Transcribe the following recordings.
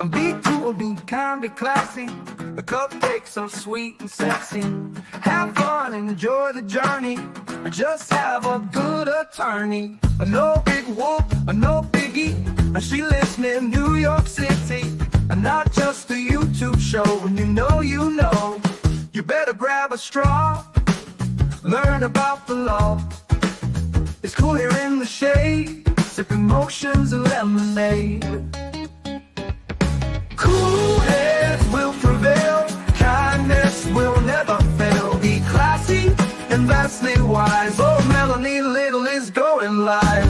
Be cool, be kind, be classy. The cupcakes are sweet and sexy. Have fun, enjoy the journey. Just have a good attorney. No big whoop, no biggie. She lives near New York City. And not just a YouTube show. When you know, you better grab a straw. Learn about the law. It's cool here in the shade, sipping motions and lemonade. Cool heads will prevail, kindness will never fail. Be classy and vastly wise. Oh, Melanie Little is going live.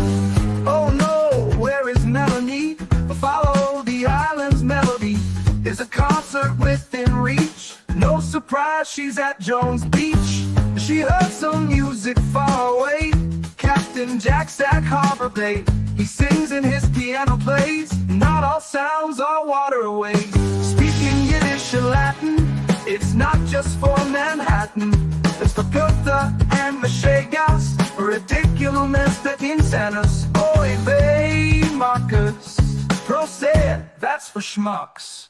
Oh no, where is Melanie? Follow the island's melody. There's a concert within reach. No surprise, she's at Jones Beach. She heard some music far away. Captain Jack Stack Harbor Bay. He sings and his piano plays. Not all sounds are waterways. Speaking Yiddish and Latin, it's not just for Manhattan. It's for Goethe and Machegas. Ridiculous that insanus. Oy vey, Marcus. Proset, that's for schmucks.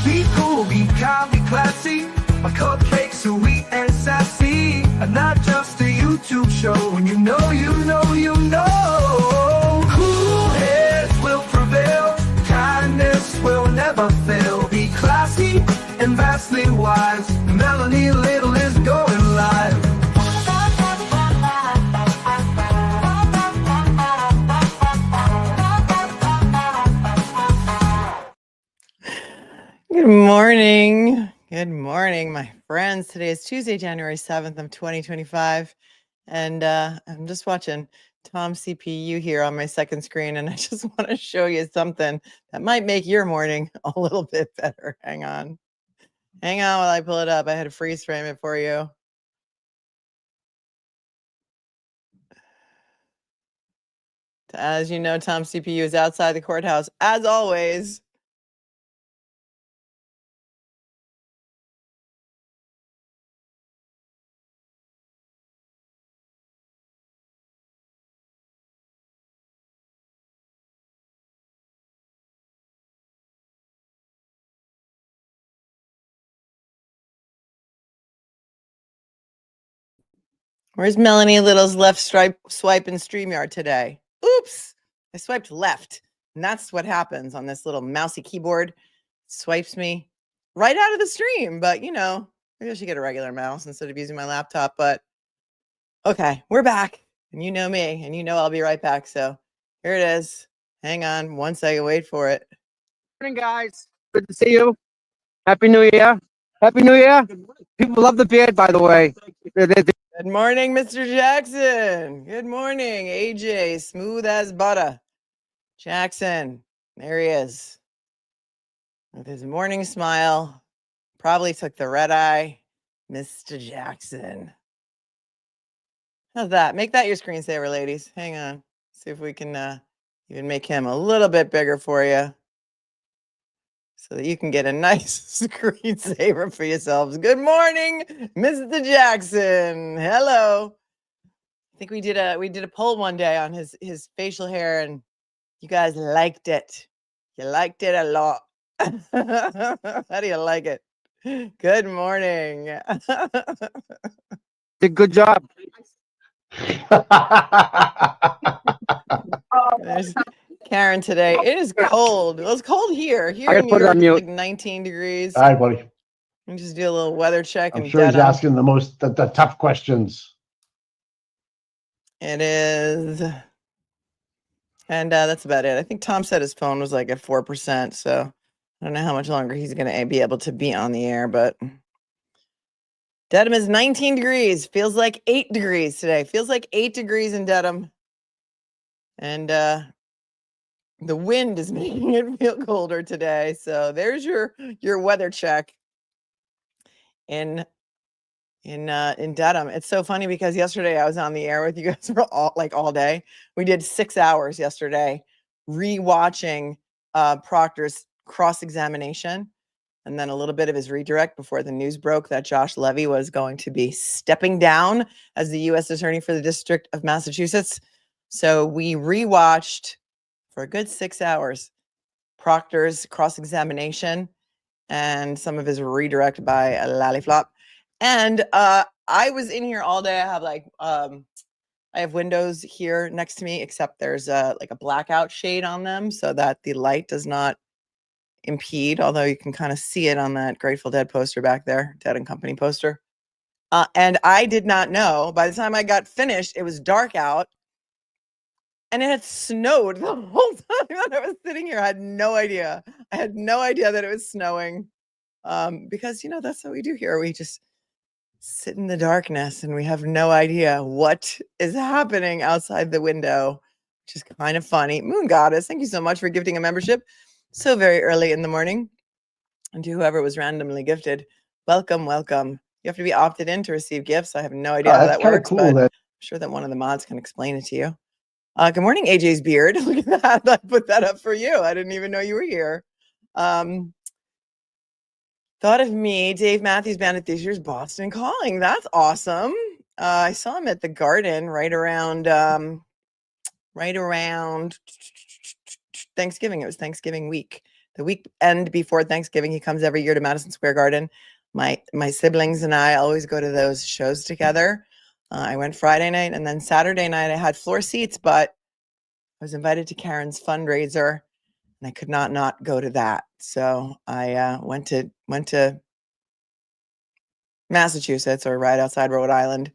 Be cool, be kind, be classy. My cupcakes are sweet and sassy. And not just a YouTube show. When you know. Cool heads will prevail. Kindness will never fail. Be classy and vastly wise. Melanie Little is going live. Good morning. Good morning, my friends. Today is Tuesday, January 7th of 2025. And I'm just watching Tom CPU here on my second screen. And I just want to show you something that might make your morning a little bit better. Hang on. Hang on while I pull it up. I had to freeze frame it for you. As you know, Tom CPU is outside the courthouse, as always. Where's Melanie Little's left swipe in StreamYard today? Oops, I swiped left. And that's what happens on this little mousy keyboard. Swipes me right out of the stream. But, you know, maybe I should get a regular mouse instead of using my laptop. But, okay, we're back. And you know me. And you know I'll be right back. So here it is. Hang on 1 second. Wait for it. Good morning, guys. Good to see you. Happy New Year. Happy New Year. People love the beard, by the way. Good morning, Mr. Jackson. Good morning, AJ. Smooth as butter. Jackson. There he is. With his morning smile. Probably took the red eye. Mr. Jackson. How's that? Make that your screensaver, ladies. Hang on. See if we can even make him a little bit bigger for you, so that you can get a nice screensaver for yourselves. Good morning, Mr. Jackson. Hello. I think we did a poll one day on his facial hair, and you guys liked it. You liked it a lot. How do you like it? Good morning. Did a good job. There's Karen today. It is cold. It was cold here. Here in New put it York, on it's mute. like 19 degrees. All right, buddy. Let me just do a little weather check. I'm and sure he's denim. asking the tough questions. It is. And that's about it. I think Tom said his phone was like at 4%. So I don't know how much longer he's going to be able to be on the air, but Dedham is 19 degrees. Feels like 8 degrees today. Feels like 8 degrees in Dedham. And the wind is making it feel colder today. So there's your weather check in Dedham. It's so funny because yesterday I was on the air with you guys for all day. We did 6 hours yesterday rewatching Proctor's cross-examination, and then a little bit of his redirect before the news broke that Josh Levy was going to be stepping down as the U.S. Attorney for the District of Massachusetts. So we rewatched for a good 6 hours Proctor's cross-examination and some of his redirect by Lallyflop. And I was in here all day. I have like I have windows here next to me, except there's like a blackout shade on them so that the light does not impede, although you can kind of see it on that Grateful Dead poster back there, Dead and Company poster. And I did not know, by the time I got finished, it was dark out and it had snowed the whole time when I was sitting here. I had no idea. I had no idea that it was snowing because, you know, that's what we do here. We just sit in the darkness and we have no idea what is happening outside the window, which is kind of funny. Moon Goddess, thank you so much for gifting a membership so very early in the morning. And to whoever was randomly gifted, welcome, welcome. You have to be opted in to receive gifts. I have no idea how that works, but I'm sure that one of the mods can explain it to you. Good morning, AJ's beard. Look at that. I put that up for you. I didn't even know you were here. Thought of me, Dave Matthews Band at this year's Boston Calling. That's awesome. I saw him at the Garden right around Thanksgiving. It was Thanksgiving week. The weekend before Thanksgiving, he comes every year to Madison Square Garden. My siblings and I always go to those shows together. I went Friday night, and then Saturday night I had floor seats, but I was invited to Karen's fundraiser, and I could not go to that. So I went to Massachusetts, or right outside Rhode Island,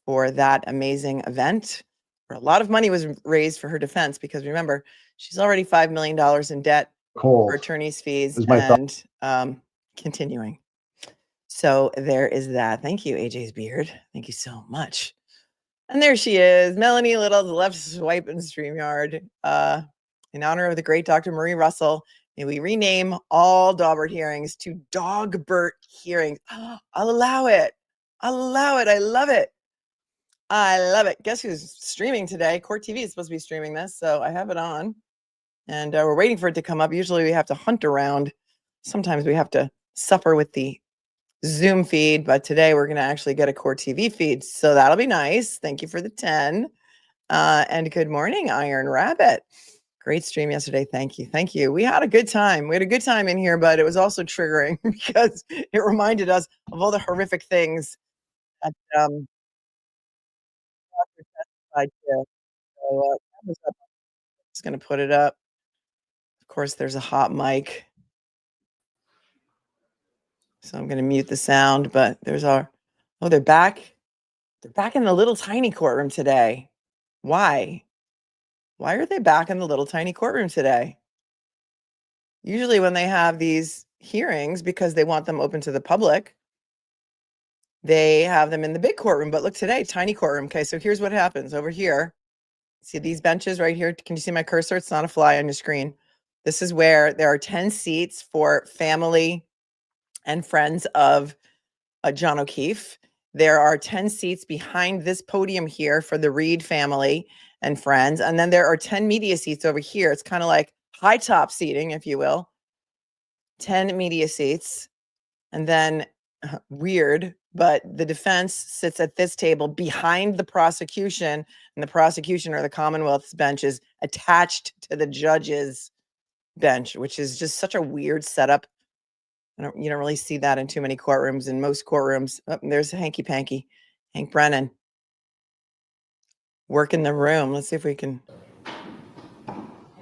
for that amazing event where a lot of money was raised for her defense, because remember, she's already $5 million in debt for attorney's fees and continuing. So there is that. Thank you, AJ's beard. Thank you so much. And there she is, Melanie Little, the left swipe in StreamYard. In honor of the great Dr. Marie Russell, may we rename all Daubert hearings to Dogbert hearings. I'll allow it. I'll allow it. I love it. I love it. Guess who's streaming today? Court TV is supposed to be streaming this, so I have it on. And we're waiting for it to come up. Usually we have to hunt around. Sometimes we have to suffer with the Zoom feed, but today we're going to actually get a Court TV feed. So that'll be nice. Thank you for the 10. And good morning, Iron Rabbit. Great stream yesterday. Thank you. Thank you. We had a good time. We had a good time in here, but it was also triggering because it reminded us of all the horrific things that I did. So I'm just going to put it up. Of course, there's a hot mic. So I'm going to mute the sound, but there's our, oh, they're back. They're back in the little tiny courtroom today. Why? Why are they back in the little tiny courtroom today? Usually when they have these hearings, because they want them open to the public, they have them in the big courtroom. But look today, tiny courtroom. Okay, so here's what happens over here. See these benches right here? Can you see my cursor? It's not a fly on your screen. This is where there are 10 seats for family and friends of John O'Keefe. There are 10 seats behind this podium here for the Reed family and friends. And then there are 10 media seats over here. It's kind of like high top seating, if you will. 10 media seats. And then weird, but the defense sits at this table behind the prosecution, and the prosecution or the Commonwealth's bench is attached to the judge's bench, which is just such a weird setup. You don't really see that in too many courtrooms. In most courtrooms, oh, there's Hanky Panky, Hank Brennan, working the room. Let's see if we can.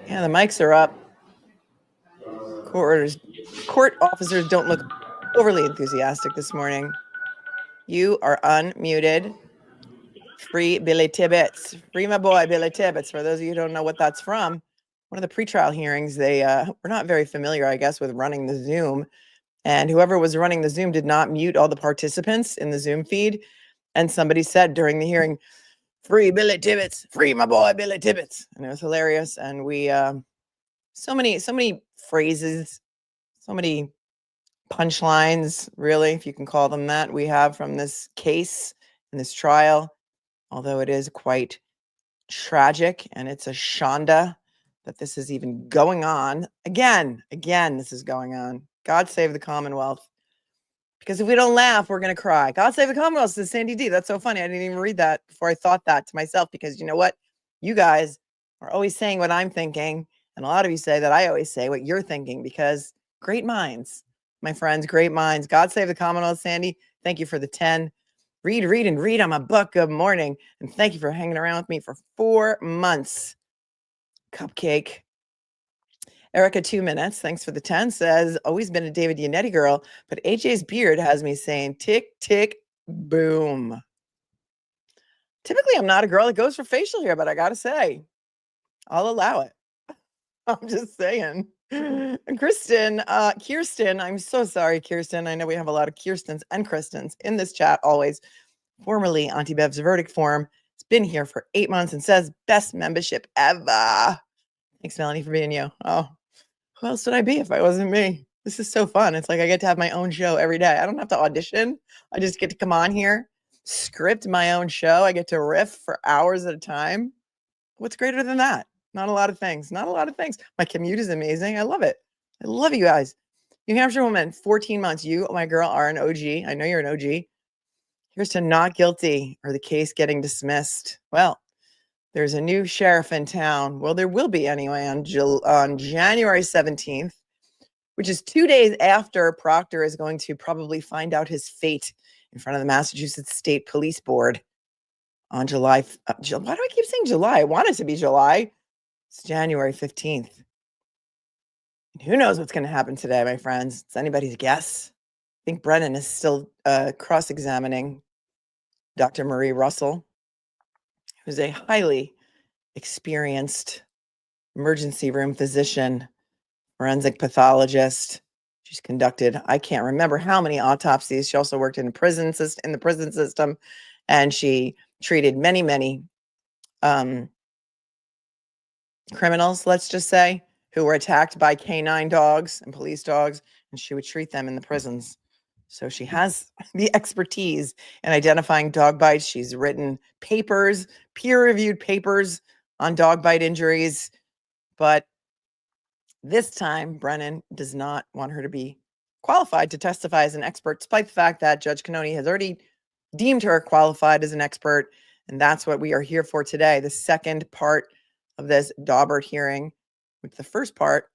Yeah, the mics are up. Court officers don't look overly enthusiastic this morning. You are unmuted. Free Billy Tibbetts. Free my boy, Billy Tibbetts. For those of you who don't know what that's from, one of the pretrial hearings, they were not very familiar, I guess, with running the Zoom. And whoever was running the Zoom did not mute all the participants in the Zoom feed. And somebody said during the hearing, free Billy Tibbetts, free my boy, Billy Tibbetts. And it was hilarious. And we, so many phrases, so many punchlines, really, if you can call them that, we have from this case and this trial, although it is quite tragic and it's a shanda that this is even going on. Again, this is going on. God save the Commonwealth. Because if we don't laugh, we're going to cry. God save the Commonwealth, says Sandy D. That's so funny. I didn't even read that before I thought that to myself, because you know what? You guys are always saying what I'm thinking, And a lot of you say that I always say what you're thinking, because great minds, my friends, great minds. God save the Commonwealth, Sandy. Thank you for the 10. Read, read, and read on my book. Good morning. And thank you for hanging around with me for 4 months. Cupcake. Erica, 2 minutes. Thanks for the 10. Says, always been a David Yannetti girl, but AJ's beard has me saying tick, tick, boom. Typically, I'm not a girl that goes for facial hair, but I got to say, I'll allow it. I'm just saying. Kirsten, I'm so sorry, Kirsten. I know we have a lot of Kirstens and Kristens in this chat always. Formerly Auntie Bev's verdict form. It's been here for 8 months and says best membership ever. Thanks, Melanie, for being you. Oh, who else would I be if I wasn't me? This is so fun. It's like I get to have my own show every day. I don't have to audition. I just get to come on here, script my own show. I get to riff for hours at a time. What's greater than that? Not a lot of things. Not a lot of things. My commute is amazing. I love it. I love you guys. New Hampshire woman, 14 months. You, my girl, are an OG. I know you're an OG. Here's to not guilty or the case getting dismissed. Well, there's a new sheriff in town. Well, there will be anyway on January 17th, which is 2 days after Proctor is going to probably find out his fate in front of the Massachusetts State Police Board on July. Why do I keep saying July? I want it to be July. It's January 15th. And who knows what's going to happen today, my friends? It's anybody's guess. I think Brennan is still cross-examining Dr. Marie Russell, who's a highly experienced emergency room physician, forensic pathologist. She's conducted, I can't remember how many autopsies. She also worked in the prison system, and she treated many criminals, let's just say, who were attacked by canine dogs and police dogs, and she would treat them in the prisons. So she has the expertise in identifying dog bites. She's written papers, peer-reviewed papers on dog bite injuries. But this time, Brennan does not want her to be qualified to testify as an expert, despite the fact that Judge Cannone has already deemed her qualified as an expert. And that's what we are here for today, the second part of this Daubert hearing, which the first part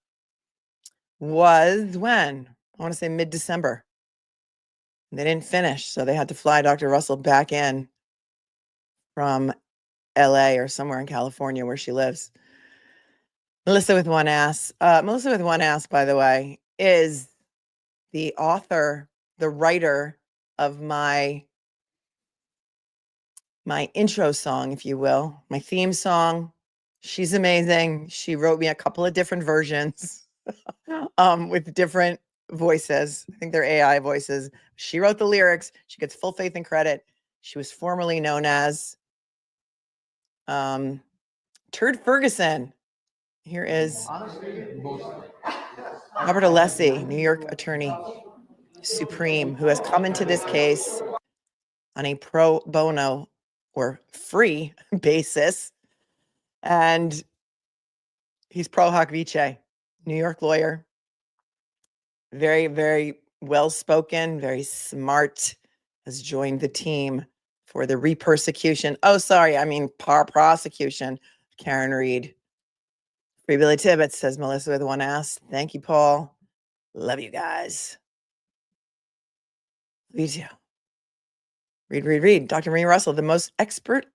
was when? I want to say mid-December. They didn't finish, so they had to fly Dr. Russell back in from LA or somewhere in California where she lives. Melissa with one ass. Melissa with one ass, by the way, is the author, the writer of my intro song, if you will, my theme song. She's amazing. She wrote me a couple of different versions with different voices. I think they're AI voices. She wrote the lyrics. She gets full faith and credit. She was formerly known as Turd Ferguson. Here is Robert Alessi, New York Attorney Supreme, who has come into this case on a pro bono or free basis. And he's pro hoc vice, New York lawyer. Very, very well-spoken, very smart, has joined the team for the prosecution. Karen Reed. Free Billy Tibbetts, says Melissa with one ass. Thank you, Paul. Love you guys. Love you too. Read. Dr. Marie Russell, the most expert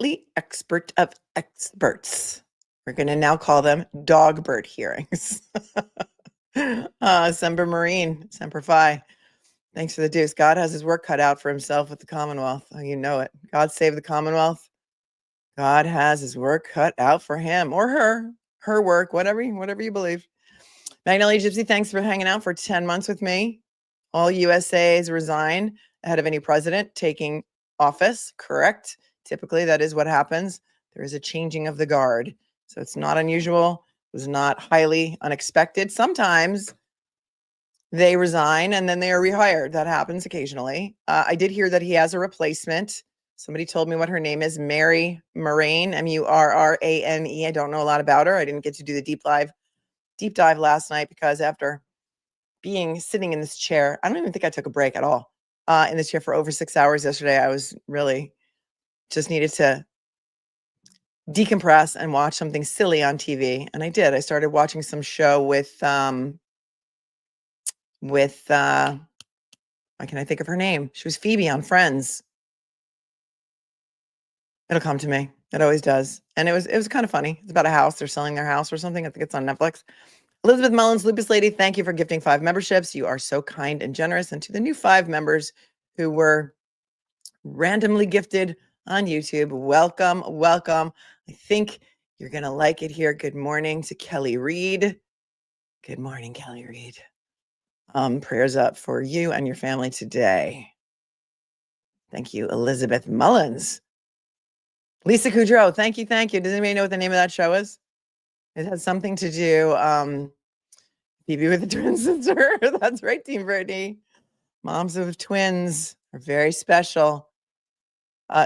of experts. We're going to now call them Daubert hearings. Semper Marine, Semper Fi. Thanks for the deuce. God has his work cut out for himself with the Commonwealth. Oh, you know it. God save the Commonwealth. God has his work cut out for him or her work, whatever you believe. Magnolia Gypsy, thanks for hanging out for 10 months with me. All USAs resign ahead of any president taking office, correct? Typically, that is what happens. There is a changing of the guard. So it's not unusual. It was not highly unexpected. Sometimes they resign and then they are rehired. That happens occasionally. I did hear that he has a replacement. Somebody told me what her name is, Mary Murrane, Murrane. I don't know a lot about her. I didn't get to do the deep dive last night because after sitting in this chair, I don't even think I took a break at all. In this chair for over 6 hours yesterday, I was really just needed to decompress and watch something silly on TV. And I did. I started watching some show with why can't I think of her name? She was Phoebe on Friends. It'll come to me. It always does. And it was kind of funny. It's about a house. They're selling their house or something. I think it's on Netflix. Elizabeth Mullins, Lupus Lady, thank you for gifting 5 memberships. You are so kind and generous. And to the new 5 members who were randomly gifted on YouTube, welcome, welcome. I think you're going to like it here. Good morning to Kelly Reed. Good morning, Kelly Reed. Prayers up for you and your family today. Thank you, Elizabeth Mullins. Lisa Kudrow, thank you, thank you. Does anybody know what the name of that show is? It has something to do, Phoebe with a twin sister. That's right, Team Brittany. Moms of twins are very special.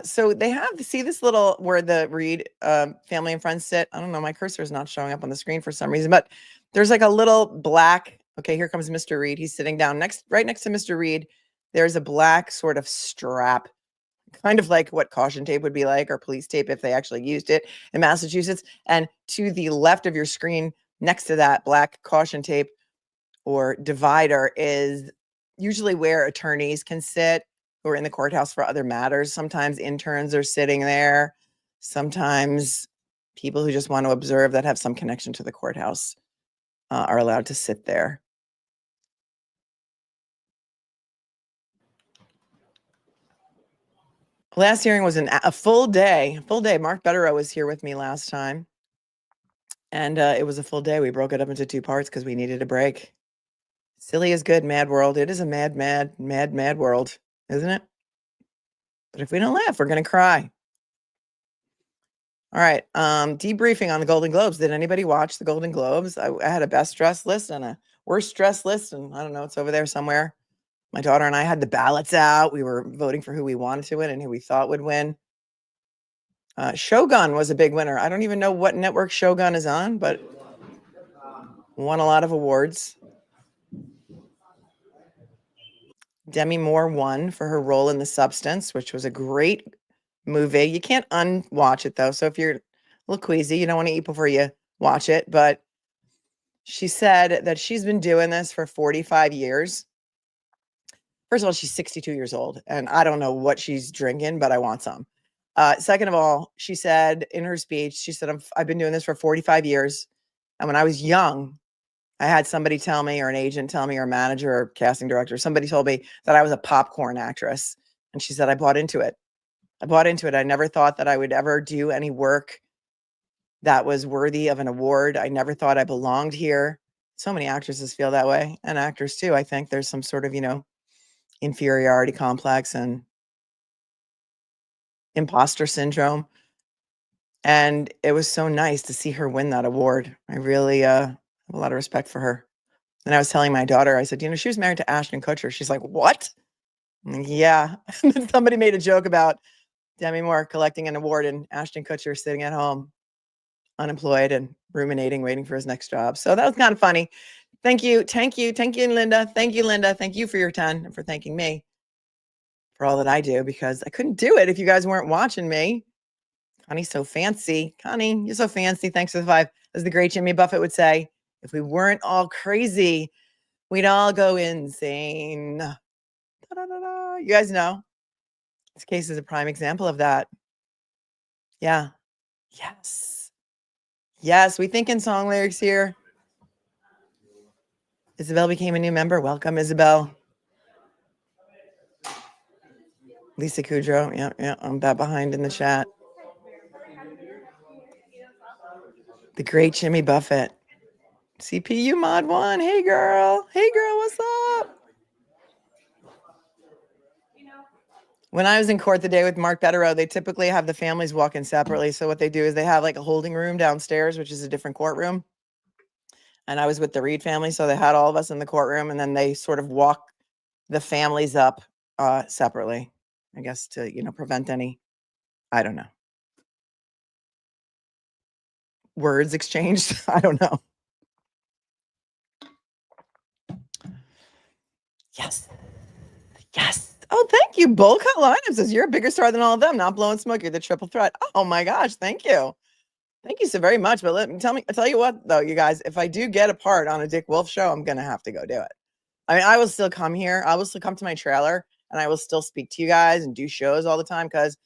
So they have, see this little, where the Reed family and friends sit? I don't know, my cursor is not showing up on the screen for some reason, but there's like a little black, okay, here comes Mr. Reed. He's sitting down right next to Mr. Reed. There's a black sort of strap, kind of like what caution tape would be like, or police tape if they actually used it in Massachusetts. And to the left of your screen, next to that black caution tape or divider, is usually where attorneys can sit who are in the courthouse for other matters. Sometimes interns are sitting there. Sometimes people who just want to observe that have some connection to the courthouse are allowed to sit there. Last hearing was a full day. Mark Betterow was here with me last time. And it was a full day. We broke it up into 2 parts because we needed a break. Silly is good, mad world. It is a mad world, isn't it? But if we don't laugh, we're going to cry. All right. Debriefing on the Golden Globes. Did anybody watch the Golden Globes? I had a best dressed list and a worst dressed list. And I don't know, it's over there somewhere. My daughter and I had the ballots out. We were voting for who we wanted to win and who we thought would win. Shogun was a big winner. I don't even know what network Shogun is on, but won a lot of awards. Demi Moore won for her role in The Substance, which was a great movie. You can't unwatch it, though. So if you're a little queasy, you don't want to eat before you watch it. But she said that she's been doing this for 45 years. First of all, she's 62 years old, and I don't know what she's drinking, but I want some. Second of all, she said in her speech, she said, I've been doing this for 45 years. And when I was young, I had somebody tell me, or an agent tell me, or a manager or casting director, somebody told me that I was a popcorn actress. And she said, I bought into it. I never thought that I would ever do any work that was worthy of an award. I never thought I belonged here. So many actresses feel that way, and actors too. I think there's some sort of, inferiority complex and imposter syndrome. And it was so nice to see her win that award. I really have a lot of respect for her. And I was telling my daughter, I said, she was married to Ashton Kutcher. She's like, what? I'm like, yeah. And then somebody made a joke about Demi Moore collecting an award and Ashton Kutcher sitting at home, unemployed and ruminating, waiting for his next job. So that was kind of funny. Thank you, Linda. Thank you, Linda. Thank you for your 10 and for thanking me for all that I do, because I couldn't do it if you guys weren't watching me. Connie's so fancy. Connie, you're so fancy. Thanks for the 5. As the great Jimmy Buffett would say, if we weren't all crazy, we'd all go insane. Da-da-da-da. You guys know. This case is a prime example of that. Yeah. Yes, we think in song lyrics here. Isabel became a new member. Welcome, Isabel. Lisa Kudrow. Yeah, I'm back behind in the chat. The great Jimmy Buffett. CPU Mod 1. Hey, girl. What's up? When I was in court the day with Mark Betterow, they typically have the families walk in separately. So what they do is they have like a holding room downstairs, which is a different courtroom. And I was with the Reed family, so they had all of us in the courtroom, and then they sort of walk the families up separately, I guess, to, prevent any, I don't know, words exchanged. I don't know. Yes. Oh, thank you. Bull Cut Lineup says you're a bigger star than all of them. Not blowing smoke. You're the triple threat. Oh my gosh. Thank you. Thank you so very much. But I'll tell you what, though, you guys, if I do get a part on a Dick Wolf show, I'm going to have to go do it. I mean, I will still come here. I will still come to my trailer and I will still speak to you guys and do shows all the time because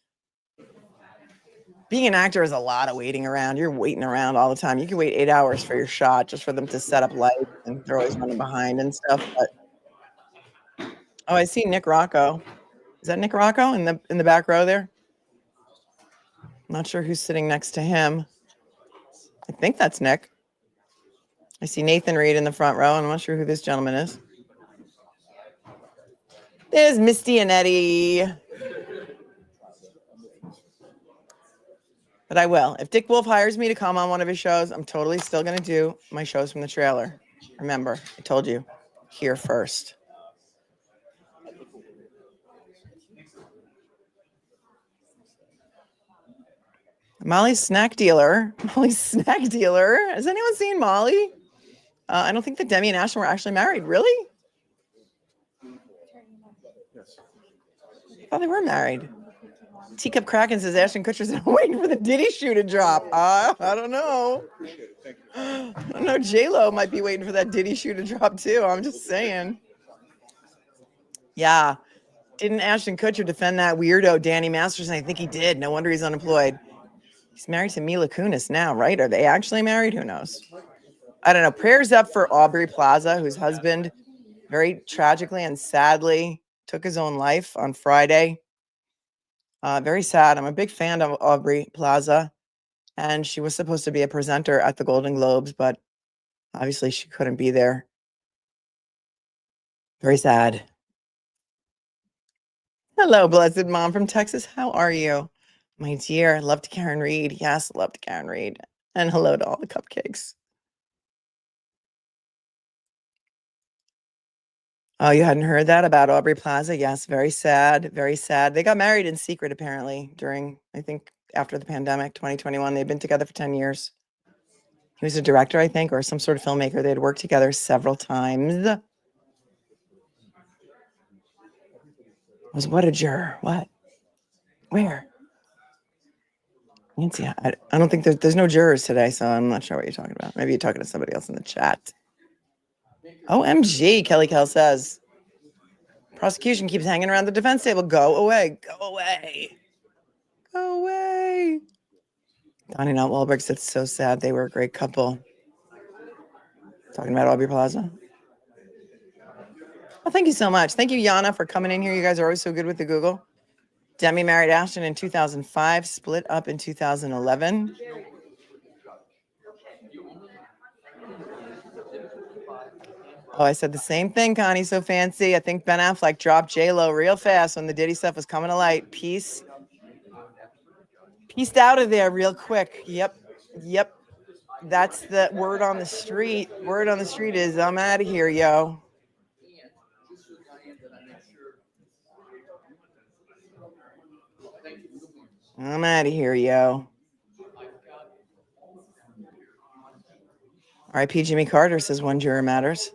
being an actor is a lot of waiting around. You're waiting around all the time. You can wait 8 hours for your shot just for them to set up lights and they're always running behind and stuff. But oh, I see Nick Rocco. Is that Nick Rocco in the back row there? I'm not sure who's sitting next to him. I think that's Nick. I see Nathan Reed in the front row, and I'm not sure who this gentleman is. There's Misty and Eddie. But I will. If Dick Wolf hires me to come on one of his shows, I'm totally still going to do my shows from the trailer. Remember, I told you, here first. Molly's snack dealer. Molly's snack dealer. Has anyone seen Molly? I don't think that Demi and Ashton were actually married. Really? I thought they were married. Teacup Kraken says Ashton Kutcher's waiting for the Diddy shoe to drop. I don't know. I don't know. J-Lo might be waiting for that Diddy shoe to drop too. I'm just saying. Yeah. Didn't Ashton Kutcher defend that weirdo Danny Masterson? I think he did. No wonder he's unemployed. He's married to Mila Kunis now, right? Are they actually married? Who knows? I don't know. Prayers up for Aubrey Plaza, whose husband very tragically and sadly took his own life on Friday. Very sad. I'm a big fan of Aubrey Plaza, and she was supposed to be a presenter at the Golden Globes, but obviously she couldn't be there. Very sad. Hello, blessed mom from Texas. How are you? My dear, love to Karen Reed. Yes, love to Karen Reed. And hello to all the cupcakes. Oh, you hadn't heard that about Aubrey Plaza? Yes, very sad, very sad. They got married in secret, apparently, during, I think, after the pandemic, 2021. They've been together for 10 years. He was a director, I think, or some sort of filmmaker. They had worked together several times. Was what a juror? What? Where? Nancy, I don't think there's no jurors today, so I'm not sure what you're talking about. Maybe you're talking to somebody else in the chat. OMG, Kelly Kell says. Prosecution keeps hanging around the defense table. Go away. Go away. Go away. Donnie Not Wahlberg said, so sad. They were a great couple. Talking about Aubrey Plaza. Well, thank you so much. Thank you, Yana, for coming in here. You guys are always so good with the Google. Demi married Ashton in 2005, split up in 2011. Oh, I said the same thing, Connie. So fancy. I think Ben Affleck dropped J-Lo real fast when the Diddy stuff was coming to light. Pieced out of there real quick. Yep. That's the word on the street. Word on the street is I'm out of here, yo. I'm out of here, yo. R.I.P. Jimmy Carter says one juror matters.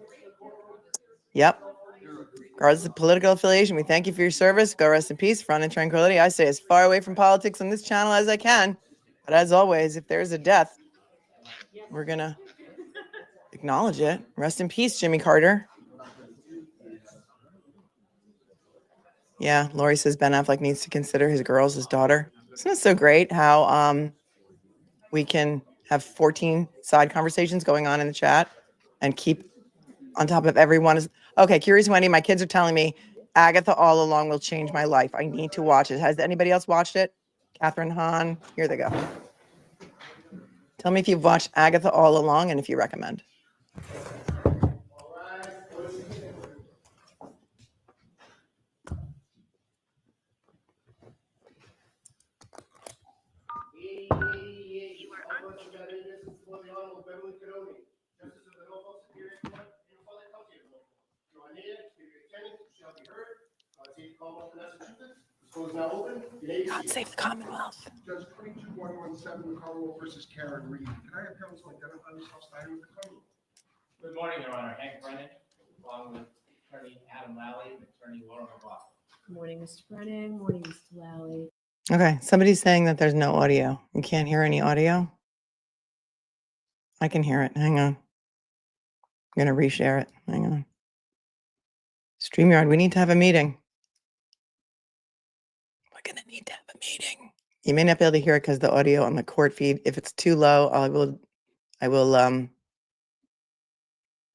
Yep. Regardless of political affiliation, we thank you for your service. Go rest in peace, front and tranquility. I stay as far away from politics on this channel as I can. But as always, if there's a death, we're going to acknowledge it. Rest in peace, Jimmy Carter. Yeah, Lori says Ben Affleck needs to consider his girls his daughter. Isn't it so great how we can have 14 side conversations going on in the chat and keep on top of everyone? Okay, Curious Wendy, my kids are telling me Agatha All Along will change my life. I need to watch it. Has anybody else watched it? Catherine Hahn, here they go. Tell me if you've watched Agatha All Along and if you recommend. God save the Commonwealth. Judge 22117, Commonwealth versus Karen Reed. Can I have counsel identify themselves starting with the Commonwealth? Good morning, Your Honor. Hank Brennan, along with Attorney Adam Lally and Attorney Laura McLaughlin. Good morning, Mr. Brennan. Morning, Mr. Lally. Okay, somebody's saying that there's no audio. You can't hear any audio. I can hear it. Hang on. I'm going to reshare it. Hang on. StreamYard, we need to have a meeting. We're going to need to have a meeting. You may not be able to hear it because the audio on the court feed, if it's too low, I will,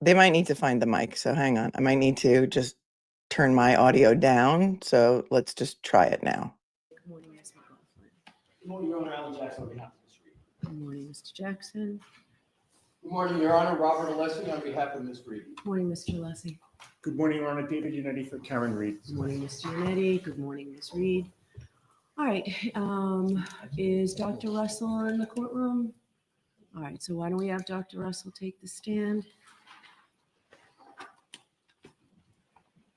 they might need to find the mic. So hang on. I might need to just turn my audio down. So let's just try it now. Good morning, Ms. McLaughlin. Good morning, Your Honor. Alan Jackson on behalf of Ms. Reed. Good morning, Mr. Jackson. Good morning, Your Honor. Robert Alessi on behalf of Ms. Reed. Good morning, Mr. Alessi. Good morning, Your Honor. David Unity for Karen Reed. Good morning, Mr. Yannetti. Good morning, Ms. Reed. All right, is Dr. Russell in the courtroom? All right, so why don't we have Dr. Russell take the stand?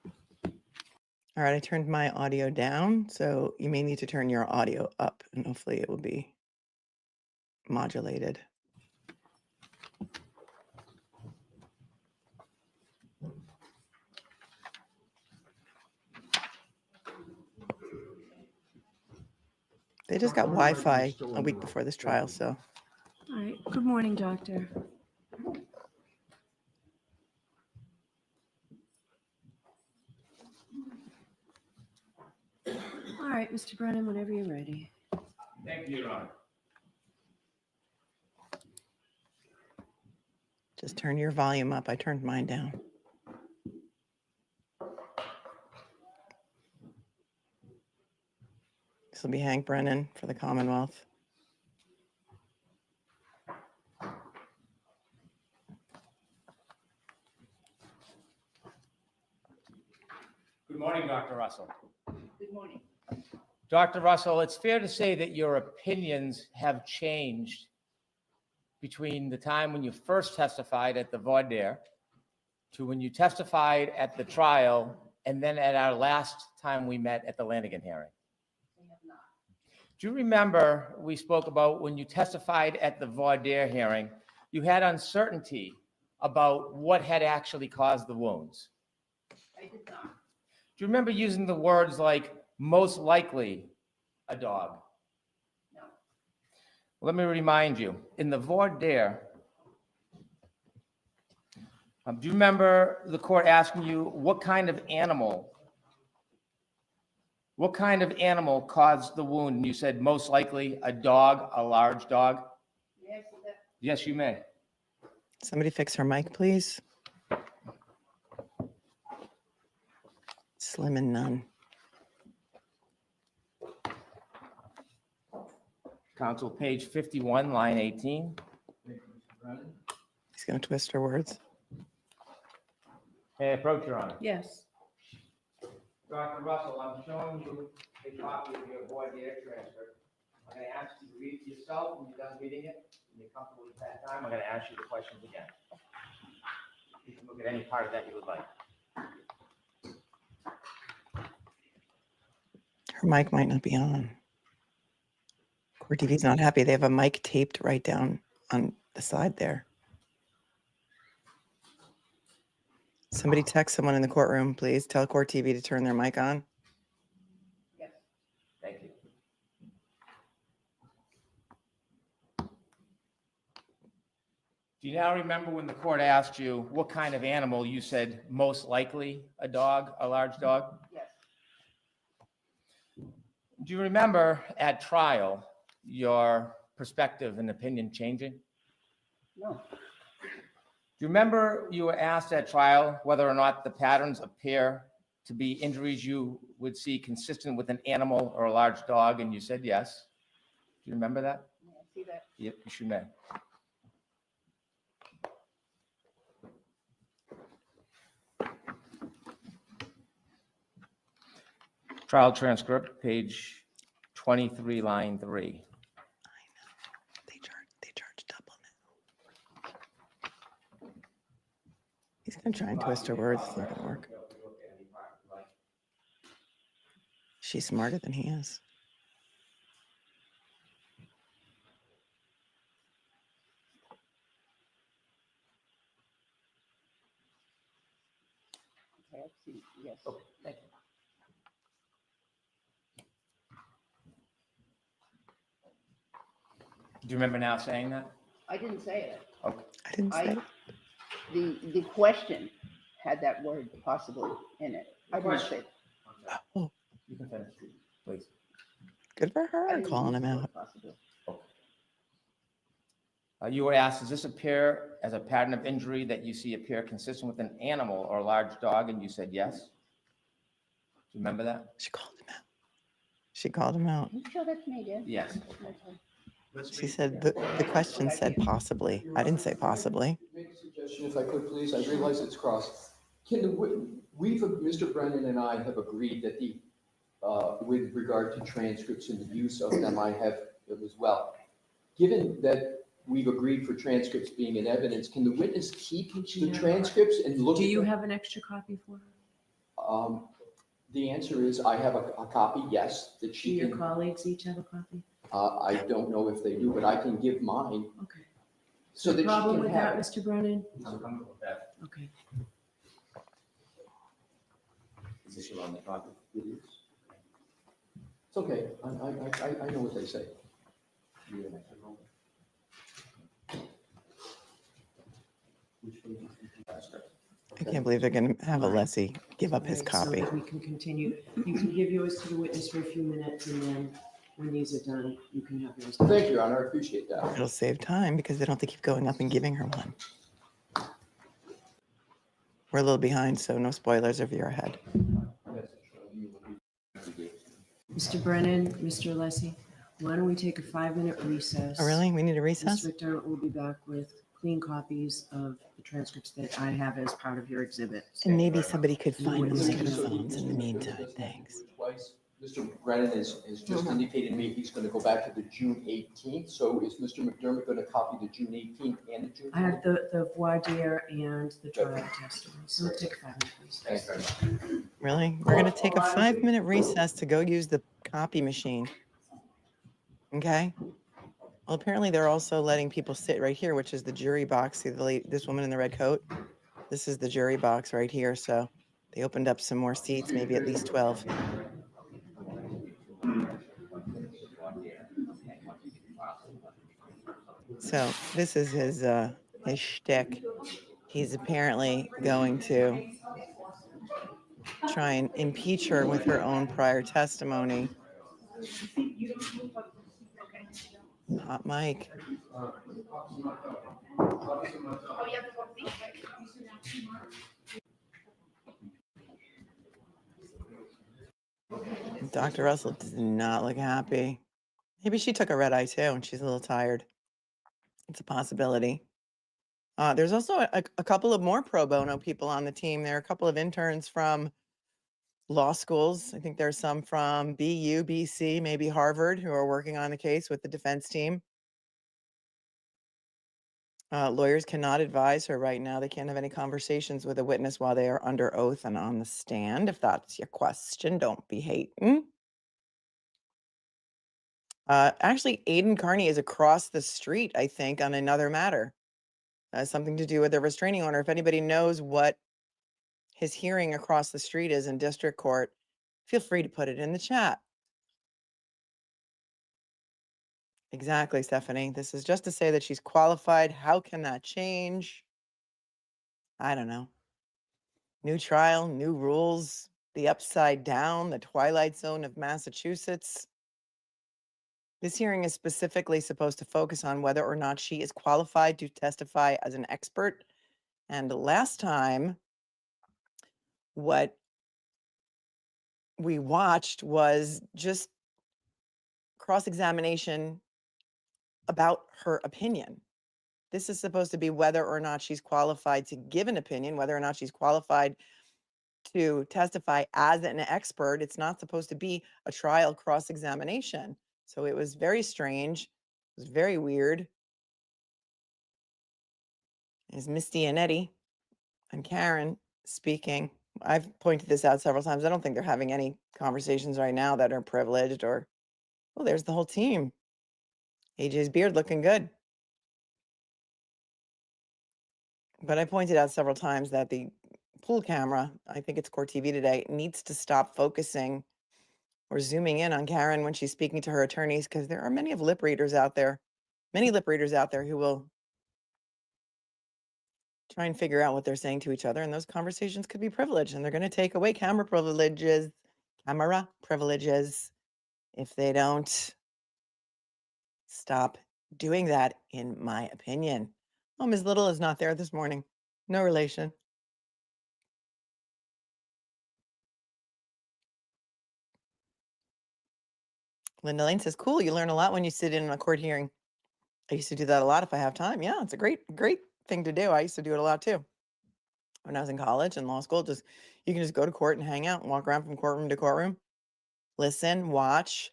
All right, I turned my audio down, so you may need to turn your audio up and hopefully it will be modulated. They just got Wi-Fi a week before this trial, so. All right, good morning, doctor. All right, Mr. Brennan, whenever you're ready. Thank you, Your Honor. Just turn your volume up. I turned mine down. This will be Hank Brennan for the Commonwealth. Good morning, Dr. Russell. Good morning. Dr. Russell, it's fair to say that your opinions have changed between the time when you first testified at the voir dire to when you testified at the trial and then at our last time we met at the Lanigan hearing. Do you remember we spoke about when you testified at the voir dire hearing, you had uncertainty about what had actually caused the wounds? I did not. Do you remember using the words like most likely a dog? No. Let me remind you, in the voir dire, do you remember the court asking you what kind of animal caused the wound? And you said most likely a dog, a large dog? Yes, Yes, you may. Somebody fix her mic, please. Slim and none. Counsel, page 51, line 18. He's going to twist her words. May I approach, Your Honor? yes. Dr. Russell, I'm showing you a copy of your voir dire transcript. I'm going to ask you to read it yourself when you're done reading it. When you're comfortable with that time, I'm going to ask you the questions again. You can look at any part of that you would like. Her mic might not be on. Court TV's not happy. They have a mic taped right down on the side there. Somebody text someone in the courtroom, please. Tell Court TV to turn their mic on. Yes. Thank you. Do you now remember when the court asked you what kind of animal you said most likely a dog, a large dog? Yes. Do you remember at trial your perspective and opinion changing? No. Do you remember you were asked at trial whether or not the patterns appear to be injuries you would see consistent with an animal or a large dog, and you said yes? Do you remember that? May I see that? Yep, you may. Trial transcript, page 23, line 3. They charge double now. He's going to try and twist her words. It's not going to work. She's smarter than he is. Yes. Okay, thank you. Do you remember now saying that? I didn't say it. Okay. I didn't say. The question had that word possibly in it. I didn't say. Oh, You can finish, please. good for I her didn't calling use him the word out. possibly. You were asked, does this appear as a pattern of injury that you see appear consistent with an animal or a large dog? And you said yes. Do you remember that? She called him out. She called him out. You sure that's me, dear? Yes. She said the question said possibly. I didn't say possibly. Make a suggestion if I could, please. I realize it's cross. Mr. Brennan and I have agreed that with regard to transcripts and the use of them, I have as well. Given that we've agreed for transcripts being in evidence, can the witness keep the transcripts and look at Do you them? have an extra copy for her? The answer is I have a copy, yes, that Do she your can. colleagues each have a copy? I don't know if they do, but I can give mine Okay. so that she Problem can with have that, it. Mr. Brennan? I'm comfortable with that. Okay. Is this your only copy? It is. It's okay. I know what they say. You have an extra copy? Which page is it? I can't believe they're going to have Alessi give up his All right, so copy. that we can continue. You can give yours to the witness for a few minutes, and then when these are done, you can have yours. Thank you, Your Honor. I appreciate that. It'll save time because they don't have to keep going up and giving her one. We're a little behind, so no spoilers if you're ahead. Mr. Brennan, Mr. Alessi, why don't we take a 5-minute recess? Oh, really? We need a Ms. recess? McDermott will be back with clean copies of the transcripts that I have as part of your exhibit. And maybe somebody could find the Witness. microphones in the meantime. Thanks. Twice. Mr. Brennan has just indicated to me he's going to go back to the June 18th. So is Mr. McDermott going to copy the June 18th and the June? I have the voir dire and the trial testimony, so we'll take a 5-minute recess. Thanks very much. Really? We're going to take a 5-minute recess to go use the copy machine. Okay? Well, apparently they're also letting people sit right here, which is the jury box. See this woman in the red coat? This is the jury box right here. So they opened up some more seats, maybe at least 12. So this is his shtick. He's apparently going to try and impeach her with her own prior testimony. Hot mic. Dr. Russell does not look happy. Maybe she took a red eye too and she's a little tired. It's a possibility. There's also a couple of more pro bono people on the team. There are a couple of interns from law schools. I think there's some from BU, BC, maybe Harvard, who are working on the case with the defense team. Lawyers cannot advise her right now. They can't have any conversations with a witness while they are under oath and on the stand. If that's your question, don't be hating. Actually, Aiden Carney is across the street, I think, on another matter. Something to do with the restraining order. If anybody knows what his hearing across the street is in district court, feel free to put it in the chat. Exactly, Stephanie. This is just to say that she's qualified. How can that change? I don't know. New trial, new rules, the upside down, the twilight zone of Massachusetts. This hearing is specifically supposed to focus on whether or not she is qualified to testify as an expert. And last time, what we watched was just cross-examination about her opinion. This is supposed to be whether or not she's qualified to give an opinion, whether or not she's qualified to testify as an expert. It's not supposed to be a trial cross-examination. So it was very strange. It was very weird. Is Misty and Eddie and Karen speaking. I've pointed this out several times. I don't think they're having any conversations right now that are privileged or, oh, there's the whole team. AJ's beard looking good. But I pointed out several times that the pool camera, I think it's Court TV today, needs to stop focusing or zooming in on Karen when she's speaking to her attorneys, because there are many lip readers out there who will try and figure out what they're saying to each other. And those conversations could be privileged, and they're going to take away camera privileges if they don't stop doing that, in my opinion. Oh, Ms. Little is not there this morning. No relation. Linda Lane says, cool, you learn a lot when you sit in a court hearing. I used to do that a lot if I have time. Yeah, it's a great thing to do. I used to do it a lot too. When I was in college and law school, you can just go to court and hang out and walk around from courtroom to courtroom, listen, watch.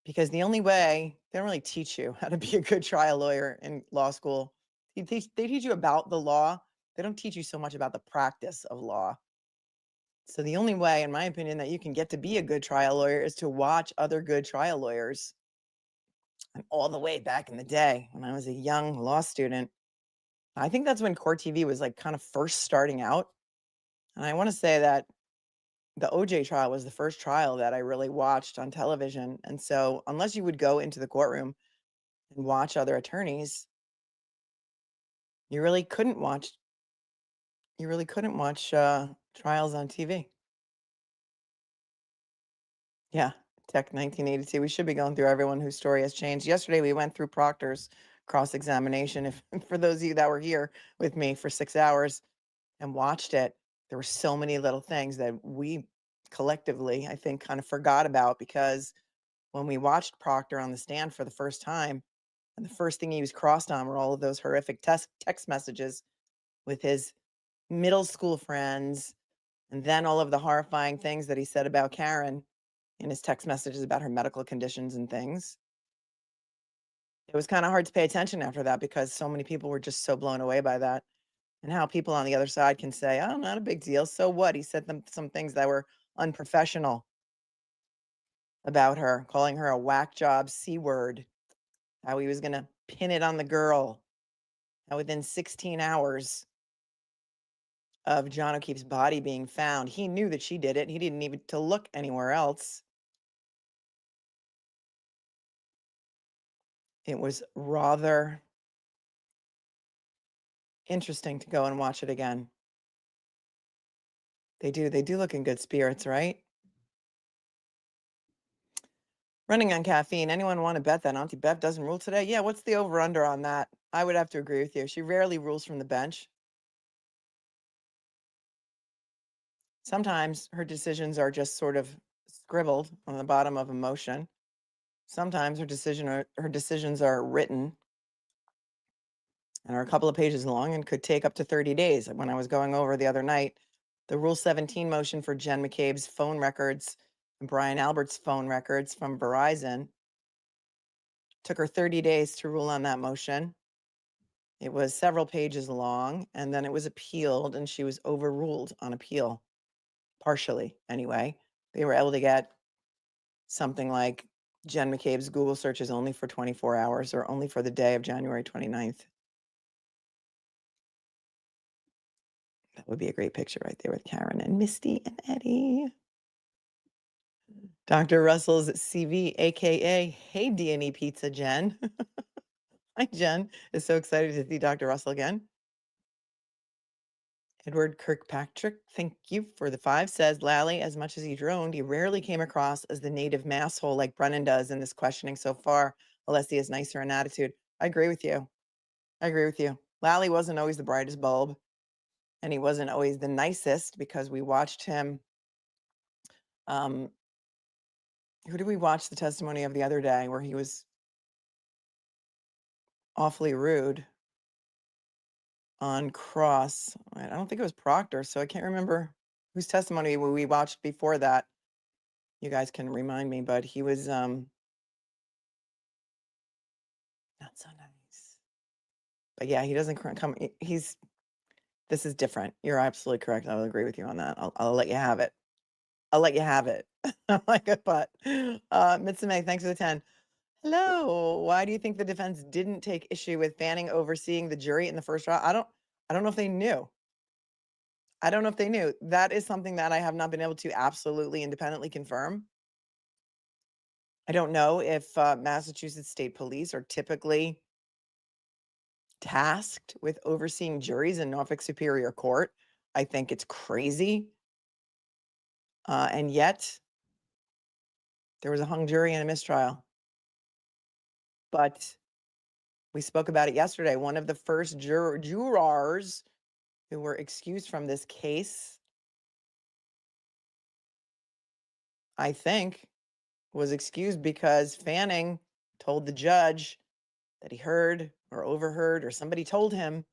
Because the only way, they don't really teach you how to be a good trial lawyer in law school. They teach you about the law. They don't teach you so much about the practice of law. So the only way, in my opinion, that you can get to be a good trial lawyer is to watch other good trial lawyers. And all the way back in the day, when I was a young law student, I think that's when court TV was like kind of first starting out. And I want to say that the OJ trial was the first trial that I really watched on television. And so unless you would go into the courtroom and watch other attorneys, you really couldn't watch trials on TV. Yeah, Tech 1982. We should be going through everyone whose story has changed. Yesterday we went through Proctor's cross-examination. If for those of you that were here with me for 6 hours and watched it, there were so many little things that we collectively, I think, kind of forgot about, because when we watched Proctor on the stand for the first time, and the first thing he was crossed on were all of those horrific text messages with his middle school friends, and then all of the horrifying things that he said about Karen in his text messages about her medical conditions and things. It was kind of hard to pay attention after that, because so many people were just so blown away by that. And how people on the other side can say, oh, not a big deal. So what? He said some things that were unprofessional about her, calling her a whack job C word, how he was going to pin it on the girl, how within 16 hours of John O'Keefe's body being found, he knew that she did it. He didn't even to look anywhere else. It was rather interesting to go and watch it again. They do look in good spirits, right? Running on caffeine. Anyone want to bet that Auntie Bev doesn't rule today? Yeah, what's the over-under on that? I would have to agree with you. She rarely rules from the bench. Sometimes her decisions are just sort of scribbled on the bottom of a motion. Sometimes her decisions are written and are a couple of pages long and could take up to 30 days. When I was going over the other night, the Rule 17 motion for Jen McCabe's phone records and Brian Albert's phone records from Verizon took her 30 days to rule on that motion. It was several pages long, and then it was appealed, and she was overruled on appeal, partially anyway. They were able to get something like Jen McCabe's Google searches only for 24 hours or only for the day of January 29th. That would be a great picture right there with Karen and Misty and Eddie. Dr. Russell's CV, AKA, hey, D&E Pizza, Jen. Hi, Jen. Is so excited to see Dr. Russell again. Edward Kirkpatrick, thank you for the 5, says, Lally, as much as he droned, he rarely came across as the native masshole like Brennan does in this questioning so far. Alessi is nicer in attitude. I agree with you. Lally wasn't always the brightest bulb, and he wasn't always the nicest, because we watched him. Who did we watch the testimony of the other day where he was awfully rude on cross? I don't think it was Proctor, so I can't remember whose testimony we watched before that. You guys can remind me, but he was not so nice. But yeah, he doesn't come. This is different. You're absolutely correct. I will agree with you on that. I'll let you have it. I like it, but Mitsume, thanks for the 10. Hello. Why do you think the defense didn't take issue with Fanning overseeing the jury in the first trial? I don't know if they knew. That is something that I have not been able to absolutely independently confirm. I don't know if Massachusetts State Police are typically tasked with overseeing juries in Norfolk Superior Court. I think it's crazy. And yet, there was a hung jury and a mistrial. But we spoke about it yesterday. One of the first jurors who were excused from this case, I think, was excused because Fanning told the judge that he heard or overheard or somebody told him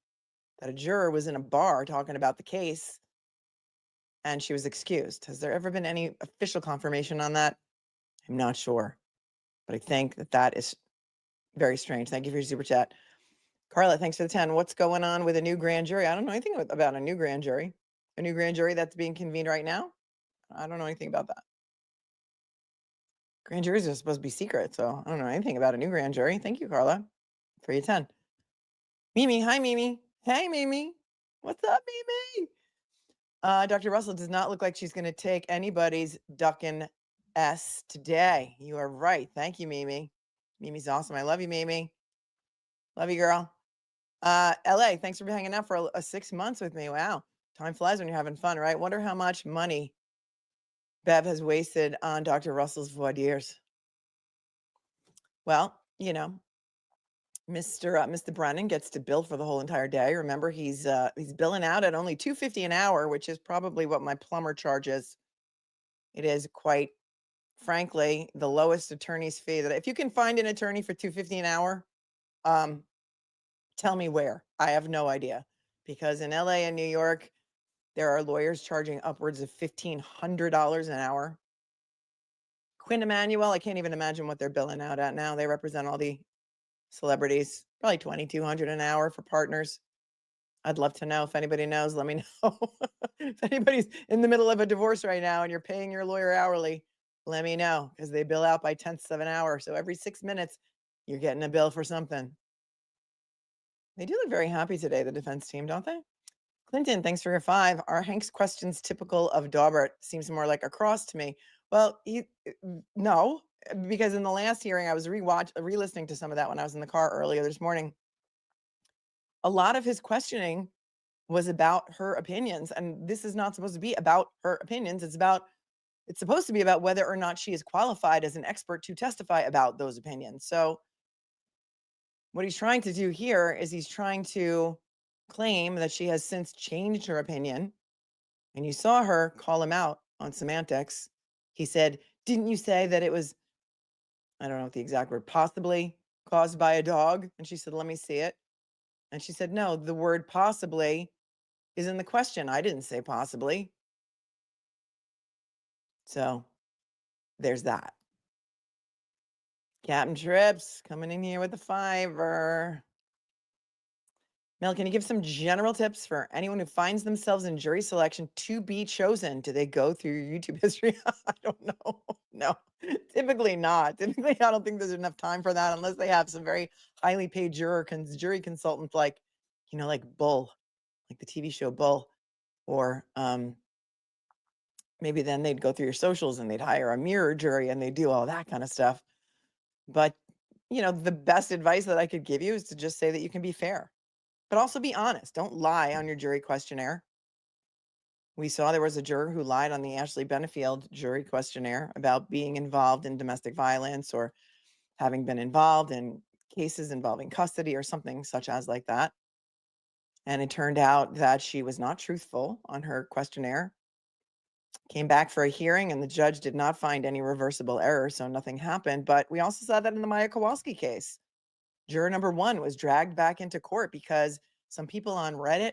that a juror was in a bar talking about the case, and she was excused. Has there ever been any official confirmation on that? I'm not sure, but I think that that is very strange. Thank you for your super chat. Carla, thanks for the 10. What's going on with a new grand jury? I don't know anything about a new grand jury. A new grand jury that's being convened right now? I don't know anything about that. Grand juries are supposed to be secret, so I don't know anything about a new grand jury. Thank you, Carla, for your 10. Mimi, hi, Mimi. Hey, Mimi. What's up, Mimi? Dr. Russell does not look like she's going to take anybody's duckin' S today. You are right. Thank you, Mimi. Mimi's awesome. I love you, Mimi. Love you, girl. LA, thanks for hanging out for 6 months with me. Wow. Time flies when you're having fun, right? Wonder how much money Bev has wasted on Dr. Russell's voir dire. Well, you know, Mr. Brennan gets to bill for the whole entire day. Remember, he's billing out at only $2.50 an hour, which is probably what my plumber charges. It is quite frankly the lowest attorney's fee that if you can find an attorney for $2.50 an hour, tell me where. I have no idea, because in LA and New York, there are lawyers charging upwards of $1,500 an hour. Quinn Emanuel, I can't even imagine what they're billing out at now. They represent all the celebrities, probably $2,200 an hour for partners. I'd love to know. If anybody knows, let me know. If anybody's in the middle of a divorce right now and you're paying your lawyer hourly, let me know, because they bill out by tenths of an hour. So every 6 minutes, you're getting a bill for something. They do look very happy today, the defense team, don't they? Clinton, thanks for your 5. Are Hank's questions typical of Daubert? Seems more like a cross to me. Well, no, because in the last hearing, I was re-listening to some of that when I was in the car earlier this morning. A lot of his questioning was about her opinions, and this is not supposed to be about her opinions. It's supposed to be about whether or not she is qualified as an expert to testify about those opinions. So what he's trying to do here is he's trying to claim that she has since changed her opinion. And you saw her call him out on semantics. He said, didn't you say that it was, I don't know what the exact word, possibly caused by a dog? And she said, let me see it. And she said, no, the word possibly is in the question. I didn't say possibly. So there's that. Captain Trips coming in here with the 5. Mel, can you give some general tips for anyone who finds themselves in jury selection to be chosen? Do they go through your YouTube history? I don't know. No, typically not. Typically, I don't think there's enough time for that unless they have some very highly paid jury consultants like, like Bull, like the TV show Bull, or maybe then they'd go through your socials and they'd hire a mirror jury and they do all that kind of stuff. But, the best advice that I could give you is to just say that you can be fair. But also be honest. Don't lie on your jury questionnaire. We saw there was a juror who lied on the Ashley Benefield jury questionnaire about being involved in domestic violence or having been involved in cases involving custody or something such as like that. And it turned out that she was not truthful on her questionnaire. Came back for a hearing and the judge did not find any reversible error, so nothing happened. But we also saw that in the Maya Kowalski case. Juror number 1 was dragged back into court because some people on Reddit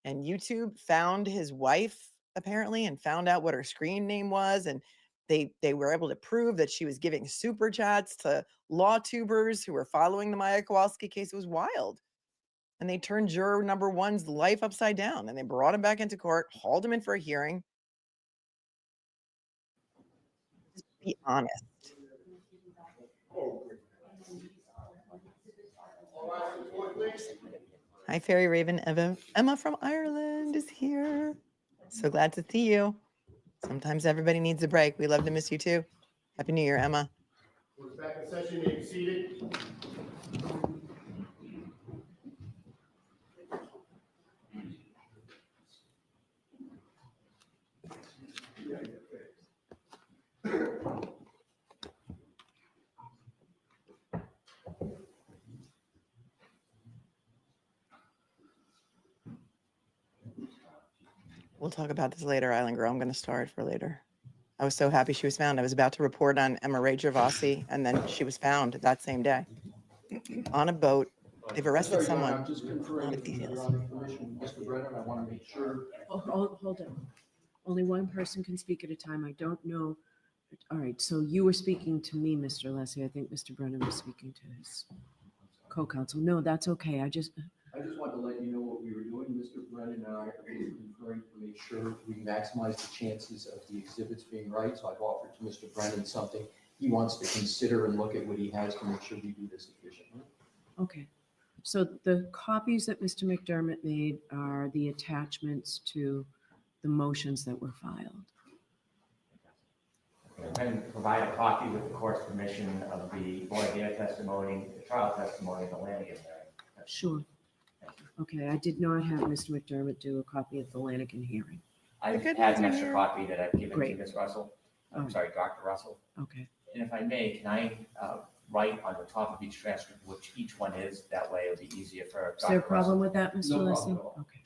and YouTube found his wife apparently and found out what her screen name was. And they were able to prove that she was giving super chats to law tubers who were following the Maya Kowalski case. It was wild. And they turned juror number 1's life upside down and they brought him back into court, hauled him in for a hearing. Just be honest. Hi, Fairy Raven. Emma from Ireland is here. So glad to see you. Sometimes everybody needs a break. We love to miss you too. Happy New Year, Emma. We're back in session. You may be seated. We'll talk about this later, Island Girl. I'm going to star it for later. I was so happy she was found. I was about to report on Emma Ray Gervasi, and then she was found that same day on a boat. They've arrested I'm sorry, Your Honor, someone. I'm just conferring with Your Honor's permission, Mr. Brennan, I want to make sure. Hold on. Only one person can speak at a time. I don't know. All right, so you were speaking to me, Mr. Alessi. I think Mr. Brennan was speaking to his co-counsel. No, that's okay. I just wanted to let you know what we were doing. Mr. Brennan and I are conferring to make sure we maximize the chances of the exhibits being right. So I've offered to Mr. Brennan something he wants to consider and look at what he has to make sure we do this efficiently. Okay. So the copies that Mr. McDermott made are the attachments to the motions that were filed. And provide a copy with the court's permission of the voir dire testimony, the trial testimony, and the Lanigan hearing. Sure. Okay, I did not have Mr. McDermott do a copy of the Lanigan hearing. I've good had an ones are extra here. copy that I've given to Great. Ms. Russell. I'm Oh. sorry, Dr. Russell. Okay. And if I may, can I write on the top of each transcript which each one is? That way it'll be easier for Is there a Dr. problem Russell. with that, Mr. No Alessi? problem at all. Okay.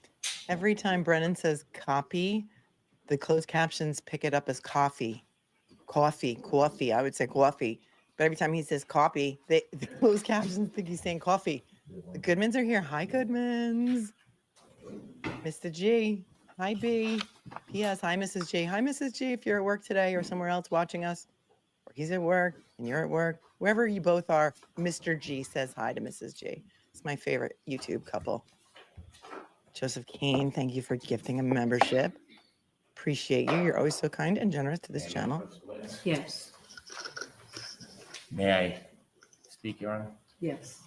Every time Brennan says copy, the closed captions pick it up as coffee. Coffee. I would say coffee. But every time he says copy, the closed captions think he's saying coffee. The Goodmans are here. Hi, Goodmans. Mr. G. Hi, B. P.S. Hi, Mrs. G. Hi, Mrs. G. If you're at work today or somewhere else watching us, or he's at work and you're at work, wherever you both are, Mr. G says hi to Mrs. G. It's my favorite YouTube couple. Joseph Kane, thank you for gifting a membership. Appreciate you. You're always so kind and generous to this channel. Yes, May I speak, Your Honor? yes.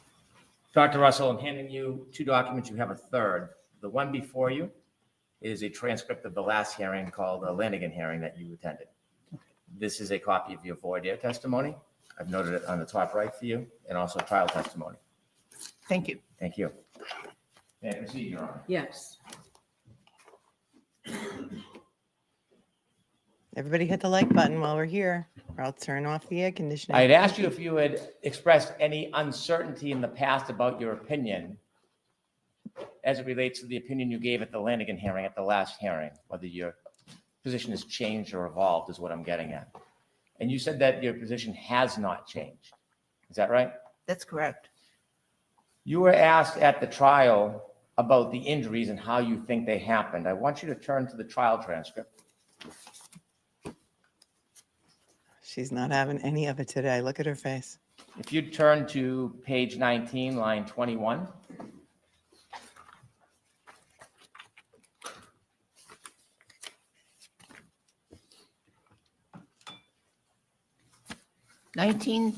Dr. Russell, I'm handing you two documents. You have a third. The one before you is a transcript of the last hearing called the Lanigan hearing that you attended. This is a copy of your voir dire testimony. I've noted it on the top right for you, and also trial testimony. Thank you. Thank you. May I proceed, Your Honor? Yes. Everybody hit the like button while we're here, or I'll turn off the air conditioning. I had asked you if you had expressed any uncertainty in the past about your opinion as it relates to the opinion you gave at the Lanigan hearing, at the last hearing, whether your position has changed or evolved is what I'm getting at. And you said that your position has not changed. Is that right? That's correct. You were asked at the trial about the injuries and how you think they happened. I want you to turn to the trial transcript. She's not having any of it today. Look at her face. If you turn to page 19, line 21. Nineteen,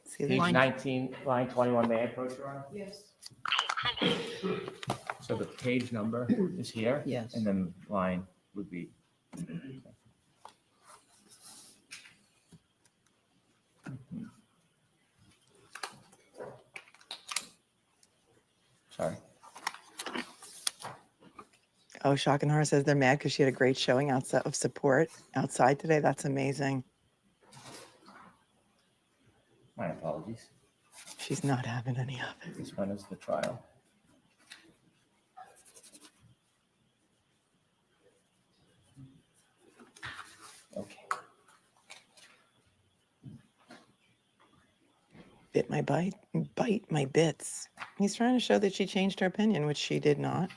See the Page Line- 19, line 21, may I approach, Your Honor? Yes. So the page number is here? Yes. And then line would be. Sorry. Oh, Shock and Horror says they're mad because she had a great showing outside of support outside today. That's amazing. My apologies. She's not having any of it. This one is the trial. Okay. Bit my bite my bits. He's trying to show that she changed her opinion, which she did not.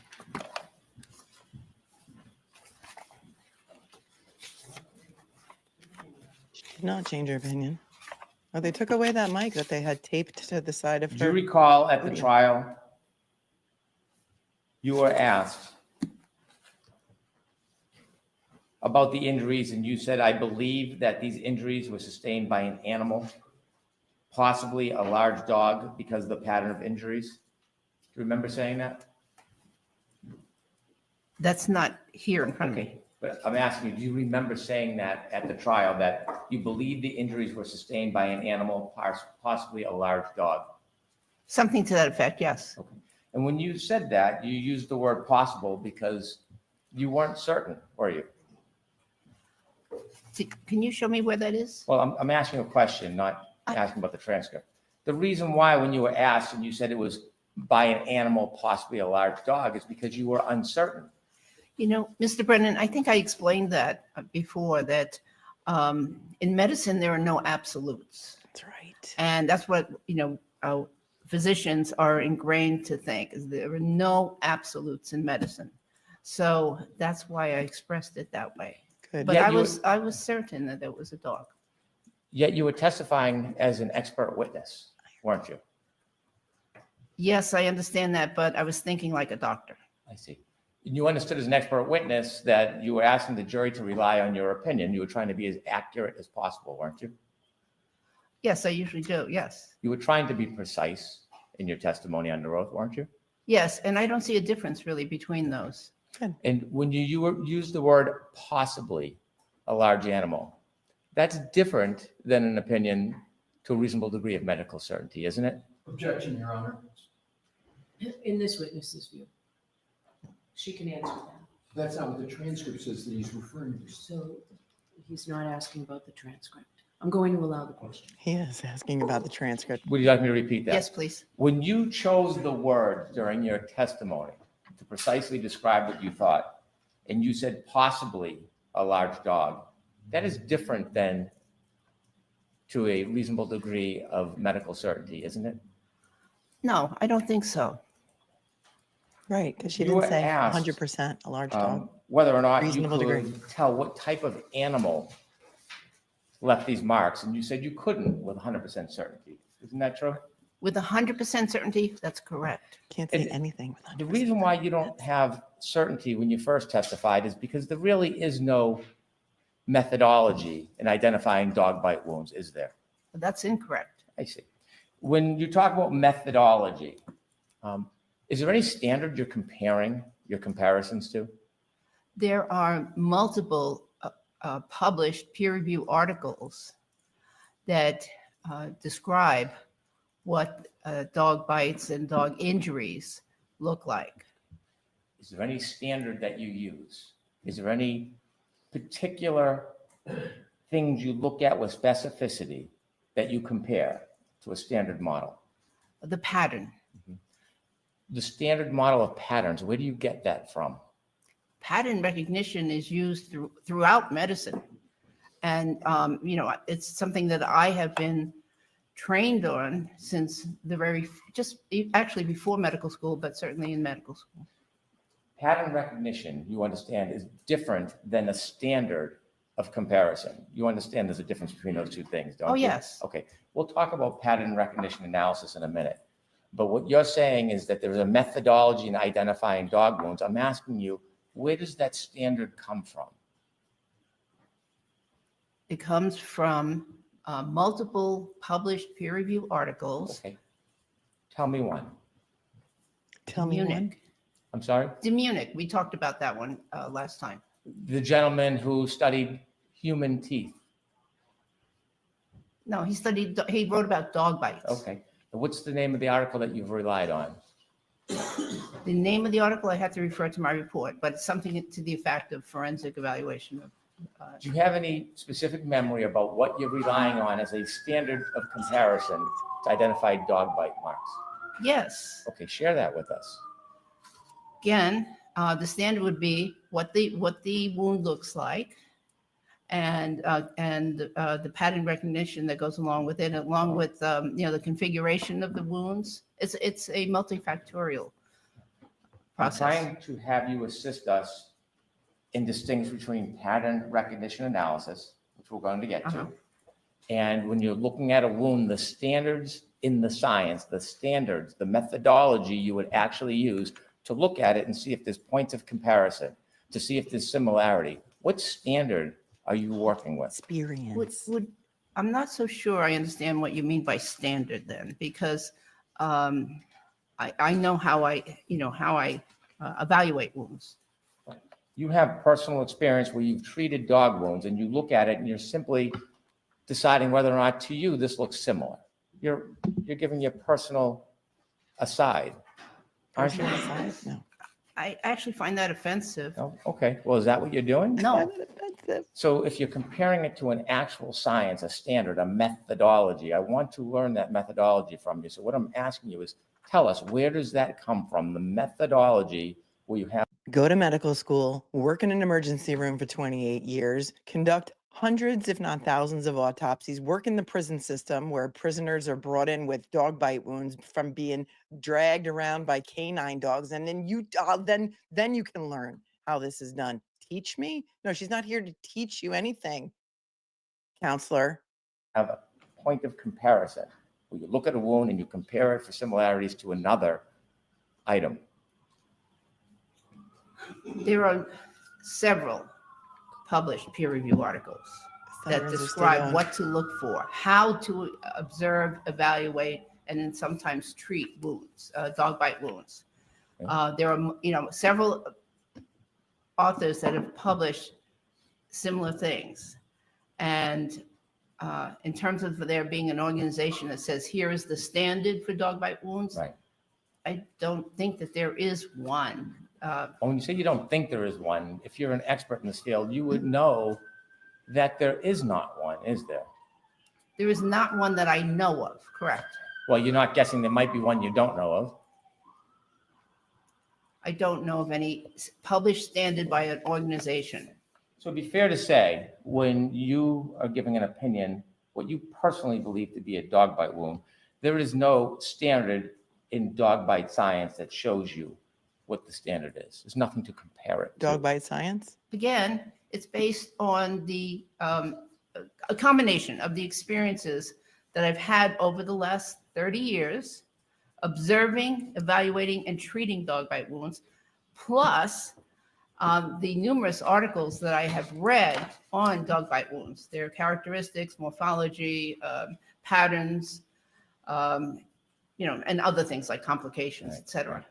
She did not change her opinion. Oh, they took away that mic that they had taped to the side of Do you her. recall at the trial, you were asked about the injuries, and you said, I believe that these injuries were sustained by an animal, possibly a large dog, because of the pattern of injuries? Do you remember saying that? that's not here in front of me. Okay, but I'm asking you, do you remember saying that at the trial, that you believe the injuries were sustained by an animal, possibly a large dog? Something to that effect, yes. Okay. And when you said that, you used the word possible because you weren't certain, were you? Can you show me where that is? Well, I'm asking a question, not asking about the transcript. The reason why, when you were asked and you said it was by an animal, possibly a large dog, is because you were uncertain. You know, Mr. Brennan, I think I explained that before, that in medicine, there are no absolutes. That's right. And that's what, physicians are ingrained to think, is there are no absolutes in medicine. So that's why I expressed it that way. Good. But Yeah, I was certain that it was a dog. Yet you were testifying as an expert witness, weren't you? Yes, I understand that, but I was thinking like a doctor. I see. And you understood as an expert witness that you were asking the jury to rely on your opinion. You were trying to be as accurate as possible, weren't you? Yes, I usually do. Yes. You were trying to be precise in your testimony under oath, weren't you? Yes. And I don't see a difference really between those. And when you use the word possibly a large animal, that's different than an opinion to a reasonable degree of medical certainty, isn't it? Objection, Your Honor. In this witness's view. She can answer that. That's not what the transcript says that he's referring to. So he's not asking about the transcript. I'm going to allow the question. He is asking about the transcript. Would you like me to repeat that? Yes, please. When you chose the word during your testimony to precisely describe what you thought, and you said possibly a large dog, that is different than to a reasonable degree of medical certainty, isn't it? No, I don't think so. Right, because she You didn't were say asked, 100% a large dog. Whether or not you Reasonable degree. could tell what type of animal left these marks, and you said you couldn't with 100% certainty. Isn't that true? With 100% certainty, that's correct. Can't say and anything with 100%. The reason why you don't have certainty when you first testified is because there really is no methodology in identifying dog bite wounds, is there? That's incorrect. I see. When you talk about methodology, is there any standard you're comparing your comparisons to? There are multiple published peer review articles that describe what dog bites and dog injuries look like. Is there any standard that you use? Is there any particular things you look at with specificity that you compare to a standard model? The pattern. The standard model of patterns, where do you get that from? Pattern recognition is used throughout medicine. And, it's something that I have been trained on since actually before medical school, but certainly in medical school. Pattern recognition, you understand, is different than a standard of comparison. You understand there's a difference between those two things, don't you? Oh, yes. Okay, we'll talk about pattern recognition analysis in a minute. But what you're saying is that there's a methodology in identifying dog wounds. I'm asking you, where does that standard come from? It comes from multiple published peer review articles. Okay, tell me one. Tell me one. Munich. I'm sorry? Munich. We talked about that one last time. The gentleman who studied human teeth. No, he wrote about dog bites. Okay, what's the name of the article that you've relied on? The name of the article, I have to refer to my report, but it's something to the effect of forensic evaluation of. Do you have any specific memory about what you're relying on as a standard of comparison to identify dog bite marks? Yes. Okay, share that with us. Again, the standard would be what the wound looks like, and the pattern recognition that goes along with it, along with the configuration of the wounds. It's a multifactorial process. I'm trying to have you assist us in distinguishing between pattern recognition analysis, which we're going to get to, and when you're looking at a wound, the standards in the science, the standards, the methodology you would actually use to look at it and see if there's points of comparison, to see if there's similarity. What standard are you working with? Experience. I'm not so sure I understand what you mean by standard then, because I know how I evaluate wounds. You have personal experience where you've treated dog wounds and you look at it and you're simply deciding whether or not to you this looks similar. You're giving your personal aside, aren't you? No. I actually find that offensive. Oh, okay, well, is that what you're doing? No, So if you're comparing it to an actual science, a standard, a methodology, I want to learn that methodology from you. So what I'm asking you is, tell us, where does that come from, the methodology where you have go to medical school, work in an emergency room for 28 years, conduct hundreds, if not thousands of autopsies, work in the prison system where prisoners are brought in with dog bite wounds from being dragged around by canine dogs. And then then you can learn how this is done. Teach me? No, she's not here to teach you anything, counselor. Have a point of comparison where you look at a wound and you compare it for similarities to another item. There are several published peer review articles that Sirens are still describe going. what to look for, how to observe, evaluate, and then sometimes treat wounds, dog bite wounds. There are, several authors that have published similar things. And in terms of there being an organization that says, here is the standard for dog bite wounds, Right. I don't think that there is one. When you say you don't think there is one, if you're an expert in this field, you would know that there is not one, is there? There is not one that I know of, correct? Well, you're not guessing there might be one you don't know of. I don't know of any published standard by an organization. So it'd be fair to say, when you are giving an opinion, what you personally believe to be a dog bite wound, there is no standard in dog bite science that shows you what the standard is. There's nothing to compare it to. Dog bite science? Again, it's based on the a combination of the experiences that I've had over the last 30 years, observing, evaluating, and treating dog bite wounds, plus the numerous articles that I have read on dog bite wounds, their characteristics, morphology, patterns, and other things like complications, Right, et cetera. right.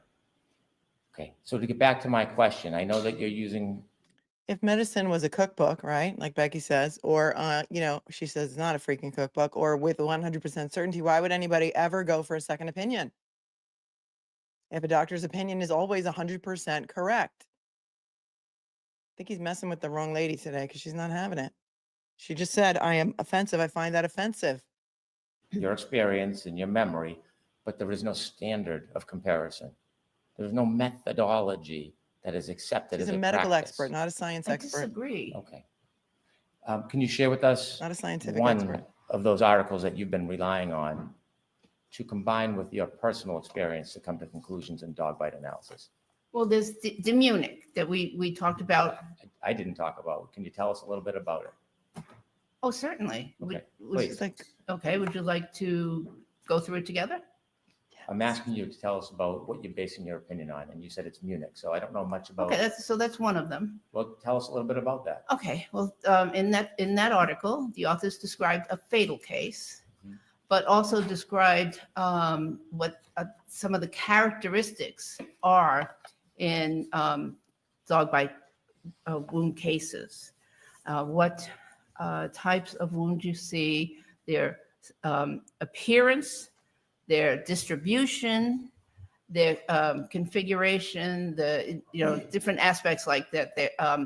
Okay, so to get back to my question, I know that you're using, If medicine was a cookbook, right, like Becky says, or, she says it's not a freaking cookbook, or with 100% certainty, why would anybody ever go for a second opinion? If a doctor's opinion is always 100% correct. I think he's messing with the wrong lady today because she's not having it. She just said, I am offensive. I find that offensive. your experience and your memory, but there is no standard of comparison. There's no methodology that is accepted She's as a a medical practice. expert, not a science I expert, disagree. Okay. Can you share with us not a scientific one expert. of those articles that you've been relying on to combine with your personal experience to come to conclusions in dog bite analysis? Well, there's the Munich that we talked about. I didn't talk about. Can you tell us a little bit about it? Oh, certainly. Okay, Would- please. It's like, Okay, would you like to go through it together? I'm asking you to tell us about what you're basing your opinion on, and you said it's Munich, so I don't know much about. Okay, that's one of them. Well, tell us a little bit about that. Okay, well, in that article, the authors described a fatal case, Mhm. but also described what some of the characteristics are in dog bite wound cases. What types of wounds you see, their appearance, their distribution, their configuration, the different aspects like that.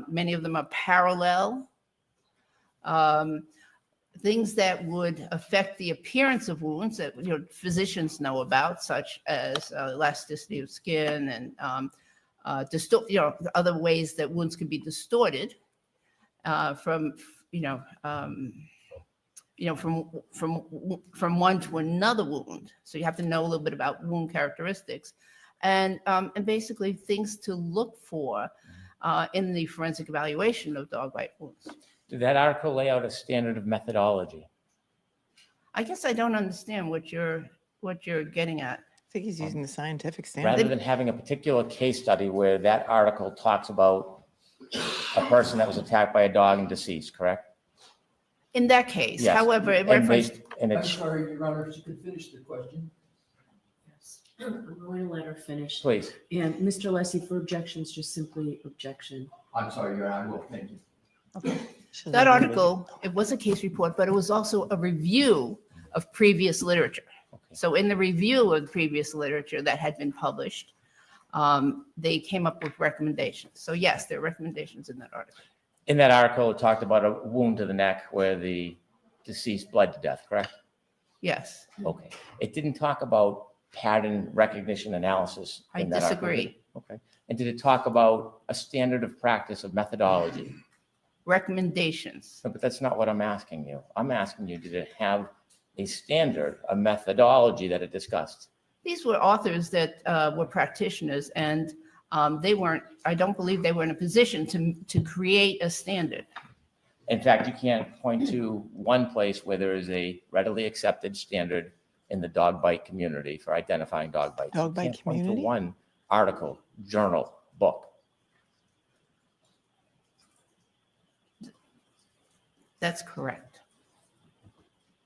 Many of them are parallel. Things that would affect the appearance of wounds that physicians know about, such as elasticity of skin and other ways that wounds can be distorted from one to another wound. So you have to know a little bit about wound characteristics and basically things to look for in the forensic evaluation of dog bite wounds. Did that article lay out a standard of methodology? I guess I don't understand what you're getting at. I think he's using the scientific standard. Rather than having a particular case study where that article talks about a person that was attacked by a dog and deceased, correct? In that case, Yes. however, it And referenced. based, and I'm it's, sorry, Your Honor, if you could finish the question. I'm going to let her finish. please. And Mr. Alessi, for objections, just simply objection. I'm sorry, Your Honor, I will, thank you. She'll That have it. article, it was a case report, but it was also a review of previous literature. Okay. So in the review of previous literature that had been published, they came up with recommendations. So yes, there are recommendations in that article. In that article, it talked about a wound to the neck where the deceased bled to death, correct? Yes, Okay. It didn't talk about pattern recognition analysis. I in that article, did disagree. it? Okay. And did it talk about a standard of practice of methodology? Recommendations. No, but that's not what I'm asking you. I'm asking you, did it have a standard, a methodology that it discussed? These were authors that were practitioners, and they weren't, I don't believe they were in a position to create a standard. In fact, you can't point to one place where there is a readily accepted standard in the dog bite community for identifying dog bites. Dog bite You can't point to community? one article, journal, book. That's correct.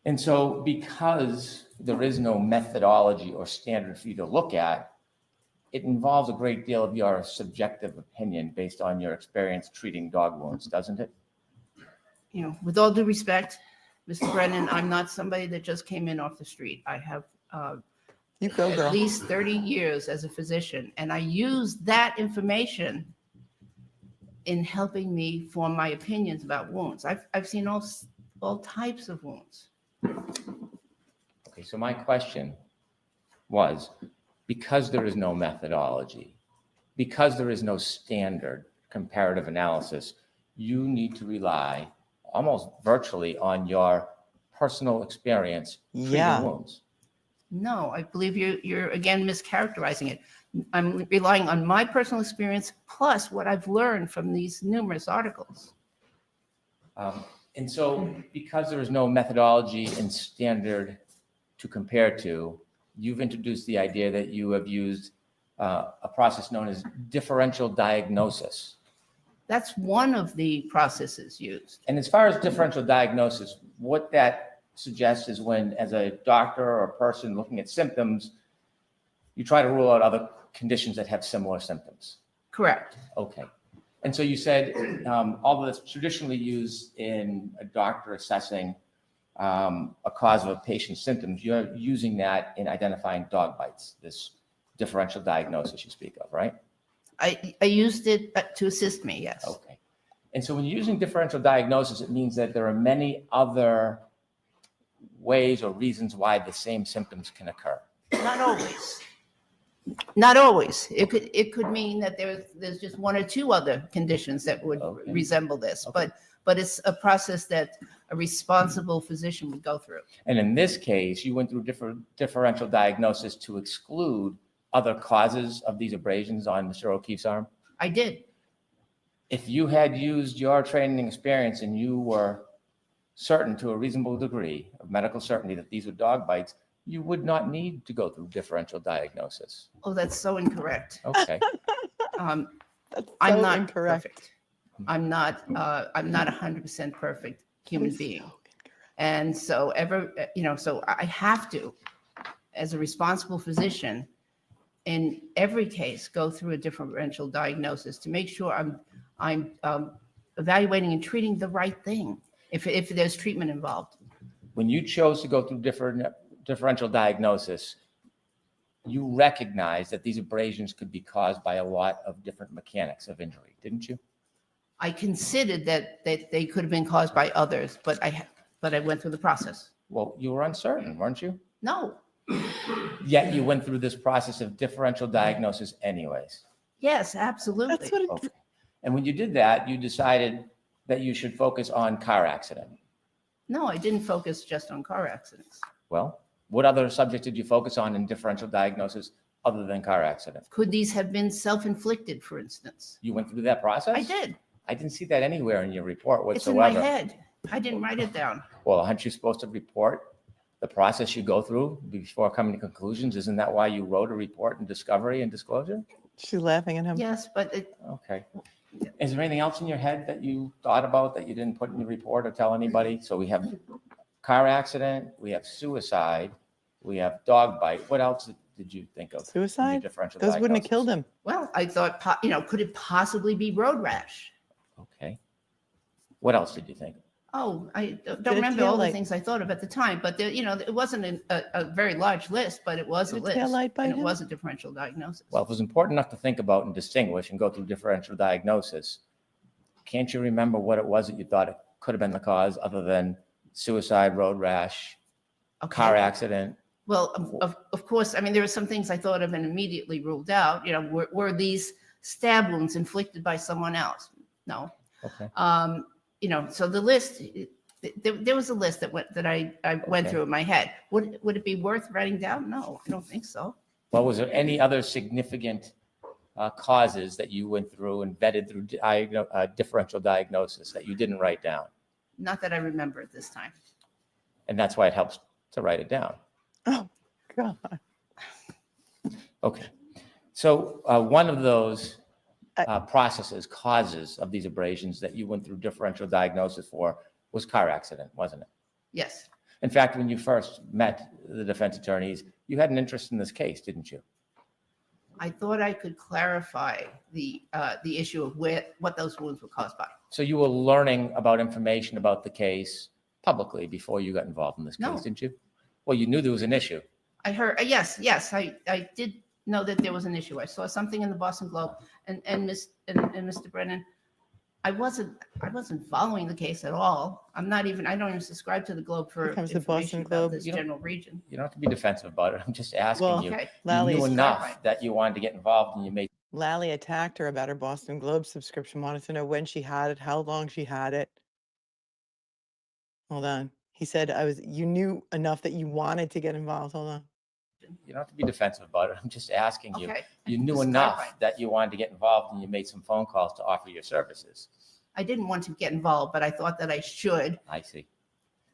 And so because there is no methodology or standard for you to look at, it involves a great deal of your subjective opinion based on your experience treating dog wounds, doesn't it? You know, with all due respect, Mr. Brennan, I'm not somebody that just came in off the street. I have You go, at girl. least 30 years as a physician, and I use that information in helping me form my opinions about wounds. I've seen all types of wounds. Okay, so my question was, because there is no methodology, because there is no standard comparative analysis, you need to rely almost virtually on your personal experience treating Yeah. wounds. No, I believe you're again mischaracterizing it. I'm relying on my personal experience plus what I've learned from these numerous articles. And so because there is no methodology and standard to compare to, you've introduced the idea that you have used a process known as differential diagnosis. That's one of the processes used. And as far as differential diagnosis, what that suggests is when, as a doctor or a person looking at symptoms, you try to rule out other conditions that have similar symptoms. Correct. Okay. And so you said, although that's traditionally used in a doctor assessing a cause of a patient's symptoms, you're using that in identifying dog bites, this differential diagnosis you speak of, right? I used it to assist me, yes. Okay. And so when you're using differential diagnosis, it means that there are many other ways or reasons why the same symptoms can occur. Not always. Not always. It could mean that there's just one or two other conditions that would Okay. resemble this, Okay. but it's a process that a responsible physician would go through. And in this case, you went through differential diagnosis to exclude other causes of these abrasions on Mr. O'Keefe's arm. I did. If you had used your training and experience and you were certain to a reasonable degree of medical certainty that these were dog bites, you would not need to go through differential diagnosis. Oh, that's so incorrect. Okay. That's I'm so not incorrect. perfect. I'm not 100% perfect human being. And so so I have to, as a responsible physician, in every case, go through a differential diagnosis to make sure I'm evaluating and treating the right thing if there's treatment involved. When you chose to go through differential diagnosis, you recognized that these abrasions could be caused by a lot of different mechanics of injury, didn't you? I considered that they could have been caused by others, but I went through the process. Well, you were uncertain, weren't you? No. Yet you went through this process of differential diagnosis anyways. Yes, absolutely. That's what it, Okay. And when you did that, you decided that you should focus on car accident. No, I didn't focus just on car accidents. Well, what other subject did you focus on in differential diagnosis other than car accident? Could these have been self-inflicted, for instance? You went through that process? I did. I didn't see that anywhere in your report It's in whatsoever. my head. I didn't write it down. Well, aren't you supposed to report the process you go through before coming to conclusions? Isn't that why you wrote a report in discovery and disclosure? she's laughing at him. Yes, but Okay. Is there anything else in your head that you thought about that you didn't put in the report or tell anybody? So we have car accident, we have suicide, we have dog bite. What else did you think of? in your Suicide? differential Those wouldn't have diagnosis? killed him. well, I thought, could it possibly be road rash? Okay. What else did you think? Oh, I don't a remember all the taillight- things I thought of at the time, but it wasn't a very large list, but it was a Did a list. taillight bite And it him? was a differential diagnosis. Well, if it was important enough to think about and distinguish and go through differential diagnosis, can't you remember what it was that you thought it could have been the cause other than suicide, road rash, Okay. car accident? Well, of course, I mean, there are some things I thought of and immediately ruled out, were these stab wounds inflicted by someone else? No. Okay. So the list, there was a list that I went Okay. through in my head. Would it be worth writing down? No, I don't think so. Well, was there any other significant causes that you went through and vetted through differential diagnosis that you didn't write down? Not that I remember at this time. And that's why it helps to write it down. Oh, God. Okay. So one of those causes of these abrasions that you went through differential diagnosis for was car accident, wasn't it? Yes, In fact, when you first met the defense attorneys, you had an interest in this case, didn't you? I thought I could clarify the issue of what those wounds were caused by. So you were learning about information about the case publicly before you got involved in this case, No. didn't you? Well, you knew there was an issue. I heard, yes, I did know that there was an issue. I saw something in the Boston Globe, and Mr. Brennan, I wasn't following the case at all. I don't even subscribe to the Globe for Here comes the information Boston about Globe. this You don't- general region. You don't have to be defensive about it. I'm just asking Well, you. Okay, You Lally's knew enough clarified. that you wanted to get involved and you made. Lally attacked her about her Boston Globe subscription, wanted to know when she had it, how long she had it. Hold on. He said you knew enough that you wanted to get involved. Hold on. You don't have to be defensive about it. I'm just asking you. Okay. You knew Just enough clarifying. that you wanted to get involved and you made some phone calls to offer your services. I didn't want to get involved, but I thought that I should. I see.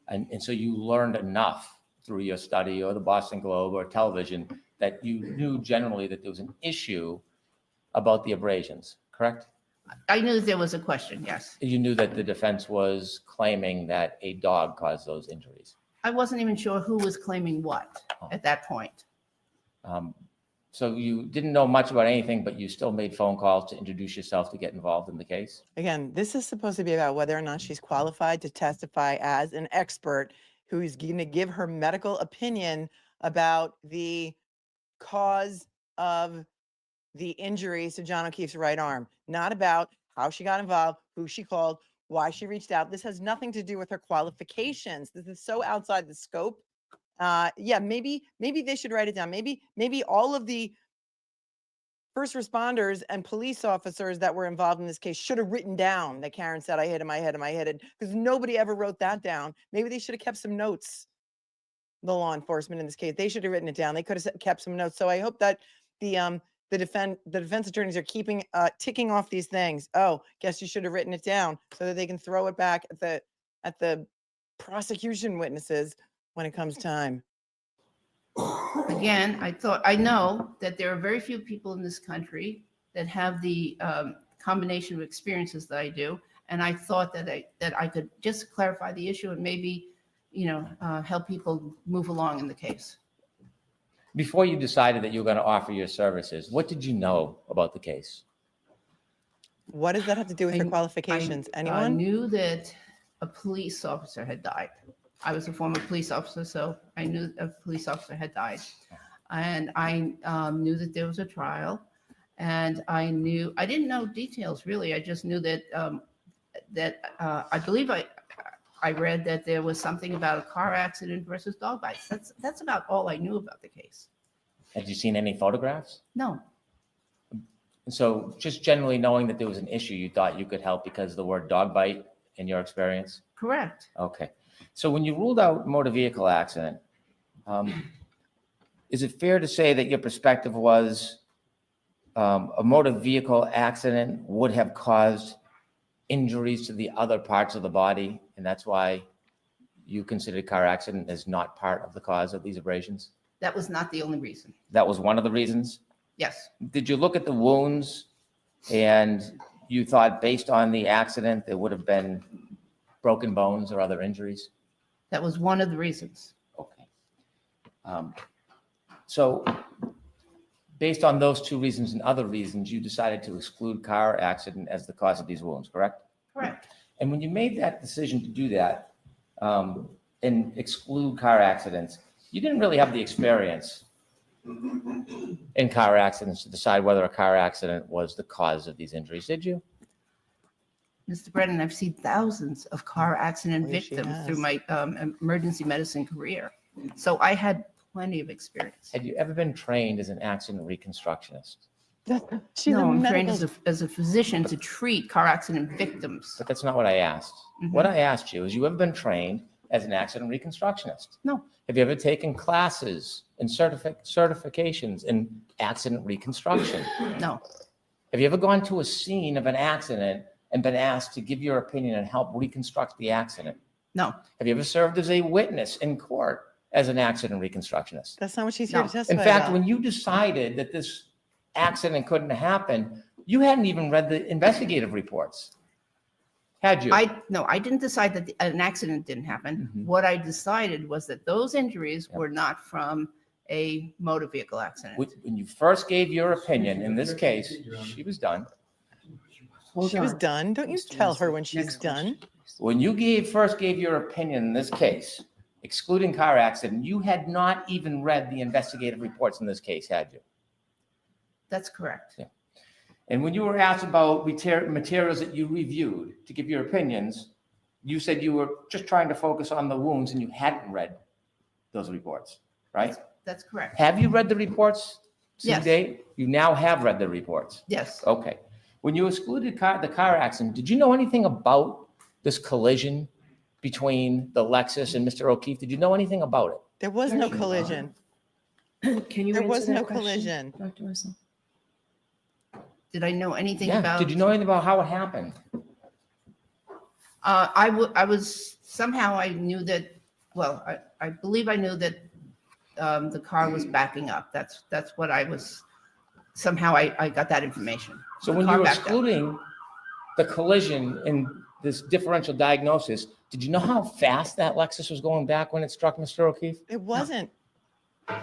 And so you learned enough through your study or the Boston Globe or television that you knew generally that there was an issue about the abrasions, correct? I knew there was a question, yes. You knew that the defense was claiming that a dog caused those injuries. I wasn't even sure who was claiming what at that point. So you didn't know much about anything, but you still made phone calls to introduce yourself to get involved in the case? Again, this is supposed to be about whether or not she's qualified to testify as an expert who's going to give her medical opinion about the cause of the injuries to John O'Keefe's right arm, not about how she got involved, who she called, why she reached out. This has nothing to do with her qualifications. This is so outside the scope. Yeah, maybe they should write it down. Maybe all of the first responders and police officers that were involved in this case should have written down that Karen said, I hit him, I hit him, I hit it, because nobody ever wrote that down. Maybe they should have kept some notes. The law enforcement in this case, they should have written it down. They could have kept some notes. So I hope that the defense attorneys are keeping ticking off these things. Oh, guess you should have written it down so that they can throw it back at the prosecution witnesses when it comes time. Again, I know that there are very few people in this country that have the combination of experiences that I do. And I thought that I could just clarify the issue and maybe, help people move along in the case. Before you decided that you were going to offer your services, what did you know about the case? What does that have to do with her qualifications? I Anyone? knew that a police officer had died. I was a former police officer, so I knew a police officer had died. And I knew that there was a trial. And I didn't know details really. I just knew that I believe I read that there was something about a car accident versus dog bites. That's about all I knew about the case. Had you seen any photographs? No, And so just generally knowing that there was an issue, you thought you could help because of the word dog bite in your experience? correct. Okay. So when you ruled out motor vehicle accident, is it fair to say that your perspective was a motor vehicle accident would have caused injuries to the other parts of the body, and that's why you considered car accident as not part of the cause of these abrasions? That was not the only reason. That was one of the reasons? Yes, Did you look at the wounds and you thought based on the accident, there would have been broken bones or other injuries? that was one of the reasons. Okay. So based on those two reasons and other reasons, you decided to exclude car accident as the cause of these wounds, correct? Correct. And when you made that decision to do that and exclude car accidents, you didn't really have the experience in car accidents to decide whether a car accident was the cause of these injuries, did you? Mr. Brennan, I've seen thousands of car accident Yes, she victims has. through my emergency medicine career. So I had plenty of experience. Have you ever been trained as an accident reconstructionist? She's No, a I'm trained medical. as a physician to treat car accident victims. But that's not what I asked. What I asked you is, you ever been trained as an accident reconstructionist? No. Have you ever taken classes and certifications in accident reconstruction? No, Have you ever gone to a scene of an accident and been asked to give your opinion and help reconstruct the accident? no, Have you ever served as a witness in court as an accident reconstructionist? That's not what she's here No. to testify In fact, about. when you decided that this accident couldn't happen, you hadn't even read the investigative reports, had you? no, I didn't decide that an accident didn't happen. Mhm. What I decided was that those injuries were not from a motor vehicle accident. When you first gave your opinion in this case, she was done. Hold She was on. done. Don't you Mr. tell her Leslie. when she's Next done. question, please. When you first gave your opinion in this case, excluding car accident, you had not even read the investigative reports in this case, had you? That's correct. Yeah. And when you were asked about materials that you reviewed to give your opinions, you said you were just trying to focus on the wounds and you hadn't read those reports, right? That's correct. Have you read the reports to Yes. date? You now have read the reports. Yes. Okay. When you excluded the car accident, did you know anything about this collision between the Lexus and Mr. O'Keefe? Did you know anything about it? There was no collision. Can you There answer was that no question, collision. Dr. Russell? Did I know anything Yeah. about? Did you know anything about how it happened? I was, somehow I knew that, well, I believe I knew that the car was backing up. That's what I was, somehow I got that information. So The when car you were backed up. excluding the collision in this differential diagnosis, did you know how fast that Lexus was going back when it struck Mr. O'Keefe? It wasn't. Do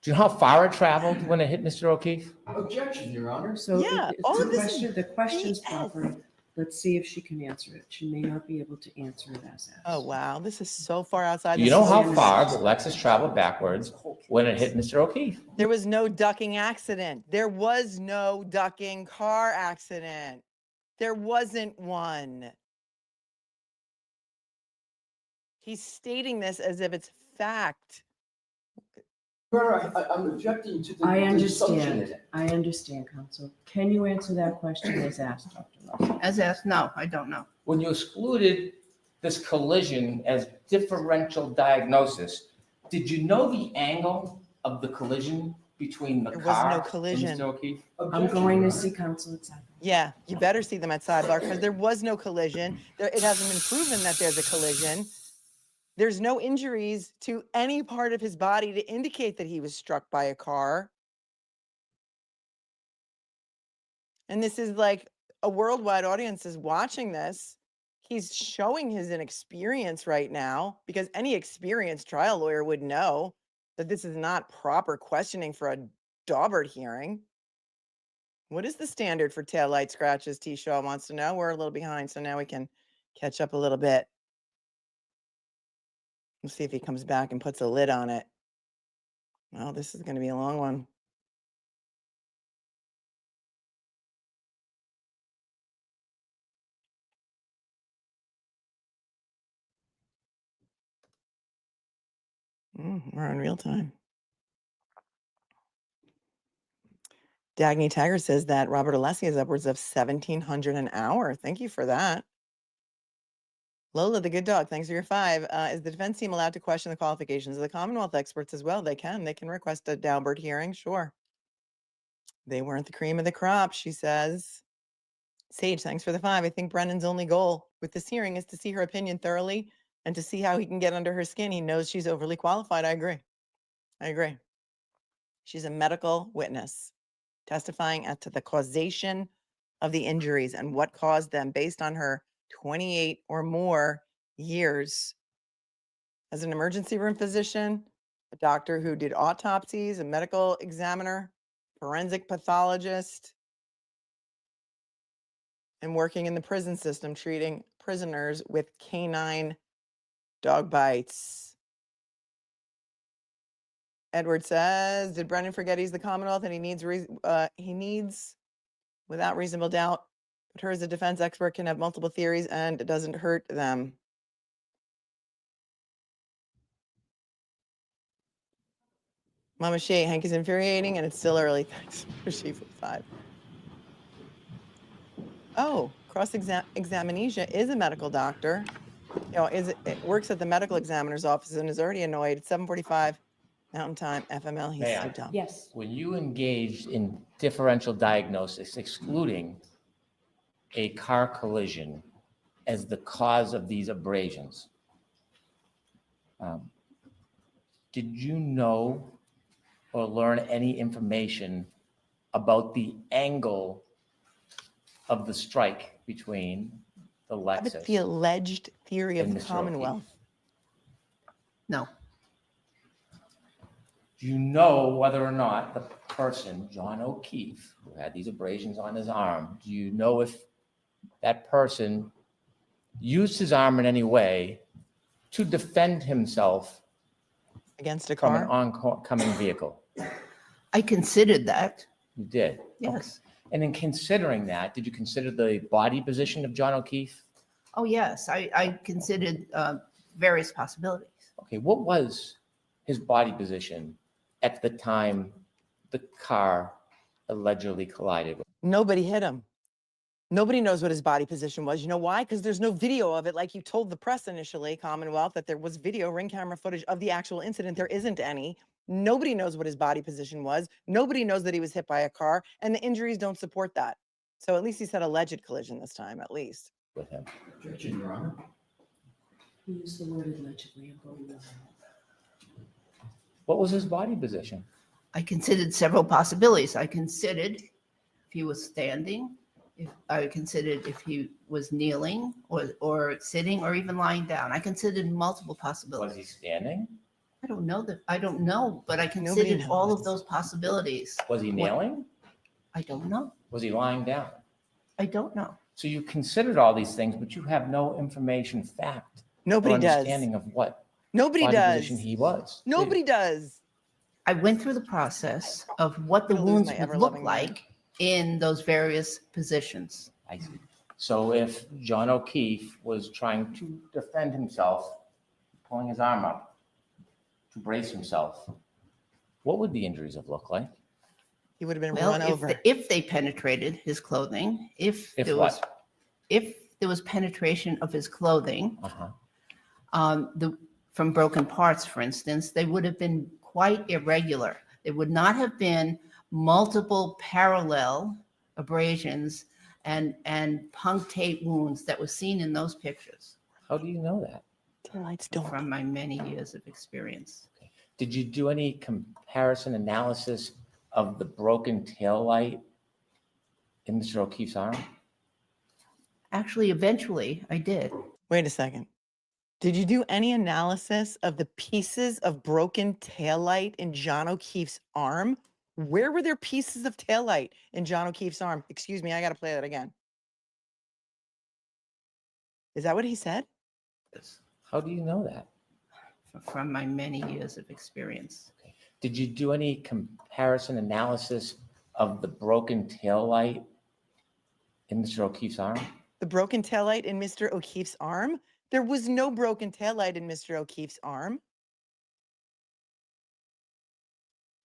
you know how far it traveled when it hit Mr. O'Keefe? Objection, Your Honor. So Yeah, if all the of this is question, the question's BS. proper. Let's see if she can answer it. She may not be able to answer it as asked. Oh, wow. This is so far outside. Do you the know how standard. far the Lexus traveled backwards when it hit Mr. O'Keefe? There was no ducking accident. There was no ducking car accident. There wasn't one. He's stating this as if it's fact. Your Honor, I'm objecting to the I the assumption in understand. it. I understand, counsel. Can you answer that question as asked, Dr. Russell? As asked, no, I don't know. When you excluded this collision as differential diagnosis, did you know the angle of the collision between the There was car no and collision. Mr. O'Keefe? I'm Objection, going Your to Honor. see counsel at sidebar. Yeah, you better see them at sidebar because there was no collision. It hasn't been proven that there's a collision. There's no injuries to any part of his body to indicate that he was struck by a car. And this is like a worldwide audience is watching this. He's showing his inexperience right now because any experienced trial lawyer would know that this is not proper questioning for a Daubert hearing. What is the standard for taillight scratches? T. Shaw wants to know. We're a little behind, so now we can catch up a little bit. Let's see if he comes back and puts a lid on it. Well, this is going to be a long one. We're on real time. Dagny Tiger says that Robert Alessi is upwards of $1,700 an hour. Thank you for that. Lola, the good dog, thanks for your 5. Is the defense team allowed to question the qualifications of the Commonwealth experts as well? They can. They can request a Daubert hearing, sure. They weren't the cream of the crop, she says. Sage, thanks for the 5. I think Brennan's only goal with this hearing is to see her opinion thoroughly and to see how he can get under her skin. He knows she's overly qualified. I agree. I agree. She's a medical witness testifying as to the causation of the injuries and what caused them based on her 28 or more years as an emergency room physician, a doctor who did autopsies, a medical examiner, forensic pathologist, and working in the prison system, treating prisoners with canine dog bites. Edward says, did Brennan forget he's the Commonwealth and he needs, without reasonable doubt, but her as a defense expert can have multiple theories and it doesn't hurt them. Mama Shay, Hank is infuriating and it's still early. Thanks for she for 5. Oh, cross-examination is a medical doctor. You know, it works at the medical examiner's office and is already annoyed. It's 7:45 Mountain Time, FML. He's May so I? dumb. Yes. When you engaged in differential diagnosis, excluding a car collision as the cause of these abrasions, did you know or learn any information about the angle of the strike between the How about the Lexus alleged theory of and the Mr. Commonwealth? O'Keefe? No, Do you know whether or not the person, John O'Keefe, who had these abrasions on his arm, do you know if that person used his arm in any way to defend himself Against a from an car? oncoming vehicle? I considered that. You did? Yes. And in considering that, did you consider the body position of John O'Keefe? Oh, yes. I considered various possibilities. Okay, what was his body position at the time the car allegedly collided? Nobody hit him. Nobody knows what his body position was. You know why? Because there's no video of it. Like you told the press initially, Commonwealth, that there was video, ring camera footage of the actual incident. There isn't any. Nobody knows what his body position was. Nobody knows that he was hit by a car, and the injuries don't support that. So at least he said alleged collision this time, at least. With him. Objection, Your Honor. He used the word allegedly. I'm going with that. What was his body position? I considered several possibilities. I considered if he was standing, if I considered if he was kneeling or sitting or even lying down. I considered multiple Was possibilities. he standing? I don't know that. I don't know, but I Nobody considered all of knows. those possibilities. Was he kneeling? I don't know. Was he lying down? I don't know. So you considered all these things, but you have no information, fact, or Nobody does. understanding of what Nobody body does. position he was. do you? Nobody does. I went through the process of what the I'm gonna lose wounds my would look ever-loving mind. like in those various positions. I see. So if John O'Keefe was trying to defend himself, pulling his arm up to brace himself, what would the injuries have looked like? He would have been Well, run over. if they penetrated his clothing, If there was penetration of his clothing, Uh-huh. from broken parts, for instance, they would have been quite irregular. There would not have been multiple parallel abrasions and punctate wounds that were seen in those pictures How do you know that? Taillights don't. from my many years of experience. Did you do any comparison analysis of the broken taillight in Mr. O'Keefe's arm? Actually, eventually, I did. Wait a second. Did you do any analysis of the pieces of broken taillight in John O'Keefe's arm? Where were there pieces of taillight in John O'Keefe's arm? Excuse me, I got to play that again. Is that what he said? How do you know that? From my many years of experience. Did you do any comparison analysis of the broken taillight in Mr. O'Keefe's arm? The broken taillight in Mr. O'Keefe's arm? There was no broken taillight in Mr. O'Keefe's arm.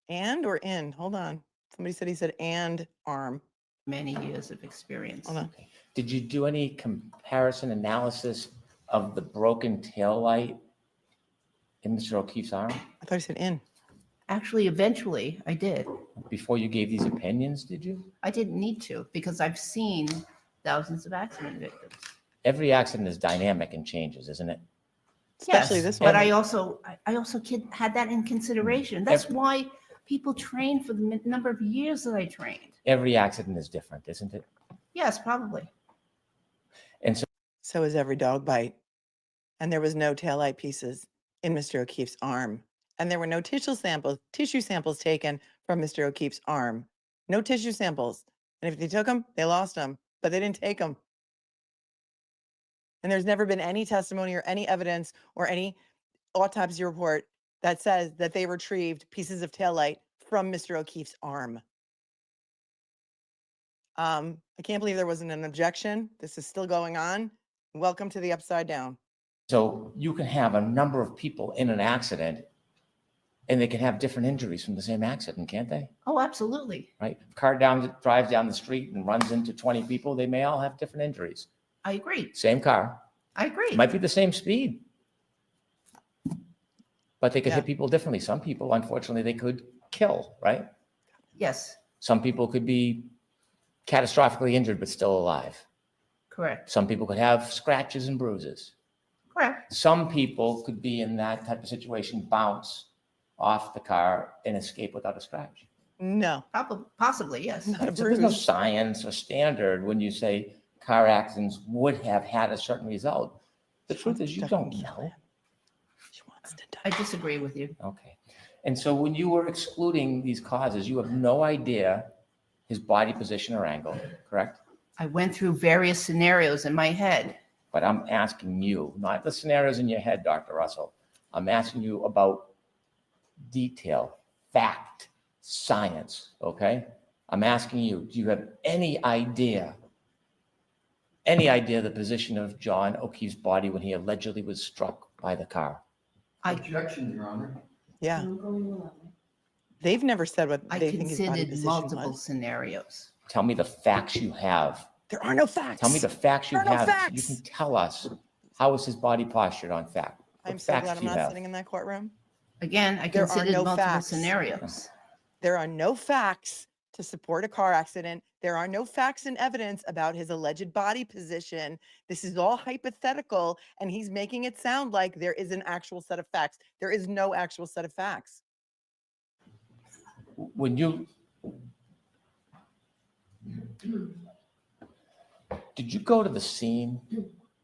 And or in? Hold on. Somebody said he said and arm. Many years of experience. Hold on. Okay. Did you do any comparison analysis of the broken taillight in Mr. O'Keefe's arm? I thought he said in. Actually, eventually, I did. Before you gave these opinions, did you? I didn't need to because I've seen thousands of accident victims. Every accident is dynamic and changes, isn't it? Especially Yes, this but one. I also had that in consideration. That's why people train for the number of years that I trained. Every accident is different, isn't it? Yes, probably. And so So is every dog bite. And there was no taillight pieces in Mr. O'Keefe's arm. And there were no tissue samples taken from Mr. O'Keefe's arm. No tissue samples. And if they took them, they lost them, but they didn't take them. And there's never been any testimony or any evidence or any autopsy report that says that they retrieved pieces of taillight from Mr. O'Keefe's arm. I can't believe there wasn't an objection. This is still going on. Welcome to the Upside Down. So you can have a number of people in an accident And they can have different injuries from the same accident, can't they? Oh, absolutely. Right? Car drives down the street and runs into 20 people. They may all have different injuries. I agree. Same car. I agree. Might be the same speed. But they could Yeah. hit people differently. Some people, unfortunately, they could kill, right? Yes, Some people could be catastrophically injured but still alive. correct. Some people could have scratches and bruises. Correct. Some people could be in that type of situation, bounce off the car and escape without a scratch. No, Possibly, yes. not a So there's no bruise. science or standard when you say car accidents would have had a certain result. The truth is you don't know. She wants to die. I disagree with you. Okay. And so when you were excluding these causes, you have no idea his body position or angle, correct? I went through various scenarios in my head. But I'm asking you, not the scenarios in your head, Dr. Russell. I'm asking you about detail, fact, science, okay? I'm asking you, do you have any idea the position of John O'Keefe's body when he allegedly was struck by the car? Objection, Your Honor. Yeah, they've never said what I they think his body considered position multiple was. scenarios. Tell me the facts you have. There are no facts. Tell me the facts you There are no have. facts. You can tell us how is his body postured on fact. I'm What so facts glad do I'm you not have? sitting in that courtroom. Again, I There are considered no multiple facts. scenarios. There are no facts to support a car accident. There are no facts and evidence about his alleged body position. This is all hypothetical, and he's making it sound like there is an actual set of facts. There is no actual set of facts. When you, did you go to the scene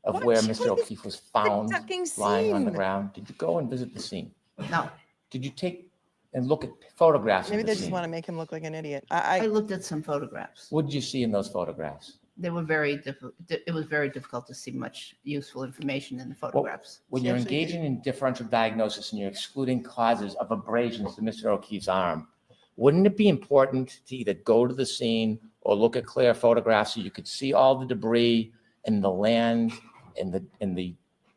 of What? where She Mr. went to O'Keefe was found fucking lying on the scene. ground? Did you go and visit the scene? No, Did you take and look at photographs Maybe of they the just scene? want to make him look like an idiot. I looked at some photographs. What did you see in those photographs? They were very difficult. It was very difficult to see much useful information in the photographs. When She you're actually did. engaging in differential diagnosis and you're excluding causes of abrasions to Mr. O'Keefe's arm, wouldn't it be important to either go to the scene or look at clear photographs so you could see all the debris and the land and the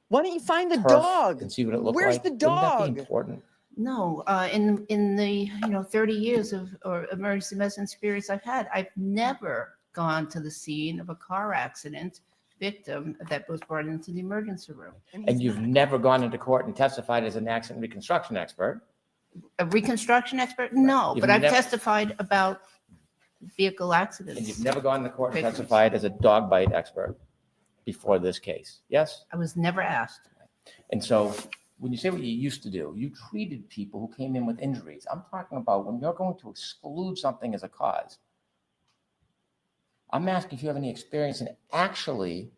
Why don't you find the turf dog? and see what it looked Where's like? the Wouldn't that dog? be important? No, in the 30 years of or emergency medicine experience I've had, I've never gone to the scene of a car accident victim that was brought into the emergency room. And he's you've not. never gone into court and testified as an accident reconstruction expert. A reconstruction expert? No, You've but I've never- testified about vehicle accidents. And you've never gone to court and Victims. testified as a dog bite expert before this case. Yes? I was never asked. And so when you say what you used to do, you treated people who came in with injuries. I'm talking about when you're going to exclude something as a cause. I'm asking if you have any experience in actually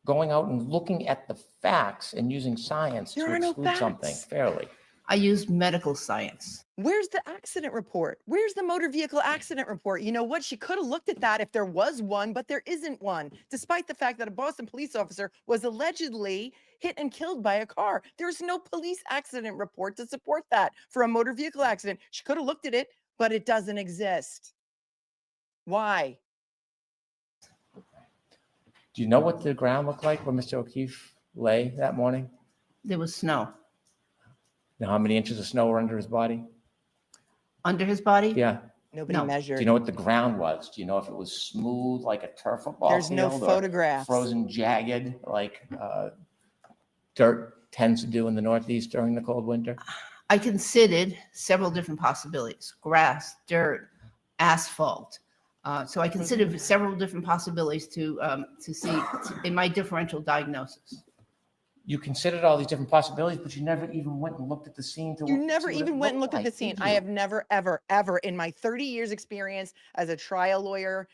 going out and looking at the facts and using science There to are no exclude something facts. fairly. I used medical science. Where's the accident report? Where's the motor vehicle accident report? You know what? She could have looked at that if there was one, but there isn't one, despite the fact that a Boston police officer was allegedly hit and killed by a car. There's no police accident report to support that for a motor vehicle accident. She could have looked at it, but it doesn't exist. Why? Do you know what the ground looked like where Mr. O'Keefe lay that morning? There was snow Know how many inches of snow were under his body? under his body. Yeah. Nobody No. Do measured. you know what the ground was? Do you know if it was smooth like a turf football There's no field or photographs. frozen jagged like dirt tends to do in the Northeast during the cold winter? I considered several different possibilities: grass, dirt, asphalt. So I considered several different possibilities to see in my differential diagnosis. You considered all these different possibilities, but you never even went and looked at the scene to You look- never see what it even went and looked looked at the like, scene. did I you? have never, ever, ever in my 30 years experience as a trial lawyer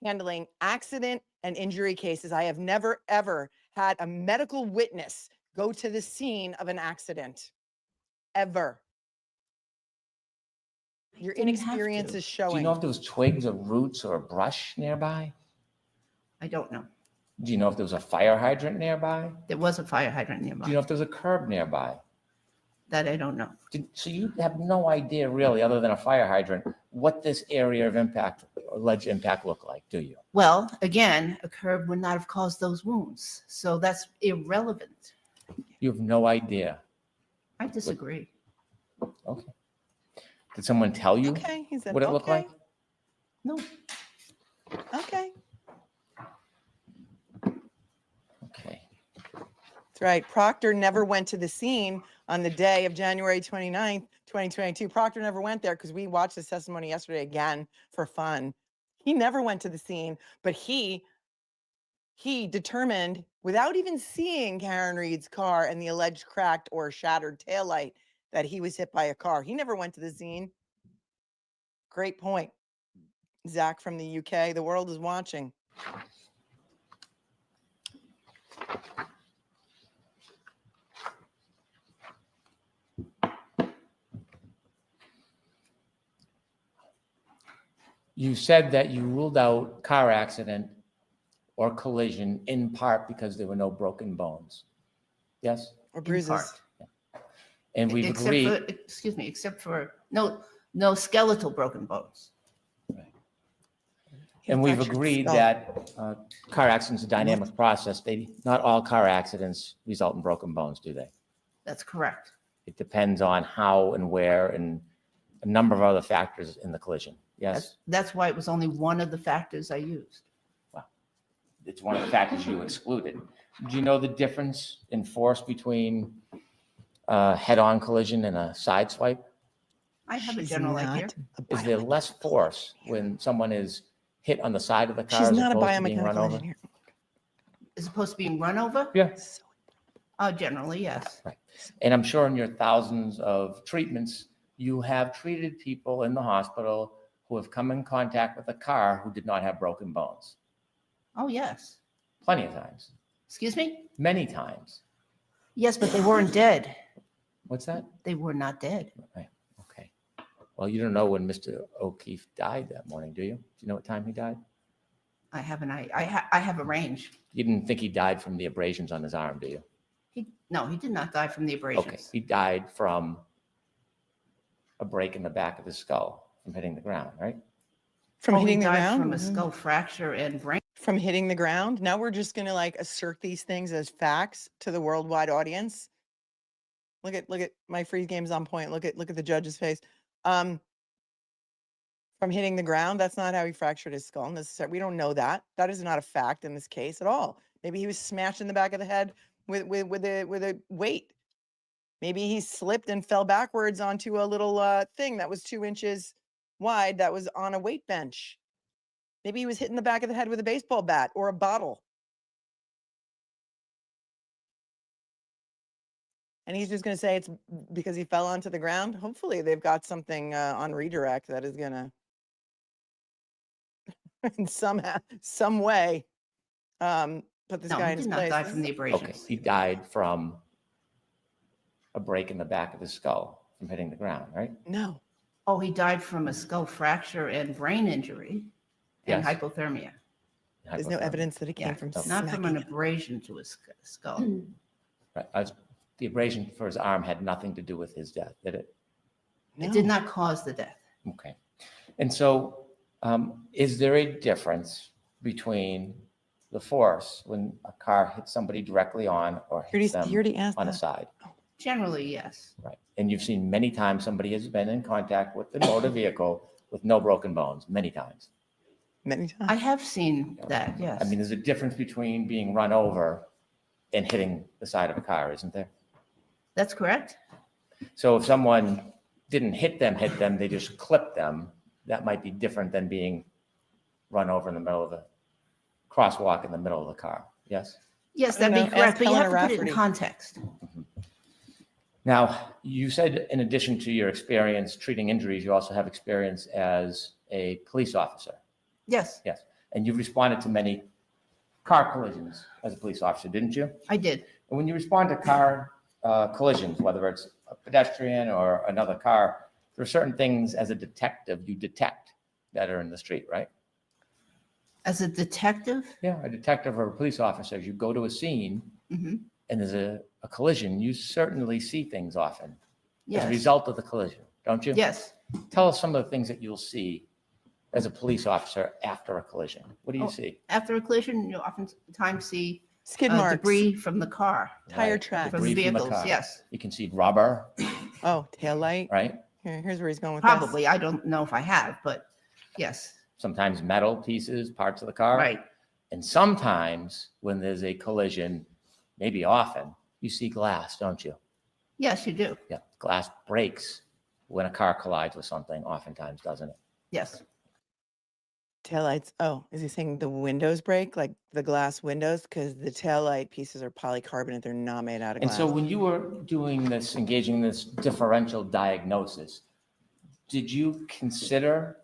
handling accident and injury cases, I have never, ever had a medical witness go to the scene of an accident. Ever. Your Didn't have inexperience to. is Do showing. you know if there was twigs or roots or a brush nearby? I don't know. Do you know if there was a fire hydrant nearby? There was a fire hydrant Do you nearby. know if there was a curb nearby? That I don't know. So you have no idea really, other than a fire hydrant, what this area of impact, alleged impact looked like, do you? Well, again, a curb would not have caused those wounds, so that's irrelevant. You have no idea. I disagree. Okay. Did someone tell you Okay, he said, what it looked like? No, Okay. Okay. That's right. Proctor never went to the scene on the day of January 29th, 2022. Proctor never went there because we watched his testimony yesterday again for fun. He never went to the scene, but he determined without even seeing Karen Reed's car and the alleged cracked or shattered taillight that he was hit by a car. He never went to the scene. Great point. Zach from the UK. The world is watching. You said that you ruled out car accident or collision in part because there were no broken bones. Yes? Or in bruises. part. And we've Except agreed. for, excuse me, except for no skeletal broken bones. He And we've fractured agreed skull. that car accidents are a dynamic process. Not all car accidents result in broken bones, do they? That's correct. It depends on how and where and a number of other factors in the collision. Yes? That's why it was only one of the factors I used. It's one of the factors you excluded. Do you know the difference in force between a head-on collision and a side swipe? I have a She's general not idea. a Is there less biomechanical force engineer. when someone is hit on the side of the car She's as not a opposed to being run biomechanical over? engineer. As opposed to being run over? Yeah. So Generally, yes. And I'm sure in your thousands of treatments, you have treated people in the hospital who have come in contact with a car who did not have broken bones. Oh, yes. Plenty of times, Excuse me? many times. Yes, but they weren't dead. What's that? They were not dead. Right, okay. Well, you don't know when Mr. O'Keefe died that morning, do you? Do you know what time he died? I have an I have a range. You didn't think he died from the abrasions on his arm, do you? No, he did not die from the abrasions. Okay, he died from a break in the back of his skull from hitting the ground, right? From Oh, he hitting the died ground? from a skull fracture and brain. From hitting the ground? Now we're just gonna like assert these things as facts to the worldwide audience. Look at my free game's on point. Look at the judge's face. From hitting the ground, that's not how he fractured his skull necessarily. We don't know that. That is not a fact in this case at all. Maybe he was smashed in the back of the head with a weight. Maybe he slipped and fell backwards onto a little thing that was 2 inches wide that was on a weight bench. Maybe he was hit in the back of the head with a baseball bat or a bottle. And he's just going to say it's because he fell onto the ground. Hopefully they've got something on redirect that is going to, in some way, put this No, guy he in his did not place. die from the Okay, abrasions. he died from a break in the back of his skull from hitting the ground, right? No. Oh, he died from a skull fracture and brain injury and Yes. hypothermia. There's no Hypothermia. evidence that it came Yeah, from not from smacking an him. abrasion to his skull. Right, the abrasion for his arm had nothing to do with his death, did it? It did No. not cause the death. Okay. And so, is there a difference between the force when a car hits somebody directly on or hits them He already asked on a that. side? Generally, yes. Right. And you've seen many times somebody has been in contact with the motor vehicle with no broken bones, many times. Many times. I have seen that, yes. I mean, there's a difference between being run over and hitting the side of a car, isn't there? That's correct. So if someone didn't hit them, they just clipped them, that might be different than being run over in the middle of a crosswalk in the middle of the car. Yes? Yes, I don't that'd be know. correct, Ask but you have to Helena put it in Rafferty. context. Now, you said in addition to your experience treating injuries, you also have experience as a police officer. Yes, Yes. And you've responded to many car collisions as a police officer, didn't you? I did. And when you respond to car collisions, whether it's a pedestrian or another car, there are certain things as a detective you detect that are in the street, right? As a detective, Yeah, a detective or a police officer, as you go to a scene mhm, and there's a collision, you certainly see things often as a yes, result of the collision, don't you? yes. Tell us some of the things that you'll see as a police officer after a collision. What do you Oh, see? After a collision, you oftentimes see Skid marks. debris from the car, Tire Right. tracks. from the Debris from the vehicles, car. yes. You can see rubber, Oh, tail light. right? Here's where he's going with this. Probably. I don't know if I have, but yes, Sometimes metal pieces, parts of the car. right. And sometimes when there's a collision, maybe often, you see glass, don't you? Yes, you do. Yeah, glass breaks when a car collides with something, oftentimes, doesn't it? Yes. Taillights. Oh, is he saying the windows break, like the glass windows? Because the taillight pieces are polycarbonate. They're not made out of And glass. so when you were doing this, engaging in this differential diagnosis, did you consider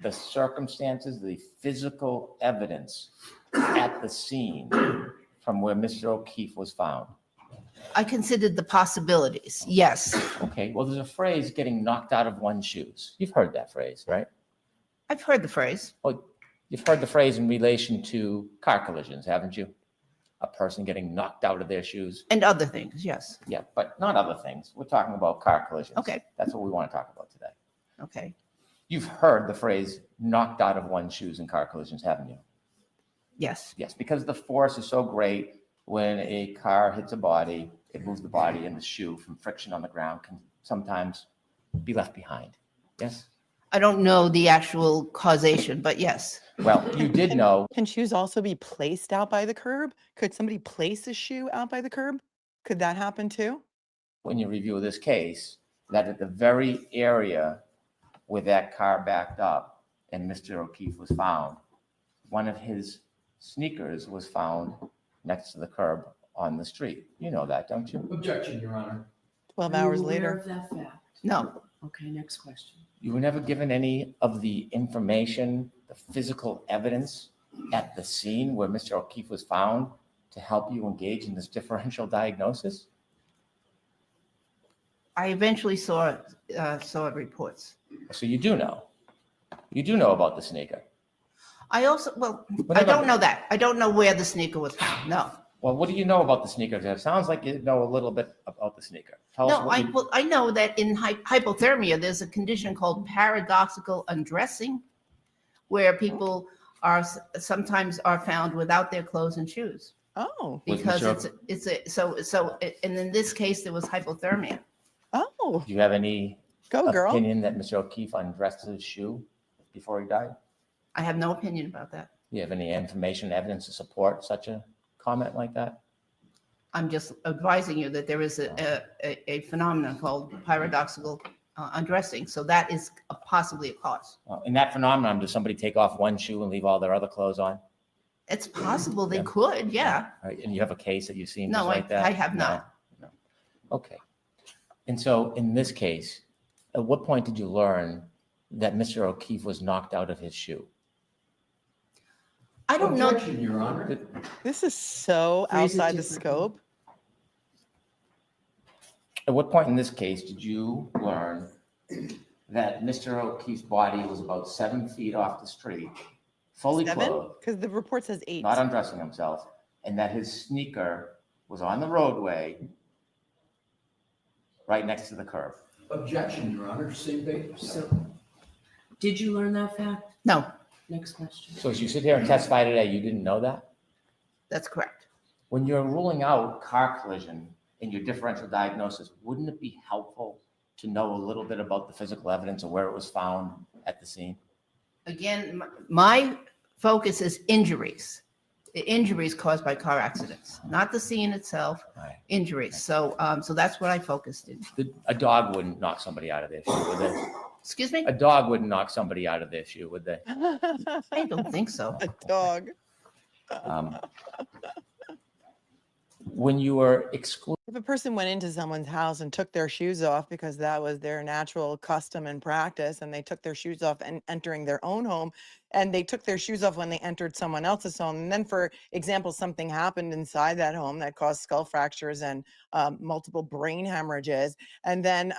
the circumstances, the physical evidence at the scene from where Mr. O'Keefe was found? I considered the possibilities. Yes. Okay, well, there's a phrase, getting knocked out of one's shoes. You've heard that phrase, right? I've heard the phrase. Well, you've heard the phrase in relation to car collisions, haven't you? A person getting knocked out of their shoes. And other things, yes. Yeah, but not other things. We're talking about car collisions. Okay. That's what we want to talk about today. Okay. You've heard the phrase knocked out of one's shoes in car collisions, haven't you? Yes. Yes, because the force is so great when a car hits a body, it moves the body, and the shoe from friction on the ground can sometimes be left behind. Yes? I don't know the actual causation, but yes. Well, you did know. Can shoes also be placed out by the curb? Could somebody place a shoe out by the curb? Could that happen too? When you review this case, that at the very area where that car backed up and Mr. O'Keefe was found, one of his sneakers was found next to the curb on the street. You know that, don't you? Objection, Your Honor. 12 Are you hours aware later. of that fact? No. Okay, next question. You were never given any of the information, the physical evidence at the scene where Mr. O'Keefe was found to help you engage in this differential diagnosis? I eventually saw reports. So you do know. You do know about the sneaker. I also, well, But I I don't- don't know that. I don't know where the sneaker was found. No. Well, what do you know about the sneaker? It sounds like you know a little bit about the sneaker. Tell us No, what you... well, I know that in hypothermia, there's a condition called paradoxical undressing, where people are sometimes are found without their clothes and shoes. Oh, Was Because Mr. and in this case, there was hypothermia. oh, Do you have any go girl. opinion that Mr. O'Keefe undressed his shoe before he died? I have no opinion about that. Do you have any information, evidence to support such a comment like that? I'm just advising you that there is a phenomenon called paradoxical undressing. So that is possibly a cause. In that phenomenon, does somebody take off one shoe and leave all their other clothes on? It's possible they Yeah. could, yeah. Right, and you have a case that you've seen No, just like that? I have No, not. no. Okay. And so in this case, at what point did you learn that Mr. O'Keefe was knocked out of his shoe? I don't know. Objection, Your Honor. This is so Phrase it outside the differently. scope. At what point in this case did you learn that Mr. O'Keefe's body was about 7 feet off the street, fully 7? clothed, Because the report says 8. not undressing himself, and that his sneaker was on the roadway right next to the curb? Objection, Your Honor. Same basis. So, did you learn that fact? No, Next question. So as you sit here and testify today, you didn't know that? that's correct. When you're ruling out car collision in your differential diagnosis, wouldn't it be helpful to know a little bit about the physical evidence of where it was found at the scene? Again, my focus is injuries. The injuries caused by car accidents, not the scene itself, Right. injuries. So, so that's what I focused in. A dog wouldn't knock somebody out of their shoe, would they? Excuse me? A dog wouldn't knock somebody out of their shoe, would they? I don't think so. A dog. Um, When you were excluded, If a person went into someone's house and took their shoes off because that was their natural custom and practice, and they took their shoes off and entering their own home, and they took their shoes off when they entered someone else's home, and then, for example, something happened inside that home that caused skull fractures and multiple brain hemorrhages, and then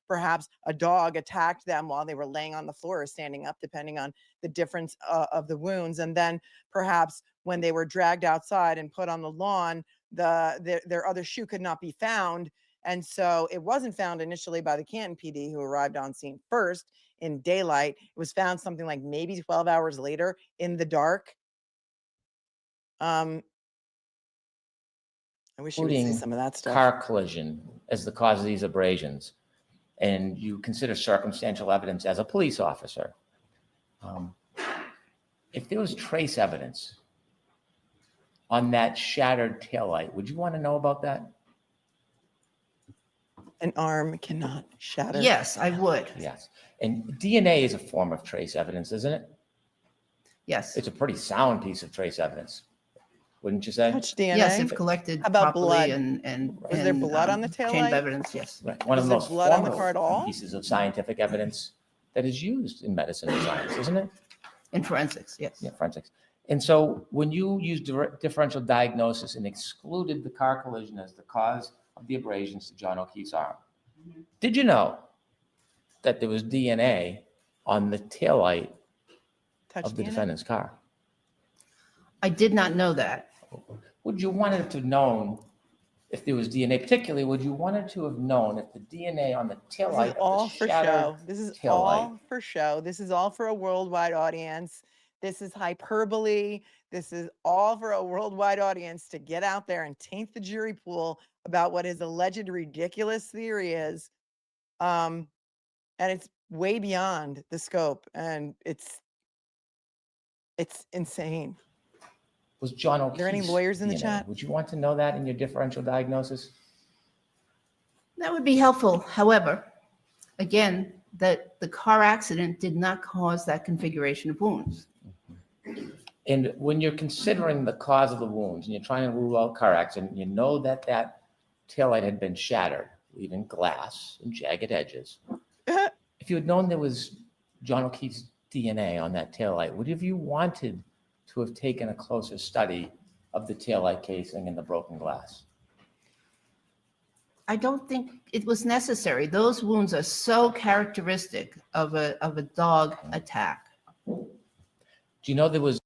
perhaps a dog attacked them while they were laying on the floor or standing up, depending on the difference of the wounds, and then perhaps when they were dragged outside and put on the lawn, their other shoe could not be found, and so it wasn't found initially by the Canton PD, who arrived on scene first in daylight. It was found something like maybe 12 hours later in the dark. I wish you would say including some of that stuff. car collision as the cause of these abrasions, and you consider circumstantial evidence as a police officer. If there was trace evidence on that shattered taillight, would you want to know about that? An arm cannot shatter. Yes, I would. Yes. And DNA is a form of trace evidence, isn't it? Yes. It's a pretty sound piece of trace evidence, wouldn't you say? Touch DNA. Yes, if collected How about properly blood? and. Was there blood on the chain of taillight? evidence, yes. Right. One of Was the there most blood on the formal car at all? pieces of scientific evidence that is used in medicine and science, isn't it? In forensics, yes. Yeah, forensics. And so when you used differential diagnosis and excluded the car collision as the cause of the abrasions to John O'Keefe's arm, did you know that there was DNA on the taillight Touch of the DNA. defendant's car? I did not know that. Would you wanted to have known if there was DNA, particularly would you wanted to have known if the DNA on the This taillight is all of the for shattered show. This is taillight? all for show. This is all for a worldwide audience. This is hyperbole. This is all for a worldwide audience to get out there and taint the jury pool about what his alleged ridiculous theory is. And it's way beyond the scope, and it's insane. Was John O'Keefe's Are there any lawyers in the DNA? chat? Would you want to know that in your differential diagnosis? That would be helpful. However, again, that the car accident did not cause that configuration of wounds. And when you're considering the cause of the wounds and you're trying to rule out car accident, you know that that taillight had been shattered, leaving glass and jagged edges. If you had known there was John O'Keefe's DNA on that taillight, would have you wanted to have taken a closer study of the taillight casing and the broken glass? I don't think it was necessary. Those wounds are so characteristic of a dog attack. Do you know there was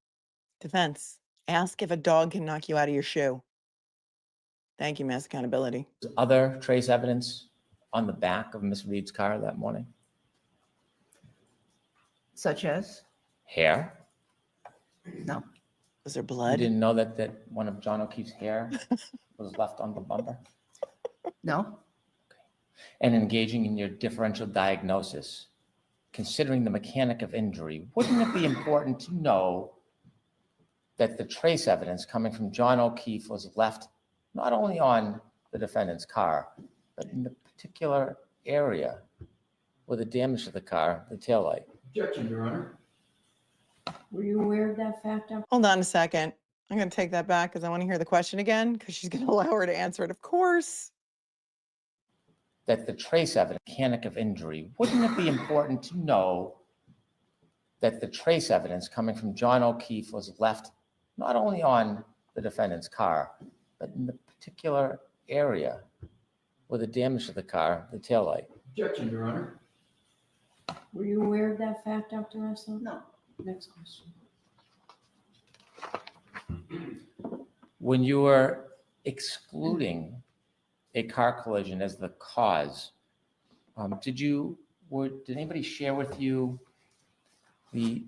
Defense. Ask if a dog can knock you out of your shoe. Thank you, Mass Accountability. other trace evidence on the back of Miss Reed's car that morning? Such as? Hair? No. Was there You blood? didn't know that one of John O'Keefe's hair was left on the bumper? No. And engaging in your differential diagnosis, considering the mechanic of injury, wouldn't it be important to know that the trace evidence coming from John O'Keefe was left not only on the defendant's car, but in the particular area where the damage to the car, the taillight? Objection, Your Honor. Were you aware of that fact? Hold on a second. I'm going to take that back because I want to hear the question again because she's going to allow her to answer it. Of course. That the trace evidence, mechanic of injury, wouldn't it be important to know that the trace evidence coming from John O'Keefe was left not only on the defendant's car, but in the particular area where the damage to the car, the taillight? Objection, Your Honor. Were you aware of that fact, Dr. Russell? No. Next question. When you were excluding a car collision as the cause, did anybody share with you the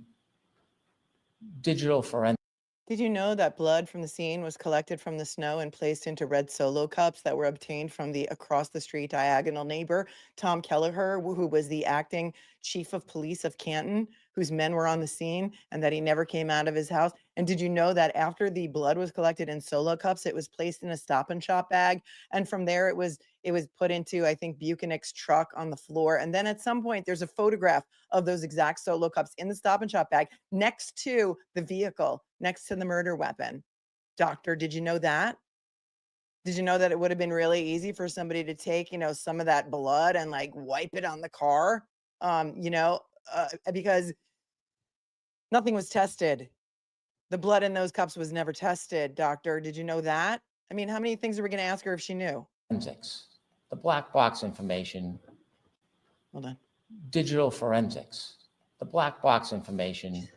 digital forensic? Did you know that blood from the scene was collected from the snow and placed into red Solo cups that were obtained from the across the street diagonal neighbor, Tom Kelleher, who was the acting chief of police of Canton, whose men were on the scene, and that he never came out of his house? And did you know that after the blood was collected in Solo cups, it was placed in a Stop and Shop bag, and from there it was put into, I think, Buchanan's truck on the floor. And then at some point there's a photograph of those exact Solo cups in the Stop and Shop bag next to the vehicle, next to the murder weapon. Doctor, did you know that? Did you know that it would have been really easy for somebody to take, some of that blood and like wipe it on the car? Because nothing was tested. The blood in those cups was never tested, doctor. Did you know that? I mean, how many things are we going to ask her if she knew? Forensics, the black box information, Hold on. digital forensics, the black box information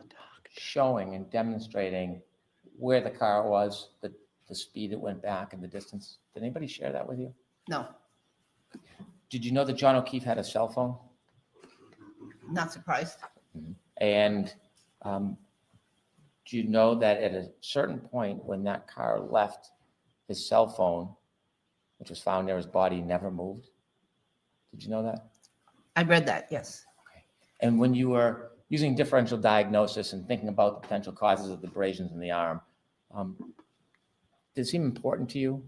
showing and demonstrating where the car was, the speed it went back and the distance. Did anybody share that with you? No. Did you know that John O'Keefe had a cell phone? Not surprised. And do you know that at a certain point when that car left, his cell phone, which was found near his body, never moved? Did you know that? I read that, yes. And when you were using differential diagnosis and thinking about the potential causes of the abrasions in the arm, did it seem important to you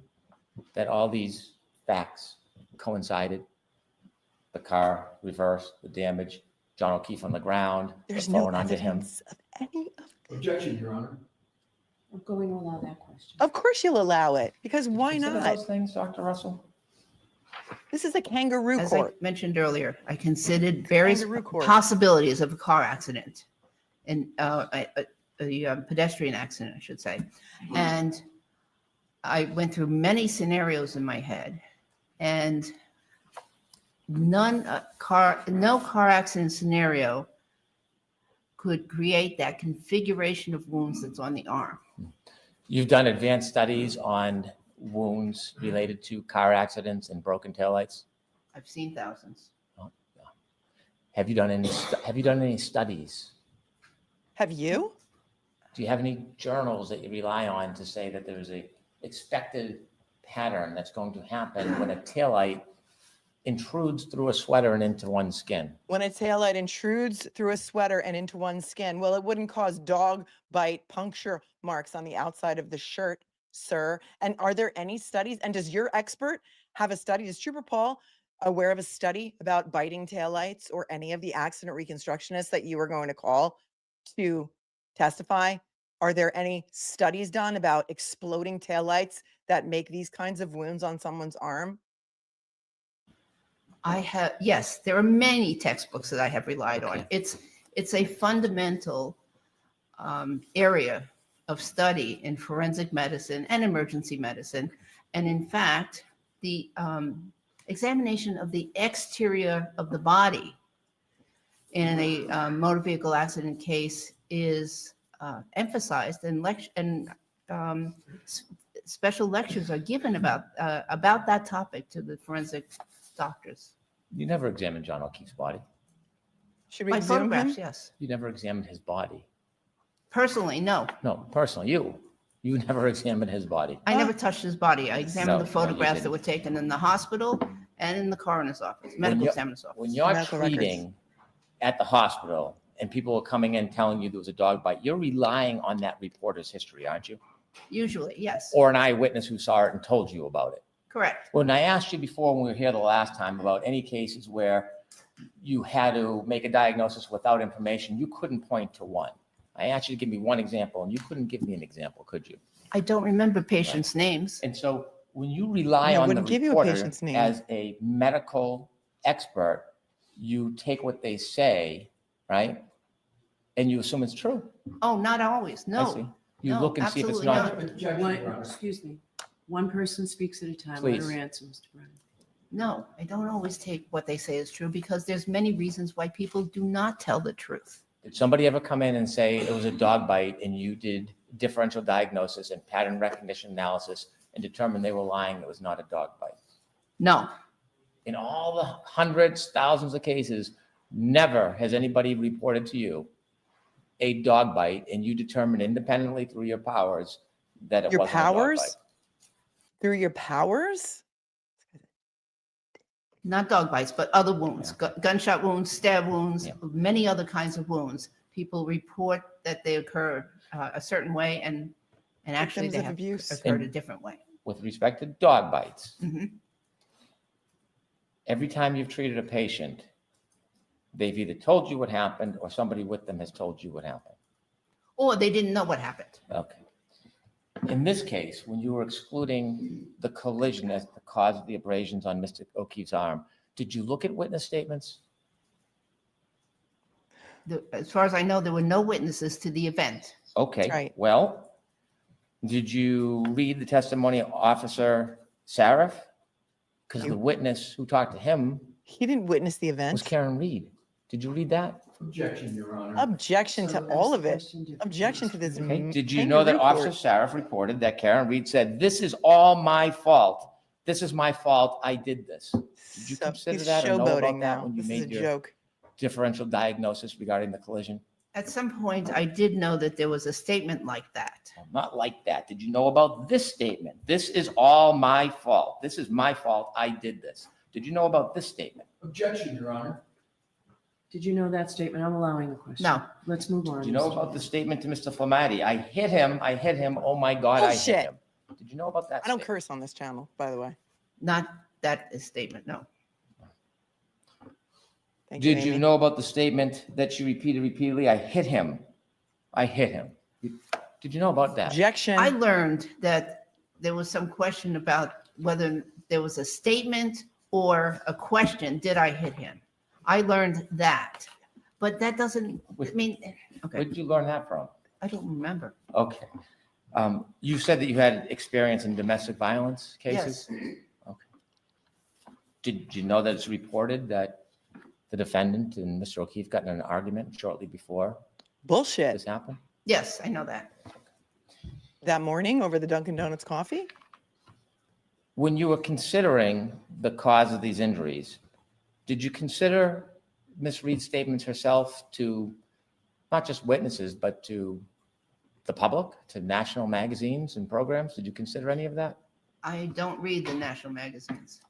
that all these facts coincided? The car reversed, the damage, John O'Keefe on the ground, There's the no phone under him. evidence of any of. Objection, Your Honor. I'm going to allow that question. Of course you'll allow it, because why Consider not? those things, Dr. Russell? This is a kangaroo As I court. mentioned earlier, I considered various Kangaroo court. possibilities of a car accident and a pedestrian accident, I should say. And I went through many scenarios in my head, and no car accident scenario could create that configuration of wounds that's on the arm. You've done advanced studies on wounds related to car accidents and broken taillights. I've seen thousands. Have you done any studies? Have you? Do you have any journals that you rely on to say that there's a expected pattern that's going to happen when a taillight intrudes through a sweater and into one's skin? When a taillight intrudes through a sweater and into one's skin, well, it wouldn't cause dog bite puncture marks on the outside of the shirt, sir. And are there any studies? And does your expert have a study? Is Trooper Paul aware of a study about biting taillights or any of the accident reconstructionists that you were going to call to testify? Are there any studies done about exploding taillights that make these kinds of wounds on someone's arm? Yes, there are many textbooks that I have relied on. Okay. It's a fundamental area of study in forensic medicine and emergency medicine. And in fact, the examination of the exterior of the body in a motor vehicle accident case is emphasized, and special lectures are given about that topic to the forensic doctors. You never examined John O'Keefe's body. Should we My exhume photographs, him? yes. You never examined his body. Personally, no. No, personally, you never examined his body. I never touched his body. I examined No, the no, you photographs that didn't. were taken in the hospital and in the coroner's office, medical you're- examiner's office. When you're Medical records. treating at the hospital and people are coming in telling you there was a dog bite, you're relying on that reporter's history, aren't you? Usually, yes. Or an eyewitness who saw it and told you about it. Correct. When I asked you before, when we were here the last time, about any cases where you had to make a diagnosis without information, you couldn't point to one. I asked you to give me one example, and you couldn't give me an example, could you? I don't remember patients' names. And so when you rely Yeah, I on the wouldn't give you a reporter patient's name. as a medical expert, you take what they say, right? And you assume it's true. Oh, not always. I No. see. You No, look and see if it's absolutely not. not. Objection, Your Honor. Excuse me. One person speaks at a time. Let her Please. answer, Mr. Brennan. No, I don't always take what they say as true because there's many reasons why people do not tell the truth. Did somebody ever come in and say it was a dog bite and you did differential diagnosis and pattern recognition analysis and determined they were lying, it was not a dog bite? No, In all the hundreds, thousands of cases, never has anybody reported to you a dog bite and you determined independently through your powers that it Your wasn't a dog powers? bite. Through your powers? not dog bites, but other wounds, gunshot wounds, stab wounds, Yeah. many other kinds of wounds. People report that they occur a certain way and actually Victims they of have abuse. occurred a different way. With respect to dog bites, Mhm. every time you've treated a patient, they've either told you what happened or somebody with them has told you what happened. Or they didn't know what happened. Okay. In this case, when you were excluding the collision as the cause of the abrasions on Mr. O'Keefe's arm, did you look at witness statements? As far as I know, there were no witnesses to the event. Okay, right. well, did you read the testimony of Officer Sarif? Because the witness who talked to him He didn't witness the was event. Karen Reed. Did you read that? Objection, Your Honor. Objection So to all ask of the it. question differently. Objection to this. Okay, did you know that kangaroo Officer court. Sarif reported that Karen Reed said, "This is all my fault. This is my fault. I did this." Did you So consider he's that or know about showboating that now. when you This is a made your joke. differential diagnosis regarding the collision? At some point, I did know that there was a statement like that. Not like that. Did you know about this statement? This is all my fault. This is my fault. I did this. Did you know about this statement? Objection, Your Honor. Did you know that statement? I'm allowing the question. No. Let's move on. Do you know Mr. about the statement to Mr. Flamati? I hit him, oh my God, I hit Bullshit. him. Did you know about that I don't statement? curse on this channel, by the way. Not that statement, no. Thank Did Amy. you know about the statement that she repeated repeatedly? I hit him. I hit him. Did you know about that? Objection. I learned that there was some question about whether there was a statement or a question, did I hit him? I learned that, but that doesn't, I mean, Where okay, did you learn that from? I don't remember. Okay. You said that you had experience in domestic violence cases? Yes. Okay. Did you know that it's reported that the defendant and Mr. O'Keefe got in an argument shortly before Bullshit. this happened? Yes, I know that. That morning over the Dunkin' Donuts coffee? When you were considering the cause of these injuries, did you consider Ms. Reed's statements herself to not just witnesses, but to the public, to national magazines and programs? Did you consider any of that? I don't read the national magazines.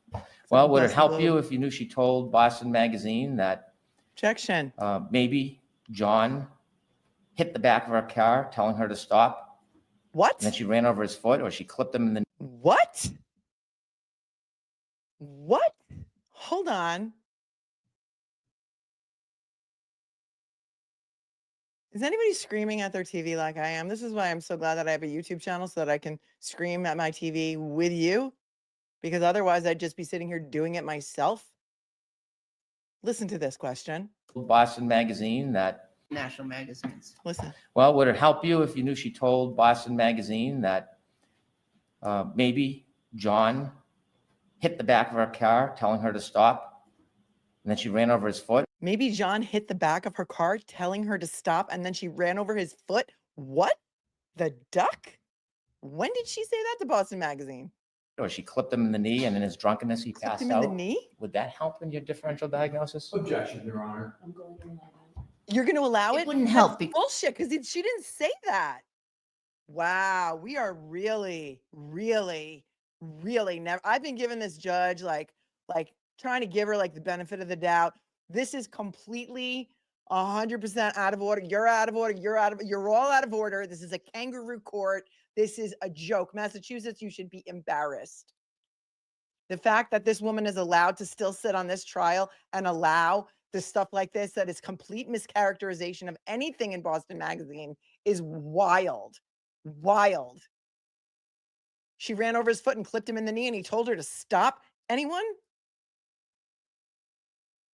Well, would it Boston help Globe. you if you knew she told Boston Magazine that Objection. maybe John hit the back of her car, telling her to stop, What? and then she ran over his foot, or she clipped him in the... What? What? Hold on. Is anybody screaming at their TV like I am? This is why I'm so glad that I have a YouTube channel so that I can scream at my TV with you, because otherwise I'd just be sitting here doing it myself. Listen to this question. Boston Magazine that... National magazines. Listen. Well, would it help you if you knew she told Boston Magazine that maybe John hit the back of her car, telling her to stop, and then she ran over his foot? Maybe John hit the back of her car telling her to stop and then she ran over his foot? What? The duck? When did she say that to Boston Magazine? Or she clipped him in the knee, and in his drunkenness, he Clipped passed him in out? the knee? Would that help in your differential diagnosis? Objection, Your Honor. I'm going to allow that. You're going to allow it? It wouldn't That's help bullshit, because she didn't say that. Wow, we are really, really, really never. I've been giving this judge like trying to give her like the benefit of the doubt. This is completely 100% out of order. You're out of order. You're all out of order. This is a kangaroo court. This is a joke. Massachusetts, you should be embarrassed. The fact that this woman is allowed to still sit on this trial and allow the stuff like this, that is complete mischaracterization of anything in Boston Magazine, is wild. Wild. She ran over his foot and clipped him in the knee and he told her to stop. Anyone?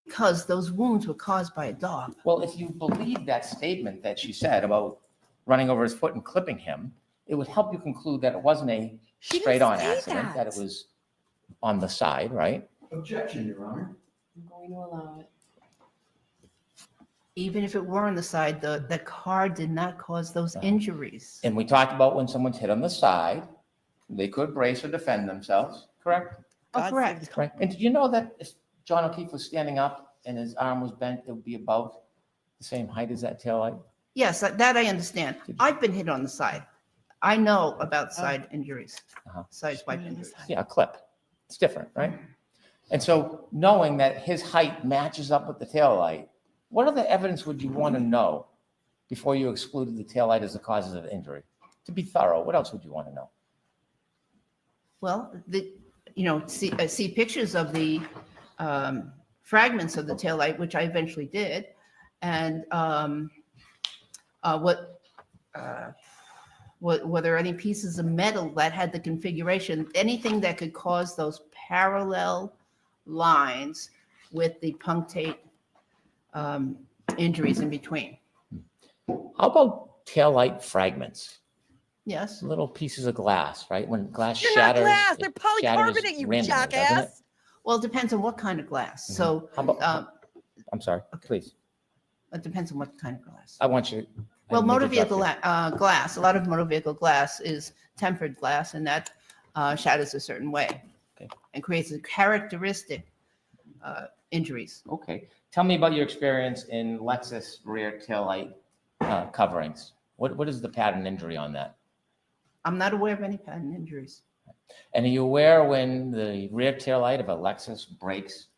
Because those wounds were caused by a dog. Well, if you believe that statement that she said about running over his foot and clipping him, it would help you conclude that it wasn't a She didn't straight-on say accident, that it that. was on the side, right? Objection, Your Honor. I'm going to allow it. Even if it were on the side, the car did not cause those injuries. And we talked about when someone's hit on the side, they could brace or defend themselves, correct? Oh, God save correct. the- Right. And did you know that if John O'Keefe was standing up and his arm was bent, it would be about the same height as that taillight? Yes, that I understand. I've been hit on the side. I know about side injuries, Uh-huh. side swipe injuries. Yeah, a clip. It's different, right? And so knowing that his height matches up with the taillight, what other evidence would you want to know before you excluded the taillight as the cause of the injury? To be thorough, what else would you want to know? Well, see pictures of the fragments of the taillight, which I eventually did, and were there any pieces of metal that had the configuration, anything that could cause those parallel lines with the punctate injuries in between? How about taillight fragments? Yes. Little pieces of glass, right? When glass They're not shatters. glass. it They're shatters polycarbonate, you randomly, doesn't it? jackass. Well, it depends on what kind of glass. So How about, I'm sorry, please. it depends on what kind of glass. I want you. I Well, didn't mean to motor vehicle interrupt you. glass, a lot of motor vehicle glass is tempered glass, and that shatters a certain way Okay. and creates a characteristic injuries. Okay. Tell me about your experience in Lexus rear taillight coverings. What is the pattern injury on that? I'm not aware of any pattern injuries. And are you aware when the rear taillight of a Lexus breaks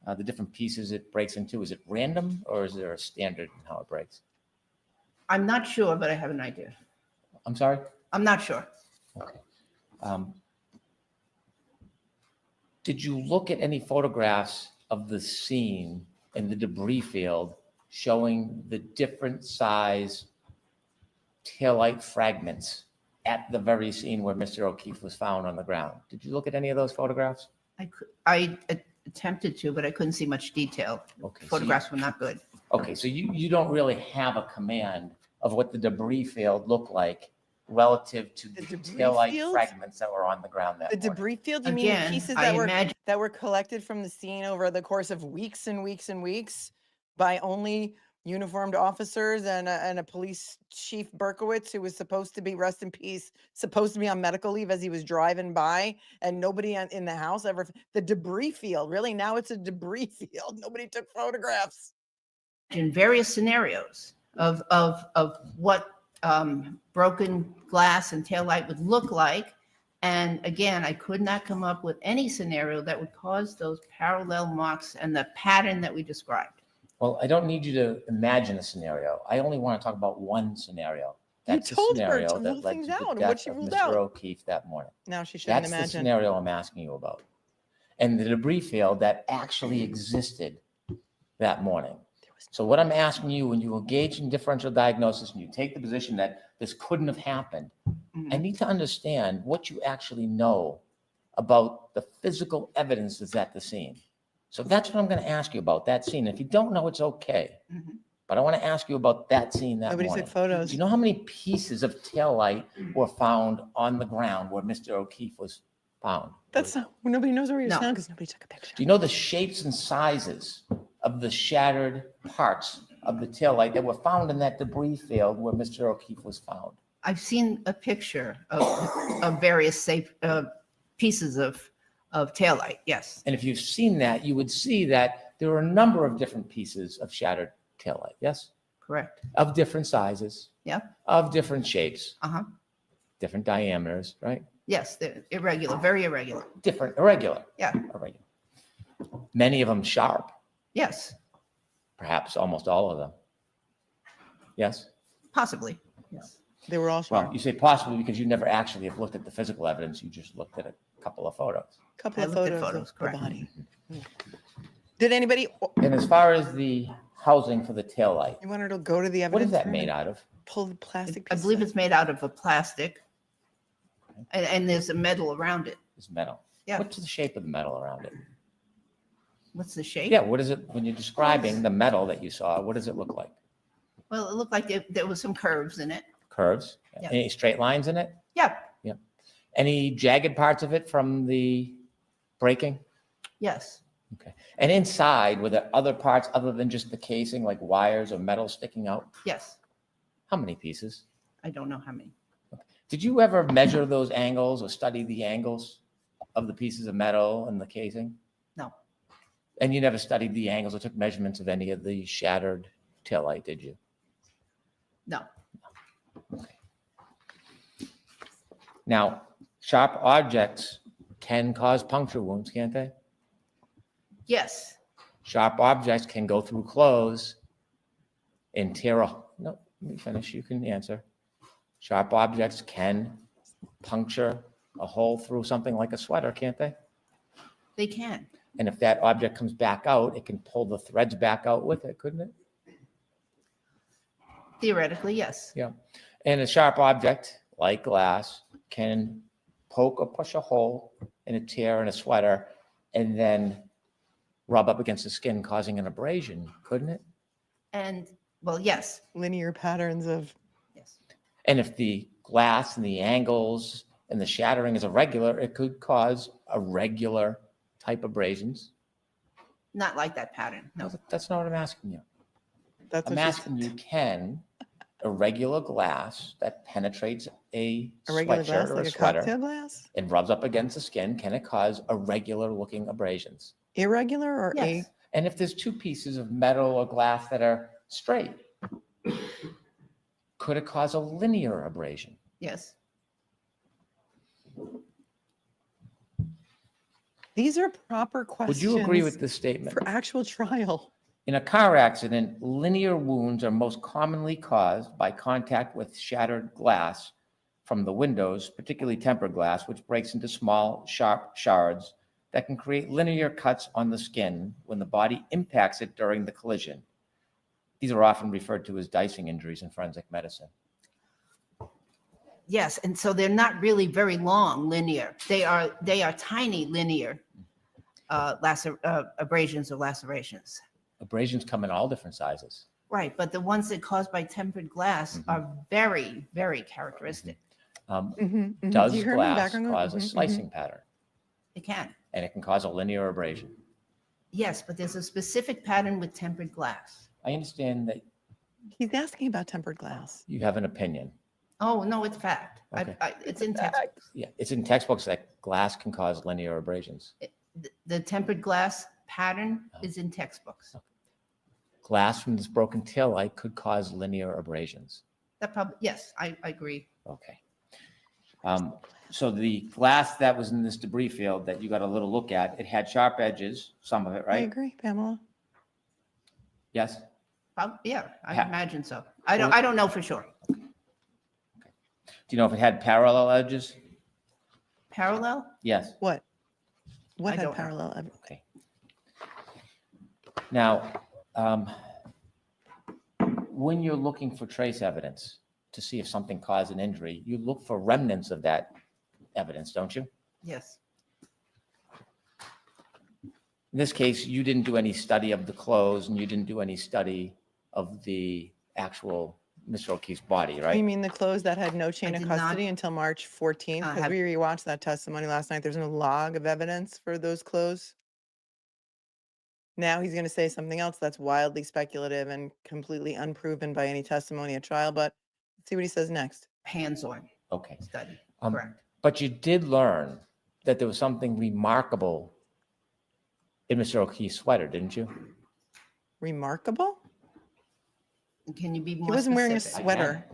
the different pieces it breaks into? Is it random or is there a standard in how it breaks? I'm not sure, but I have an idea. I'm sorry? I'm not sure. Okay. Did you look at any photographs of the scene in the debris field showing the different size taillight fragments at the very scene where Mr. O'Keefe was found on the ground? Did you look at any of those photographs? I attempted to, but I couldn't see much detail. Okay, so Photographs were not good. Okay, so you don't really have a command of what the debris field looked like relative to the debris taillight field? fragments that were on the ground that The morning. debris field, you mean the Again, pieces I that were imagine that were collected from the scene over the course of weeks and weeks and weeks by only uniformed officers and a police chief Berkowitz, who was supposed to be, rest in peace, supposed to be on medical leave as he was driving by, and nobody in the house ever. The debris field, really? Now it's a debris field. Nobody took photographs. in various scenarios of what broken glass and taillight would look like. And again, I could not come up with any scenario that would cause those parallel marks and the pattern that we described. Well, I don't need you to imagine a scenario. I only want to talk about one scenario. You That's the told her scenario to that rule led things to out the and what death she of ruled Mr. out. O'Keefe that morning. Now she shouldn't That's the imagine. scenario I'm asking you about. And the debris field that actually existed that morning. So what I'm asking you, when you engage in differential diagnosis and you take the position that this couldn't have happened, I need to understand what you actually know about the physical evidence that's at the scene. So that's what I'm going to ask you about, that scene. If you don't know, it's okay. But I want to ask you about that scene that Nobody morning. took photos. Do you know how many pieces of taillight were found on the ground where Mr. O'Keefe was found? That's not, nobody knows where you're No. found because nobody took a picture. Do you know the shapes and sizes of the shattered parts of the taillight that were found in that debris field where Mr. O'Keefe was found? I've seen a picture of various safe pieces of taillight, yes. And if you've seen that, you would see that there are a number of different pieces of shattered taillight, yes? Correct. Of different sizes. Yeah. Of different shapes. Uh-huh. Different diameters, right? Yes, they're irregular, very irregular. Different, irregular. Yeah. Irregular. Many of them sharp, Yes, perhaps almost all of them. Yes? possibly. Yes. They were all sharp. Well, you say possibly because you never actually have looked at the physical evidence. You just looked at a couple of photos. Couple I of looked at photos, photos, of correct. the body. Did anybody? And as far as the housing for the taillight, You want her to go to the what evidence? is that room made and out of? Pull the plastic. I pieces believe out? it's made out of a plastic, and there's a metal around it. It's metal. Yeah. What's the shape of the metal around it? What's the shape? Yeah, what is it, when you're describing the metal that you saw, what does it look like? Well, it looked like there was some curves in it. Curves? Yeah. Any straight lines in it? Yeah, Any jagged parts of it from the breaking? yes. Okay. And inside, were there other parts other than just the casing, like wires or metal sticking out? Yes. How many pieces? I don't know how many. Did you ever measure those angles or study the angles of the pieces of metal and the casing? No. And you never studied the angles or took measurements of any of the shattered taillight, did you? No. Okay. Now, sharp objects can cause puncture wounds, can't they? Yes. Sharp objects can go through clothes and tear a, no, let me finish, you can answer. Sharp objects can puncture a hole through something like a sweater, can't they? They can. And if that object comes back out, it can pull the threads back out with it, couldn't it? Theoretically, yes. Yeah. And a sharp object, like glass, can poke or push a hole in a tear in a sweater and then rub up against the skin, causing an abrasion, couldn't it? And, well, yes. Linear patterns of. Yes. And if the glass and the angles and the shattering is irregular, it could cause irregular type abrasions. Not like that pattern. No. That's not what I'm asking you. That's I'm what she's- asking you, can irregular glass that penetrates a a regular glass, sweatshirt or like a a sweater cocktail glass. and rubs up against the skin, can it cause irregular looking abrasions? Irregular or Yes. And if there's two pieces of metal or glass that are straight, could it cause a linear abrasion? Yes. These are proper Would questions. you agree with this statement? For actual trial. In a car accident, linear wounds are most commonly caused by contact with shattered glass from the windows, particularly tempered glass, which breaks into small, sharp shards that can create linear cuts on the skin when the body impacts it during the collision. These are often referred to as dicing injuries in forensic medicine. Yes, and so they're not really very long linear. They are tiny linear abrasions or lacerations. Abrasions come in all different sizes. Right, but the ones that caused by tempered glass are very, very characteristic. Does Do you hear me in the glass background? cause a slicing pattern? It can. And it can cause a linear abrasion. Yes, but there's a specific pattern with tempered glass. I understand that He's asking about tempered glass. you have an opinion. Oh, no, it's fact. Okay. It's in textbooks. Yeah, it's in textbooks that glass can cause linear abrasions. The tempered glass pattern is in textbooks. Glass from this broken taillight could cause linear abrasions. That probably, yes, I agree. Okay. So the glass that was in this debris field that you got a little look at, it had sharp edges, some of it, I right? agree, Pamela. Yes? Yeah, I Yeah. imagine so. I don't know for sure. Do you know if it had parallel edges? Parallel? Yes. What? What I had don't know. parallel? Okay. Now, when you're looking for trace evidence to see if something caused an injury, you look for remnants of that evidence, don't you? Yes. In this case, you didn't do any study of the clothes and you didn't do any study of the actual Mr. O'Keefe's body, You right? mean the clothes that had no chain I of did not- custody until March 14th? Because have- we rewatched that testimony last night. There's no log of evidence for those clothes. Now he's going to say something else that's wildly speculative and completely unproven by any testimony at trial, but let's see what he says next. Hands-on Okay. study, Um, correct. But you did learn that there was something remarkable in Mr. O'Keefe's sweater, didn't you? Remarkable? Can you be more He wasn't wearing a specific? sweater.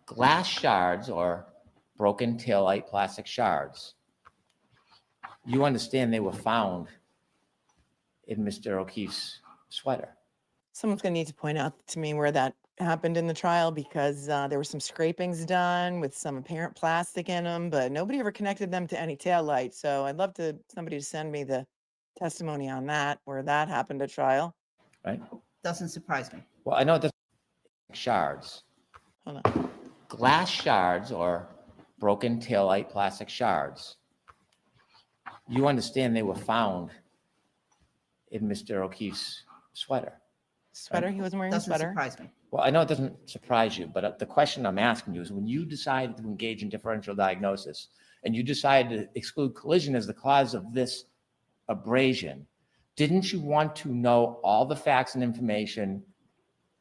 Glass shards or broken taillight plastic shards. You understand they were found in Mr. O'Keefe's sweater. Someone's going to need to point out to me where that happened in the trial because there were some scrapings done with some apparent plastic in them, but nobody ever connected them to any taillight. So I'd love somebody to send me the testimony on that, where that happened at trial. Right? Doesn't surprise me. Well, I know that's shards. Hold on. Glass shards or broken taillight plastic shards. You understand they were found in Mr. O'Keefe's sweater. Sweater? He wasn't wearing a Doesn't sweater. surprise me. Well, I know it doesn't surprise you, but the question I'm asking you is when you decided to engage in differential diagnosis and you decided to exclude collision as the cause of this abrasion, didn't you want to know all the facts and information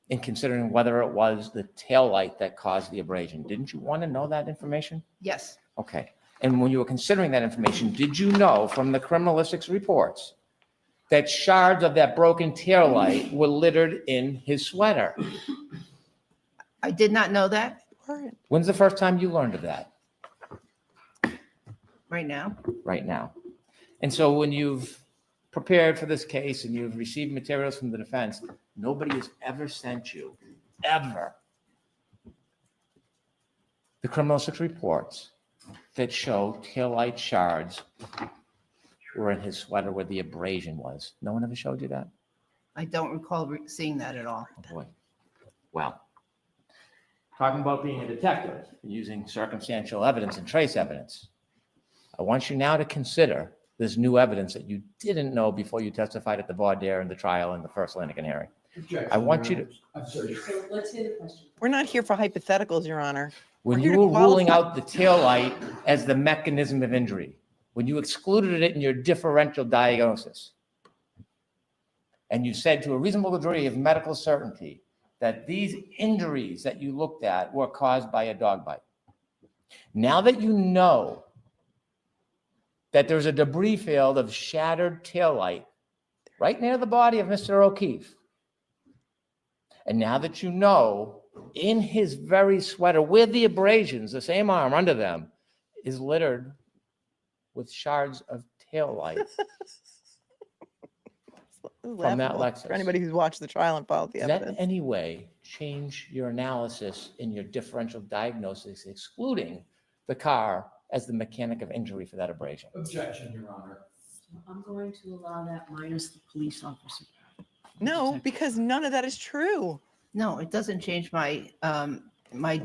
in considering whether it was the taillight that caused the abrasion? Didn't you want to know that information? Yes, Okay. And when you were considering that information, did you know from the criminalistics reports that shards of that broken taillight were littered in his sweater? I did not know that Weren't. When's the first time you learned of that? right now. Right now. And so when you've prepared for this case and you've received materials from the defense, nobody has ever sent you, ever, the criminalistics reports that show taillight shards were in his sweater where the abrasion was. No one ever showed you that? I don't recall seeing that at all. Oh, boy. Well, talking about being a detective, using circumstantial evidence and trace evidence, I want you now to consider this new evidence that you didn't know before you testified at the voir dire and the trial in the first Lanigan hearing. I want you to, I'm sorry. So let's hear the question. We're not here for hypotheticals, Your Honor. when We're here you to were ruling qualify- out the taillight as the mechanism of injury, when you excluded it in your differential diagnosis, and you said to a reasonable degree of medical certainty that these injuries that you looked at were caused by a dog bite. Now that you know that there's a debris field of shattered taillight right near the body of Mr. O'Keefe, and now that you know in his very sweater with the abrasions, the same arm under them, is littered with shards of taillight This is from that laughable Lexus. for anybody who's watched the trial and followed the does that in evidence. any way change your analysis in your differential diagnosis, excluding the car as the mechanic of injury for that abrasion? Objection, Your Honor. I'm going to allow that minus the police officer. No, because none of that is true. No, it doesn't change my, my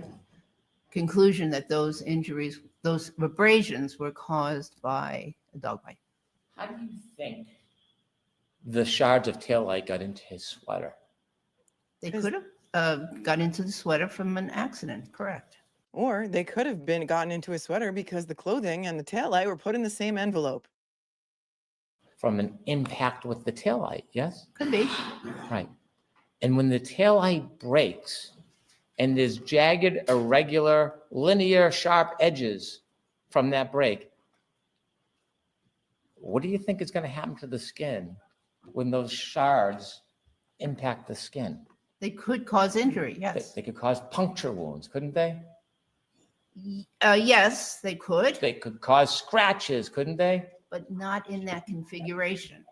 conclusion that those injuries, those abrasions were caused by a dog bite. How do you think the shards of taillight got into his sweater? They 'Cause- could have got into the sweater from an accident, correct? Or they could have been gotten into a sweater because the clothing and the taillight were put in the same envelope. From an impact with the taillight, yes? Could be. Right. And when the taillight breaks and there's jagged, irregular, linear, sharp edges from that break, what do you think is going to happen to the skin when those shards impact the skin? They could cause injury, They, yes. they could cause puncture wounds, couldn't they? Yes, they could, They could cause scratches, couldn't they? but not in that configuration.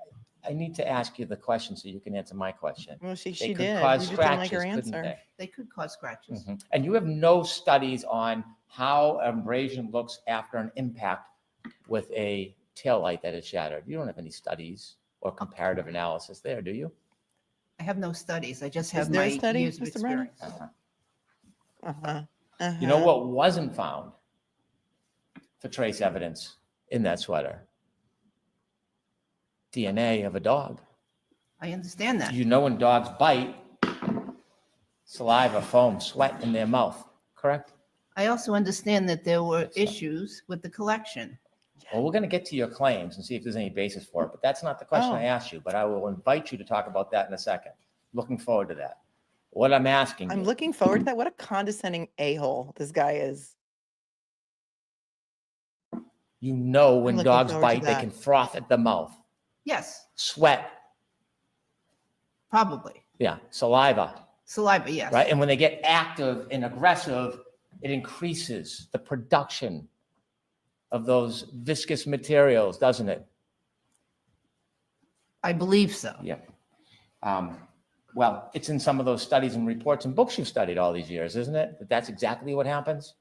I need to ask you the question so you can answer my question. Well, she They could did. cause You just didn't like scratches, her couldn't answer. they? They could cause scratches. Mhm. And you have no studies on how abrasion looks after an impact with a taillight that is shattered. You don't have any studies or comparative analysis there, do you? I have no studies. I just have there a my study, years of Mr. Brennan? experience. Uh-huh. You know what wasn't found for trace evidence in that sweater? DNA of a dog. I understand that. You know when dogs bite, saliva, foam, sweat in their mouth, correct? I also understand that there were issues with the collection. Well, we're going to get to your claims and see if there's any basis for it, but that's not the question I Oh. asked you, but I will invite you to talk about that in a second. Looking forward to that. What I'm asking I'm you, looking forward to that. What a condescending a-hole this guy is. you know when looking dogs forward to bite, they that. can froth at the mouth, Yes, sweat, probably. yeah, saliva, Saliva, yes. right? And when they get active and aggressive, it increases the production of those viscous materials, doesn't it? I believe so. Yeah. Well, it's in some of those studies and reports and books you've studied all these years, isn't it? That that's exactly what happens?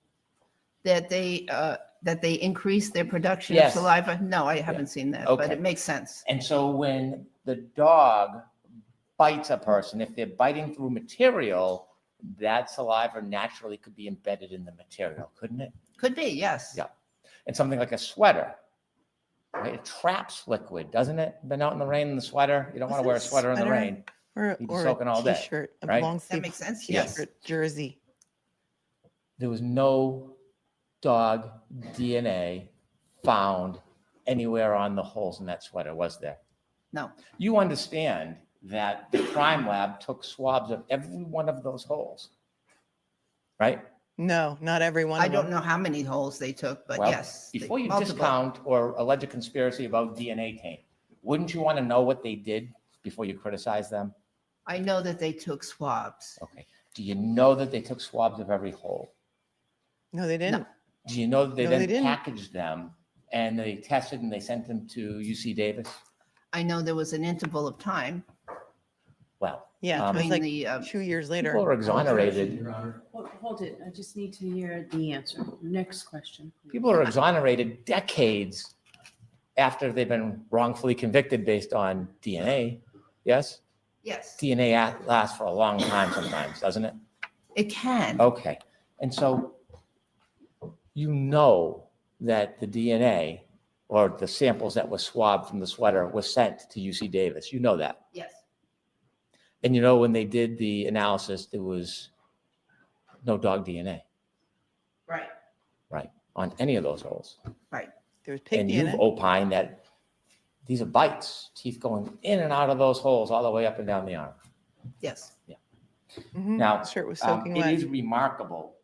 That they increase their production Yes. of saliva? No, I haven't seen that, but Okay. it makes sense. And so when the dog bites a person, if they're biting through material, that saliva naturally could be embedded in the material, couldn't it? Could be, yes. Yeah. And something like a sweater, right? It traps liquid, doesn't it? Been out in the rain in the sweater. You don't want to wear a sweater in the rain. Or, You'd be or soaking all a day, t-shirt, a right? long That sleeve makes sense, Yes. yes. jersey. There was no dog DNA found anywhere on the holes in that sweater, was there? No, You understand that the crime lab took swabs of every one of those holes, right? No, not every one I of don't them. know how many holes they took, but Well, yes. Before you multiple. discount or allege a conspiracy about DNA taint, wouldn't you want to know what they did before you criticize them? I know that they took swabs. Okay. Do you know that they took swabs of every hole? No, they didn't. Do you know that they No, they then didn't. packaged them and they tested and they sent them to UC Davis? I know there was an interval of time Well, Yeah, it was between like the, 2 years later. people are exonerated. Your Honor. Hold it, I just need to hear the answer. Next question. please. People are exonerated decades after they've been wrongfully convicted based on DNA. Yes? yes, DNA lasts for a long time sometimes, doesn't it? it can. Okay. And so you know that the DNA or the samples that were swabbed from the sweater was sent to UC Davis. You know that. Yes, And you know when they did the analysis, there was no dog DNA, right, right, on any of those holes. right. There was pig And you've DNA. opined that these are bites, teeth going in and out of those holes all the way up and down the arm. Yes, Mhm, Now, the shirt was soaking it wet. is remarkable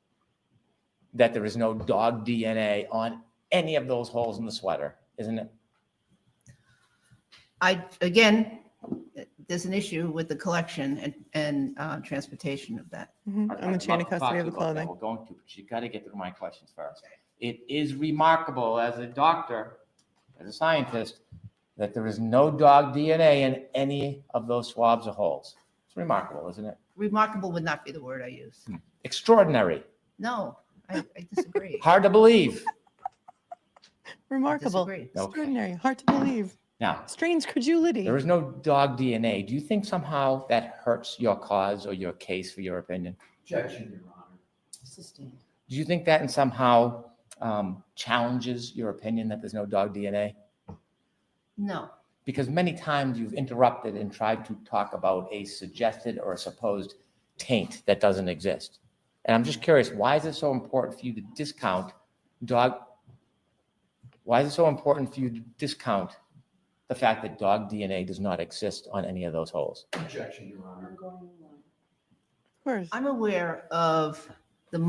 that there is no dog DNA on any of those holes in the sweater, isn't it? again, there's an issue with the collection and transportation of that. Mhm, I'd And the love chain of to talk custody to of you the about that. clothing. We're going to, but you got to get through my questions first. It is remarkable as a doctor, as a scientist, that there is no dog DNA in any of those swabs or holes. It's remarkable, isn't it? Remarkable would not be the word I use. Extraordinary. No, I disagree. Hard to believe. Remarkable. disagree. Extraordinary. Hard to believe. Now, Strange credulity. there is no dog DNA. Do you think somehow that hurts your cause or your case for your opinion? Objection, Your Honor. Sustained. Do you think that in somehow challenges your opinion that there's no dog DNA? No, Because many times you've interrupted and tried to talk about a suggested or a supposed taint that doesn't exist. And I'm just curious, why is it so important for you to discount dog? Why is it so important for you to discount the fact that dog DNA does not exist on any of those holes? Objection, Your Honor. Of course. I'm aware of the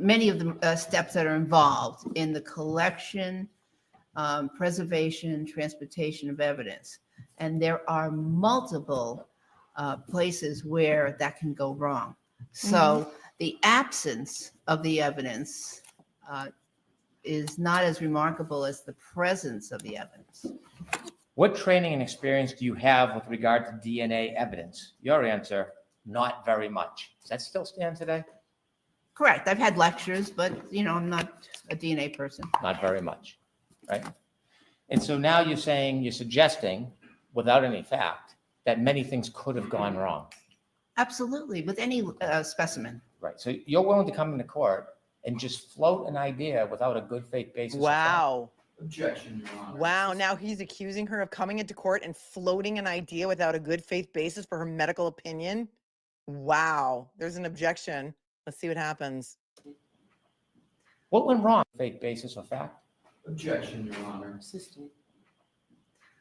many of the steps that are involved in the collection, preservation, transportation of evidence. And there are multiple places where that can go wrong. So the absence of the evidence is not as remarkable as the presence of the evidence. What training and experience do you have with regard to DNA evidence? Your answer, not very much. Does that still stand today? Correct. I've had lectures, but I'm not a DNA person. Not very much, right? And so now you're suggesting, without any fact, that many things could have gone wrong. Absolutely, with any specimen. Right. So you're willing to come into court and just float an idea without a good faith basis. of fact. Wow. Objection, Your Honor. Wow. Now he's accusing her of coming into court and floating an idea without a good faith basis for her medical opinion. Wow. There's an objection. Let's see what happens. What went wrong? Faith basis of fact? Objection, Your Honor. Sustained.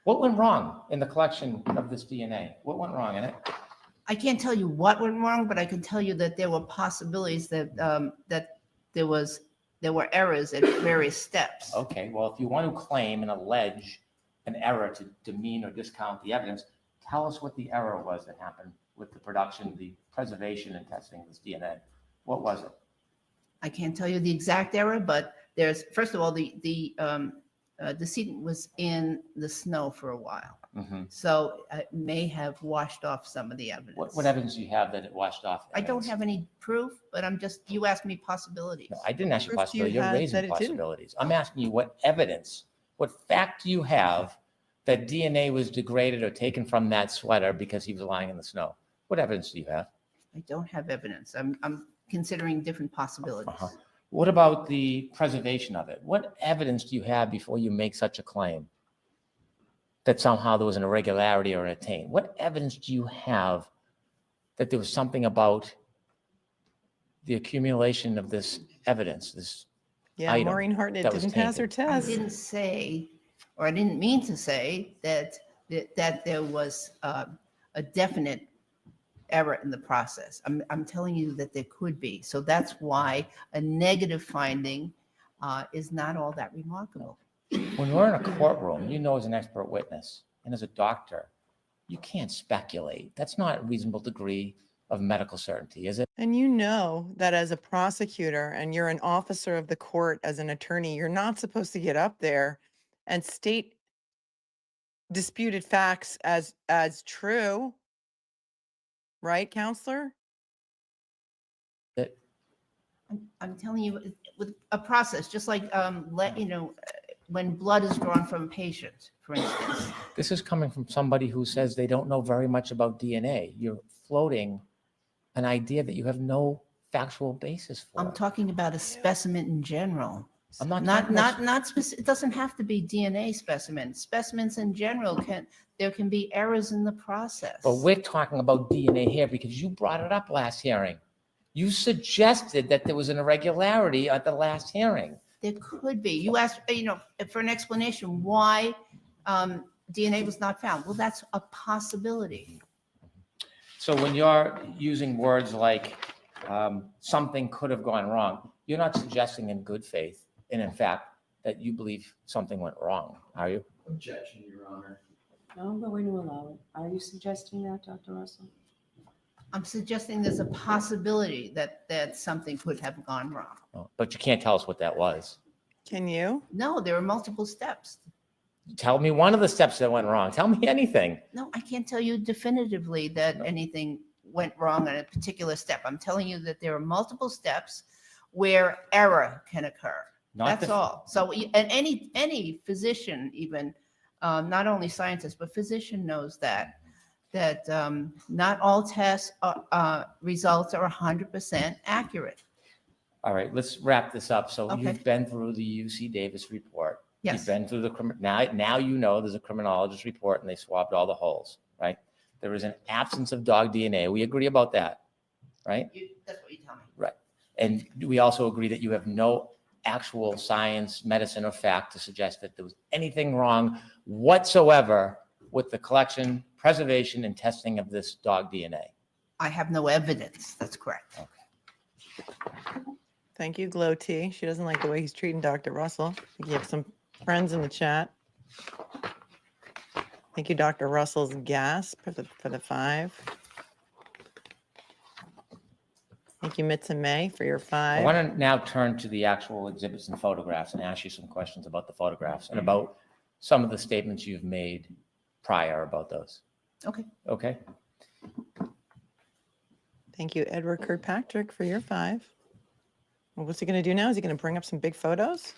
What went wrong in the collection of this DNA? What went wrong in it? I can't tell you what went wrong, but I can tell you that there were possibilities that there were errors at various steps. Okay, well, if you want to claim and allege an error to demean or discount the evidence, tell us what the error was that happened with the production, the preservation and testing of this DNA. What was it? I can't tell you the exact error, but there's, first of all, the decedent was in the snow for a while. So it may have washed off some of the evidence. What evidence do you have that it washed off? I don't evidence? have any proof, but you asked me possibilities. No, I didn't ask you Proof do you possibility. You're have that raising it didn't? possibilities. I'm asking you what evidence, what fact do you have that DNA was degraded or taken from that sweater because he was lying in the snow? What evidence do you have? I don't have evidence. I'm considering different possibilities. What about the preservation of it? What evidence do you have before you make such a claim that somehow there was an irregularity or a taint? What evidence do you have that there was something about the accumulation of this evidence, this Yeah, item Maureen Hartnett that was didn't pass her tainted? I test. didn't say, or I didn't mean to say that there was a definite error in the process. I'm telling you that there could be. So that's why a negative finding is not all that remarkable. When you're in a courtroom, you know as an expert witness and as a doctor, you can't speculate. That's not a reasonable degree of medical certainty, is it? And you know that as a prosecutor and you're an officer of the court as an attorney, you're not supposed to get up there and state disputed facts as true. Right, counselor? That I'm telling you, with a process, just like when blood is drawn from a patient, for instance. this is coming from somebody who says they don't know very much about DNA. You're floating an idea that you have no factual basis for. I'm talking about a specimen in general. I'm not Not talking about- it doesn't have to be DNA specimens. Specimens in general there can be errors in the process. But we're talking about DNA here because you brought it up last hearing. You suggested that there was an irregularity at the last hearing. There could be. You asked, for an explanation why DNA was not found. Well, that's a possibility. So when you're using words like something could have gone wrong, you're not suggesting in good faith and in fact that you believe something went wrong, are you? Objection, Your Honor. No, I'm going to allow it. Are you suggesting that, Dr. Russell? I'm suggesting there's a possibility that something could have gone wrong. Oh, but you can't tell us what that was. Can you? No, there are multiple steps. Tell me one of the steps that went wrong. Tell me anything. No, I can't tell you definitively that anything went wrong on a particular step. I'm telling you that there are multiple steps where error can occur. Not That's all. So, and any physician, even not only scientist, but physician knows that not all test results are 100% accurate. All right, let's wrap this up. So Okay. you've been through the UC Davis report. Yes. You've been through the now you know there's a criminologist report and they swabbed all the holes, right? There is an absence of dog DNA. We agree about that, right? That's what you tell me. Right. And we also agree that you have no actual science, medicine, or fact to suggest that there was anything wrong whatsoever with the collection, preservation, and testing of this dog DNA. I have no evidence. That's correct. Thank you, Glow T. She doesn't like the way he's treating Dr. Russell. I think you have some friends in the chat. Thank you, Dr. Russell's gasp for the 5. Thank you, Mitz and May, for your I 5. want to now turn to the actual exhibits and photographs and ask you some questions about the photographs and about some of the statements you've made prior about those. Okay. Okay? Thank you, Edward Kirkpatrick, for your 5. Well, what's he going to do now? Is he going to bring up some big photos?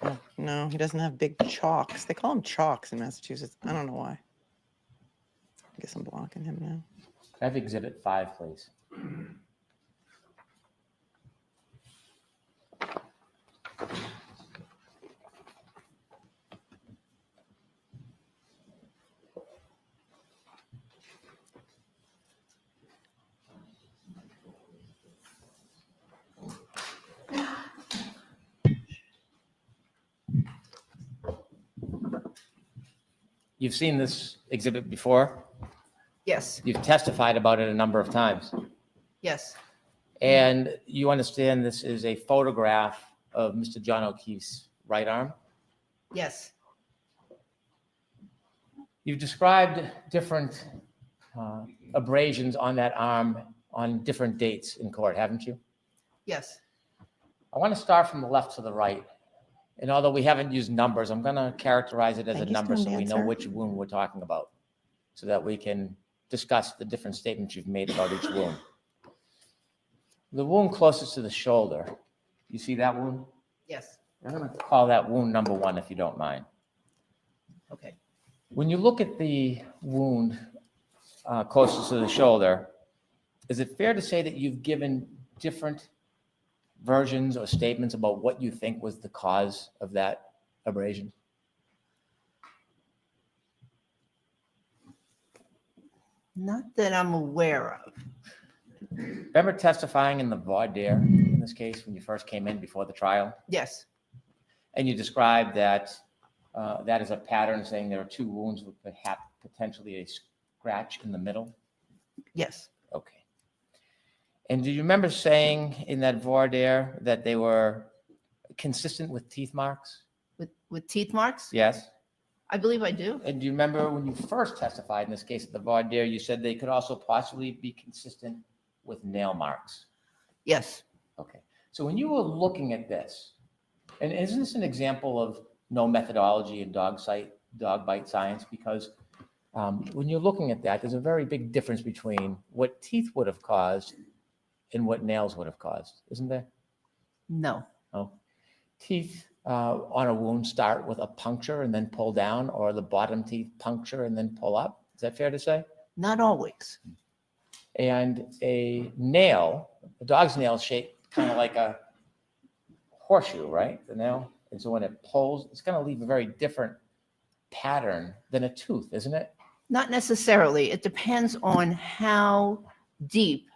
Oh, no, he doesn't have big chalks. They call them chalks in Massachusetts. I don't know why. I guess I'm blocking him now. Can I have exhibit 5, please? You've seen this exhibit before. Yes. You've testified about it a number of times. Yes. And you understand this is a photograph of Mr. John O'Keefe's right arm. Yes. You've described different abrasions on that arm on different dates in court, haven't you? Yes. I want to start from the left to the right. And although we haven't used numbers, I'm going to characterize it as a Thank you, number so Stone we know Dancer. which wound we're talking about, so that we can discuss the different statements you've made about each wound. The wound closest to the shoulder, you see that wound? Yes. I'm going to call that wound number 1, if you don't mind. Okay. When you look at the wound closest to the shoulder, is it fair to say that you've given different versions or statements about what you think was the cause of that abrasion? Not that I'm aware of. Remember testifying in the voir dire in this case when you first came in before the trial? Yes. And you described that that is a pattern, saying there are 2 wounds with perhaps potentially a scratch in the middle? Yes. Okay. And do you remember saying in that voir dire that they were consistent with teeth marks? With teeth marks? Yes. I believe I do. And do you remember when you first testified in this case at the voir dire, you said they could also possibly be consistent with nail marks? Yes. Okay. So when you were looking at this, and isn't this an example of no methodology in dog bite science? Because when you're looking at that, there's a very big difference between what teeth would have caused and what nails would have caused, isn't there? No. Oh, teeth on a wound start with a puncture and then pull down, or the bottom teeth puncture and then pull up. Is that fair to say? Not always. And a nail, a dog's nail is shaped kind of like a horseshoe, right? The nail. And so when it pulls, it's going to leave a very different pattern than a tooth, isn't it? Not necessarily. It depends on how deep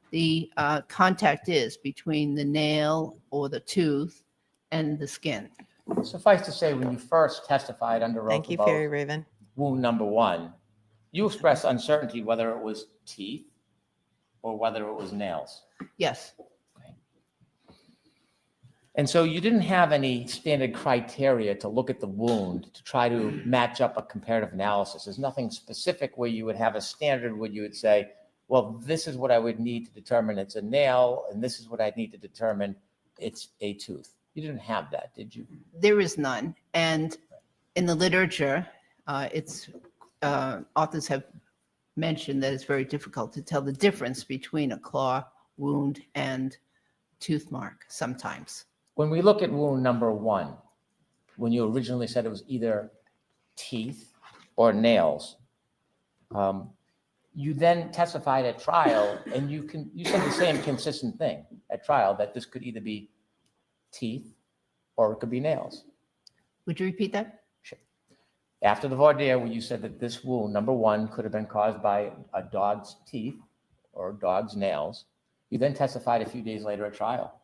the contact is between the nail or the tooth and the skin. Suffice to say, when you first testified under oath Thank you, about Fairy Raven. wound number 1, you expressed uncertainty whether it was teeth or whether it was nails. Yes. And so you didn't have any standard criteria to look at the wound to try to match up a comparative analysis. There's nothing specific where you would have a standard where you would say, well, this is what I would need to determine it's a nail, and this is what I need to determine it's a tooth. You didn't have that, did you? There is none. And in the literature, authors have mentioned that it's very difficult to tell the difference between a claw wound and tooth mark sometimes. When we look at wound number 1, when you originally said it was either teeth or nails, you then testified at trial, and you said the same consistent thing at trial, that this could either be teeth or it could be nails. Would you repeat that? Sure. After the voir dire, when you said that this wound, number 1, could have been caused by a dog's teeth or a dog's nails, you then testified a few days later at trial.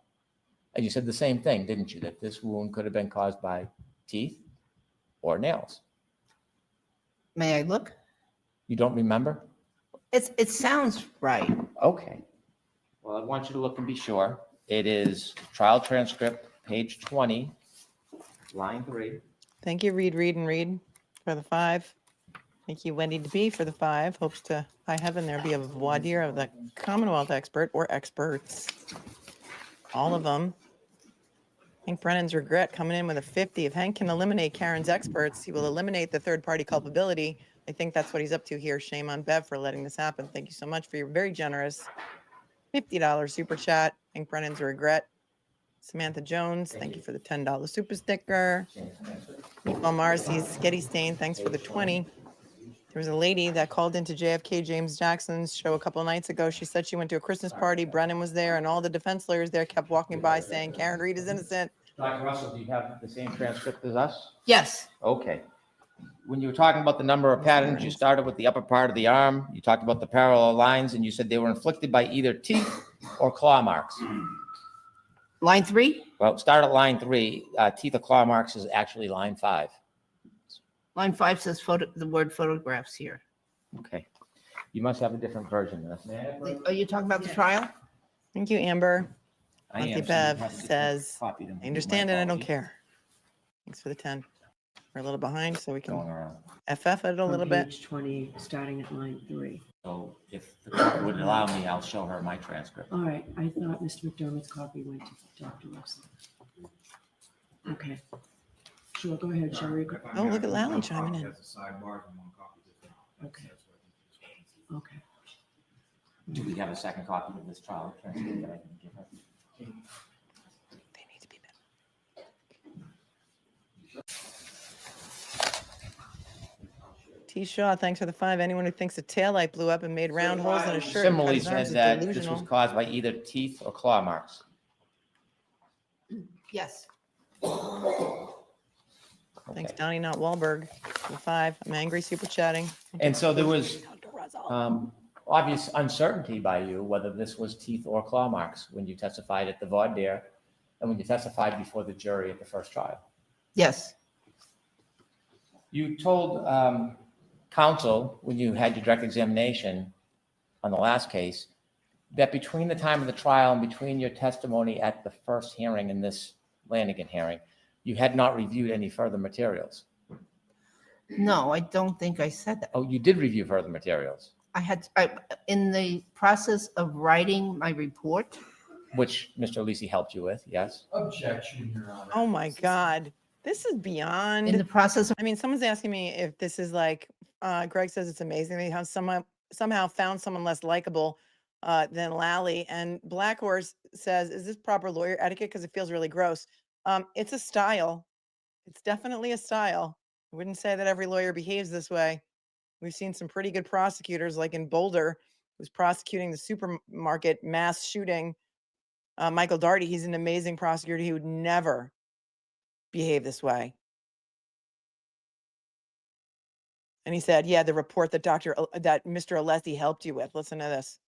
And you said the same thing, didn't you? That this wound could have been caused by teeth or nails. May I look? You don't remember? It sounds right. Okay. Well, I want you to look and be sure. It is trial transcript, page 20, line 3. Thank you, Reed for the 5. Thank you, Wendy DeBee for the 5. Hopes to high heaven there be a voir dire of the Commonwealth expert or experts. All of them. Hank Brennan's regret coming in with a 50. If Hank can eliminate Karen's experts, he will eliminate the third-party culpability. I think that's what he's up to here. Shame on Bev for letting this happen. Thank you so much for your very generous $50 super chat. Hank Brennan's regret. Samantha Jones, thank you for the $10 super sticker. Meatball Marcy's Getty Stain, thanks for the 20. There was a lady that called into JFK James Jackson's show a couple of nights ago. She said she went to a Christmas party. Brennan was there, and all the defense lawyers there kept walking by saying, Karen Reed is innocent. Dr. Russell, do you have the same transcript as us? Yes. Okay. When you were talking about the number of patterns, you started with the upper part of the arm. You talked about the parallel lines, and you said they were inflicted by either teeth or claw marks. Line 3? Well, start at line 3. Teeth or claw marks is actually line 5. Line 5 says the word photographs here. Okay. You must have a different version than us. Are you talking about the trial? Thank you, Amber. I Monty am, so you Bev have a different says, copy than me. I understand it, I don't My apologies. care. Thanks for the 10. We're a little behind, so we Going can around. FF it a little bit. Page 20, starting at line 3. So if the court would allow me, I'll show her my transcript. All right, I thought Mr. McDermott's copy went to Dr. Russell. Okay. Sure, go ahead, Sherry. Oh, look at Lally chiming in. Okay. Okay. Do we have a second copy of this trial transcript that I can give her? They need to be better. T. Shaw, thanks for the 5. Anyone who thinks a taillight blew up and made round holes in a shirt and cut Similarly his arms said is that this was delusional. caused by either teeth or claw marks. Yes. Thanks, Okay. Donnie, not Wahlberg. For the 5. I'm angry, super chatting. And so there was obvious uncertainty by you whether this was teeth or claw marks when you testified at the voir dire and when you testified before the jury at the first trial. Yes. You told counsel when you had your direct examination on the last case that between the time of the trial and between your testimony at the first hearing in this Lanigan hearing, you had not reviewed any further materials. No, I don't think I said that. Oh, you did review further materials, In the process of writing my report, which Mr. Alessi helped you with, yes? Objection, Your Honor. Oh my God. This is beyond. in the process of, I mean, someone's asking me if this is like, Greg says it's amazing they have somehow found someone less likable than Lally. And Black Horse says, is this proper lawyer etiquette? Because it feels really gross. It's a style. It's definitely a style. I wouldn't say that every lawyer behaves this way. We've seen some pretty good prosecutors, like in Boulder, who's prosecuting the supermarket mass shooting. Michael Daugherty, he's an amazing prosecutor. He would never behave this way. And he said, yeah, the report that that Mr. Alessi helped you with. Listen to this.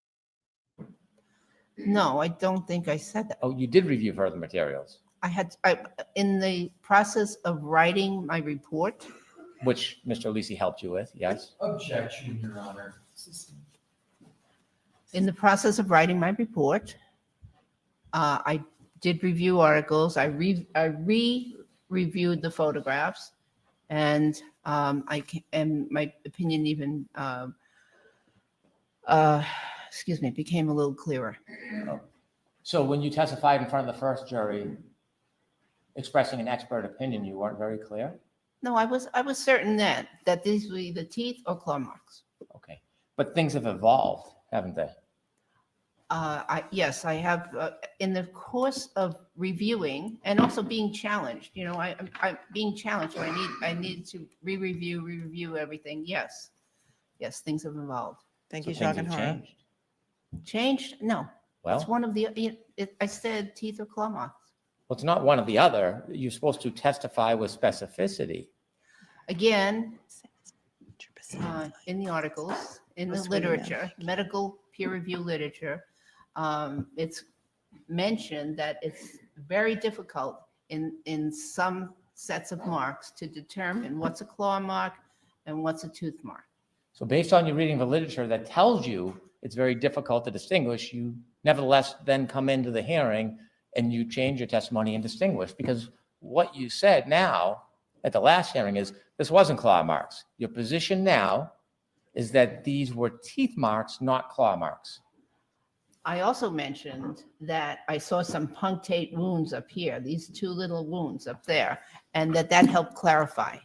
no, I don't think I said that. Oh, you did review further materials, In the process of writing my report, which Mr. Alessi helped you with, yes? Objection, Your Honor. in the process of writing my report, I did review articles. I re-reviewed the photographs, and and my opinion even, became a little clearer. So when you testified in front of the first jury, expressing an expert opinion, you weren't very clear? No, I was certain that these were either teeth or claw marks. Okay. But things have evolved, haven't they? Yes, I have, in the course of reviewing and also being challenged, I'm being challenged, so I need to review everything. Yes, things have evolved. Thank So you, things Shock and have Horror. changed. Changed? No, it's Well, one of the, I said teeth or claw marks. it's not one or the other. You're supposed to testify with specificity. Again, in the articles, in Oh, the sweetie, no. literature, medical peer review literature, it's mentioned that it's very difficult in some sets of marks to determine what's a claw mark and what's a tooth mark. So based on your reading of the literature that tells you it's very difficult to distinguish, you nevertheless then come into the hearing and you change your testimony and distinguish, because what you said now at the last hearing is this wasn't claw marks. Your position now is that these were teeth marks, not claw marks. I also mentioned that I saw some punctate wounds up here, these two little wounds up there, and that helped clarify.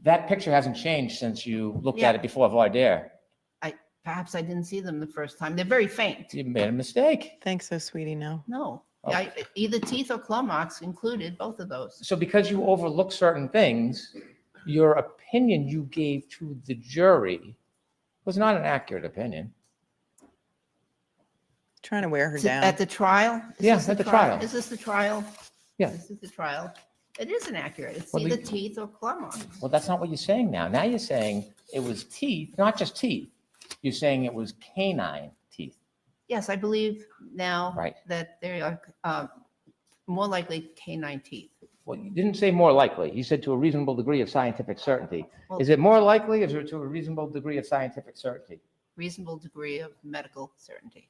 That picture hasn't changed since you looked Yeah. at it before voir dire. Perhaps I didn't see them the first time. They're very faint. You made a mistake. Thanks, so sweetie. No. No, Oh. either teeth or claw marks included, both of those. So because you overlook certain things, your opinion you gave to the jury was not an accurate opinion. Trying to wear her Is it down. At the trial? Is Yeah, this at the trial. Is this the trial? Yeah. This is the trial. It is inaccurate. It's Well, either the- teeth or claw marks. Well, that's not what you're saying now. Now you're saying it was teeth, not just teeth. You're saying it was canine teeth. Yes, I believe now Right. that they are more likely canine teeth. Well, you didn't say more likely. You said to a reasonable degree of scientific certainty. Well- Is it more likely or is it to a reasonable degree of scientific certainty? Reasonable degree of medical certainty.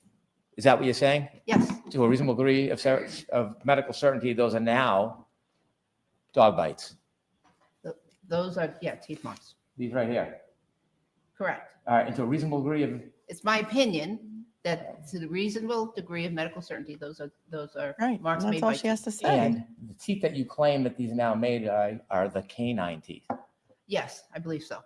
Is that what you're saying? Yes, To a reasonable degree of medical certainty, those are now dog bites. those are, teeth marks. These right here. Correct. All right, and to a reasonable degree of, It's my opinion that to the reasonable degree of medical certainty, those are Right. marks And made that's all by she has to say. and the teeth that you claim that these are now made are the canine teeth. Yes, I believe so.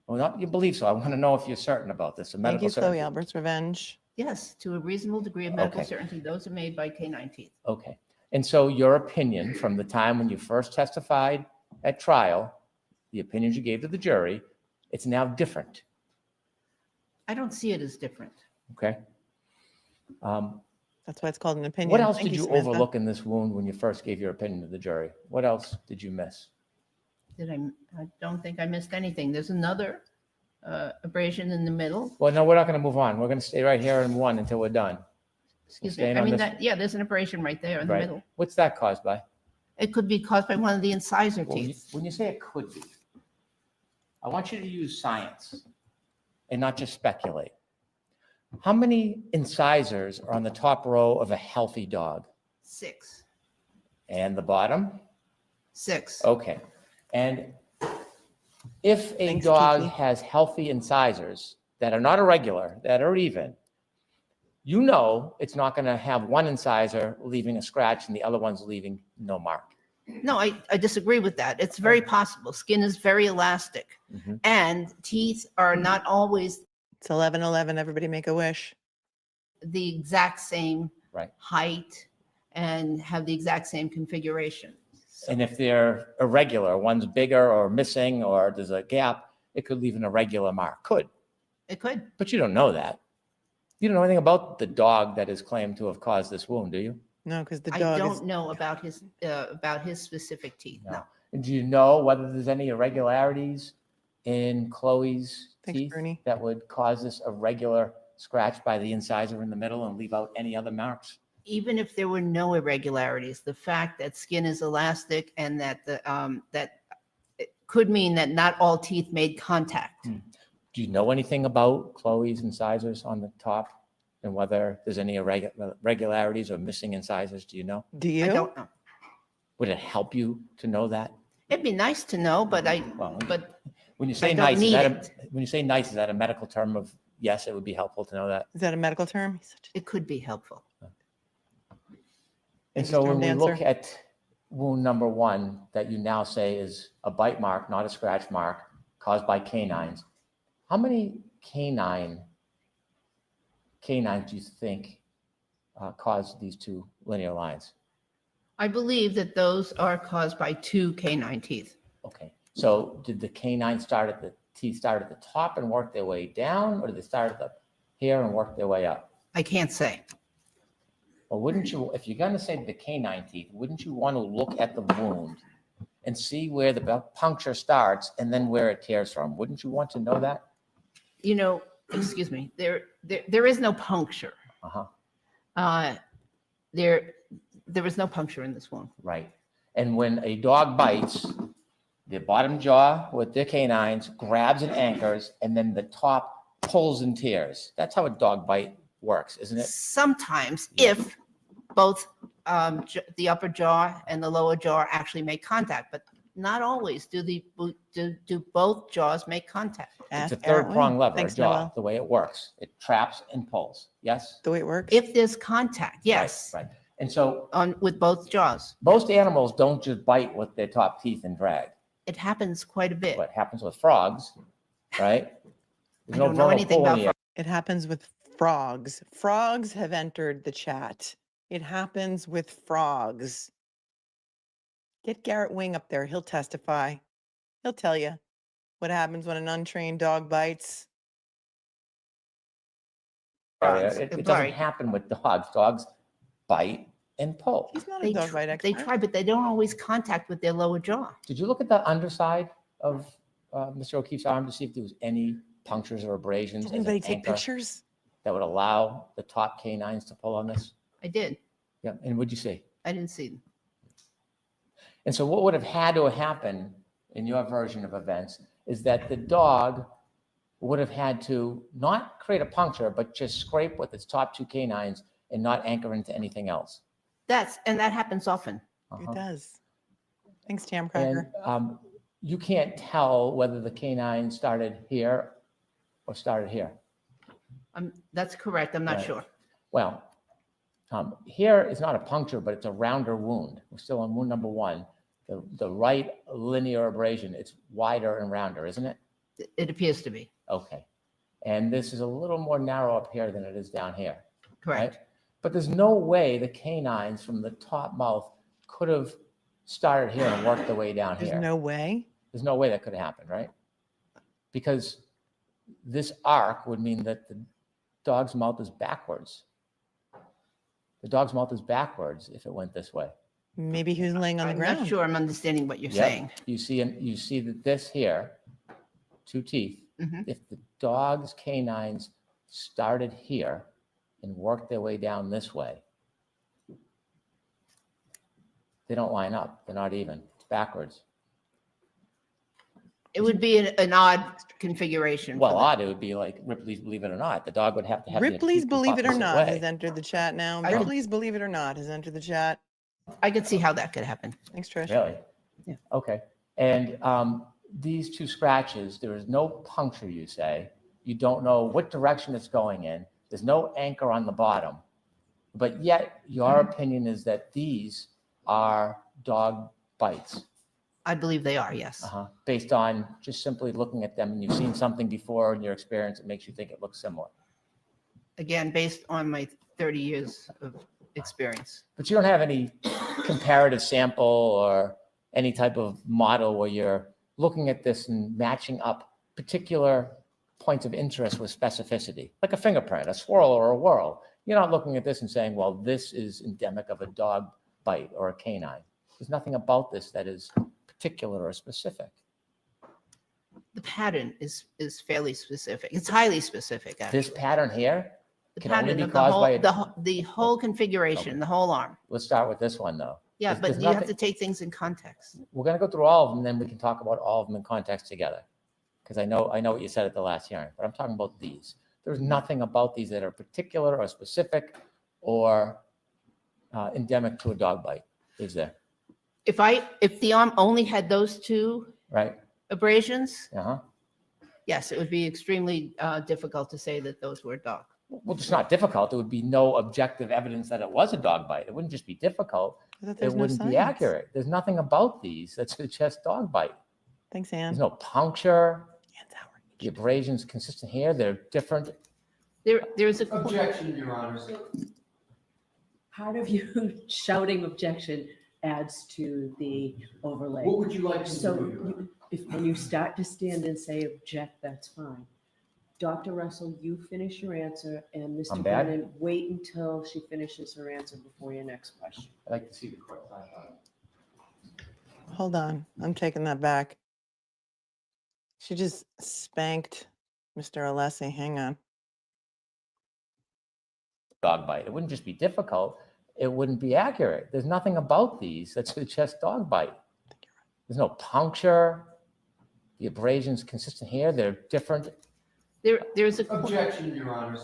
Well, not you believe so. I want to know if you're certain about this, a Thank medical you, Chloe. certainty. Albert's Revenge. Yes, to a reasonable degree of medical Okay. certainty, those are made by canine teeth. Okay. And so your opinion from the time when you first testified at trial, the opinions you gave to the jury, it's now different. I don't see it as different. Okay. That's why it's called an opinion. What else Thank did you Samantha. overlook in this wound when you first gave your opinion to the jury? What else did you miss? I don't think I missed anything. There's another abrasion in the middle. Well, no, we're not going to move on. We're going to stay right here in one until we're done. Excuse me. staying I on mean, this- there's an abrasion right there in the Right. middle. What's that caused by? It could be caused by one of the incisor Well, teeth. when you say it could be, I want you to use science and not just speculate. How many incisors are on the top row of a healthy dog? 6. And the bottom? 6. Okay. And if a Thanks, dog Kiki. has healthy incisors that are not irregular, that are even, you know it's not going to have one incisor leaving a scratch and the other one's leaving no mark. No, I disagree with that. It's very possible. Skin is very elastic. Mhm. And teeth are not always It's 11:11. Everybody make a wish. the exact same Right. height and have the exact same configuration. So- And if they're irregular, one's bigger or missing or there's a gap, it could leave an irregular mark. Could, It could. but you don't know that. You don't know anything about the dog that is claimed to have caused this wound, do you? No, because the I dog don't is. know about his specific teeth. No. And do you know whether there's any irregularities in Chloe's Thanks, teeth Bernie. that would cause this irregular scratch by the incisor in the middle and leave out any other marks? Even if there were no irregularities, the fact that skin is elastic and that that it could mean that not all teeth made contact. Do you know anything about Chloe's incisors on the top and whether there's any irregularities or missing incisors? Do you know? Do you? I don't know. Would it help you to know that? It'd be nice to know, but Well, but when you say don't nice, need when you say nice, is that a medical term of yes, it would be helpful to know that? Is that a medical term? He's such a- it could be helpful. And Thank you, so when Storm we Dancer. look at wound number 1 that you now say is a bite mark, not a scratch mark, caused by canines, how many canines do you think caused these 2 linear lines? I believe that those are caused by 2 canine teeth. Okay, so did the canine teeth start at the top and work their way down, or did they start at the here and work their way up? I can't say. Well, wouldn't you, if you're gonna say the canine teeth, wouldn't you want to look at the wound and see where the puncture starts and then where it tears from? Wouldn't you want to know that? You know, excuse me, there is no puncture. Uh-huh, There was no puncture in this wound. right. And when a dog bites, the bottom jaw with their canines grabs and anchors, and then the top pulls and tears. That's how a dog bite works, isn't it? Sometimes, if both the upper jaw and the lower jaw actually make contact, but not always do both jaws make contact. It's a Ask Aaron third prong Wayne. lever, a Thanks, jaw, Noel. the way it works. It traps and pulls, yes? The way it works. If there's contact, yes, Right. And so with both jaws. most animals don't just bite with their top teeth and drag. It happens quite a bit. What happens with frogs, right? I don't know anything about vermiculite. It happens with frogs. Frogs have entered the chat. It happens with frogs. Get Garrett Wing up there. He'll testify. He'll tell you what happens when an untrained dog bites. Frogs. It doesn't Sorry. happen with dogs. Dogs bite and pull. He's not a They dog bite they expert. try, but they don't always contact with their lower jaw. Did you look at the underside of Mr. O'Keefe's arm to see if there was any punctures or abrasions Did as an anybody take anchor pictures? that would allow the top canines to pull on this? I did. Yeah, and what'd you see? I didn't see them. And so what would have had to happen in your version of events is that the dog would have had to not create a puncture, but just scrape with its top 2 canines and not anchor into anything else. And that happens often. Uh-huh. It does. Thanks, Tam And Cracker. you can't tell whether the canine started here or started here. That's correct. I'm not Right. sure. Well, here is not a puncture, but it's a rounder wound. We're still on wound number 1. The right linear abrasion, it's wider and rounder, isn't it? It appears to be. Okay. And this is a little more narrow up here than it is down here. Correct. Right? But there's no way the canines from the top mouth could have started here and worked their way down There's here. no way. There's no way that could have happened, right? Because this arc would mean that the dog's mouth is backwards. The dog's mouth is backwards if it went this way. Maybe he was laying on the I'm ground. not sure I'm understanding what you're Yep. saying. You see that this here, 2 teeth, Mhm. if the dog's canines started here and worked their way down this way, they don't line up. They're not even. It's backwards. It would be an odd configuration. Well, for odd, it would be like Ripley's Believe It or Not. The dog would have to have their Ripley's teeth Believe It or opposite Not way. has entered the chat now. I don't- Ripley's Believe It or Not has entered the chat. I could see how that could happen. Thanks, Trish. Really? Yeah. Okay. And these 2 scratches, there is no puncture, you say. You don't know what direction it's going in. There's no anchor on the bottom. But yet, your opinion is that these are dog bites, I believe they are, yes. based on just simply looking at them, and you've seen something before in your experience that makes you think it looks similar. Again, based on my 30 years of experience. But you don't have any comparative sample or any type of model where you're looking at this and matching up particular points of interest with specificity, like a fingerprint, a swirl, or a whirl. You're not looking at this and saying, well, this is endemic of a dog bite or a canine. There's nothing about this that is particular or specific. The pattern is fairly specific. It's highly specific, actually. This pattern here The can only pattern be of caused by the whole configuration, the whole arm. Let's start with this one, though. Yeah, There's but you have nothing- to take things in context. We're going to go through all of them, and then we can talk about all of them in context together. Because I know what you said at the last hearing, but I'm talking about these. There's nothing about these that are particular or specific or endemic to a dog bite, is there? If the arm only had those 2 Right? abrasions, Uh-huh. yes, it would be extremely difficult to say that those were dog. Well, it's not difficult. There would be no objective evidence that it was a dog bite. It wouldn't just be difficult. I thought It there's no wouldn't be science. accurate. There's nothing about these that suggests dog bite. Thanks, There's Anne. no puncture. Anne's Howard. The abrasions consistent here. They're different. There's a. Objection, Your Honor. Part of you shouting objection adds to the overlay. What would you like to So do, Your Honor? when you start to stand and say object, that's fine. Dr. Russell, you finish your answer, and Mr. I'm bad. Brennan, wait until she finishes her answer before your next question. I'd like to see the court. Hold on. I'm taking that back. She just spanked Mr. Alessi. Hang on. Dog bite. It wouldn't just be difficult. It wouldn't be accurate. There's nothing about these that suggests dog bite. There's no puncture. The abrasions consistent here. They're different. There's a. Objection, Your Honor.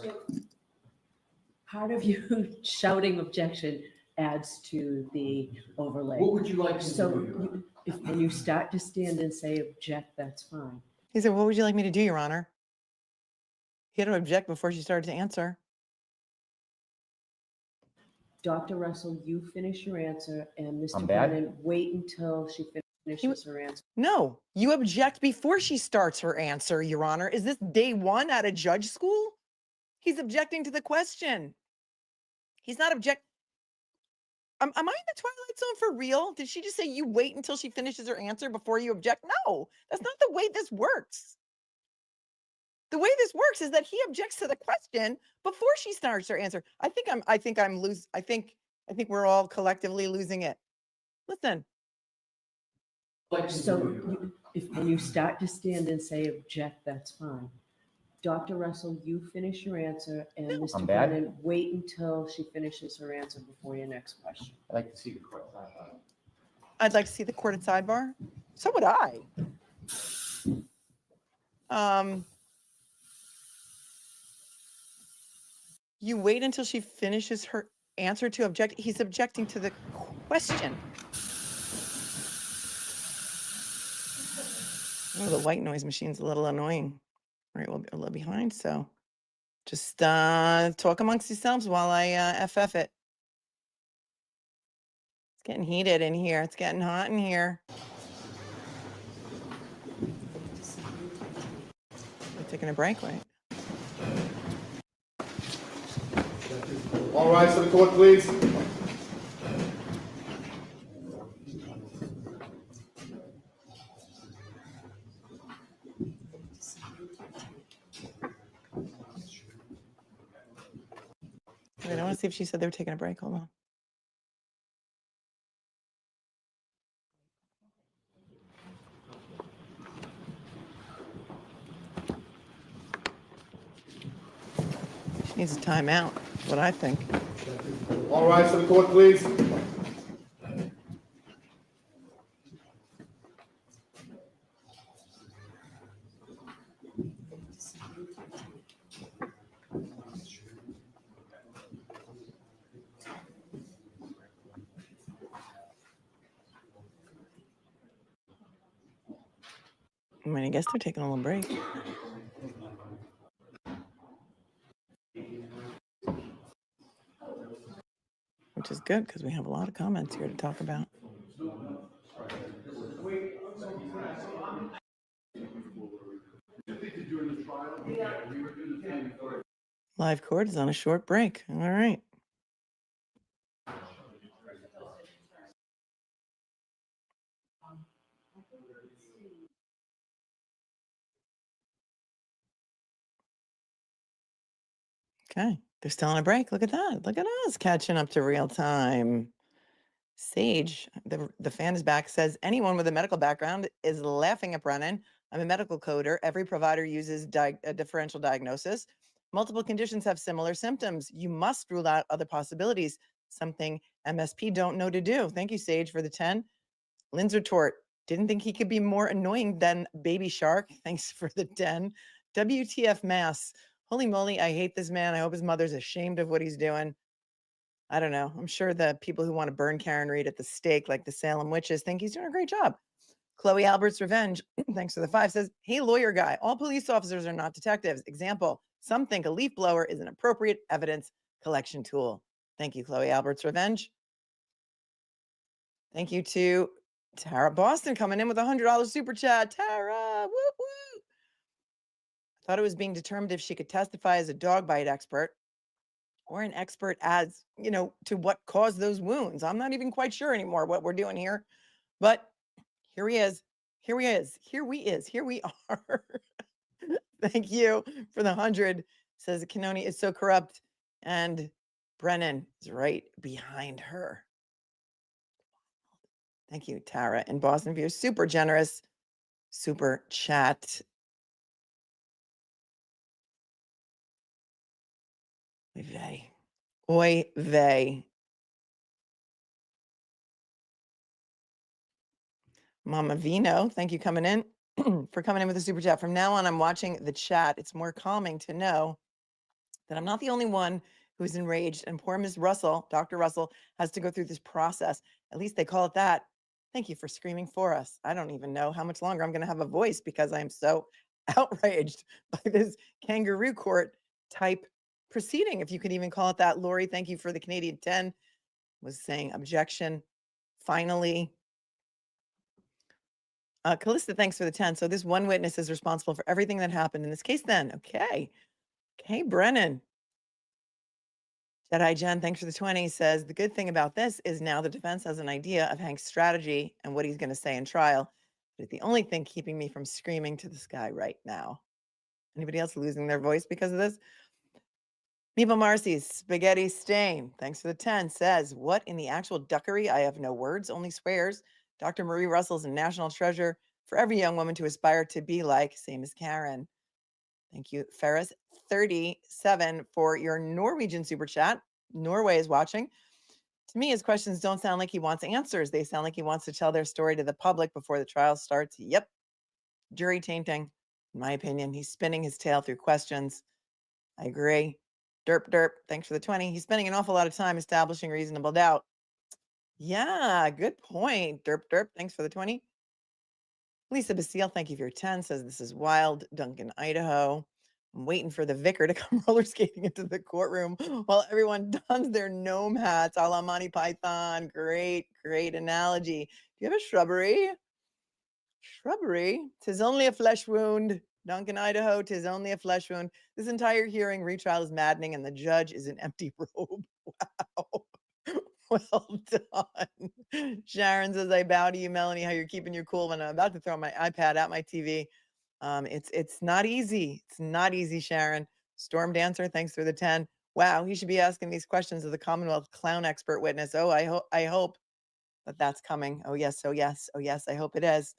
Part of you shouting objection adds to the overlay. What would you like to So do, Your Honor? when you start to stand and say object, that's fine. He said, what would you like me to do, Your Honor? He had to object before she started to answer. Dr. Russell, you finish your answer, and Mr. I'm bad. Brennan, wait until she finishes her answer. No, you object before she starts her answer, Your Honor. Is this day one at a judge school? He's objecting to the question. He's not object. Am I in the Twilight Zone for real? Did she just say you wait until she finishes her answer before you object? No, that's not the way this works. The way this works is that he objects to the question before she starts her answer. I think we're all collectively losing it. Listen. Like to So do, Your Honor. when you start to stand and say object, that's fine. Dr. Russell, you finish your answer, and Mr. I'm bad. Brennan, wait until she finishes her answer before your next question. I'd like to see the court. I'd like to see the court at sidebar. So would I. You wait until she finishes her answer to object. He's objecting to the question. Oh, the white noise machine's a little annoying. All right, we'll be a little behind, so just talk amongst yourselves while I FF it. It's getting heated in here. It's getting hot in here. We're taking a break, right? All rise to the court, please. Wait, I want to see if she said they were taking a break. Hold on. She needs a timeout, is what I think. All rise to the court, please. I mean, I guess they're taking a little break. Which is good because we have a lot of comments here to talk about. Live court is on a short break. All right. Okay, they're still on a break. Look at that. Look at us catching up to real time. Sage, the fan is back, says anyone with a medical background is laughing at Brennan. I'm a medical coder. Every provider uses a differential diagnosis. Multiple conditions have similar symptoms. You must rule out other possibilities, something MSP don't know to do. Thank you, Sage, for the 10. Lynn's retort, didn't think he could be more annoying than Baby Shark. Thanks for the 10. WTF Mass. Holy moly, I hate this man. I hope his mother's ashamed of what he's doing. I don't know. I'm sure the people who want to burn Karen Reed at the stake, like the Salem witches, think he's doing a great job. Chloe Albert's Revenge, thanks for the 5, says, hey, lawyer guy, all police officers are not detectives. Example, Some think a leaf blower is an appropriate evidence collection tool. Thank you, Chloe Albert's Revenge. Thank you to Tara Boston coming in with a $100 super chat. Tara, woo woo. I thought it was being determined if she could testify as a dog bite expert or an expert as, to what caused those wounds. I'm not even quite sure anymore what we're doing here, but here he is. Here he is. Here we are. Thank you for the 100. Says Cannone is so corrupt and Brennan is right behind her. Thank you, Tara in Boston, for your super generous super chat. Oy vey. Oy vey. Mama Vino, thank you coming in for coming in with a super chat. From now on, I'm watching the chat. It's more calming to know that I'm not the only one who's enraged, and poor Ms. Russell, Dr. Russell, has to go through this process. At least they call it that. Thank you for screaming for us. I don't even know how much longer I'm going to have a voice because I'm so outraged by this kangaroo court type proceeding, if you could even call it that. Lori, thank you for the Canadian 10, was saying objection. Finally. Callista, thanks for the 10. So this one witness is responsible for everything that happened in this case then. Okay. Okay, Brennan. Jedi Jen, thanks for the 20, says the good thing about this is now the defense has an idea of Hank's strategy and what he's going to say in trial. But it's the only thing keeping me from screaming to the sky right now. Anybody else losing their voice because of this? Meeple Marcy's Spaghetti Stain, thanks for the 10, says, what in the actual duckery? I have no words, only swears. Dr. Marie Russell's a national treasure for every young woman to aspire to be like, same as Karen. Thank you, Ferris 37, for your Norwegian super chat. Norway is watching. To me, his questions don't sound like he wants answers. They sound like he wants to tell their story to the public before the trial starts. Yep. Jury tainting, in my opinion. He's spinning his tail through questions. I agree. Derp, thanks for the 20. He's spending an awful lot of time establishing reasonable doubt. Yeah, good point. Derp, thanks for the 20. Lisa Basile, thank you for your 10, says this is wild. Duncan, Idaho. I'm waiting for the vicar to come roller skating into the courtroom while everyone dons their gnome hats a la Monty Python. Great analogy. Do you have a shrubbery? Shrubbery? 'Tis only a flesh wound. Duncan, Idaho, 'tis only a flesh wound. This entire hearing, retrial is maddening, and the judge is an empty robe. Wow. Well done. Sharon says, I bow to you, Melanie, how you're keeping your cool when I'm about to throw my iPad at my TV. It's not easy. It's not easy, Sharon. Storm Dancer, thanks for the 10. Wow, he should be asking these questions of the Commonwealth clown expert witness. Oh, I hope that that's coming. Oh, yes, I hope it is.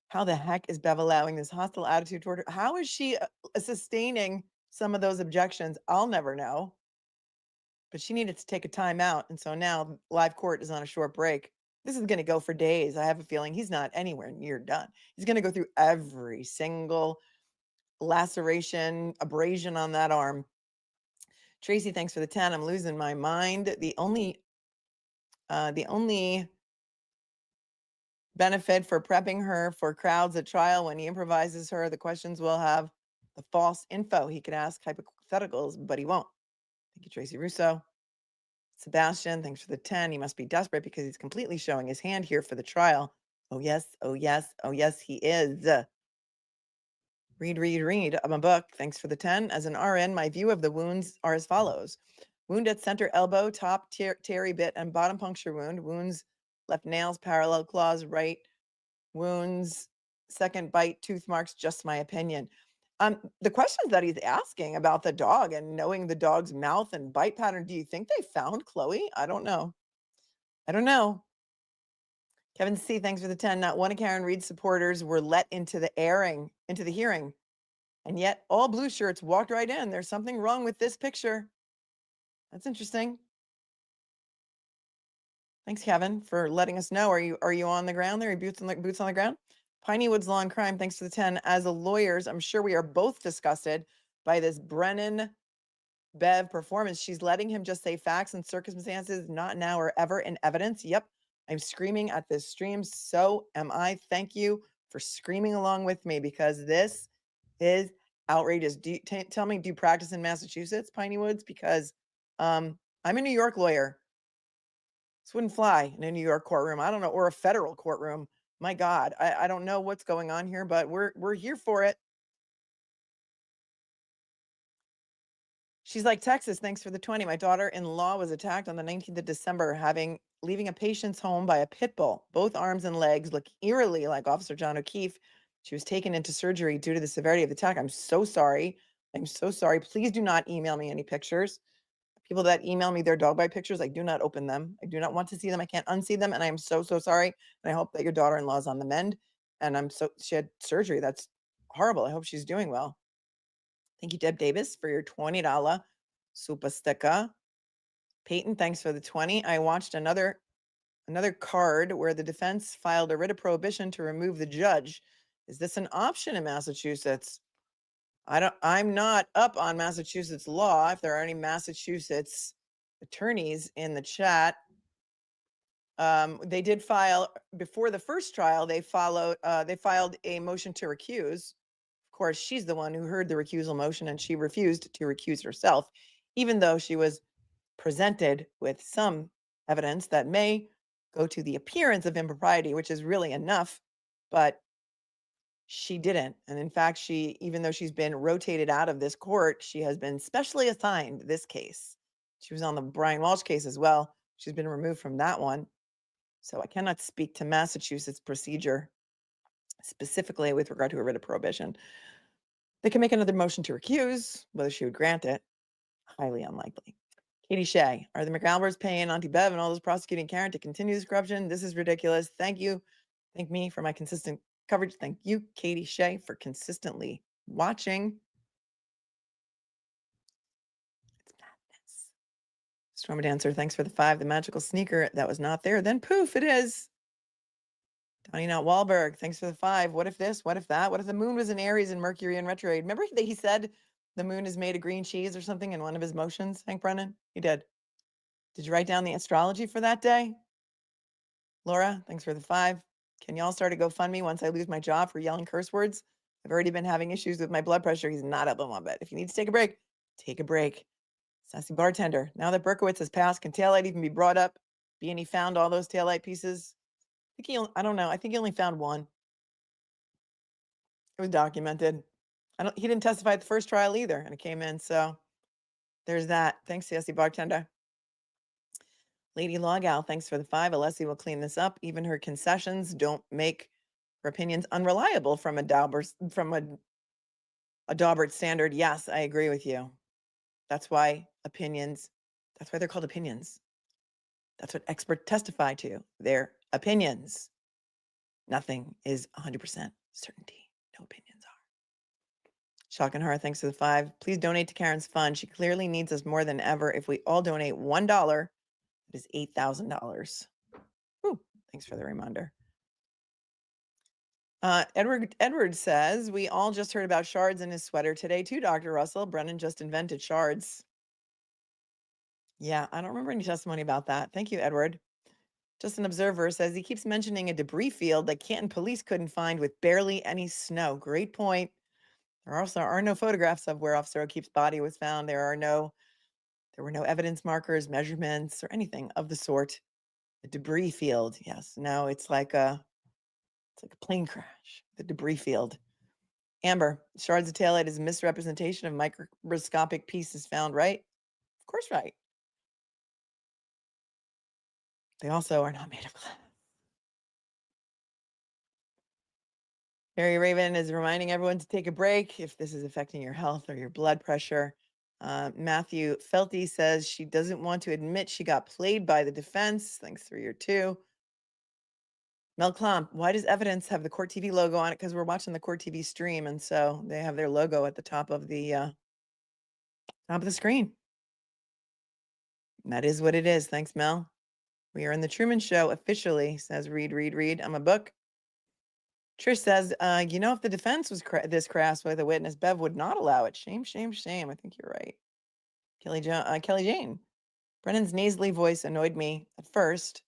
How the heck is Bev allowing this hostile attitude toward her? How is she sustaining some of those objections? I'll never know. But she needed to take a time out. And so now live court is on a short break. This is going to go for days. I have a feeling he's not anywhere near done. He's going to go through every single laceration, abrasion on that arm. Tracy, thanks for the 10. I'm losing my mind. The only benefit for prepping her for crowds at trial when he improvises her, the questions will have the false info. He could ask hypotheticals, but he won't. Thank you, Tracy Russo. Sebastian, thanks for the 10. He must be desperate because he's completely showing his hand here for the trial. Oh, yes, he is. Read of my book. Thanks for the 10. As an RN, my view of the wounds are as follows. Wound at center elbow, top terry bit, and bottom puncture wound. Wounds, left nails, parallel claws, right wounds, second bite, tooth marks, just my opinion. The questions that he's asking about the dog and knowing the dog's mouth and bite pattern, do you think they found Chloe? I don't know. Kevin C., thanks for the 10. Not one of Karen Reed's supporters were let into the hearing. And yet all blue shirts walked right in. There's something wrong with this picture. That's interesting. Thanks, Kevin, for letting us know. Are you on the ground there? Are you boots on the ground? Piney Woods Law and Crime, thanks for the 10. As a lawyers, I'm sure we are both disgusted by this Brennan Bev performance. She's letting him just say facts and circumstances, not now or ever, in evidence. Yep, I'm screaming at this stream. So am I. Thank you for screaming along with me because this is outrageous. Tell me, do you practice in Massachusetts, Piney Woods? Because I'm a New York lawyer. This wouldn't fly in a New York courtroom. I don't know, or a federal courtroom. My God, I don't know what's going on here, but we're here for it. She's like, Texas, thanks for the 20. My daughter-in-law was attacked on the 19th of December, leaving a patient's home by a pit bull. Both arms and legs look eerily like Officer John O'Keefe. She was taken into surgery due to the severity of the attack. I'm so sorry. I'm so sorry. Please do not email me any pictures. People that email me their dog bite pictures, I do not open them. I do not want to see them. I can't unsee them. And I am so, so sorry. And I hope that your daughter-in-law is on the mend. And she had surgery. That's horrible. I hope she's doing well. Thank you, Deb Davis, for your $20 super sticker. Peyton, thanks for the 20. I watched another card where the defense filed a writ of prohibition to remove the judge. Is this an option in Massachusetts? I'm not up on Massachusetts law. If there are any Massachusetts attorneys in the chat, they did file before the first trial. They filed a motion to recuse. Of course, she's the one who heard the recusal motion, and she refused to recuse herself, even though she was presented with some evidence that may go to the appearance of impropriety, which is really enough, but she didn't. And in fact, even though she's been rotated out of this court, she has been specially assigned this case. She was on the Brian Walsh case as well. She's been removed from that one. So I cannot speak to Massachusetts procedure specifically with regard to a writ of prohibition. They can make another motion to recuse. Whether she would grant it, highly unlikely. Katie Shea, are the McAlberts paying Auntie Bev and all those prosecuting Karen to continue this corruption? This is ridiculous. Thank you. Thank me for my consistent coverage. Thank you, Katie Shea, for consistently watching. It's madness. Storm Dancer, thanks for the 5. The magical sneaker that was not there. Then poof, it is. Donnie Not Wahlberg, thanks for the 5. What if this? What if that? What if the moon was in Aries and Mercury in retrograde? Remember that he said the moon is made of green cheese or something in one of his motions, Hank Brennan? He did. Did you write down the astrology for that day? Laura, thanks for the 5. Can y'all start a GoFundMe once I lose my job for yelling curse words? I've already been having issues with my blood pressure. He's not up on one bit. If you need to take a break, take a break. Sassy bartender. Now that Berkowitz has passed, can taillight even be brought up? Being he found all those taillight pieces? I don't know. I think he only found one. It was documented. He didn't testify at the first trial either, and it came in. So there's that. Thanks, Sassy bartender. Lady Logow, thanks for the 5. Alessi will clean this up. Even her concessions don't make her opinions unreliable from a Daubert standard. Yes, I agree with you. That's why they're called opinions. That's what experts testify to. They're opinions. Nothing is 100% certainty. No opinions are. Shock and Horror, thanks for the 5. Please donate to Karen's fund. She clearly needs us more than ever. If we all donate $1, it is $8,000. Thanks for the reminder. Edward says, we all just heard about shards in his sweater today too, Dr. Russell. Brennan just invented shards. Yeah, I don't remember any testimony about that. Thank you, Edward. Just an observer says he keeps mentioning a debris field that Canton police couldn't find with barely any snow. Great point. There also are no photographs of where Officer O'Keefe's body was found. There were no evidence markers, measurements, or anything of the sort. A debris field. Yes. No, it's like a plane crash. The debris field. Amber, shards of taillight is a misrepresentation of microscopic pieces found, right? Of course, right. They also are not made of glass. Mary Raven is reminding everyone to take a break if this is affecting your health or your blood pressure. Matthew Felty says she doesn't want to admit she got played by the defense. Thanks for your 2. Mel Klomp, why does evidence have the Court TV logo on it? Because we're watching the Court TV stream, and so they have their logo at the top of the screen. And that is what it is. Thanks, Mel. We are in the Truman Show officially, says read. I'm a book. Trish says, if the defense was this crass with a witness, Bev would not allow it. Shame. I think you're right. Kelly Jane. Brennan's nasally voice annoyed me at first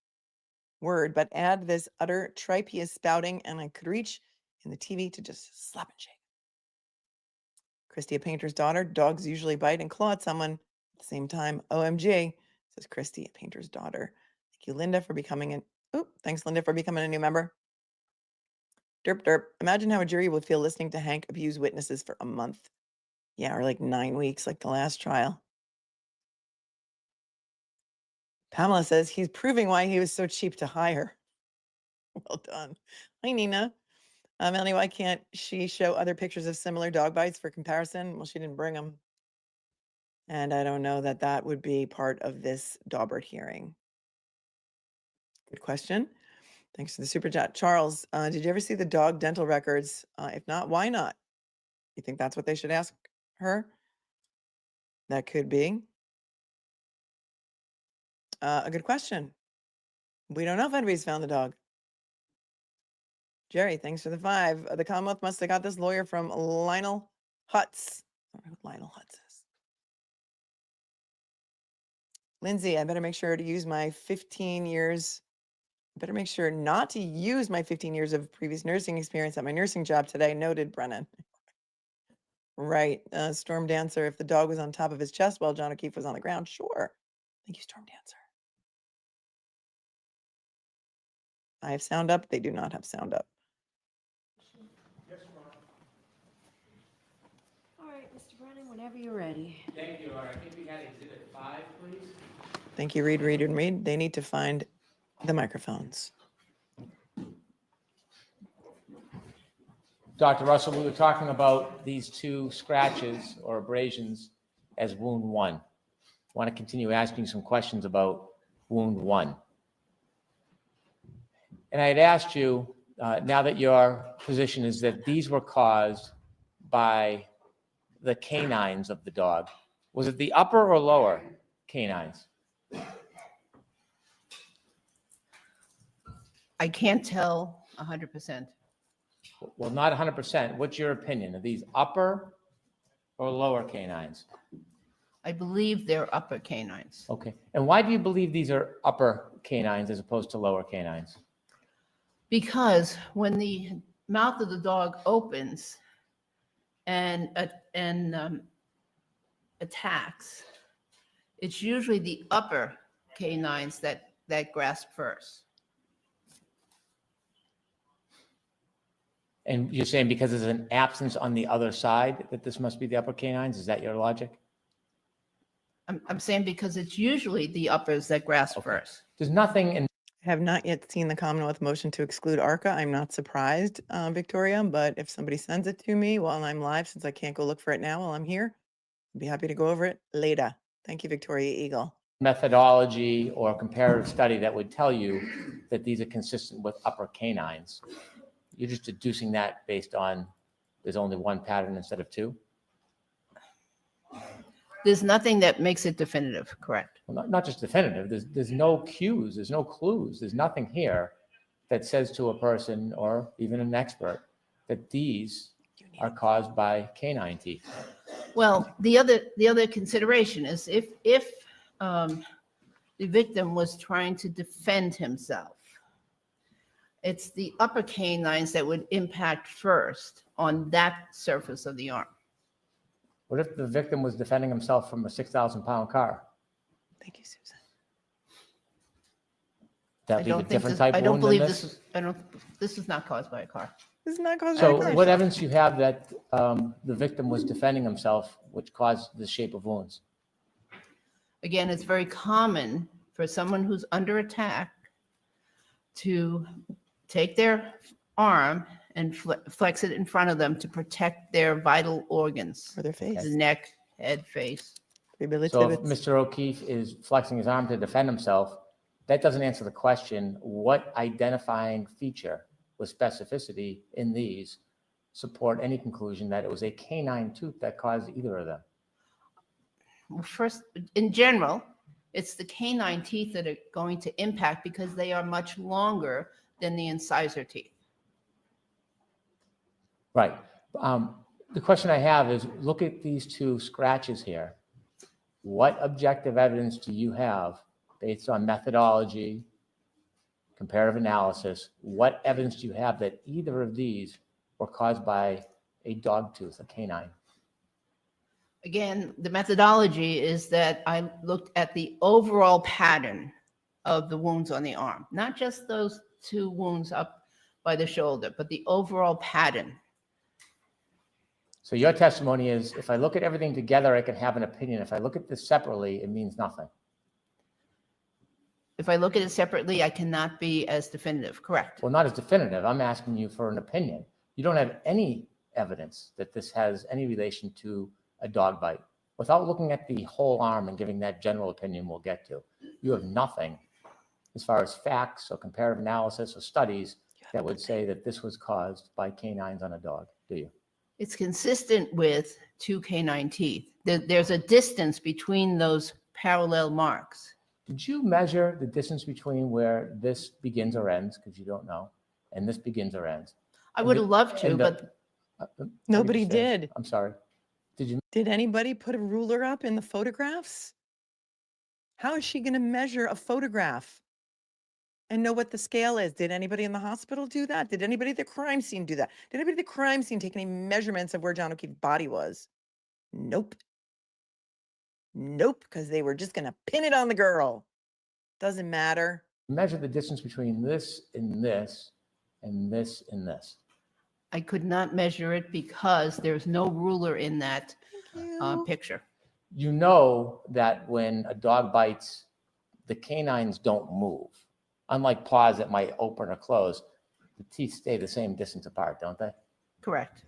word, but add this utter tripe he is spouting, and I could reach in the TV to just slap and shake. Christy, a painter's daughter. Dogs usually bite and claw at someone at the same time. OMG, says Christy, a painter's daughter. Thank you, Linda, for becoming an. Oh, thanks, Linda, for becoming a new member. Derp derp. Imagine how a jury would feel listening to Hank abuse witnesses for a month. Yeah, or like 9 weeks, like the last trial. Pamela says he's proving why he was so cheap to hire. Well done. Hi, Nina. Melanie, why can't she show other pictures of similar dog bites for comparison? Well, she didn't bring them. And I don't know that that would be part of this Daubert hearing. Good question. Thanks for the super chat. Charles, did you ever see the dog dental records? If not, why not? You think that's what they should ask her? That could be. A good question. We don't know if anybody's found the dog. Jerry, thanks for the 5. The Commonwealth must have got this lawyer from Lionel Hutz. I don't know what Lionel Hutz is. Lindsay, I better make sure to use my 15 years. I better make sure not to use my 15 years of previous nursing experience at my nursing job today. Noted, Brennan. Right. Storm Dancer, if the dog was on top of his chest while John O'Keefe was on the ground, sure. Thank you, Storm Dancer. I have sound up. They do not have sound up. All right, Mr. Brennan, whenever you're ready. Thank you. All right, I think we had exhibit 5, please. Thank you, Reed, Reed, and Reed. They need to find the microphones. Dr. Russell, we were talking about these 2 scratches or abrasions as wound 1. I want to continue asking some questions about wound 1. And I had asked you, now that your position is that these were caused by the canines of the dog, was it the upper or lower canines? I can't tell 100%. Well, not 100%. What's your opinion? Are these upper or lower canines? I believe they're upper canines. Okay. And why do you believe these are upper canines as opposed to lower canines? Because when the mouth of the dog opens and attacks, it's usually the upper canines that grasp first. And you're saying because there's an absence on the other side that this must be the upper canines? Is that your logic? I'm saying because it's usually the uppers that grasp first. There's nothing in. I have not yet seen the Commonwealth motion to exclude ARCCA. I'm not surprised, Victoria, but if somebody sends it to me while I'm live, since I can't go look for it now while I'm here, I'd be happy to go over it later. Thank you, Victoria Eagle. Methodology or comparative study that would tell you that these are consistent with upper canines. You're just deducing that based on there's only one pattern instead of 2? There's nothing that makes it definitive, correct? Well, not just definitive. There's no cues. There's no clues. There's nothing here that says to a person or even an expert that these are caused by canine teeth. Well, the other consideration is if the victim was trying to defend himself, it's the upper canines that would impact first on that surface of the arm. What if the victim was defending himself from a 6,000-pound car? Thank you, Susan. That'd be a different type I of don't wound than believe this? this is not caused by a car. This is not caused So by a car. what evidence do you have that the victim was defending himself, which caused the shape of wounds? Again, it's very common for someone who's under attack to take their arm and flex it in front of them to protect their vital organs, For their face. the neck, head, face. So if Rehabilitative. Mr. O'Keefe is flexing his arm to defend himself, that doesn't answer the question, what identifying feature with specificity in these support any conclusion that it was a canine tooth that caused either of them? Well, first, in general, it's the canine teeth that are going to impact because they are much longer than the incisor teeth. Right. The question I have is, look at these 2 scratches here. What objective evidence do you have based on methodology, comparative analysis? What evidence do you have that either of these were caused by a dog tooth, a canine? Again, the methodology is that I looked at the overall pattern of the wounds on the arm, not just those 2 wounds up by the shoulder, but the overall pattern. So your testimony is, if I look at everything together, I can have an opinion. If I look at this separately, it means nothing. If I look at it separately, I cannot be as definitive, correct? Well, not as definitive. I'm asking you for an opinion. You don't have any evidence that this has any relation to a dog bite. Without looking at the whole arm and giving that general opinion we'll get to, you have nothing as far as facts or comparative analysis or studies that would say that this was caused by canines on a dog, do you? It's consistent with 2 canine teeth. There's a distance between those parallel marks. Did you measure the distance between where this begins or ends, because you don't know, and this begins or ends? I would have loved to, but Nobody did. I'm sorry. Did you? Did anybody put a ruler up in the photographs? How is she going to measure a photograph and know what the scale is? Did anybody in the hospital do that? Did anybody at the crime scene do that? Did anybody at the crime scene take any measurements of where John O'Keefe's body was? Nope. Nope, because they were just going to pin it on the girl. Doesn't matter. Measure the distance between this and this and this and this. I could not measure it because there's no ruler in that picture. You know that when a dog bites, the canines don't move. Unlike paws that might open or close, the teeth stay the same distance apart, don't they? Correct.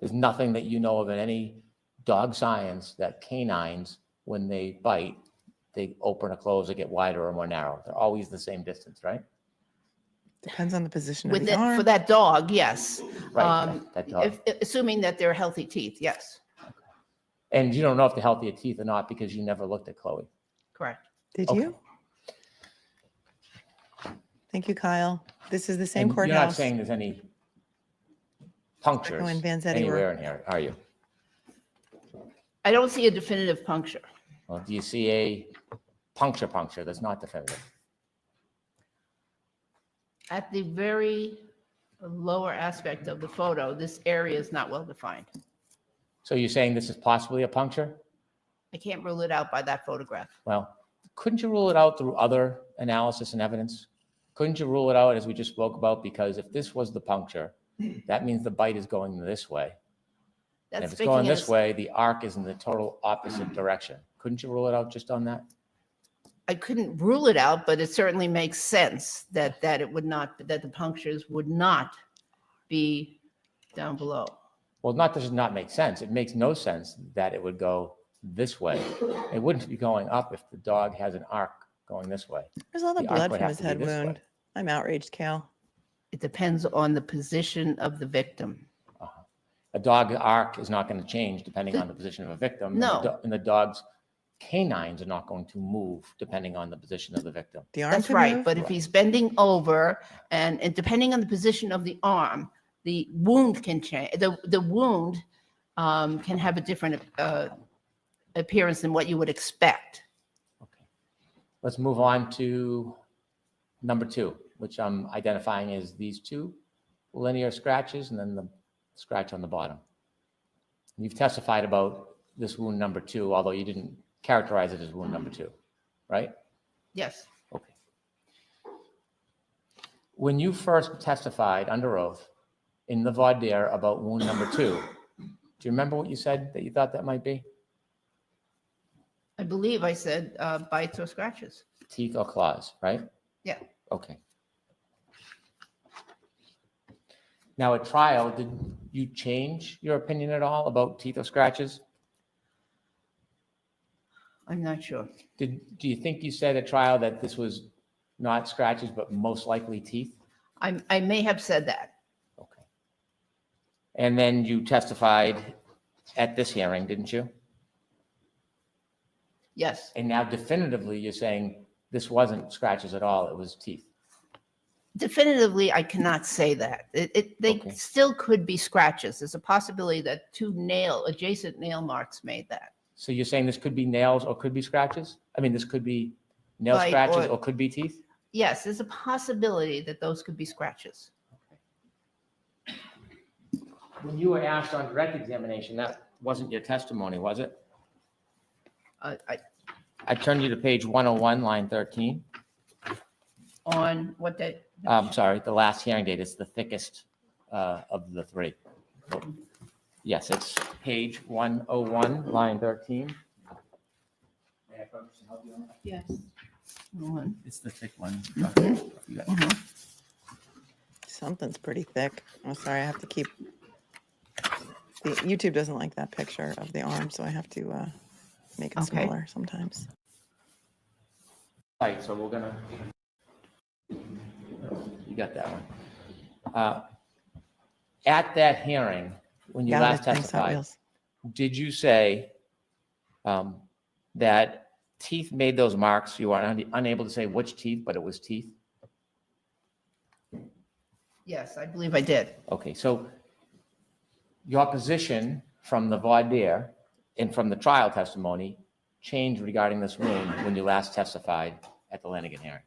There's nothing that you know of in any dog science that canines, when they bite, they open or close or get wider or more narrow. They're always the same distance, right? Depends on the position of With the that, arm. for that dog, yes. Right, that dog. Assuming that they're healthy teeth, yes, And you don't know if they're healthy of teeth or not because you never looked at Chloe. correct. Did Okay. you? Thank you, Kyle. This is the same And courthouse. You're not saying there's any punctures and Vanzetti were- anywhere in here, are you? I don't see a definitive puncture. Well, do you see a puncture that's not definitive? At the very lower aspect of the photo, this area is not well defined. So you're saying this is possibly a puncture? I can't rule it out by that photograph. Well, couldn't you rule it out through other analysis and evidence? Couldn't you rule it out, as we just spoke about? Because if this was the puncture, that means the bite is going this way. And That's if it's going making this way, the arc is in the total opposite direction. Couldn't you rule it out just on that? I couldn't rule it out, but it certainly makes sense that it would not, that the punctures would not be down below. Well, not does it not make sense. It makes no sense that it would go this way. It wouldn't be going up if the dog has an arc going this way. There's all the The arc blood would from have his to be head this way. wound. I'm outraged, Cal. It depends on the position of the victim. A dog arc is not going to change depending on the position of a victim. and the No. do- And the dog's canines are not going to move depending on the position of the victim. The arm That's could right, move? but if he's bending over and depending on the position of the arm, the wound can change. The wound can have a different appearance than what you would expect. Okay. Let's move on to number 2, which I'm identifying as these 2 linear scratches and then the scratch on the bottom. You've testified about this wound number 2, although you didn't characterize it as wound number 2, right? Yes. Okay. When you first testified under oath in the voir dire about wound number 2, do you remember what you said that you thought that might be? I believe I said bites or scratches. Teeth or claws, right? Yeah. Okay. Now, at trial, did you change your opinion at all about teeth or scratches? I'm not sure. Do you think you said at trial that this was not scratches, but most likely teeth? I may have said that. Okay. And then you testified at this hearing, didn't you? Yes. And now definitively, you're saying this wasn't scratches at all, it was teeth. Definitively, I cannot say that. They Okay. still could be scratches. There's a possibility that 2 adjacent nail marks made that. So you're saying this could be nails or could be scratches? I mean, this could be nail Bite scratches or- or could be teeth? Yes, there's a possibility that those could be scratches. When you were asked on direct examination, that wasn't your testimony, was it? I, I turned you to page 101, line 13. on what day? I'm sorry, the last hearing date is the thickest of the three. Yes, it's page 101, line 13. Yes. One. It's the thick one. Something's pretty thick. Oh, sorry, I have to keep. The YouTube doesn't like that picture of the arm, so I have to make it Okay. smaller sometimes. Right, so we're gonna, you got that one. At that hearing, when you Got last it, thanks, Hot testified, Wheels. did you say that teeth made those marks? You were unable to say which teeth, but it was teeth? Yes, I believe I did. Okay, so your position from the voir dire and from the trial testimony changed regarding this wound when you last testified at the Lanigan hearing?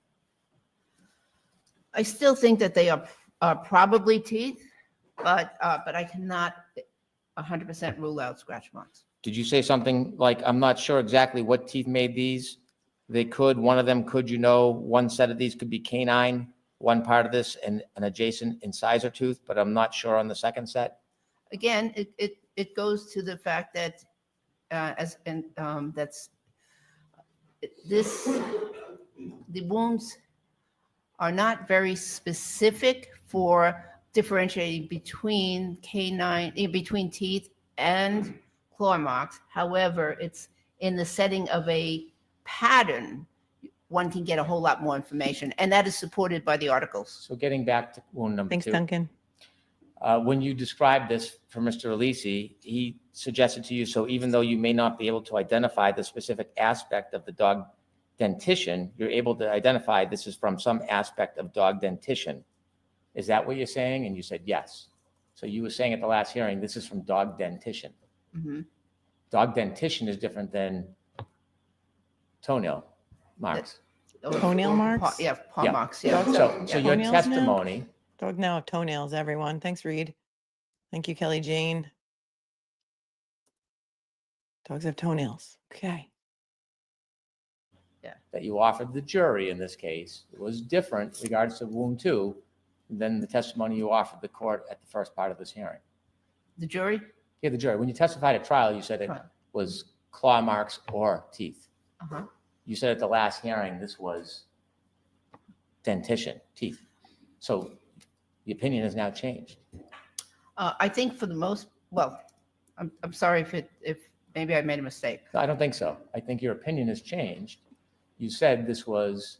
I still think that they are probably teeth, but I cannot 100% rule out scratch marks. Did you say something like, I'm not sure exactly what teeth made these? They could, one of them, could you know, one set of these could be canine, one part of this and an adjacent incisor tooth, but I'm not sure on the second set? Again, it goes to the fact that the wounds are not very specific for differentiating between between teeth and claw marks. However, it's in the setting of a pattern, one can get a whole lot more information, and that is supported by the articles. So getting back to wound number Thanks, 2. Duncan. When you described this for Mr. Alessi, he suggested to you, so even though you may not be able to identify the specific aspect of the dog dentition, you're able to identify this is from some aspect of dog dentition. Is that what you're saying? And you said yes. So you were saying at the last hearing, this is from dog dentition. Mhm. Dog dentition is different than toenail marks. Toenail marks? Yeah, paw Yeah. marks, yeah. So your Toenails now? testimony, Dog now have toenails, everyone. Thanks, Reed. Thank you, Kelly Jane. Dogs have toenails. Okay. that you offered the jury in this case was different regards to wound 2 than the testimony you offered the court at the first part of this hearing. The jury? Yeah, the jury. When you testified at trial, you said it Right. was claw marks or teeth. Uh-huh. You said at the last hearing, this was dentition, teeth. So the opinion has now changed. I think for the most, well, I'm sorry if maybe I made a mistake. No, I don't think so. I think your opinion has changed. You said this was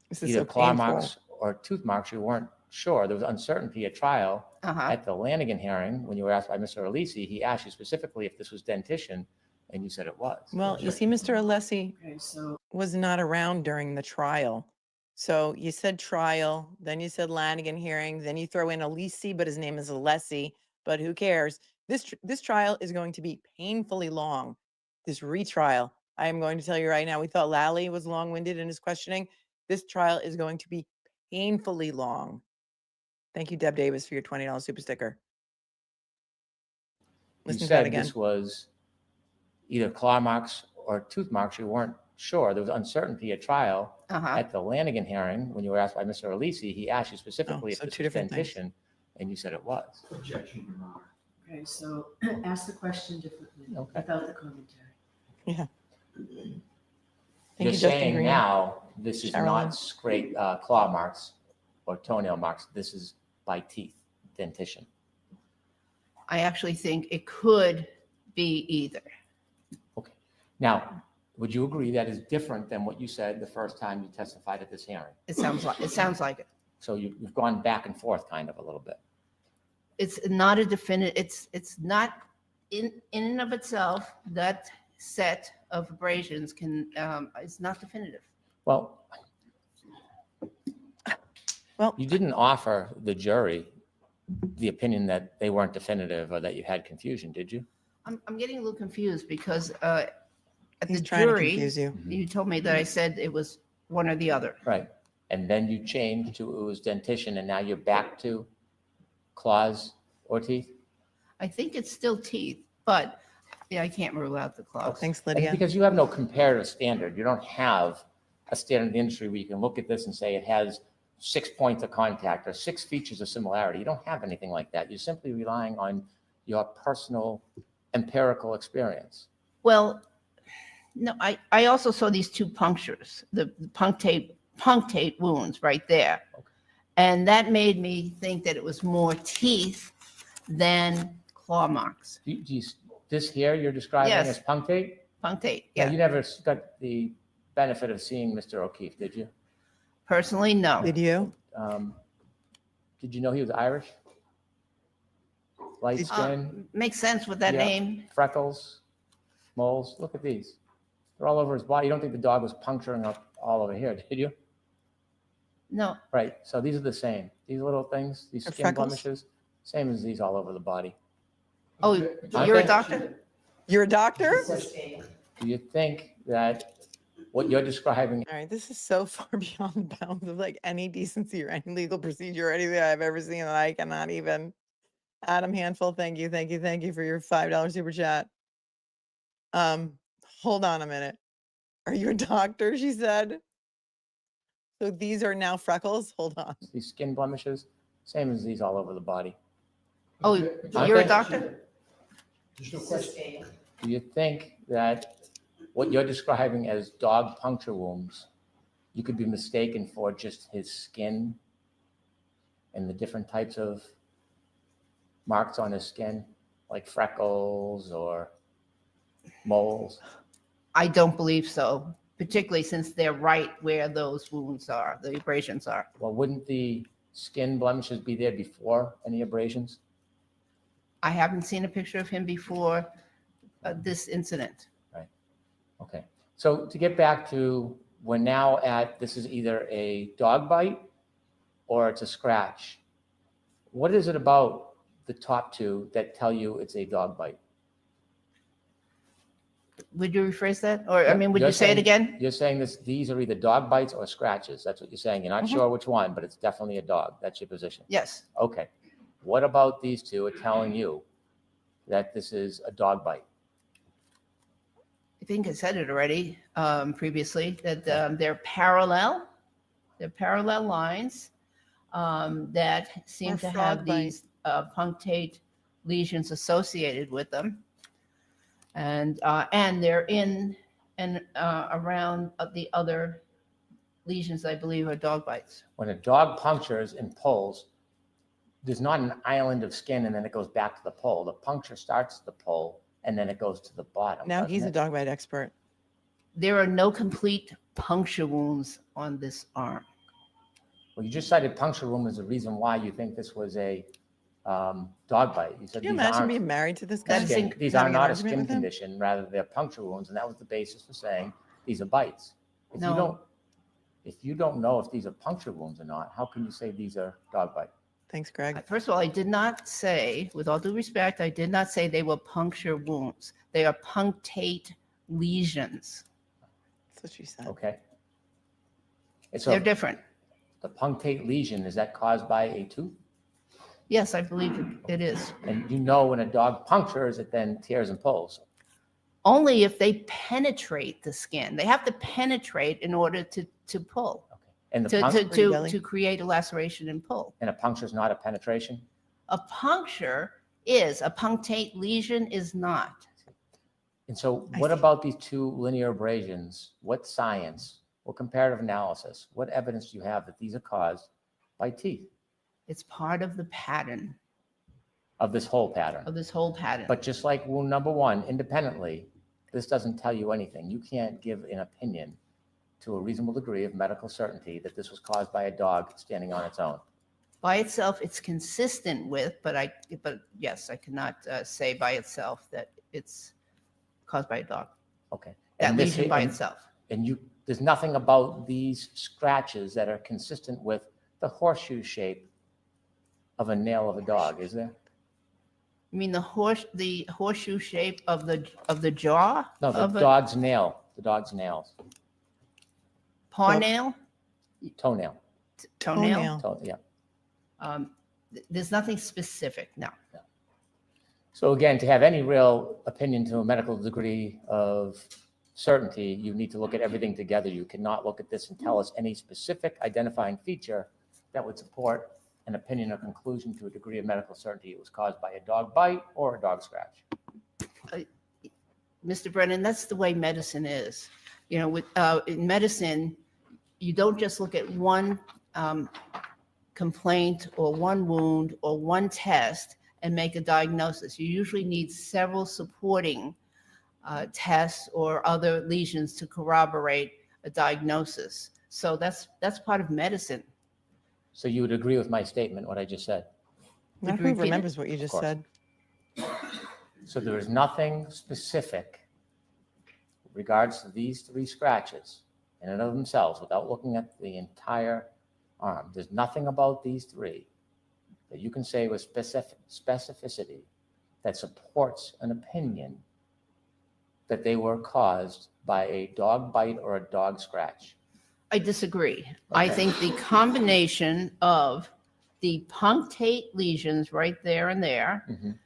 This is either so claw painful. marks or tooth marks. You weren't sure. There was uncertainty at trial. Uh-huh. At the Lanigan hearing, when you were asked by Mr. Alessi, he asked you specifically if this was dentition, and you said it was. Well, you see, Mr. Alessi Okay, so was not around during the trial. So you said trial, then you said Lanigan hearing, then you throw in Alessi, but his name is Alessi, but who cares? This trial is going to be painfully long. This retrial, I am going to tell you right now, we thought Lally was long-winded in his questioning. This trial is going to be painfully long. Thank you, Deb Davis, for your $20 super sticker. You Listen to that said again. this was either claw marks or tooth marks. You weren't sure. There was uncertainty at trial. Uh-huh. At the Lanigan hearing, when you were asked by Mr. Alessi, he asked you specifically if so this two was different things. dentition, and you said it was. Objection, Your Honor. okay, so ask the question differently Okay. without the commentary. Yeah. Thank You're you, Justin saying Green. now this is Cheryl. not straight claw marks or toenail marks. This is by teeth, dentition. I actually think it could be either. Okay. Now, would you agree that is different than what you said the first time you testified at this hearing? It sounds like it. So you've gone back and forth kind of a little bit. It's not a definite, it's not in and of itself, that set of abrasions is not definitive. Well, Well, you didn't offer the jury the opinion that they weren't definitive or that you had confusion, did you? I'm getting a little confused because at he's the trying to jury, confuse you. you told me that I said it was one or the other. Right. And then you changed to it was dentition, and now you're back to claws or teeth? I think it's still teeth, but Yeah, I can't rule out the claws. Thanks, And Lydia. because you have no comparative standard, you don't have a standard in the industry where you can look at this and say it has 6 points of contact or 6 features of similarity. You don't have anything like that. You're simply relying on your personal empirical experience. Well, no, I also saw these 2 punctures, the punctate wounds right there. And that made me think that it was more teeth than claw marks. This here you're describing Yes. as punctate? Punctate, Now, yeah. you never got the benefit of seeing Mr. O'Keefe, did you? Personally, no. Did you? Did you know he was Irish? Light skin, Makes sense with that Yeah. name. freckles, moles. Look at these. They're all over his body. You don't think the dog was puncturing up all over here, did you? No, Right. So these are the same. These little things, these The skin freckles? blemishes, same as these all over the body. oh, Aren't you're a they? doctor? You're a doctor? Do you think that what you're describing, All right, this is so far beyond the bounds of like any decency or any legal procedure or anything I've ever seen that I cannot even. Adam Handful, thank you for your $5 super chat. Hold on a minute. Are you a doctor? She said. So these are now freckles. Hold on. these skin blemishes, same as these all over the body? Oh, Aren't you're a they? doctor? There's no question. Do you think that what you're describing as dog puncture wounds, you could be mistaken for just his skin and the different types of marks on his skin, like freckles or moles? I don't believe so, particularly since they're right where those wounds are, the abrasions are. Well, wouldn't the skin blemishes be there before any abrasions? I haven't seen a picture of him before this incident. Okay, so to get back to, we're now at, this is either a dog bite or it's a scratch. What is it about the top 2 that tell you it's a dog bite? Would you rephrase that? Or, I mean, would You're you say it saying- again? You're saying these are either dog bites or scratches. That's what you're saying. You're not Mhm. sure which one, but it's definitely a dog. That's your position. Yes. Okay. What about these 2 are telling you that this is a dog bite? I think I said it already previously, that they're parallel lines that seem Or to frog have bite. these punctate lesions associated with them. And they're in and around the other lesions, I believe, are dog bites. When a dog punctures and pulls, there's not an island of skin and then it goes back to the pull. The puncture starts at the pull and then it goes to the bottom. Now doesn't he's a it? dog bite expert. There are no complete puncture wounds on this arm. Well, you just cited puncture wound as a reason why you think this was a dog bite. You said Can you these imagine aren't being married to this guy? That's skin, these are having an not a argument skin with him? condition, rather they're puncture wounds, and that was the basis for saying these are bites. If you No. don't, if you don't know if these are puncture wounds or not, how can you say these are dog bite? Thanks, Greg. First of all, I did not say, with all due respect, I did not say they were puncture wounds. They are punctate lesions. That's what she said. Okay. And They're so different. the punctate lesion, is that caused by a tooth? Yes, I believe it is. And you know when a dog punctures, it then tears and pulls. Only if they penetrate the skin. They have to penetrate in order to pull, Okay. And the to, punc- to, Pretty to, belly. to create a laceration and pull. and a puncture is not a penetration? A puncture is, a punctate lesion is not. And so I what see. about these 2 linear abrasions? What science, what comparative analysis, what evidence do you have that these are caused by teeth It's part of the pattern, of this whole pattern? of this whole pattern. But just like wound number 1, independently, this doesn't tell you anything. You can't give an opinion to a reasonable degree of medical certainty that this was caused by a dog standing on its own. By itself, it's consistent with, but yes, I cannot say by itself that it's caused by a dog. Okay. That And this- lesion by and- itself. And there's nothing about these scratches that are consistent with the horseshoe shape of a nail of a dog, is there? You mean the horseshoe shape of the jaw? No, the of a dog's nail, the dog's nails, paw nail, toenail, toenail? Toenail. yeah. There's nothing specific, no. So again, to have any real opinion to a medical degree of certainty, you need to look at everything together. You cannot look at this and tell us any specific identifying feature that would support an opinion or conclusion to a degree of medical certainty it was caused by a dog bite or a dog scratch. Mr. Brennan, that's the way medicine is. You know, with in medicine, you don't just look at one complaint or one wound or one test and make a diagnosis. You usually need several supporting tests or other lesions to corroborate a diagnosis. So that's part of medicine. So you would agree with my statement, what I just said? Not Would you who repeat it? remembers what you just course. said. So there is nothing specific with regards to these 3 scratches in and of themselves without looking at the entire arm. There's nothing about these 3 that you can say with specificity that supports an opinion that they were caused by a dog bite or a dog scratch. I disagree. I Okay. think the combination of the punctate lesions right there and there, Mhm.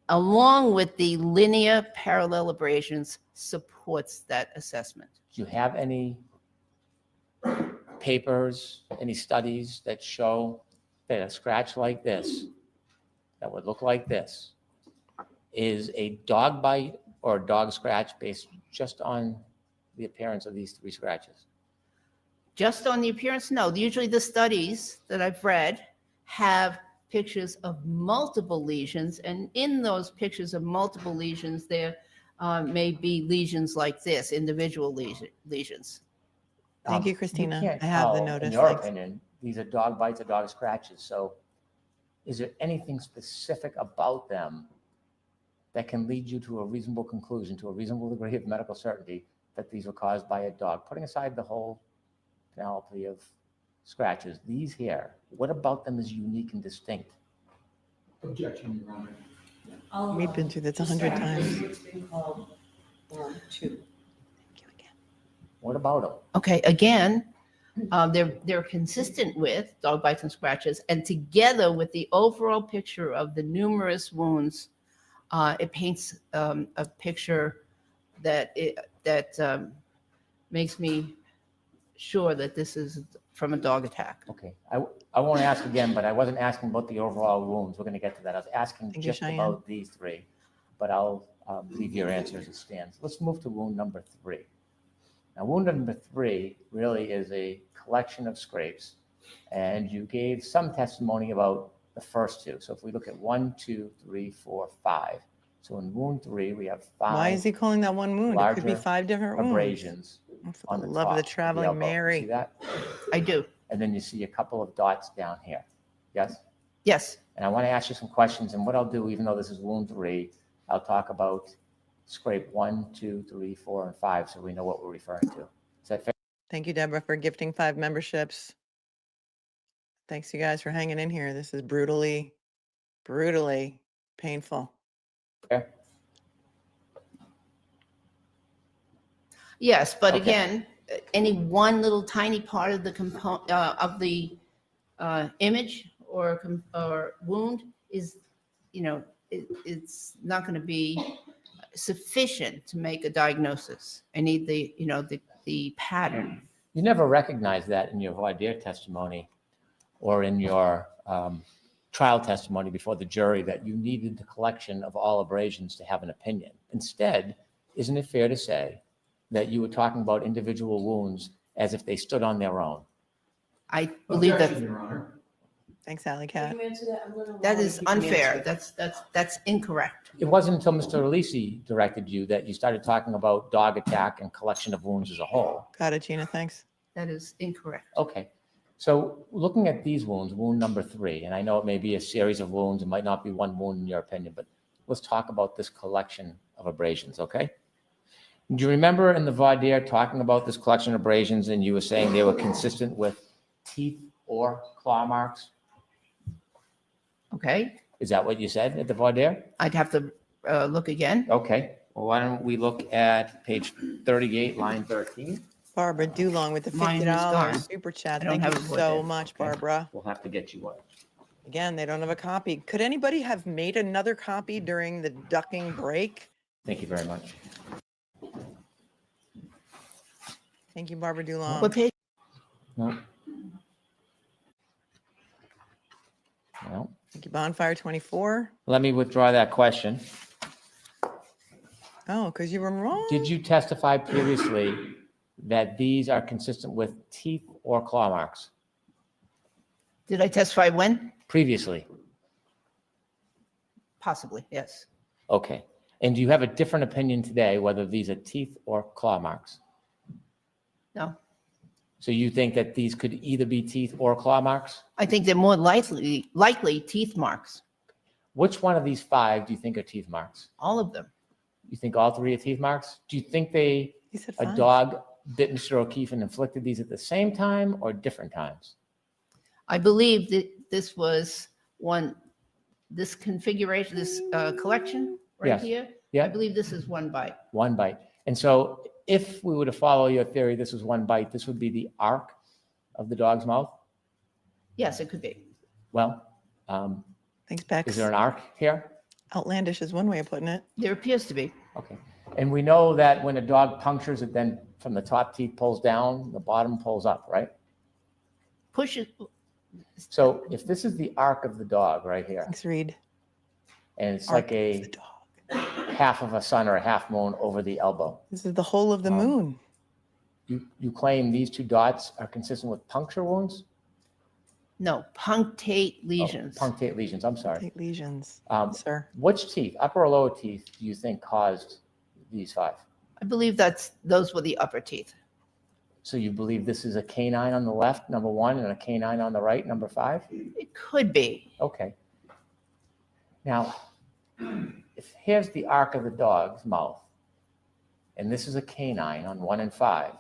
along with the linear parallel abrasions, supports that assessment. Do you have any papers, any studies that show that a scratch like this, that would look like this, is a dog bite or a dog scratch based just on the appearance of these 3 scratches? Just on the appearance, no. Usually the studies that I've read have pictures of multiple lesions, and in those pictures of multiple lesions, there may be lesions like this, individual lesions. Thank you, Christina. can't I have the tell, notice. In your Thanks. opinion, these are dog bites or dog scratches. So is there anything specific about them that can lead you to a reasonable conclusion, to a reasonable degree of medical certainty that these were caused by a dog? Putting aside the whole panoply of scratches, these here, what about them is unique and distinct? Objection, Your Honor. We've been through this 100 times. It's been called two. What about them? Okay, again, they're consistent with dog bites and scratches, and together with the overall picture of the numerous wounds, it paints a picture that makes me sure that this is from a dog attack. Okay, I won't ask again, but I wasn't asking about the overall wounds. We're going to get to that. I was asking Thank you, just Cheyenne. about these 3, but I'll leave your answer as it stands. Let's move to wound number 3. Now, wound number 3 really is a collection of scrapes, and you gave some testimony about the first 2. So if we look at 1, 2, 3, 4, 5. So in wound 3, we have 5 Why is he calling that one wound? It could be larger 5 different wounds. abrasions Oh, for on the the love of the top traveling elbow. Mary. See that? I do. And then you see a couple of dots down here. Yes? Yes. And I want to ask you some questions. And what I'll do, even though this is wound 3, I'll talk about scrape 1, 2, 3, 4, and 5, so we know what we're referring to. Is that fair? Thank you, Deborah, for gifting 5 memberships. Thanks, you guys, for hanging in here. This is brutally, brutally painful. Fair? Yes, but Okay. again, any one little tiny part of the component of the image or wound is, it's not going to be sufficient to make a diagnosis. I need the pattern. You never recognized that in your voir dire testimony or in your trial testimony before the jury that you needed the collection of all abrasions to have an opinion. Instead, isn't it fair to say that you were talking about individual wounds as if they stood on their own? I believe Objection, that Your Honor. Thanks, Alley Cat. that is unfair. That's incorrect. It wasn't until Mr. Alessi directed you that you started talking about dog attack and collection of wounds as a whole. Got it, Gina. Thanks. That is incorrect. Okay, so looking at these wounds, wound number 3, and I know it may be a series of wounds, it might not be one wound in your opinion, but let's talk about this collection of abrasions, okay? Do you remember in the voir dire talking about this collection of abrasions and you were saying they were consistent with teeth or claw marks? Okay, Is that what you said at the voir dire? I'd have to look again. Okay, well, why don't we look at page 38, line 13? Barbara Dulong with the Mine is $50 gone. super chat. I don't Thank have you a void so there. much, Okay. Barbara. We'll have to get you one. Again, they don't have a copy. Could anybody have made another copy during the ducking break? Thank you very much. Thank you, Barbara Dulong. What page? No. No. Thank you, Bonfire 24. Let me withdraw that question. Oh, because you were wrong. Did you testify previously that these are consistent with teeth or claw marks? Did I testify when? Previously. Possibly, yes. Okay. And do you have a different opinion today whether these are teeth or claw marks? No. So you think that these could either be teeth or claw marks? I think they're more likely teeth marks, Which one of these 5 do you think are teeth marks? all of them. You think all 3 are teeth marks? Do you think He said a 5. dog bit Mr. O'Keefe and inflicted these at the same time or different times? I believe that this was this configuration, this collection right Yes. here. I Yeah, believe this is one bite. one bite. And so if we were to follow your theory, this was one bite, this would be the arc of the dog's mouth? Yes, it could be. Well, Thanks, Bex. is there an arc here? Outlandish is one way of putting it. There appears to be. Okay. And we know that when a dog punctures it, then from the top teeth pulls down, the bottom pulls up, right? Push it. So if this is the arc of the dog right here, Thanks, Reed. and it's Arc like of a the dog. half of a sun or a half moon over the elbow, This is the whole of the moon. you claim these 2 dots are consistent with puncture wounds? No, punctate Oh, lesions. punctate lesions, I'm sorry. Take lesions, Um, sir. Which teeth, upper or lower teeth, do you think caused these 5? I believe those were the upper teeth. So you believe this is a canine on the left, number 1, and a canine on the right, number 5? It could be. Okay. Now, if here's the arc of the dog's mouth, and this is a canine on 1 and 5,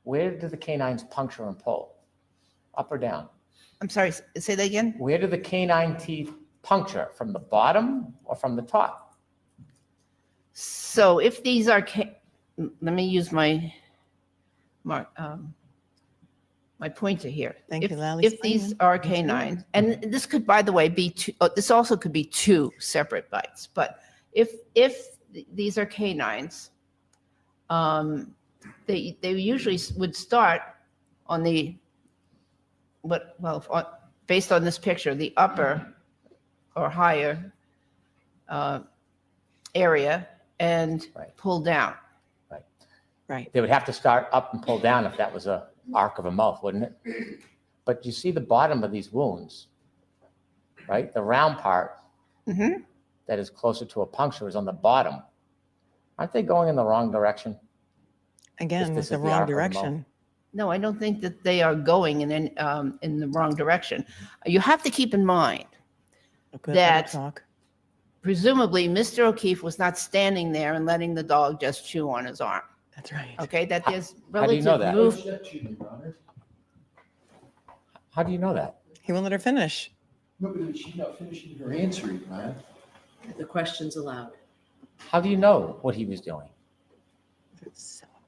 where do the canines puncture and pull? Up or down? I'm sorry, say that again? Where do the canine teeth puncture? From the bottom or from the top? So if these are, let me use my my pointer here. Thank you, Lally. If these are canines, and this could, by the way, be two, this also could be 2 separate bites, but if these are canines, they usually would start on the, based on this picture, the upper or higher area and Right. pull down. Right. They would have to start up and pull down if that was a arc of a mouth, wouldn't it? But you see the bottom of these wounds, right? The round part Mhm. that is closer to a puncture is on the bottom. Aren't they going in the wrong direction? Again, this it's the is the wrong arc of the mouth. direction. No, I don't think that they are going in the wrong direction. You have to keep in mind, Okay, let her that- talk. presumably, Mr. O'Keefe was not standing there and letting the dog just chew on his arm. That's right. Okay, that there's How do you know relative that? move. How do you know that? He won't let her finish. No, but she's not finishing her answer, man. The question's allowed. How do you know what he was doing?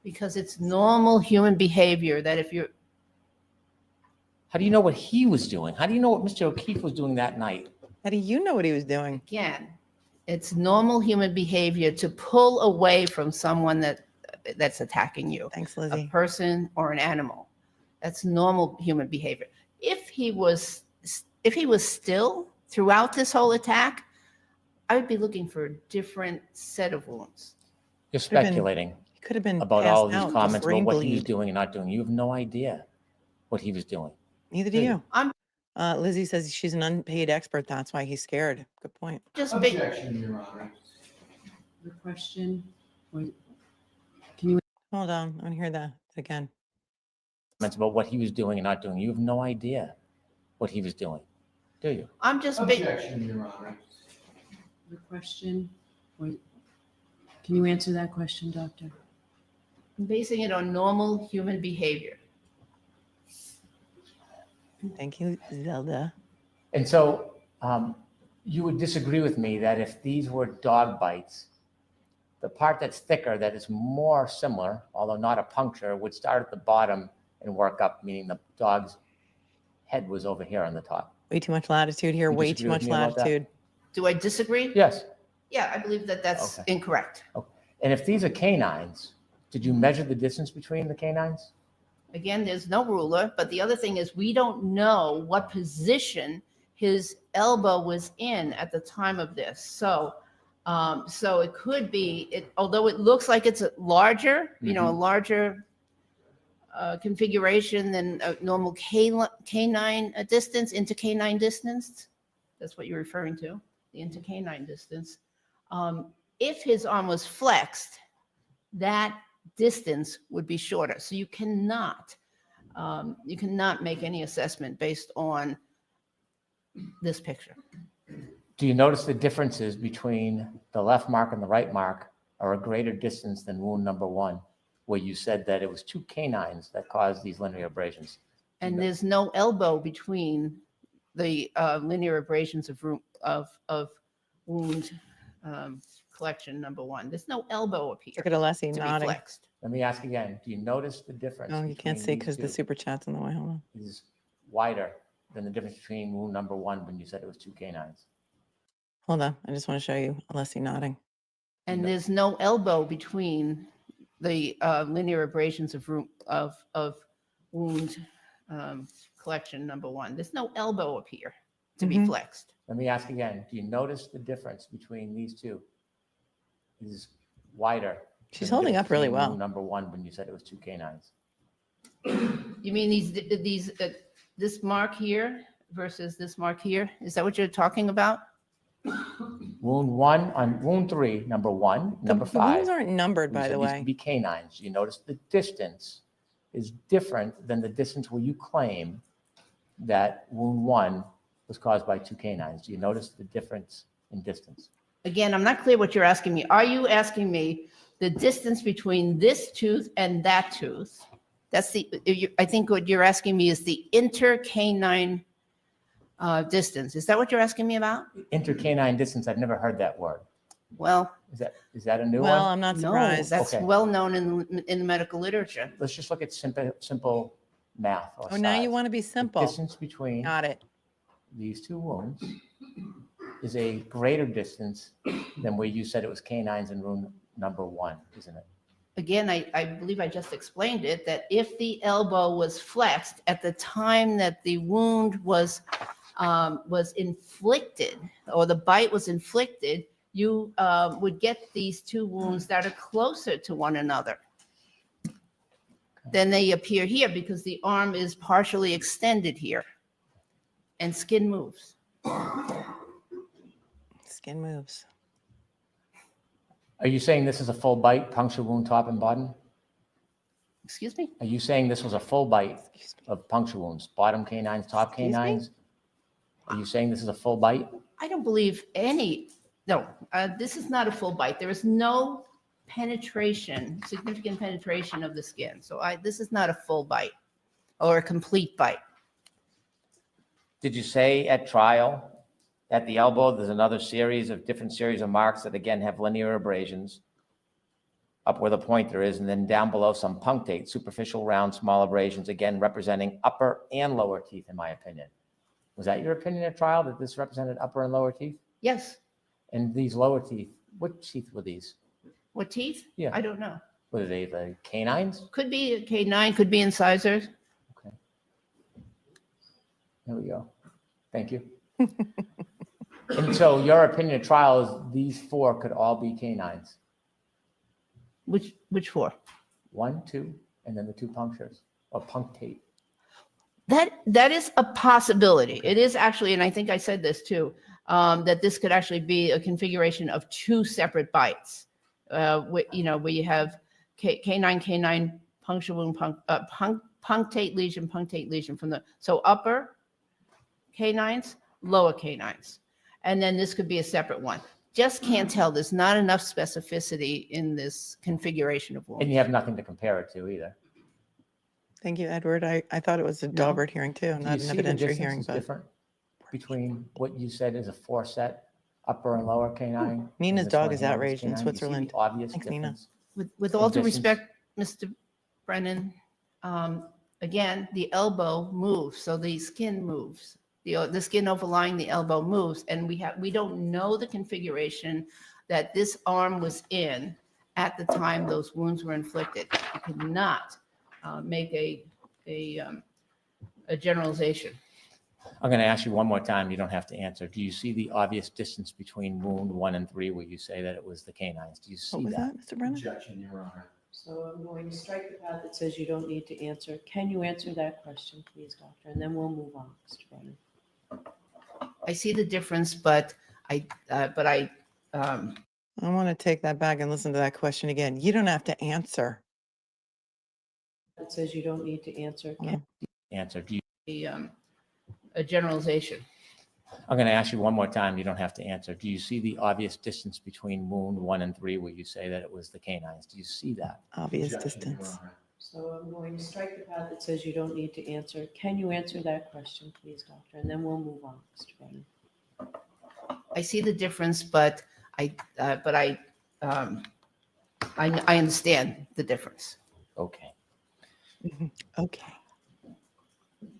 Because it's normal human behavior that if you're, How do you know what he was doing? How do you know what Mr. O'Keefe was doing that night? How do you know what he was doing? again, it's normal human behavior to pull away from someone that's attacking you, Thanks, a Lizzie. person or an animal. That's normal human behavior. If he was still throughout this whole attack, I would be looking for a different set of wounds. You're Could've been speculating He could have been about all of passed these out, comments about brain what he was bleed. doing and not doing. You have no idea what he was doing. Neither do Hey. you. I'm- Lizzie says she's an unpaid expert. That's why he's scared. Good point. Just big, Objection, Your Honor. The question, Hold on. I want to hear that again. Comments about what he was doing and not doing. You have no idea what he was doing, do you? I'm just big, Objection, Your Honor. the question, can you answer that question, Doctor? basing it on normal human behavior. Thank you, Zelda. And so you would disagree with me that if these were dog bites, the part that's thicker, that is more similar, although not a puncture, would start at the bottom and work up, meaning the dog's head was over here on the top. Way too much latitude here. You Way disagree too with much me about that? latitude. Do I disagree? Yes. Yeah, I believe that that's Okay. incorrect. And if these are canines, did you measure the distance between the canines? Again, there's no ruler, but the other thing is we don't know what position his elbow was in at the time of this. So it could be, although it looks like it's a larger, a larger configuration than a normal canine distance, intercanine distance. That's what you're referring to, the intercanine distance. If his arm was flexed, that distance would be shorter. So you cannot make any assessment based on this picture. Do you notice the differences between the left mark and the right mark are a greater distance than wound number 1, where you said that it was 2 canines that caused these linear abrasions? And there's no elbow between the linear abrasions of wound collection number 1. There's no elbow up here Look at Alessi to be nodding. flexed. Let me ask again, do you notice the difference? Oh, you can't between see these because the two super chat's in the way. Hold on. is wider than the difference between wound number 1 when you said it was 2 canines? Hold on. I just want to show you Alessi nodding. And there's no elbow between the linear abrasions of wound collection number 1. There's no elbow up here to be flexed. Let me ask again, do you notice the difference between these two? Is wider. She's than the holding difference up really between well. wound number 1 when you said it was 2 canines. You mean this mark here versus this mark here? Is that what you're talking about? Wound 1 on wound 3, number 1, number The wounds 5. aren't numbered, you by said the these way. could be canines. You notice the distance is different than the distance where you claim that wound 1 was caused by 2 canines. Do you notice the difference in distance? Again, I'm not clear what you're asking me. Are you asking me the distance between this tooth and that tooth? I think what you're asking me is the intercanine distance. Is that what you're asking me about? Intercanine distance, I've never heard that word. Well, Is that a new Well, one? I'm not no, surprised. that's Okay. well known in the medical literature. Let's just look at simple math or Oh, now you size. want to be The simple. distance between Got it. these 2 wounds is a greater distance than where you said it was canines in wound number 1, isn't it? Again, I believe I just explained it, that if the elbow was flexed at the time that the wound was inflicted, or the bite was inflicted, you would get these 2 wounds that are closer to one another than they appear here, because the arm is partially extended here and skin moves. Skin moves. Are you saying this is a full bite, puncture wound top and bottom? Excuse me? Are you saying this was a full bite Excuse me. of puncture wounds, bottom canines, top Excuse me? canines? Are you saying this is a full bite? I don't believe this is not a full bite. There is no significant penetration of the skin. So this is not a full bite or a complete bite. Did you say at trial, at the elbow, there's another different series of marks that again have linear abrasions up where the pointer is, and then down below some punctate, superficial round small abrasions, again representing upper and lower teeth, in my opinion. Was that your opinion at trial, that this represented upper and lower teeth? Yes. And these lower teeth, what teeth were these? What teeth? Yeah. I don't know. Were they the canines? Could be a canine, could be incisors. Okay. There we go. Thank you. And so your opinion at trial is these 4 could all be canines? Which 4? 1, 2, and then the 2 punctures, or punctate. That is a possibility. It is actually, and I think I said this too, that this could actually be a configuration of 2 separate bites. Where you have canine puncture wound, punctate lesion from so upper canines, lower canines, and then this could be a separate one. Just can't tell. There's not enough specificity in this configuration of wounds. And you have nothing to compare it to either. Thank you, Edward. I thought it was a No. Daubert hearing too, Do not you an see the evidentiary distance hearing, is but different between what you said is a 4-set upper and lower canine? Nina's and this dog one is here, this outraged in canine? Do you see the Switzerland. obvious Thanks, Nina. difference? With all due distance. respect, Mr. Brennan, again, the elbow moves, so the skin moves. the skin overlying the elbow moves, and we don't know the configuration that this arm was in at the time those wounds were inflicted. You cannot make a generalization. I'm going to ask you one more time. You don't have to answer. Do you see the obvious distance between wound 1 and 3 where you say that it was the canines? Do you see What was that? that, Mr. Brennan? Objection, Your Honor. So I'm going to strike the part that says you don't need to answer. Can you answer that question, please, doctor? And then we'll move on, Mr. Brennan. I see the difference, but I want to take that back and listen to that question again. You don't have to answer. It says you don't need to answer. Yeah. Answer. Do you, a generalization. I'm going to ask you one more time. You don't have to answer. Do you see the obvious distance between wound 1 and 3 where you say that it was the canines? Do you see that? Obvious Objection, Your distance. Honor. So I'm going to strike the part that says you don't need to answer. Can you answer that question, please, doctor? And then we'll move on, Mr. Brennan. I see the difference, but I understand the difference. Okay. Okay.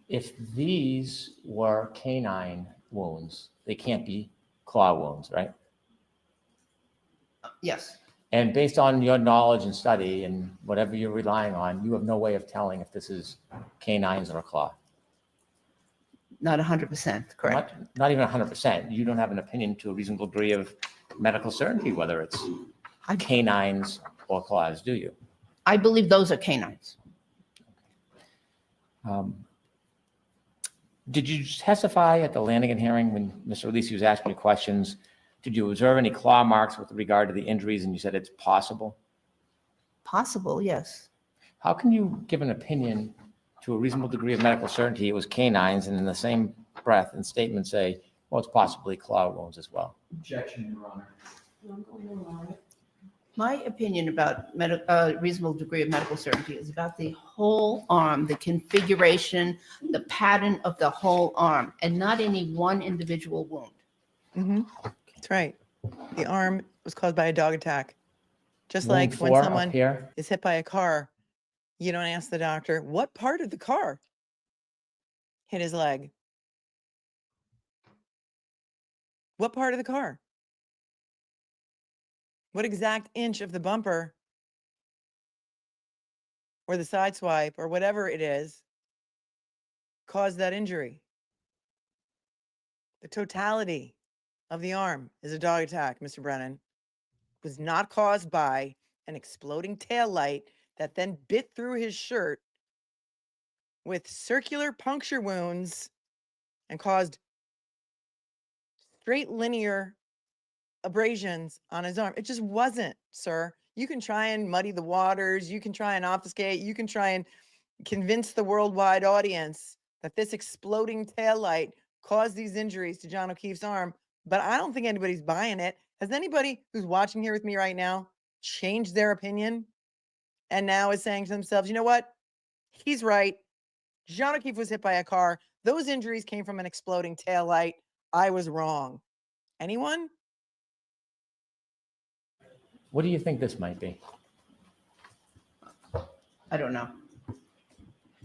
If these were canine wounds, they can't be claw wounds, right? Yes, And based on your knowledge and study and whatever you're relying on, you have no way of telling if this is canines or claw. not 100%, correct. Not even 100%. You don't have an opinion to a reasonable degree of medical certainty whether it's canines or claws, do you? I believe those are canines. Did you testify at the Lanigan hearing when Mr. Alessi was asking you questions? Did you observe any claw marks with regard to the injuries? And you said it's possible. Possible, yes. How can you give an opinion to a reasonable degree of medical certainty it was canines, and in the same breath and statement say, well, it's possibly claw wounds as well? Objection, Your Honor. My opinion about reasonable degree of medical certainty is about the whole arm, the configuration, the pattern of the whole arm, and not any one individual wound. Mm-hmm. That's right. The arm was caused by a dog attack. Just Wound like when 4 up someone here. is hit by a car, you don't ask the doctor, what part of the car hit his leg? What part of the car? What exact inch of the bumper or the side swipe or whatever it is caused that injury? The totality of the arm is a dog attack, Mr. Brennan. It was not caused by an exploding tail light that then bit through his shirt with circular puncture wounds and caused straight linear abrasions on his arm. It just wasn't, sir. You can try and muddy the waters. You can try and obfuscate. You can try and convince the worldwide audience that this exploding taillight caused these injuries to John O'Keefe's arm, but I don't think anybody's buying it. Has anybody who's watching here with me right now changed their opinion and now is saying to themselves, you know what? He's right. John O'Keefe was hit by a car. Those injuries came from an exploding taillight. I was wrong. Anyone? What do you think this might be? I don't know.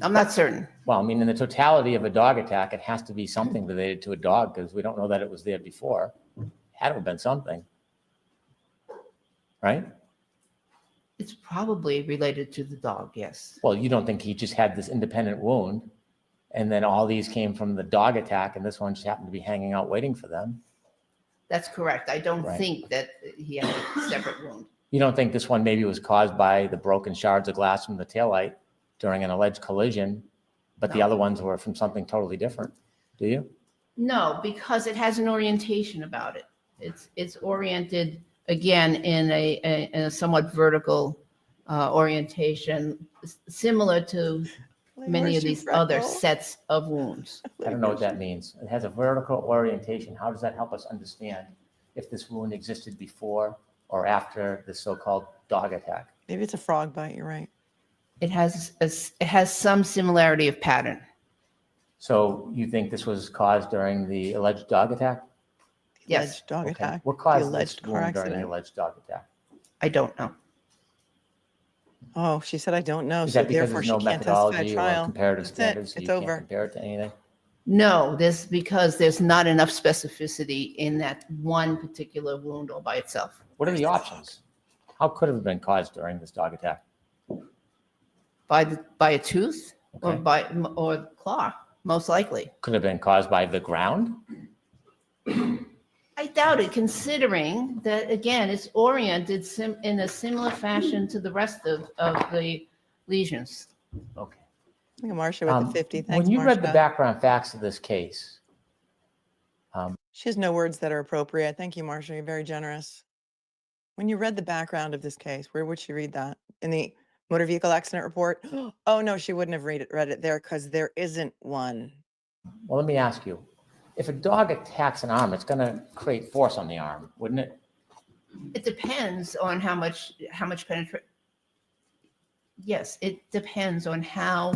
I'm not certain. Well, I mean, in the totality of a dog attack, it has to be something related to a dog because we don't know that it was there before. Had to have been something, right? It's probably related to the dog, yes. Well, you don't think he just had this independent wound and then all these came from the dog attack and this one just happened to be hanging out waiting for them? That's correct. I don't Right. think that he had a separate wound. You don't think this one maybe was caused by the broken shards of glass from the taillight during an alleged collision, but the No. other ones were from something totally different, do you? No, because it has an orientation about it. It's oriented, again, in a somewhat vertical orientation, similar to many of these other sets of wounds. I don't know what that means. It has a vertical orientation. How does that help us understand if this wound existed before or after the so-called dog attack? Maybe it's a frog bite. You're right. It has some similarity of pattern. So you think this was caused during the alleged dog attack? The Yes. alleged dog Okay. attack. What The caused this alleged car wound during the accident. alleged dog attack? I don't know. Oh, she said, I don't know. Is So that because therefore there's she no can't testify at methodology or trial. comparative That's it. standards? So It's you can't over. compare it to anything? No, because there's not enough specificity in that one particular wound all by itself. What are the options? How could it have been caused during this dog attack? By a tooth or Okay. or claw, most likely. Could have been caused by the ground? I doubt it, considering that, again, it's oriented in a similar fashion to the rest of the lesions. Okay. Look at Marcia with the 50. Thanks, When you read the Marcia. background facts of this case, She has no words that are appropriate. Thank you, Marcia. You're very generous. When you read the background of this case, where would she read that? In the motor vehicle accident report? Oh, no, she wouldn't have read it there because there isn't one. well, let me ask you, if a dog attacks an arm, it's going to create force on the arm, wouldn't it? It depends on how much penetration. Yes, it depends on how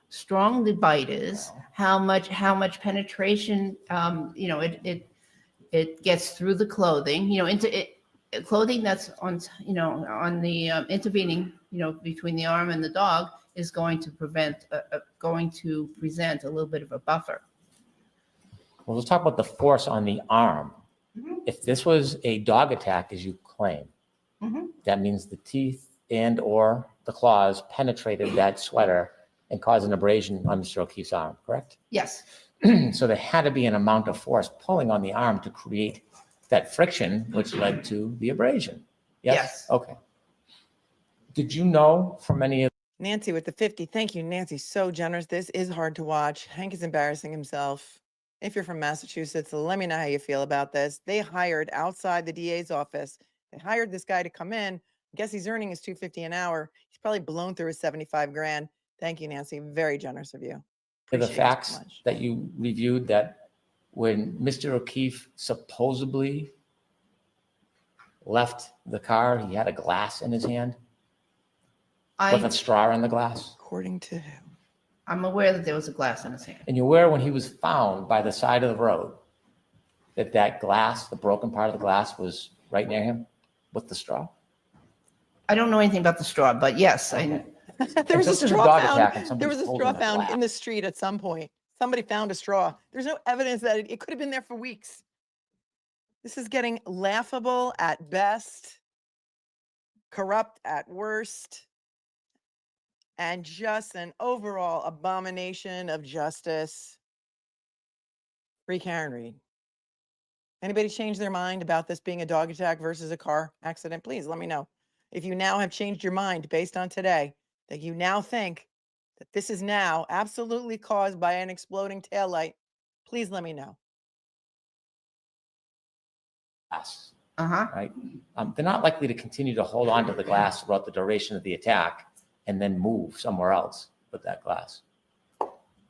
strong the bite is, how much penetration, it gets through the clothing, into it, clothing that's on, on the intervening, between the arm and the dog is going to present a little bit of a buffer. Well, let's talk about the force on the arm. Mhm. If this was a dog attack, as you claim, Mhm. that means the teeth and or the claws penetrated that sweater and caused an abrasion on Mr. O'Keefe's arm, correct? Yes, So there had to be an amount of force pulling on the arm to create that friction, which led to the abrasion. Yes? Yes. Okay. Did you know from any of Nancy with the 50. Thank you, Nancy. So generous. This is hard to watch. Hank is embarrassing himself. If you're from Massachusetts, let me know how you feel about this. They hired outside the DA's office. They hired this guy to come in. I guess he's earning his $250 an hour. He's probably blown through his 75 grand. Thank you, Nancy. Very generous of you. the Appreciate it so facts much. that you reviewed that when Mr. O'Keefe supposedly left the car, he had a glass in his hand with a straw in the glass? According to who? I'm aware that there was a glass in his hand. And you're aware when he was found by the side of the road that glass, the broken part of the glass, was right near him with the straw? I don't know anything about the straw, but yes, Okay. There was a This is a straw dog attack and found. There was somebody's a holding straw a found in glass. the street at some point. Somebody found a straw. There's no evidence that it could have been there for weeks. This is getting laughable at best, corrupt at worst, and just an overall abomination of justice. Free Karen Reed. Anybody change their mind about this being a dog attack versus a car accident? Please let me know. If you now have changed your mind based on today, that you now think that this is now absolutely caused by an exploding taillight, please let me know. Glass, Uh-huh. right? They're not likely to continue to hold on to the glass throughout the duration of the attack and then move somewhere else with that glass.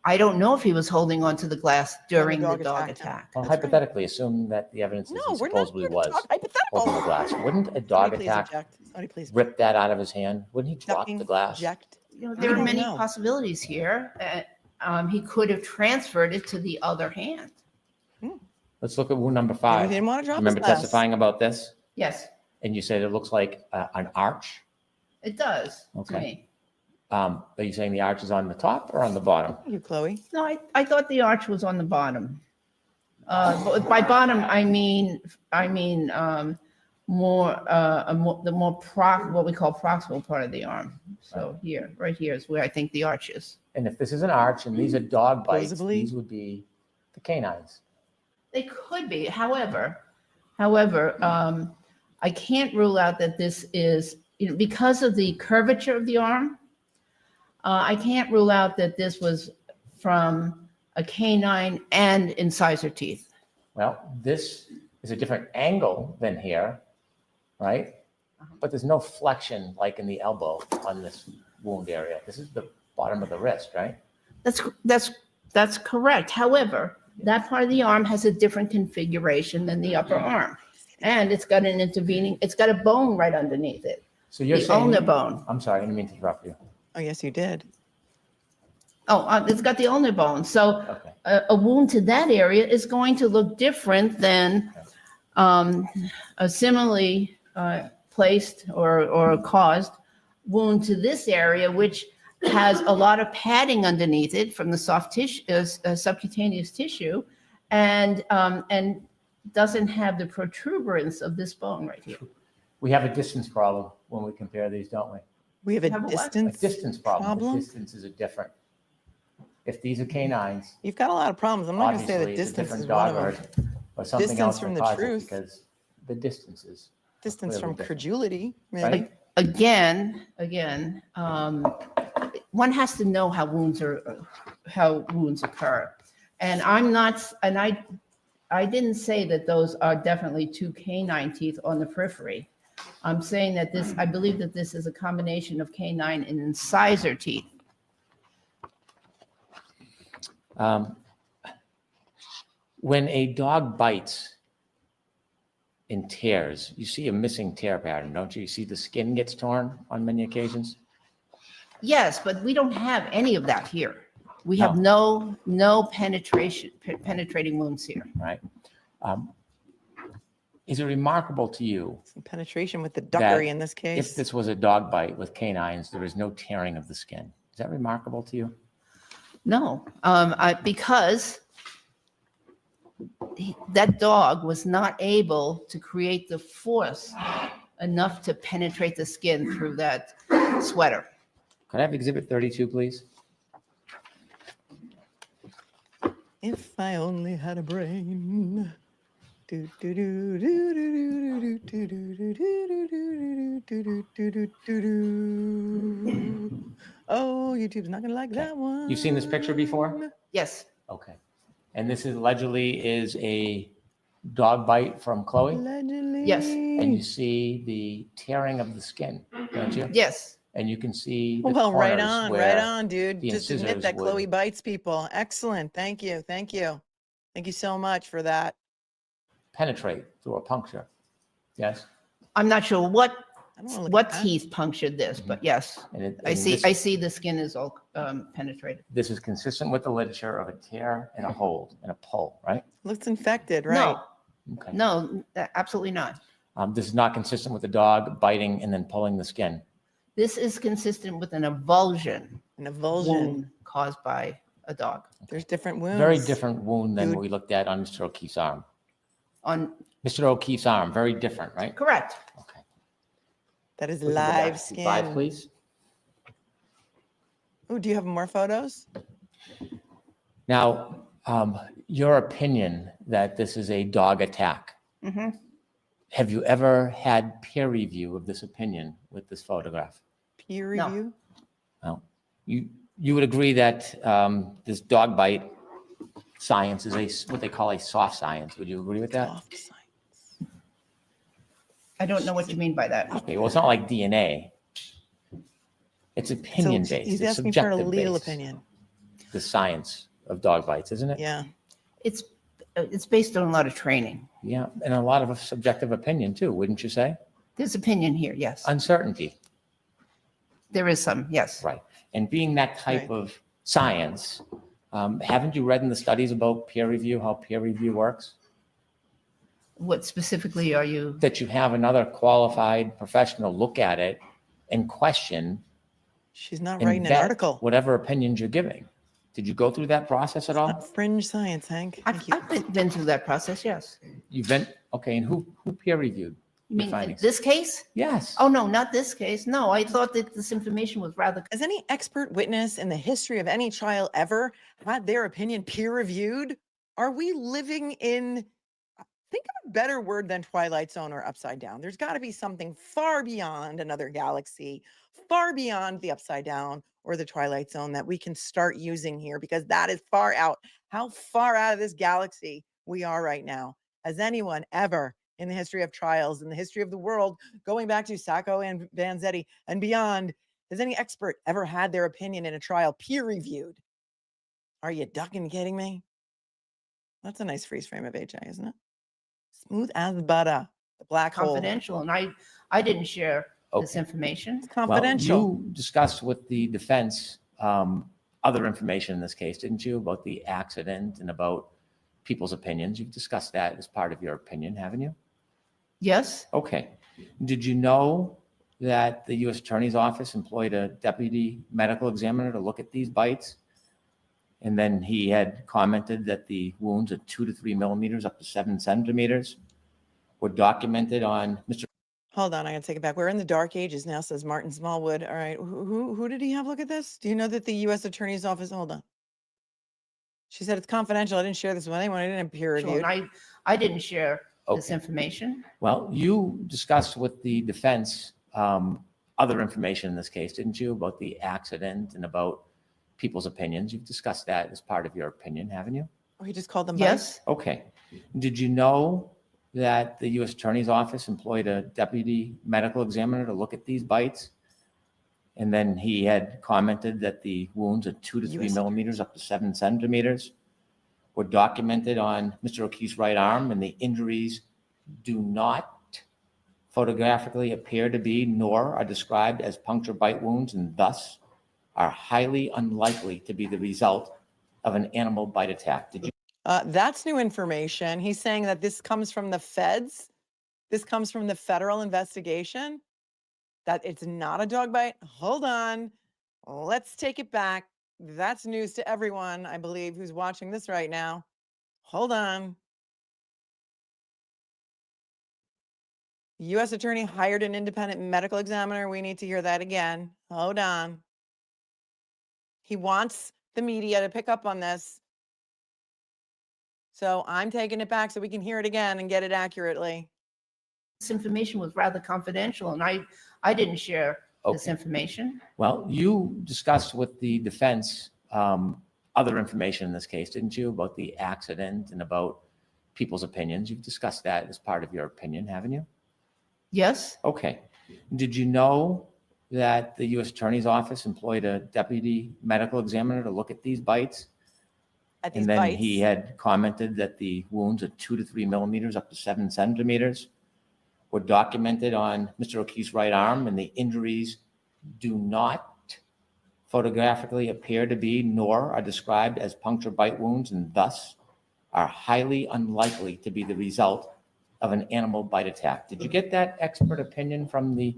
I don't know if he was holding onto the glass during the dog dog attacked him. attack. Well, That's right. hypothetically, assume that the evidence is No, he we're not supposedly here to was talk holding the hypotheticals. glass. Wouldn't a Somebody dog please attack object. Somebody please rip that out of his hand? Wouldn't he drop objecting, the glass? object. There I are don't many know. possibilities here. He could have transferred it to the other hand. Let's look at wound number Maybe 5. he didn't want to Do you drop his remember glass. testifying about this? Yes, And you said it looks like an arch. it does to Okay. me. Are you saying the arch is on the top or on the bottom? You, Chloe. No, I thought the arch was on the bottom. But by bottom, I mean what we call proximal part of the arm. So here, right here is where I think the arch is. And if this is an arch and these are dog bites, Supposedly. these would be the canines. They could be. However, I can't rule out that this is, because of the curvature of the arm, I can't rule out that this was from a canine and incisor teeth. Well, this is a different angle than here, right? But there's no flexion like in the elbow on this wound area. This is the bottom of the wrist, right? That's correct. However, that part of the arm has a different configuration than the upper arm. And it's got a bone right underneath it. So you're The saying, ulnar bone. I'm sorry, I didn't mean to interrupt you. Oh, yes, you did. It's got the ulnar bone. So Okay. a wound to that area is going to look different than a similarly placed or caused wound to this area, which has a lot of padding underneath it from the soft tissue, subcutaneous tissue, and doesn't have the protuberance of this bone right here. We have a distance problem when we compare these, don't we? We have a Have a what? A distance distance problem. The problem? distances are different. If these are canines, You've got a lot of problems. I'm not going to say obviously that it's a distance different is one dog of them. herd or something Distance else from that the causes it truth. because the distances. are Distance clearly from different. credulity, maybe. Right. Again, one has to know how wounds occur. And I didn't say that those are definitely two canine teeth on the periphery. I'm saying that I believe that this is a combination of canine and incisor teeth. When a dog bites and tears, you see a missing tear pattern, don't you? You see the skin gets torn on many occasions? Yes, but we don't have any of that here. We have no penetrating wounds here. Right? Is it remarkable to you Some penetration with the duckery in this if case. this was a dog bite with canines, there is no tearing of the skin? Is that remarkable to you? No, because that dog was not able to create the force enough to penetrate the skin through that sweater. Could I have exhibit 32, please? If I only had a brain. Do, do, do, do, do, do, do, do, do, do, do, do, do, do, do, do. Oh, YouTube's not gonna like that one. You've seen this picture before? Yes, Okay. And this is allegedly is a dog bite from Chloe? Allegedly. Yes. And you see the tearing of the skin, don't you? yes. And you can see the Well, right corners on, where right on, dude. the Just admit incisors that would- Chloe bites people. Excellent. Thank you. Thank you. Thank you so much for that. penetrate through a puncture. Yes? I'm not sure I don't wanna look what at that. teeth punctured this, but yes, And I see the skin is all penetrated. This is consistent with the literature of a tear and a hold and a pull, right? Looks infected, right? No, Okay. no, absolutely not. This is not consistent with the dog biting and then pulling the skin. This is consistent with an avulsion An avulsion. wound caused by a dog. There's different wounds. Very different wound than Dude. what we looked at on Mr. O'Keefe's arm. On, Mr. O'Keefe's arm, very different, right? correct. Okay. That is We can go back live to skin. 5, please. Oh, do you have more photos? Now, your opinion that this is a dog attack. Mhm. Have you ever had peer review of this opinion with this photograph? Peer No. review? No. You would agree that this dog bite science is what they call a soft science. Would you agree with that? Soft science. I don't know what you mean by that. Okay, well, it's not like DNA. It's opinion So based. he's It's asking for a subjective legal based. opinion. The science of dog bites, isn't it? Yeah. It's based on a lot of training. Yeah, and a lot of subjective opinion too, wouldn't you say? There's opinion here, yes. Uncertainty, There is some, yes. right? And being that type Right. of science, haven't you read in the studies about peer review, how peer review works? What specifically are you, That you have another qualified professional look at it and question She's not and writing an vet article. whatever opinions you're giving. Did you go through that process at all? Not fringe science, Hank. I've Thank you. been through that process, yes. You've been, okay, and who peer reviewed? You mean in findings. this case? Yes. Oh, no, not this case. No, I thought that this information was rather, Has any expert witness in the history of any trial ever had their opinion peer reviewed? Are we living in, think of a better word than Twilight Zone or Upside Down? There's got to be something far beyond another galaxy, far beyond the Upside Down or the Twilight Zone that we can start using here, because that is far out. How far out of this galaxy we are right now? Has anyone ever in the history of trials, in the history of the world, going back to Sacco and Vanzetti and beyond, has any expert ever had their opinion in a trial peer reviewed? Are you ducking kidding me? That's a nice freeze frame of HI, isn't it? Smooth as butter, the black hole. confidential, and I didn't share this Okay. information. It's confidential. Well, you discussed with the defense other information in this case, didn't you, about the accident and about people's opinions? You've discussed that as part of your opinion, haven't you? Yes, Okay. Did you know that the U.S. Attorney's Office employed a deputy medical examiner to look at these bites? And then he had commented that the wounds at 2 to 3 millimeters up to 7 centimeters were documented on Mr. Hold on, I gotta take it back. We're in the dark ages now, says Martin Smallwood. All right, who did he have look at this? Do you know that the U.S. Attorney's Office? Hold on. She said it's confidential. I didn't share this with anyone. I didn't have peer reviewed. And I didn't share this Okay. information. Well, you discussed with the defense other information in this case, didn't you, about the accident and about people's opinions? You've discussed that as part of your opinion, haven't you? Oh, he just called them Yes. Okay. Did you know that the U.S. Attorney's Office employed a deputy medical examiner to look at these bites? And then he had commented that the wounds at 2 to 3 US millimeters up to 7 centimeters were documented on Mr. O'Keefe's right arm, and the injuries do not photographically appear to be, nor are described as puncture bite wounds, and thus are highly unlikely to be the result of an animal bite attack. Did you? That's new information. He's saying that this comes from the feds. This comes from the federal investigation, that it's not a dog bite. Hold on. Let's take it back. That's news to everyone, I believe, who's watching this right now. Hold on. U.S. Attorney hired an independent medical examiner. We need to hear that again. Hold on. He wants the media to pick up on this. So I'm taking it back so we can hear it again and get it accurately. This information was rather confidential, and I didn't share this Okay. information. Well, you discussed with the defense other information in this case, didn't you, about the accident and about people's opinions? You've discussed that as part of your opinion, haven't you? Yes. Okay. Did you know that the U.S. Attorney's Office employed a deputy medical examiner to look at these bites? At these And then bites. he had commented that the wounds at 2 to 3 millimeters up to 7 centimeters were documented on Mr. O'Keefe's right arm, and the injuries do not photographically appear to be, nor are described as puncture bite wounds, and thus are highly unlikely to be the result of an animal bite attack. Did you get that expert opinion from the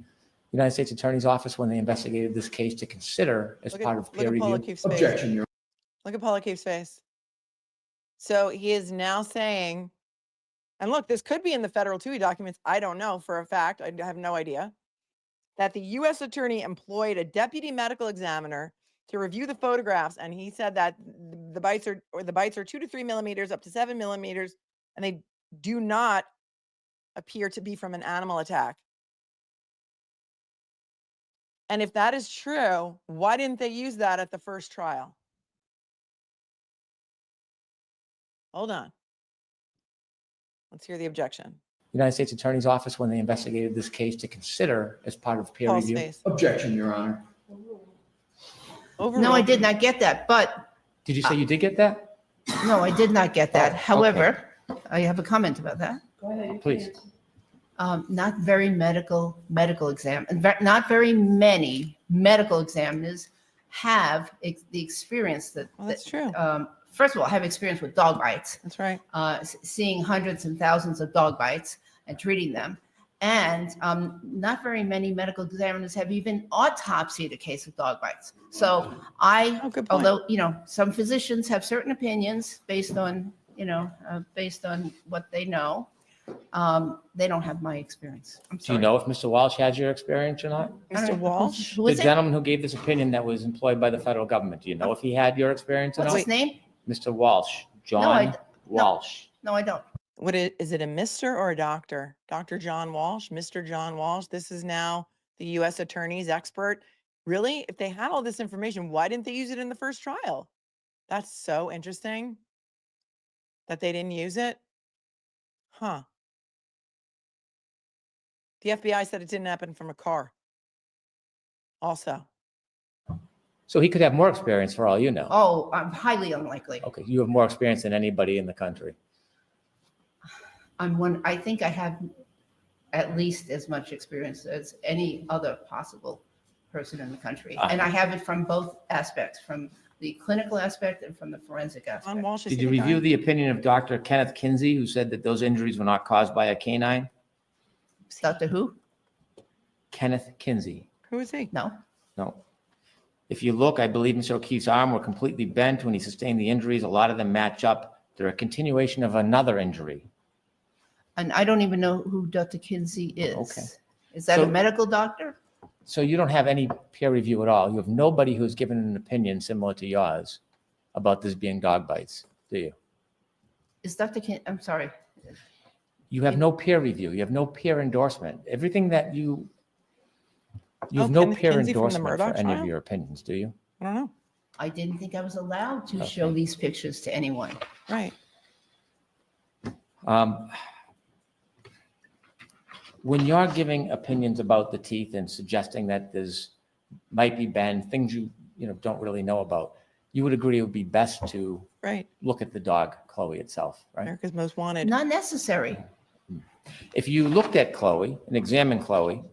United States Attorney's Office when they investigated this case to consider as Look part at, of peer look at Paul review? O'Keefe's face. Objection, Your Look at Paul O'Keefe's face. So he is now saying, and look, this could be in the federal TUI documents. I don't know for a fact. I have no idea. That the U.S. Attorney employed a deputy medical examiner to review the photographs, and he said that the bites are 2 to 3 millimeters up to 7 millimeters, and they do not appear to be from an animal attack. And if that is true, why didn't they use that at the first trial? Hold on. Let's hear the objection. United States Attorney's Office when they investigated this case to consider as part of peer Paul's review? face. Objection, Your Honor. Overruled. No, I did not get that, but Did you say you did get that? no, I did not get that. Oh, However, I have a comment about that. Please. Not very not very many medical examiners have the experience that. Well, that's that, true. First of all, I have experience with dog bites, That's right. seeing hundreds and thousands of dog bites and treating them. And not very many medical examiners have even autopsied a case of dog bites. So Oh, good point. although, some physicians have certain opinions based on, based on what they know, they don't have my experience. I'm Do sorry. you know if Mr. Walsh had your experience or not? I don't Mr. know. Walsh? Who The is it? gentleman who gave this opinion that was employed by the federal government, do you know if he had your experience or What's not? his name? Mr. Walsh, John no. Walsh. No, I don't. Is it a Mr. or a doctor? Dr. John Walsh, Mr. John Walsh. This is now the U.S. Attorney's expert. Really? If they had all this information, why didn't they use it in the first trial? That's so interesting that they didn't use it. Huh. The FBI said it didn't happen from a car. Also. So he could have more experience for all you know. Oh, I'm highly unlikely. Okay, you have more experience than anybody in the country. I think I have at least as much experience as any other possible person in the country. And I have it from both aspects, from the clinical aspect and from the forensic John aspect. Walsh. Did you review the opinion of Dr. Kenneth Kinsey, who said that those injuries were not caused by a canine? Dr. Who? Kenneth Kinsey? Who is he? No, No. If you look, I believe Mr. O'Keefe's arm were completely bent when he sustained the injuries. A lot of them match up. They're a continuation of another injury. and I don't even know who Dr. Kinsey is. Okay. Is that a So- medical doctor? So you don't have any peer review at all. You have nobody who's given an opinion similar to yours about this being dog bites, do you? Is Dr. I'm sorry. You have no peer review. You have no peer endorsement. Everything that you Oh, have no Kenneth peer Kinsey from the endorsement for Murdoch any of trial? your opinions, do you? I don't know. I didn't think I was allowed to show Okay. these pictures to anyone. Right. When you're giving opinions about the teeth and suggesting that there's might be bend, things you don't really know about, you would agree it would be best to Right. look at the dog, Chloe itself, right? America's Most Wanted. Not necessary. If you looked at Chloe and examined Chloe,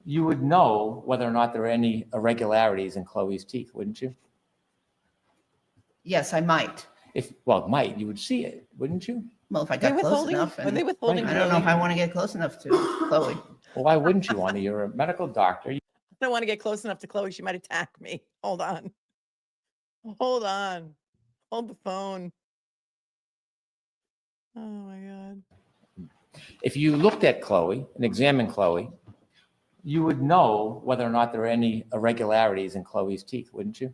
you would know whether or not there are any irregularities in Chloe's teeth, wouldn't you? Yes, I might. Might, you would see it, wouldn't you? Well, if I Were they got close withholding? enough. Were and they withholding? I don't know if Chloe? I want to get close enough to Chloe. Well, why wouldn't you want to? You're a medical doctor. I don't want to get close enough to Chloe. She might attack me. Hold on. Hold on. Hold the phone. Oh my God. If you looked at Chloe and examined Chloe, you would know whether or not there are any irregularities in Chloe's teeth, wouldn't you?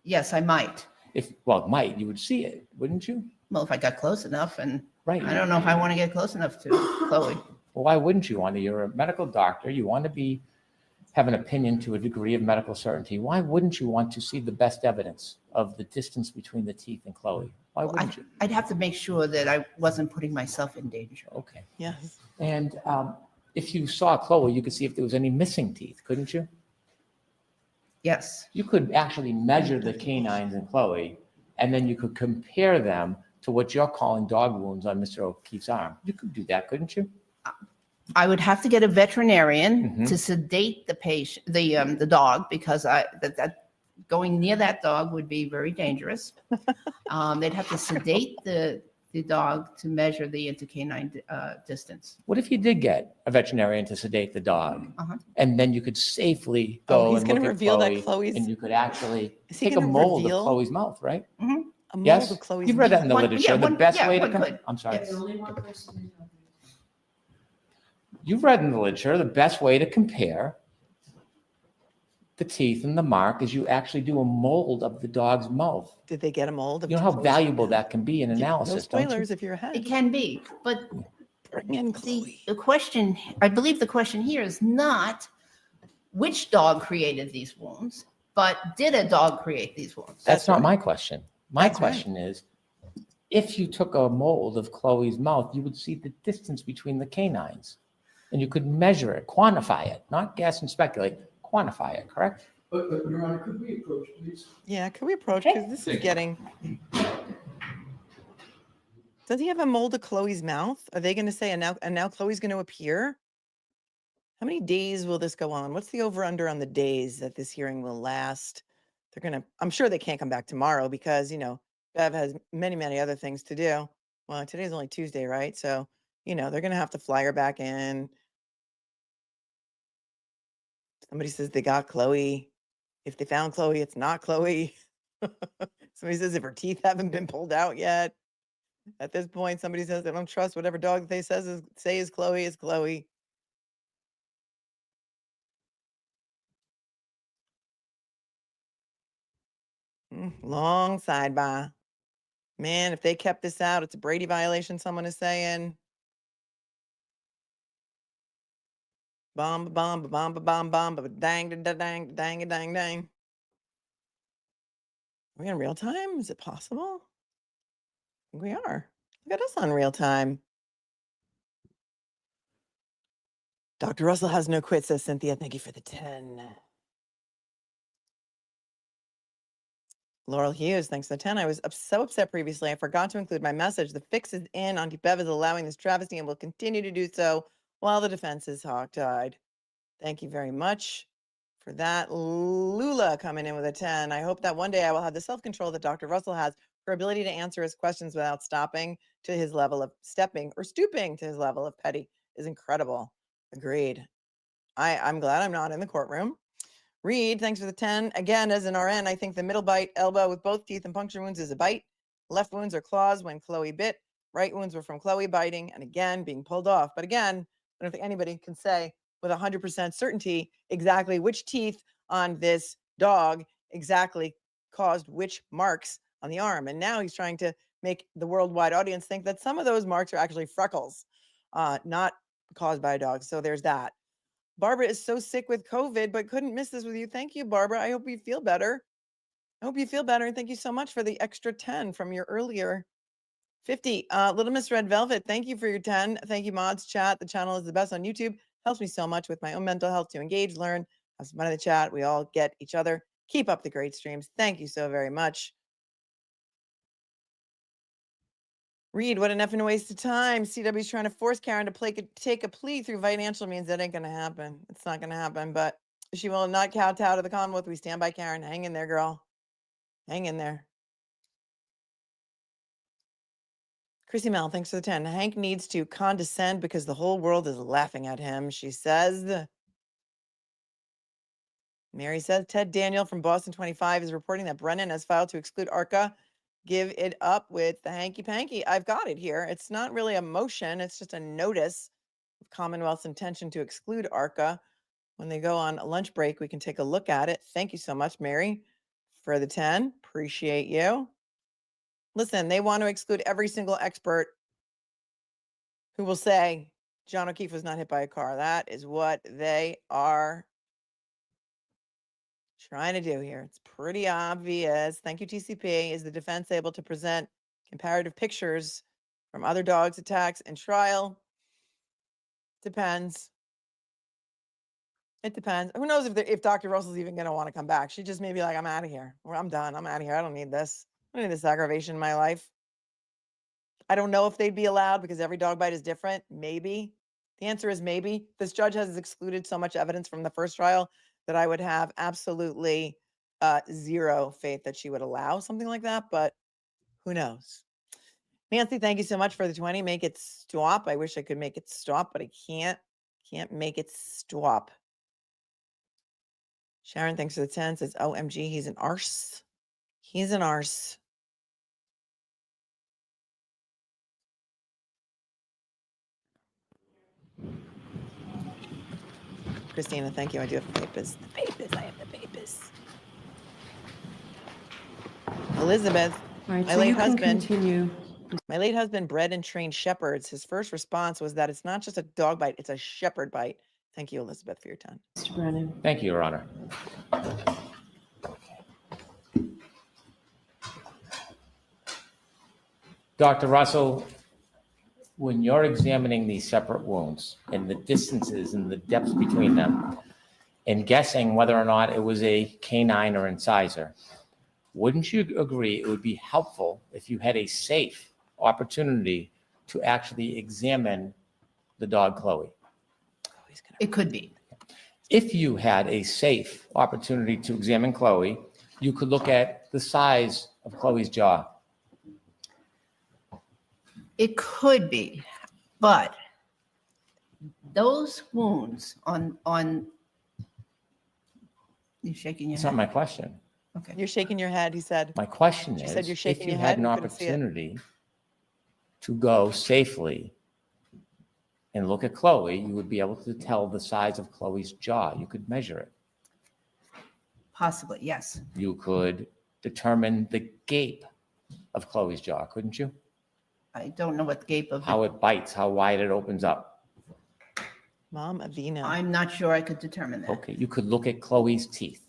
Yes, I might. Might, you would see it, wouldn't you? Well, if I got close enough, and Right. I don't know if I want to get close enough to Chloe. Well, why wouldn't you want to? You're a medical doctor. You want to have an opinion to a degree of medical certainty. Why wouldn't you want to see the best evidence of the distance between the teeth and Chloe? Why wouldn't you? I'd have to make sure that I wasn't putting myself in danger. Okay. Yes. And if you saw Chloe, you could see if there was any missing teeth, couldn't you? Yes. You could actually measure the canines in Chloe, and then you could compare them to what you're calling dog wounds on Mr. O'Keefe's arm. You could do that, couldn't you? I would have to get a veterinarian Mhm. to sedate the patient, the dog, because that going near that dog would be very dangerous. They'd have to sedate the dog to measure the intercanine distance. What if you did get a veterinarian to sedate the dog, Uh-huh. and then you could safely Oh, go he's and gonna look at reveal that Chloe, Chloe's- and you could actually Is he take a gonna mold reveal- of Chloe's mouth, right? A mold Yes, of Chloe's you've read that in the One- literature. yeah, The one- best yeah, way to one could. I'm sorry. Yes. Only one person. You've read in the literature the best way to compare the teeth and the mark is you actually do a mold of the dog's mouth. Did they get a mold? You know how valuable that can be in No analysis, don't you? spoilers if you're ahead. It can be, but Bring in Chloe. the question, I believe the question here is not which dog created these wounds, but did a dog create these wounds? That's not my question. My That's right. question is, if you took a mold of Chloe's mouth, you would see the distance between the canines. And you could measure it, quantify it, not guess and speculate, quantify it, correct? Your Honor, could we approach, please? Yeah, can we approach? Because this is getting. Does he have a mold of Chloe's mouth? Are they going to say, and now Chloe's going to appear? How many days will this go on? What's the over under on the days that this hearing will last? I'm sure they can't come back tomorrow because, Bev has many, many other things to do. Well, today's only Tuesday, right? So, they're going to have to fly her back in. Somebody says they got Chloe. If they found Chloe, it's not Chloe. Somebody says if her teeth haven't been pulled out yet. At this point, somebody says they don't trust whatever dog they say is Chloe is Chloe. Long sidebar. Man, if they kept this out, it's a Brady violation, someone is saying. Bomb, bomb, bomb, bomb, bomb, dang, dang, dang, dang, dang, dang. Are we in real time? Is it possible? I think we are. Look at us on real time. Dr. Russell has no quit, says Cynthia. Thank you for the 10. Laurel Hughes, thanks for the 10. I was so upset previously. I forgot to include my message. The fix is in. Auntie Bev is allowing this travesty and will continue to do so while the defense is hogtied. Thank you very much for that. Lula coming in with a 10. I hope that one day I will have the self-control that Dr. Russell has, her ability to answer his questions without stopping to his level of stepping or stooping to his level of petty is incredible. Agreed. I'm glad I'm not in the courtroom. Reed, thanks for the 10. Again, as an RN, I think the middle bite, elbow with both teeth and puncture wounds is a bite. Left wounds are claws when Chloe bit. Right wounds were from Chloe biting and again being pulled off. But again, I don't think anybody can say with 100% certainty exactly which teeth on this dog exactly caused which marks on the arm. And now he's trying to make the worldwide audience think that some of those marks are actually freckles, not caused by a dog. So there's that. Barbara is so sick with COVID, but couldn't miss this with you. Thank you, Barbara. I hope you feel better. I hope you feel better. And thank you so much for the extra 10 from your earlier 50. Little Miss Red Velvet, thank you for your 10. Thank you, mods, chat. The channel is the best on YouTube. Helps me so much with my own mental health to engage, learn, have some fun in the chat. We all get each other. Keep up the great streams. Thank you so very much. Reed, what an effing waste of time. CW's trying to force Karen to take a plea through financial means. That ain't going to happen. It's not going to happen, but she will not kowtow to the Commonwealth. We stand by Karen. Hang in there, girl. Hang in there. Chrissy Mel, thanks for the 10. Hank needs to condescend because the whole world is laughing at him, she says. Mary says, Ted Daniel from Boston 25 is reporting that Brennan has filed to exclude ARCCA. Give it up with the hanky-panky. I've got it here. It's not really a motion. It's just a notice of Commonwealth's intention to exclude ARCCA. When they go on a lunch break, we can take a look at it. Thank you so much, Mary, for the 10. Appreciate you. Listen, they want to exclude every single expert who will say John O'Keefe was not hit by a car. That is what they are trying to do here. It's pretty obvious. Thank you, TCP. Is the defense able to present comparative pictures from other dogs' attacks in trial? Depends. It depends. Who knows if Dr. Russell's even going to want to come back? She just may be like, I'm out of here. Or I'm done. I'm out of here. I don't need this. I don't need this aggravation in my life. I don't know if they'd be allowed because every dog bite is different. Maybe. The answer is maybe. This judge has excluded so much evidence from the first trial that I would have absolutely zero faith that she would allow something like that, but who knows? Nancy, thank you so much for the 20. Make it stop. I wish I could make it stop, but I can't. Can't make it stop. Sharon, thanks for the 10. Says, OMG, he's an arse. He's an arse. Christina, thank you. I do have the papers. The papers. I have the papers. Elizabeth, All right, my so late you can husband. continue. My late husband bred and trained shepherds. His first response was that it's not just a dog bite, it's a shepherd bite. Thank you, Elizabeth, for your time. Mr. Brennan. Thank you, Your Honor. Dr. Russell, when you're examining these separate wounds and the distances and the depths between them and guessing whether or not it was a canine or incisor, wouldn't you agree it would be helpful if you had a safe opportunity to actually examine the dog Chloe? It could be. If you had a safe opportunity to examine Chloe, you could look at the size of Chloe's jaw. It could be, but those wounds on you shaking your That's head. not my question. Okay. You're shaking your head, he said. My question She is, said you're if shaking you your had head, an we couldn't see it. opportunity to go safely and look at Chloe, you would be able to tell the size of Chloe's jaw. You could measure it. Possibly, yes. You could determine the gape of Chloe's jaw, couldn't you? I don't know what the gape of How it bites, how wide it opens up. Mom, Avina. I'm not sure I could determine that. Okay, you could look at Chloe's teeth.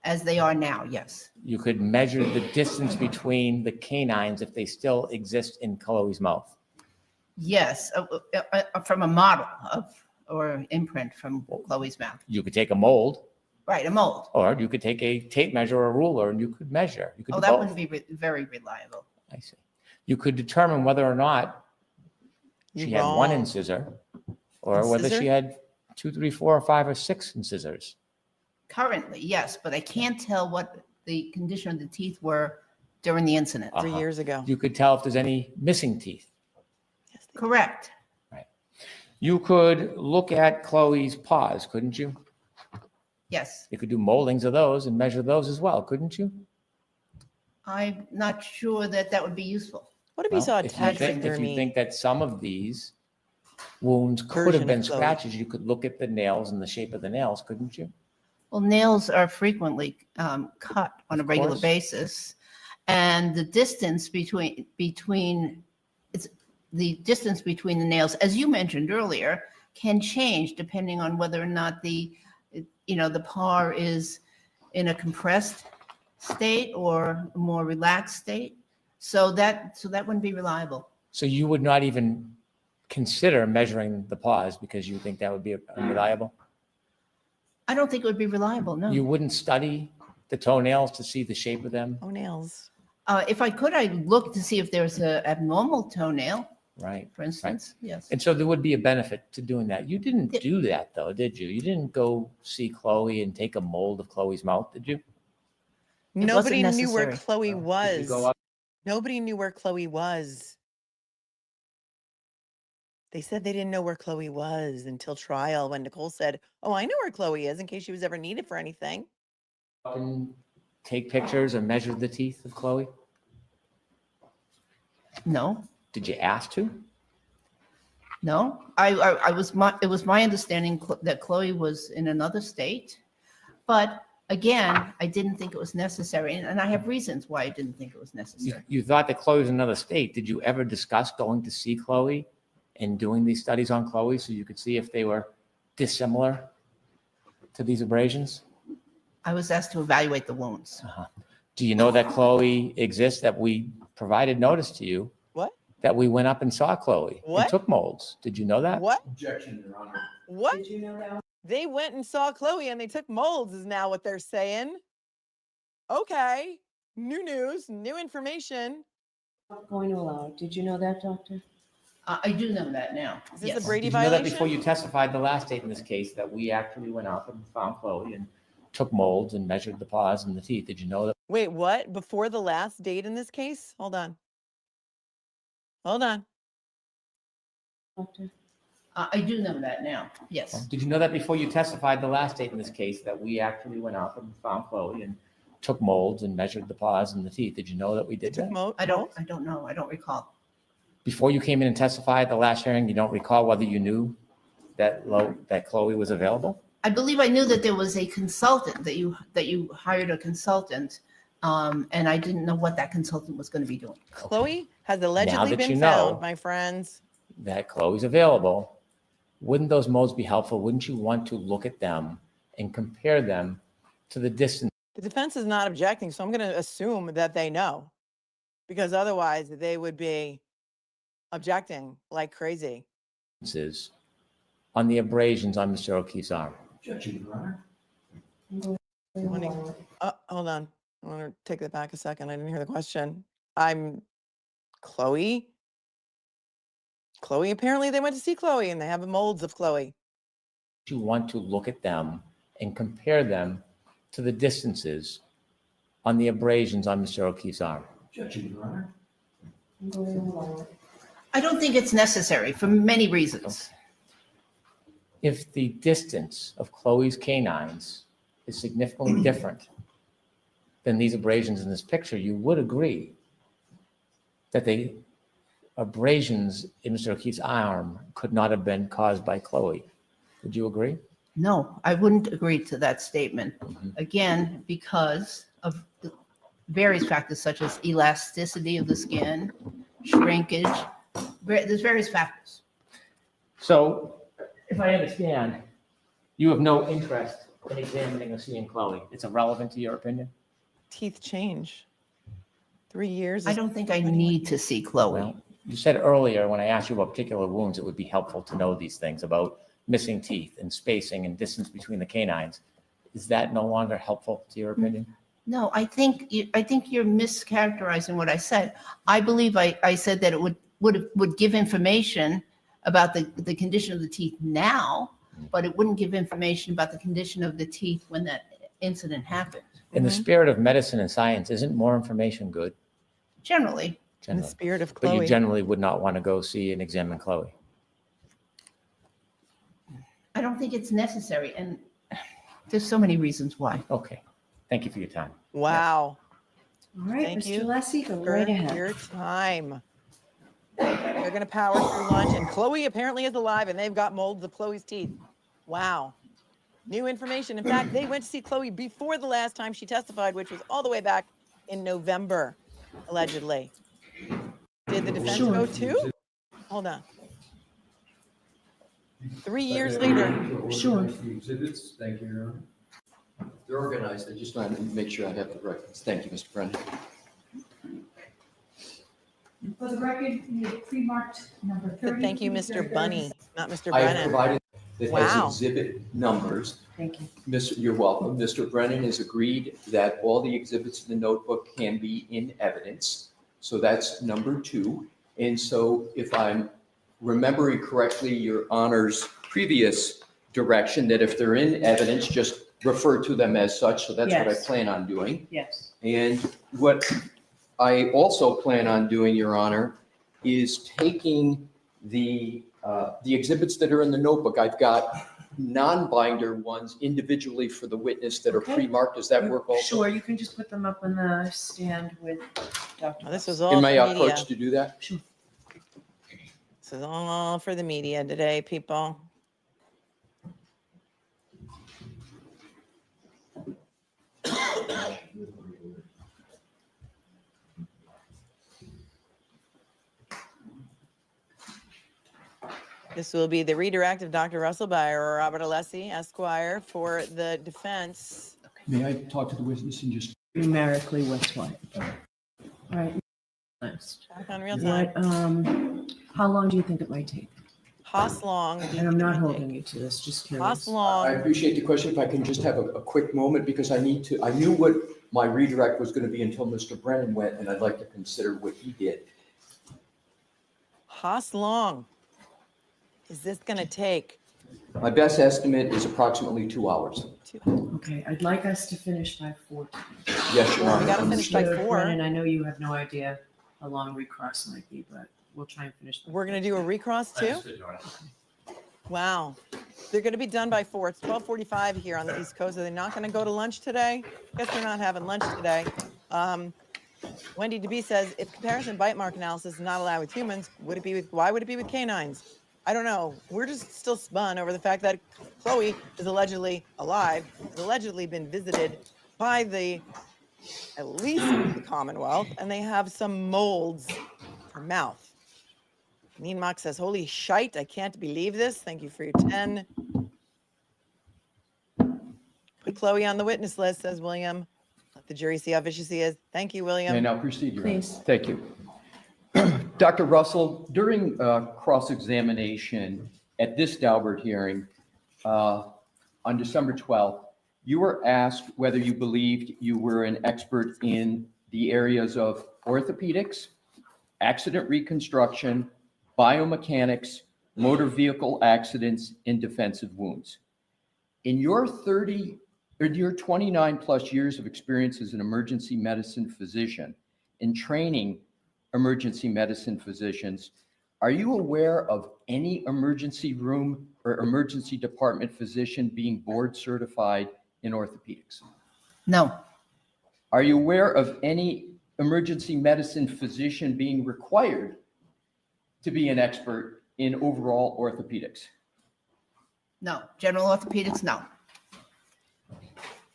As they are now, yes. You could measure the distance between the canines if they still exist in Chloe's mouth. Yes, from a model of or imprint from Chloe's mouth. You could take a mold, Right, a mold. or you could take a tape measure or a ruler and you could measure. You could Oh, do that both. wouldn't be very reliable. I see. You could determine whether or not she had one wrong. incisor or whether Incisor? she had 2, 3, 4, or 5, or 6 incisors. Currently, yes, but I can't tell what the condition of the teeth were during the incident. 3 years ago. You could tell if there's any missing teeth. Correct. You could look at Chloe's paws, couldn't you? Yes, You could do moldings of those and measure those as well, couldn't you? I'm not sure that that would be useful. What if you Well, saw a if you think taxidermy? that some of these wounds could Version have of been Chloe. scratches, you could look at the nails and the shape of the nails, couldn't you? Well, nails are frequently cut on a Of regular course. basis. And the distance between the nails, as you mentioned earlier, can change depending on whether or not the par is in a compressed state or a more relaxed state. So that wouldn't be reliable. So you would not even consider measuring the paws because you think that would be unreliable? I don't think it would be reliable, no. You wouldn't study the toenails to see the shape of them? Oh, nails. If I could, I'd look to see if there's an abnormal toenail, Right. for instance. Yes. And so there would be a benefit to doing that. You didn't do that though, did you? You didn't go see Chloe and take a mold of Chloe's mouth, did you? wasn't Nobody knew where necessary. Chloe Did you was. go up? Nobody knew where Chloe was. They said they didn't know where Chloe was until trial when Nicole said, "Oh, I know where Chloe is in case she was ever needed for anything." And take pictures or measure the teeth of Chloe? No, Did you ask to? no. It was my understanding that Chloe was in another state. But again, I didn't think it was necessary. And I have reasons why I didn't think it was necessary. You thought that Chloe was in another state. Did you ever discuss going to see Chloe and doing these studies on Chloe so you could see if they were dissimilar to these abrasions? I was asked to evaluate the wounds. Do you know that Chloe exists, that we provided notice to you? What? That we went up and saw Chloe and What? took molds. Did you know that? What? Objection, Your Honor. What? They went and saw Chloe and they took molds, is now what they're saying. Okay. New news, new information. Not going to allow it. Did you know that, doctor? I do know that now. Is this Yes. a Brady Did you know that before violation? you testified the last date in this case, that we actually went up and found Chloe and took molds and measured the paws and the teeth? Did you know that? Wait, what? Before the last date in this case? Hold on. Hold on. Doctor? I do know that now. Yes. Did you know that before you testified the last date in this case, that we actually went up and found Chloe and took molds and measured the paws and the teeth? Did you know that we did that? I don't know. I don't recall. Before you came in and testified at the last hearing, you don't recall whether you knew that Chloe was available? I believe I knew that there was a consultant, that you hired a consultant, and I didn't know what that consultant was going to be doing. Chloe has allegedly that been you know- found, my friends. That Chloe's available. Wouldn't those molds be helpful? Wouldn't you want to look at them and compare them to the distance? The defense is not objecting, so I'm going to assume that they know, because otherwise they would be objecting like crazy. On the abrasions on Mr. O'Keefe's arm. Objection, Your Honor. Hold on. I want to take that back a second. I didn't hear the question. I'm Chloe. Chloe, apparently they went to see Chloe and they have molds of Chloe. You want to look at them and compare them to the distances on the abrasions on Mr. O'Keefe's arm. Objection, Your Honor. I don't think it's necessary for many reasons. If the distance of Chloe's canines is significantly different than these abrasions in this picture, you would agree that the abrasions in Mr. O'Keefe's arm could not have been caused by Chloe. Would you agree? No, I wouldn't agree to that statement. Again, because of the various factors such as elasticity of the skin, shrinkage. There's various factors. So, if I understand, you have no interest in examining or seeing Chloe. It's irrelevant to your opinion? Teeth change. 3 years. I don't think I need to see Chloe. Well, you said earlier when I asked you about particular wounds, it would be helpful to know these things about missing teeth and spacing and distance between the canines. Is that no longer helpful to your opinion? No, I think you're mischaracterizing what I said. I believe I said that it would give information about the condition of the teeth now, but it wouldn't give information about the condition of the teeth when that incident happened. In the spirit of medicine and science, isn't more information good? Generally, In the Generally. spirit of But you Chloe. generally would not want to go see and examine Chloe. I don't think it's necessary, and there's so many reasons why. Okay. Thank you for your time. Wow. All right, Thank Mr. you Alessi, go For right ahead. your time. They're going to power through lunch, and Chloe apparently is alive, and they've got molds of Chloe's teeth. Wow. New information. In fact, they went to see Chloe before the last time she testified, which was all the way back in November, allegedly. Did the defense Sure. go too? Hold on. 3 years later. Sure. The exhibits, thank you, Your Honor. They're organized, I just wanted to make sure I have the right ones. Thank you, Mr. Brennan. For the record, you have pre-marked number 30. Thank you, Mr. Bunny, not Mr. I have Brennan. provided that Wow. has exhibit numbers. Thank you. You're welcome. Mr. Brennan has agreed that all the exhibits in the notebook can be in evidence. So that's number 2. And so if I'm remembering correctly, Your Honor's previous direction that if they're in evidence, just refer to them as such. So that's what I Yes. plan on doing. Yes. And what I also plan on doing, Your Honor, is taking the exhibits that are in the notebook. I've got non-binder ones individually for the witness that are Okay. pre-marked. Does that work also? Sure, you can just put them up on the stand with Dr. Oh, this was Russell. all Am I for media. approached to do that? Sure. This is all for the media today, people. This will be the redirect of Dr. Russell by Robert Alessi, Esquire, for the defense. May I talk to the witness and just? Numerically, what's what? All right. Next. Back on real time. What, how long do you think it might take? Hoss long. And I'm not holding you to this, just Hoss curious. I long. appreciate the question. If I can just have a quick moment, because I knew what my redirect was going to be until Mr. Brennan went, and I'd like to consider what he did. Hoss long. Is this going to take? My best estimate is approximately 2 hours. Okay, I'd like us to finish by 4. Yes, Your We Honor. gotta finish by Mr. 4. Brennan, I know you have no idea how long ReCross might be, but we'll try and finish. by We're going to do a recross too? Wow. They're going to be done by 4. It's 12:45 here on the East Coast. Are they not going to go to lunch today? Guess they're not having lunch today. Wendy DeBee says, if comparison bite mark analysis is not allowed with humans, why would it be with canines? I don't know. We're just still spun over the fact that Chloe is allegedly alive, has allegedly been visited by at least the Commonwealth, and they have some molds in her mouth. Neen Mock says, holy shite, I can't believe this. Thank you for your 10. Put Chloe on the witness list, says William. Let the jury see how vicious he is. Thank you, William. May I now proceed, Your Honor? Please. Thank you. Dr. Russell, during cross-examination at this Daubert hearing on December 12th, you were asked whether you believed you were an expert in the areas of orthopedics, accident reconstruction, biomechanics, motor vehicle accidents, and defensive wounds. In your 29 plus years of experience as an emergency medicine physician in training emergency medicine physicians, are you aware of any emergency room or emergency department physician being board certified in orthopedics? No, Are you aware of any emergency medicine physician being required to be an expert in overall orthopedics? no. General orthopedics, no.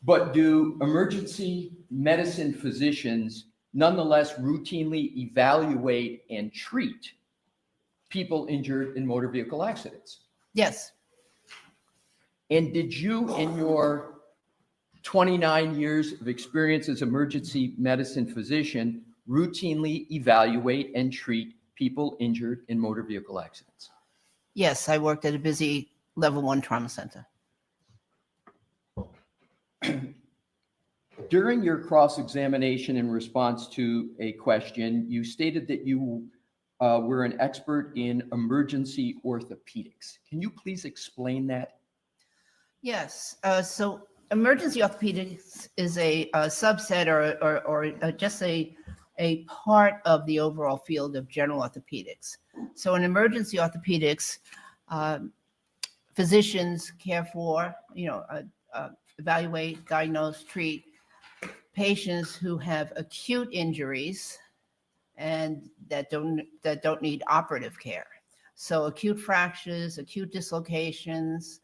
But do emergency medicine physicians nonetheless routinely evaluate and treat people injured in motor vehicle accidents? Yes, And did you, in your 29 years of experience as emergency medicine physician, routinely evaluate and treat people injured in motor vehicle accidents? yes. I worked at a busy level 1 trauma center. During your cross-examination in response to a question, you stated that you were an expert in emergency orthopedics. Can you please explain that? Yes, so emergency orthopedics is a subset or just a part of the overall field of general orthopedics. So in emergency orthopedics, physicians care for, evaluate, diagnose, treat patients who have acute injuries and that don't need operative care. So acute fractures, acute dislocations,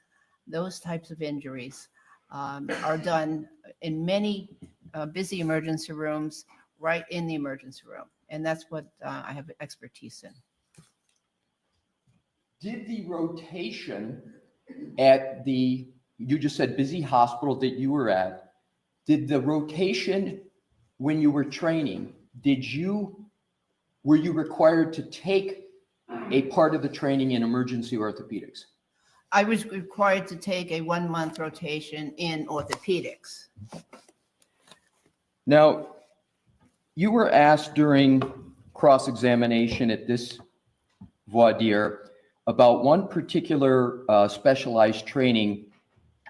those types of injuries are done in many busy emergency rooms, right in the emergency room. And that's what I have expertise in. Did the rotation at the, you just said busy hospital that you were at, did the rotation when you were training, were you required to take a part of the training in emergency orthopedics? I was required to take a 1-month rotation in orthopedics. Now, you were asked during cross-examination at this voir dire about one particular specialized training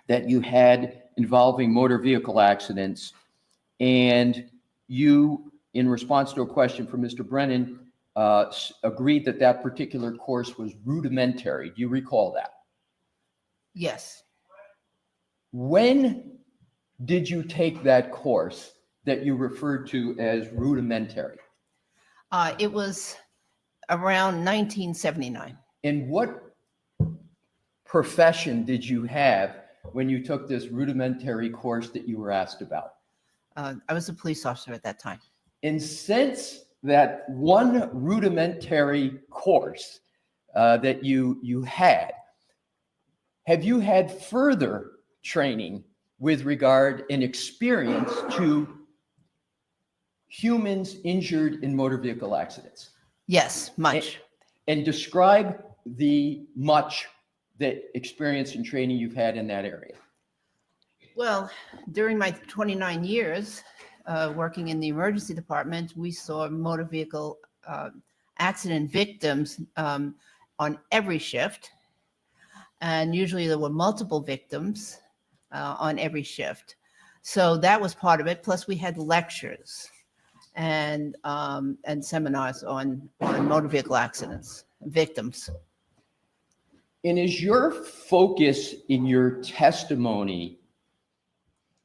that you had involving motor vehicle accidents. And you, in response to a question from Mr. Brennan, agreed that that particular course was rudimentary. Do you recall that? Yes. When did you take that course that you referred to as rudimentary? It was around 1979. And what profession did you have when you took this rudimentary course that you were asked about? I was a police officer at that time. And since that one rudimentary course that you had, have you had further training with regard and experience to humans injured in motor vehicle accidents? Yes, much. And describe the much that experience and training you've had in that area. Well, during my 29 years working in the emergency department, we saw motor vehicle accident victims on every shift. And usually there were multiple victims on every shift. So that was part of it. Plus we had lectures and seminars on motor vehicle accidents, victims. And is your focus in your testimony,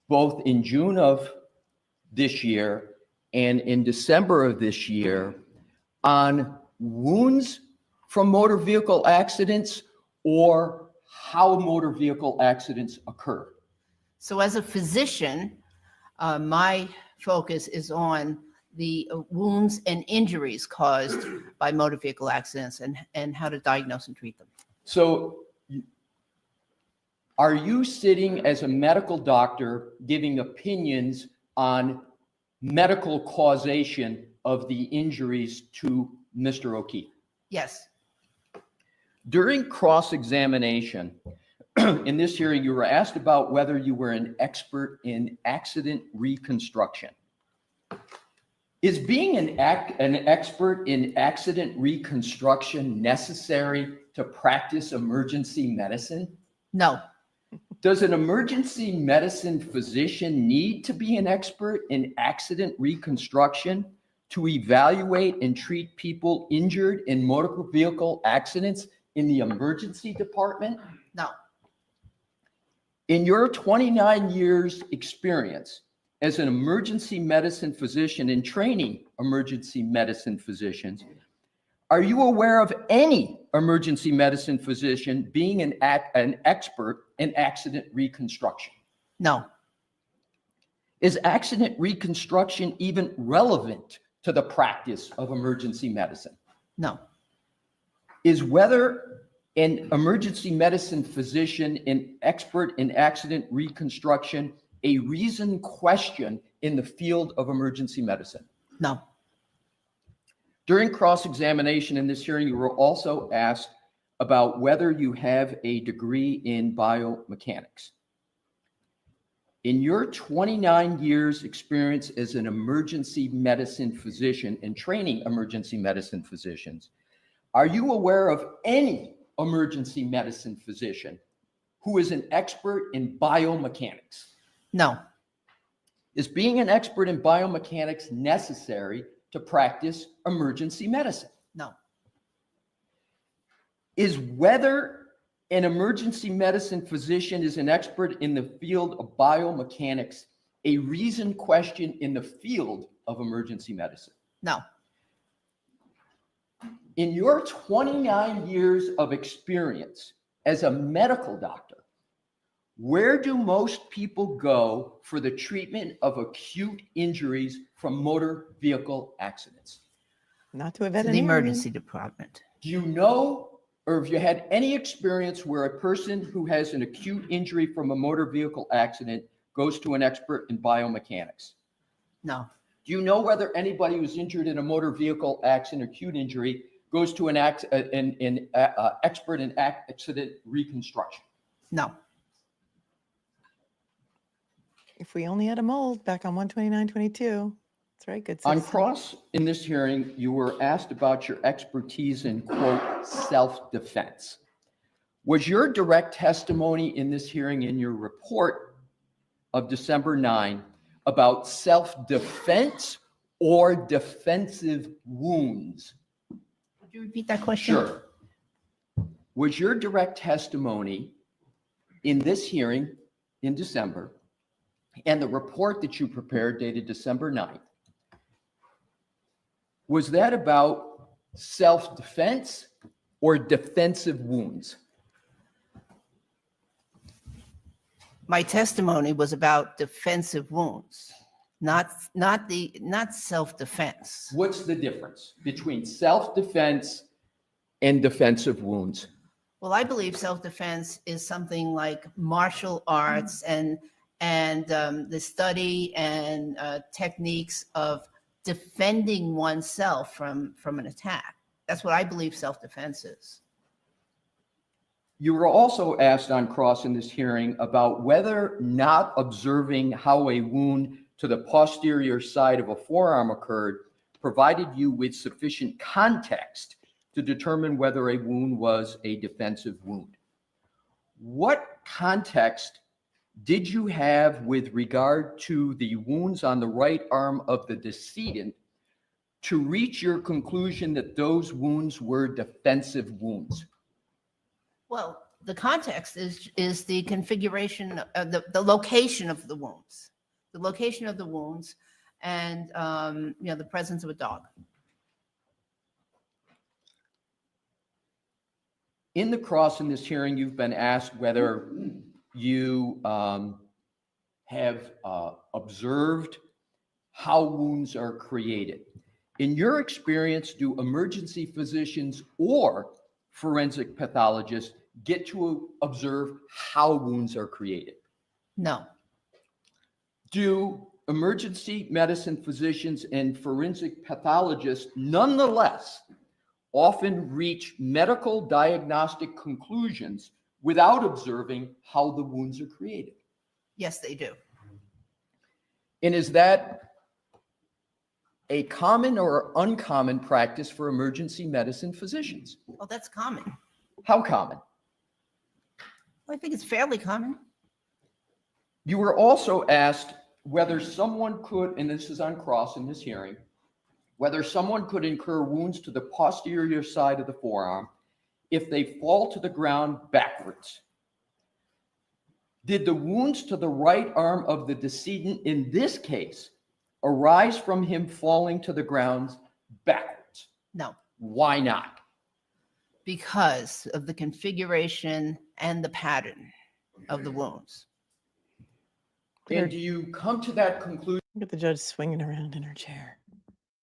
both in June of this year and in December of this year, on wounds from motor vehicle accidents or how motor vehicle accidents occur? So as a physician, my focus is on the wounds and injuries caused by motor vehicle accidents and how to diagnose and treat them. So are you sitting as a medical doctor giving opinions on medical causation of the injuries to Mr. O'Keefe? Yes. During cross-examination, in this hearing, you were asked about whether you were an expert in accident reconstruction. Is being an expert in accident reconstruction necessary to practice emergency medicine? No. Does an emergency medicine physician need to be an expert in accident reconstruction to evaluate and treat people injured in motor vehicle accidents in the emergency department? No. In your 29 years experience as an emergency medicine physician and training emergency medicine physicians, are you aware of any emergency medicine physician being an expert in accident reconstruction? No. Is accident reconstruction even relevant to the practice of emergency medicine? No. Is whether an emergency medicine physician and expert in accident reconstruction a reasoned question in the field of emergency medicine? No. During cross-examination in this hearing, you were also asked about whether you have a degree in biomechanics. In your 29 years experience as an emergency medicine physician and training emergency medicine physicians, are you aware of any emergency medicine physician who is an expert in biomechanics? No. Is being an expert in biomechanics necessary to practice emergency medicine? No. Is whether An emergency medicine physician is an expert in the field of biomechanics, a reasoned question in the field of emergency medicine. No. In your 29 years of experience as a medical doctor, where do most people go for the treatment of acute injuries from motor vehicle accidents? Not to a To the veterinarian. emergency department. Do you know, or have you had any experience where a person who has an acute injury from a motor vehicle accident goes to an expert in biomechanics? No. Do you know whether anybody who's injured in a motor vehicle accident, acute injury, goes to an expert in accident reconstruction? No. If we only had a mold back on 12922. That's right, good On citizen. cross in this hearing, you were asked about your expertise in, quote, self-defense. Was your direct testimony in this hearing in your report of December 9 about self-defense or defensive wounds? Would you repeat that question? Sure. Was your direct testimony in this hearing in December and the report that you prepared dated December 9th, was that about self-defense or defensive wounds? My testimony was about defensive wounds, not self-defense. What's the difference between self-defense and defensive wounds? Well, I believe self-defense is something like martial arts and the study and techniques of defending oneself from an attack. That's what I believe self-defense is. You were also asked on cross in this hearing about whether not observing how a wound to the posterior side of a forearm occurred provided you with sufficient context to determine whether a wound was a defensive wound. What context did you have with regard to the wounds on the right arm of the decedent to reach your conclusion that those wounds were defensive wounds? Well, the context is the configuration, the location of the wounds, and the presence of a dog. In the cross in this hearing, you've been asked whether you have observed how wounds are created. In your experience, do emergency physicians or forensic pathologists get to observe how wounds are created? No. Do emergency medicine physicians and forensic pathologists nonetheless often reach medical diagnostic conclusions without observing how the wounds are created? Yes, they do. And is that a common or uncommon practice for emergency medicine physicians? Well, that's common. How common? Well, I think it's fairly common. You were also asked whether someone could, and this is on cross in this hearing, whether someone could incur wounds to the posterior side of the forearm if they fall to the ground backwards. Did the wounds to the right arm of the decedent in this case arise from him falling to the ground backwards? No. Why not? Because of the configuration and the pattern of the wounds. And do you come to that conclusion? Look at the judge swinging around in her chair.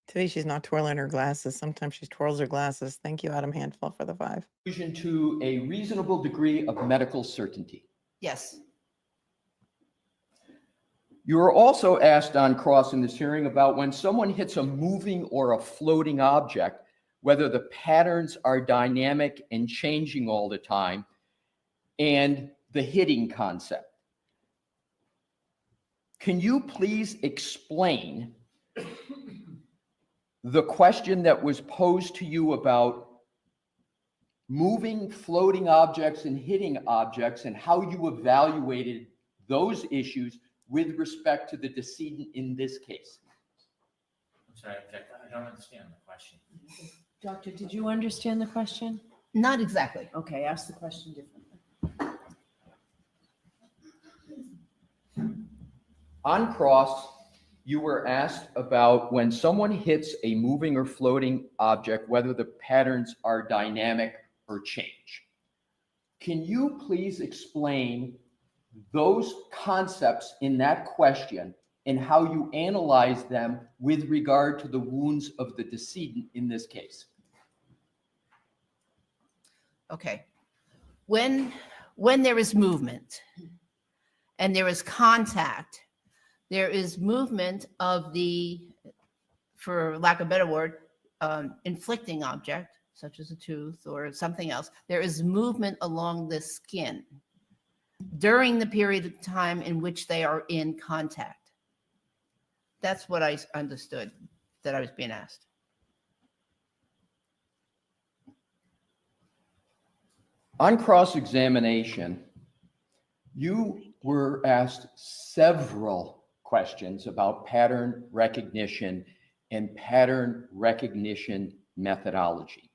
Today she's not twirling her glasses. Sometimes she twirls her glasses. Thank you, Adam Handful, for the 5. To a reasonable degree of medical certainty? Yes. You were also asked on cross in this hearing about when someone hits a moving or a floating object, whether the patterns are dynamic and changing all the time, and the hitting concept. Can you please explain the question that was posed to you about moving, floating objects and hitting objects and how you evaluated those issues with respect to the decedent in this case? I'm sorry, I don't understand the question. Doctor, did you understand the question? Not exactly. Okay, ask the question differently. On cross, you were asked about when someone hits a moving or floating object, whether the patterns are dynamic or change. Can you please explain those concepts in that question and how you analyze them with regard to the wounds of the decedent in this case? Okay. When there is movement and there is contact, there is movement of the, for lack of a better word, inflicting object, such as a tooth or something else. There is movement along the skin during the period of time in which they are in contact. That's what I understood that I was being asked. On cross-examination, you were asked several questions about pattern recognition and pattern recognition methodology.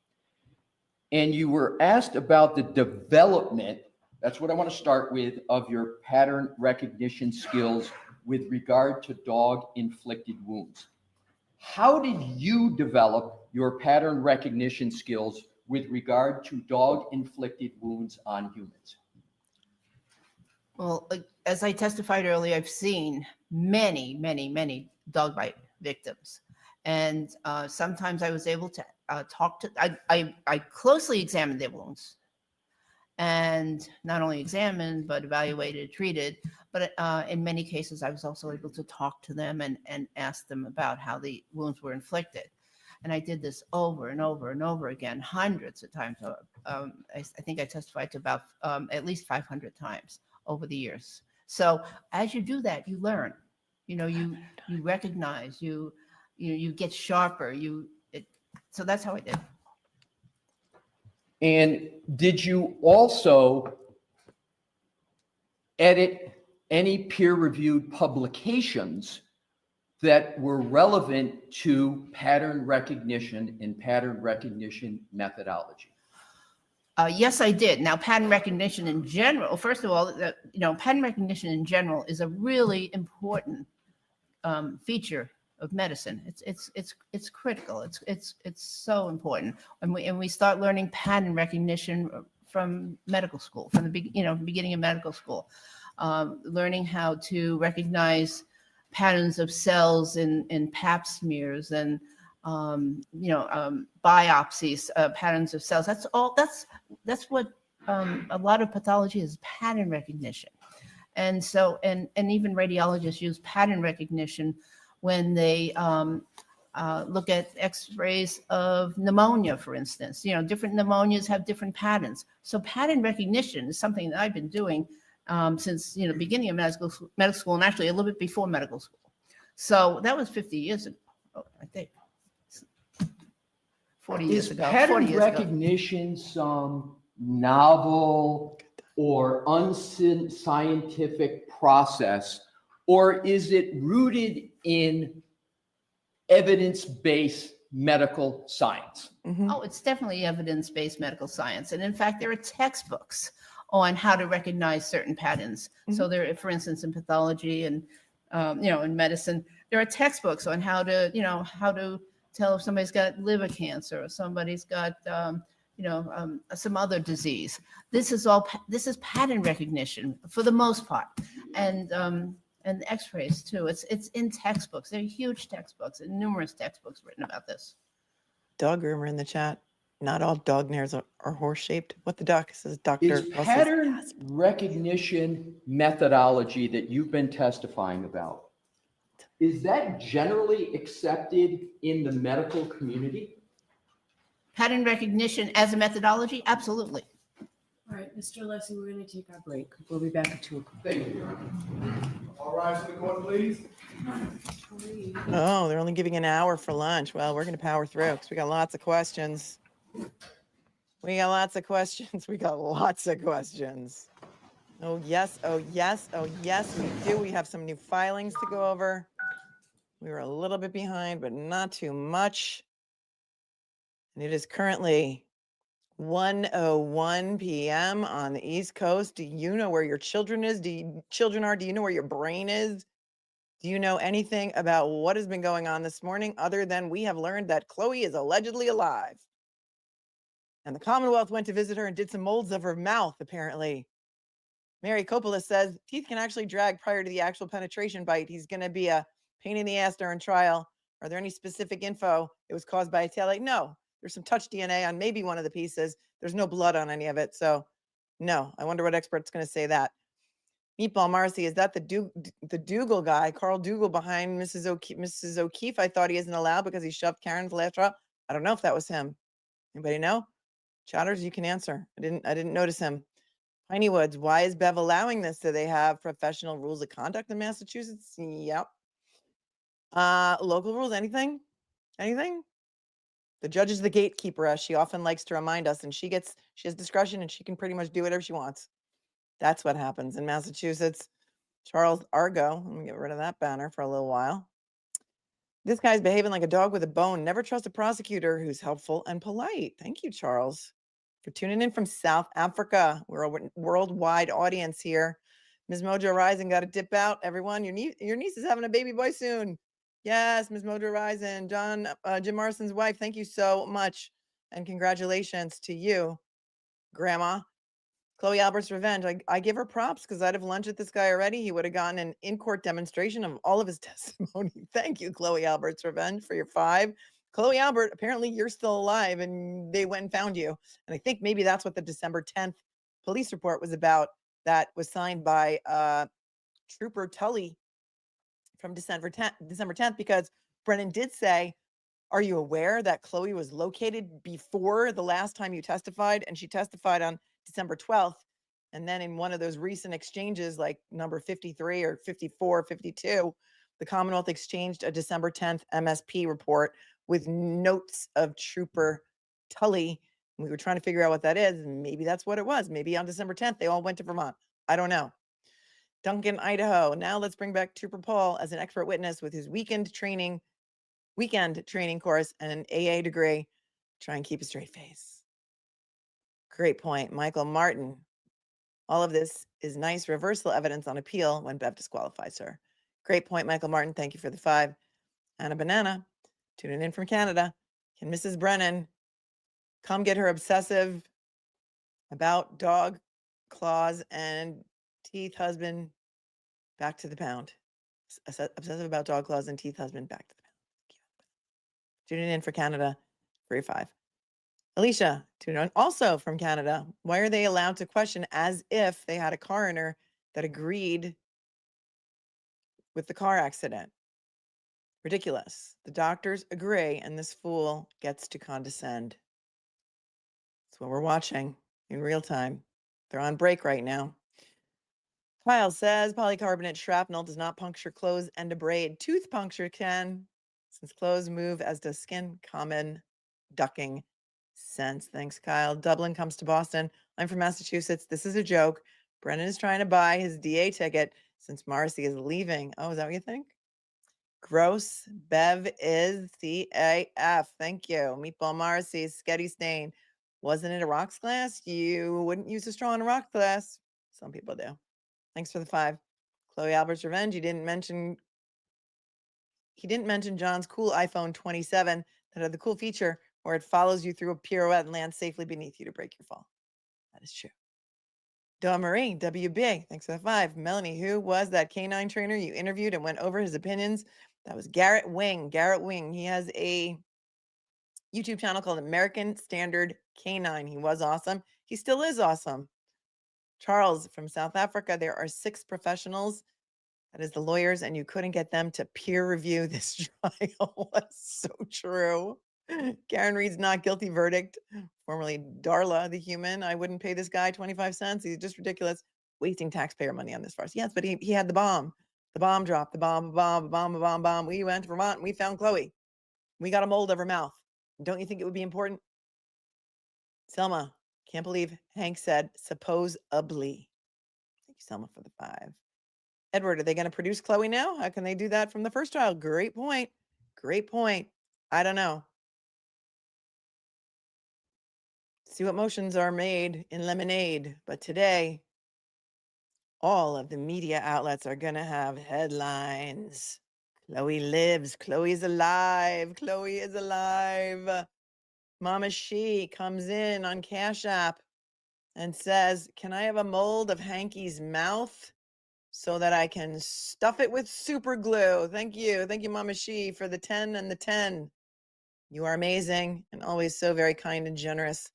And you were asked about the development, that's what I want to start with, of your pattern recognition skills with regard to dog-inflicted wounds. How did you develop your pattern recognition skills with regard to dog-inflicted wounds on humans? Well, as I testified earlier, I've seen many, many, many dog bite victims. And sometimes I was able to talk to, I closely examined their wounds. And not only examined, but evaluated, treated. But in many cases, I was also able to talk to them and ask them about how the wounds were inflicted. And I did this over and over and over again, hundreds of times. I think I testified to about at least 500 times over the years. So as you do that, you learn. You know, you recognize, you get sharper. So that's how I did. And did you also edit any peer-reviewed publications that were relevant to pattern recognition and pattern recognition methodology? Yes, I did. Now, pattern recognition in general, first of all, pattern recognition in general is a really important feature of medicine. It's critical. It's so important. And we start learning pattern recognition from medical school, from the beginning of medical school, learning how to recognize patterns of cells in pap smears and biopsies, patterns of cells. That's what a lot of pathology is, pattern recognition. And so, and even radiologists use pattern recognition when they look at x-rays of pneumonia, for instance. Different pneumonias have different patterns. So pattern recognition is something that I've been doing since, beginning of medical school, and actually a little bit before medical school. So that was 50 years ago, I think. 40 years ago. Pattern recognition some novel or unscientific process, or is it rooted in evidence-based medical science? Mhm. Oh, it's definitely evidence-based medical science. And in fact, there are textbooks on how to recognize certain patterns. So there, for instance, in pathology and, in medicine, there are textbooks on how to tell if somebody's got liver cancer or somebody's got, some other disease. This is pattern recognition for the most part. And x-rays too. It's in textbooks. There are huge textbooks and numerous textbooks written about this. Dog groomer in the chat. Not all dog nares are horse-shaped. What the doc says, Dr. Is pattern recognition methodology that you've been testifying about, is that generally accepted in the medical community? Pattern recognition as a methodology? Absolutely. All right, Mr. Alessi, we're going to take our break. We'll be back at 2 o'clock. Thank you, Your Honor. All rise to the court, please. Oh, they're only giving an hour for lunch. Well, we're going to power through because we got lots of questions. We got lots of questions. Oh, yes. Oh, yes. Oh, yes, we do. We have some new filings to go over. We were a little bit behind, but not too much. And it is currently 1:01 p.m. on the East Coast. Do you know where your children is? Children are? Do you know where your brain is? Do you know anything about what has been going on this morning other than we have learned that Chloe is allegedly alive? And the Commonwealth went to visit her and did some molds of her mouth, apparently. Mary Coppola says teeth can actually drag prior to the actual penetration bite. He's going to be a pain in the ass during trial. Are there any specific info? It was caused by a taillight? No. There's some touch DNA on maybe one of the pieces. There's no blood on any of it. So no, I wonder what expert's going to say that. Meatball Marcy, is that the Dougal guy, Carl Dougal behind Mrs. O'Keefe? I thought he isn't allowed because he shoved Karen's last trial. I don't know if that was him. Anybody know? Chatters, you can answer. I didn't notice him. Piney Woods, why is Bev allowing this? Do they have professional rules of conduct in Massachusetts? Yep. Local rules, anything? Anything? The judge is the gatekeeper, as she often likes to remind us, and she has discretion and she can pretty much do whatever she wants. That's what happens in Massachusetts. Charles Argo, let me get rid of that banner for a little while. This guy's behaving like a dog with a bone. Never trust a prosecutor who's helpful and polite. Thank you, Charles, for tuning in from South Africa. We're a worldwide audience here. Ms. Mojo Rising got to dip out. Everyone, your niece is having a baby boy soon. Yes, Ms. Mojo Rising. Jim Morrison's wife, thank you so much. And congratulations to you, Grandma. Chloe Albert's revenge. I give her props because I'd have lunged at this guy already. He would have gotten an in-court demonstration of all of his testimony. Thank you, Chloe Albert's revenge, for your 5. Chloe Albert, apparently you're still alive and they went and found you. And I think maybe that's what the December 10th police report was about. That was signed by Trooper Tully from December 10th, because Brennan did say, are you aware that Chloe was located before the last time you testified? And she testified on December 12th. And then in one of those recent exchanges, like number 53 or 54, 52, the Commonwealth exchanged a December 10th MSP report with notes of Trooper Tully. We were trying to figure out what that is. And maybe that's what it was. Maybe on December 10th, they all went to Vermont. I don't know. Duncan, Idaho. Now let's bring back Trooper Paul as an expert witness with his weekend training course and an AA degree. Try and keep a straight face. Great point. Michael Martin. All of this is nice reversal evidence on appeal when Bev disqualifies her. Great point, Michael Martin. Thank you for the 5. Anna Banana, tuning in from Canada. Can Mrs. Brennan come get her obsessive about dog claws and teeth husband back to the pound? Obsessive about dog claws and teeth husband back to the pound. Tuning in for Canada for your 5. Alicia, tuning in also from Canada. Why are they allowed to question as if they had a coroner that agreed with the car accident? Ridiculous. The doctors agree, and this fool gets to condescend. That's what we're watching in real time. They're on break right now. Kyle says polycarbonate shrapnel does not puncture clothes and abrade. Tooth puncture can, since clothes move as does skin. Common ducking sense. Thanks, Kyle. Dublin comes to Boston. I'm from Massachusetts. This is a joke. Brennan is trying to buy his DA ticket since Marcy is leaving. Oh, is that what you think? Gross. Bev is CAF. Thank you. Meatball Marcy, Sketty Stain. Wasn't it a rocks glass? You wouldn't use a straw in a rock glass. Some people do. Thanks for the 5. Chloe Albert's revenge. He didn't mention John's cool iPhone 27 that had the cool feature where it follows you through a pirouette and lands safely beneath you to break your fall. That is true. Dawn Marie, WB, thanks for the 5. Melanie, who was that canine trainer you interviewed and went over his opinions? That was Garrett Wing. Garrett Wing. He has a YouTube channel called American Standard Canine. He was awesome. He still is awesome. Charles from South Africa. There are 6 professionals. That is the lawyers, and you couldn't get them to peer review this trial. That's so true. Karen Reed's not guilty verdict. Formerly Darla, the human. I wouldn't pay this guy 25 cents. He's just ridiculous. Wasting taxpayer money on this farce. Yes, but he had the bomb. The bomb dropped. The bomb. We went to Vermont and we found Chloe. We got a mold of her mouth. Don't you think it would be important? Selma, can't believe Hank said supposedly. Thank you, Selma, for the 5. Edward, are they going to produce Chloe now? How can they do that from the first trial? Great point. Great point. I don't know. See what motions are made in lemonade. But today, all of the media outlets are going to have headlines. Chloe lives. Chloe is alive. Chloe is alive. Mama She comes in on Cash App and says, can I have a mold of Hanky's mouth so that I can stuff it with super glue? Thank you. Thank you, Mama She, for the 10 and the 10. You are amazing and always so very kind and generous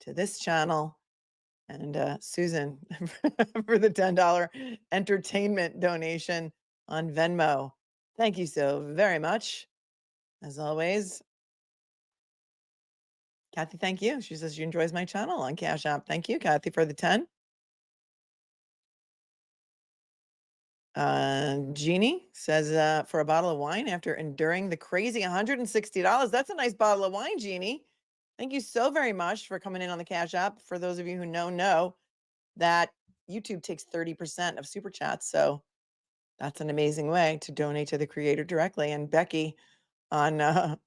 to this channel. And Susan for the $10 entertainment donation on Venmo. Thank you so very much. As always, Kathy, thank you. She says she enjoys my channel on Cash App. Thank you, Kathy, for the 10. Jeannie says, for a bottle of wine after enduring the crazy $160. That's a nice bottle of wine, Jeannie. Thank you so very much for coming in on the Cash App. For those of you who know that YouTube takes 30% of super chats. So that's an amazing way to donate to the creator directly. And Becky on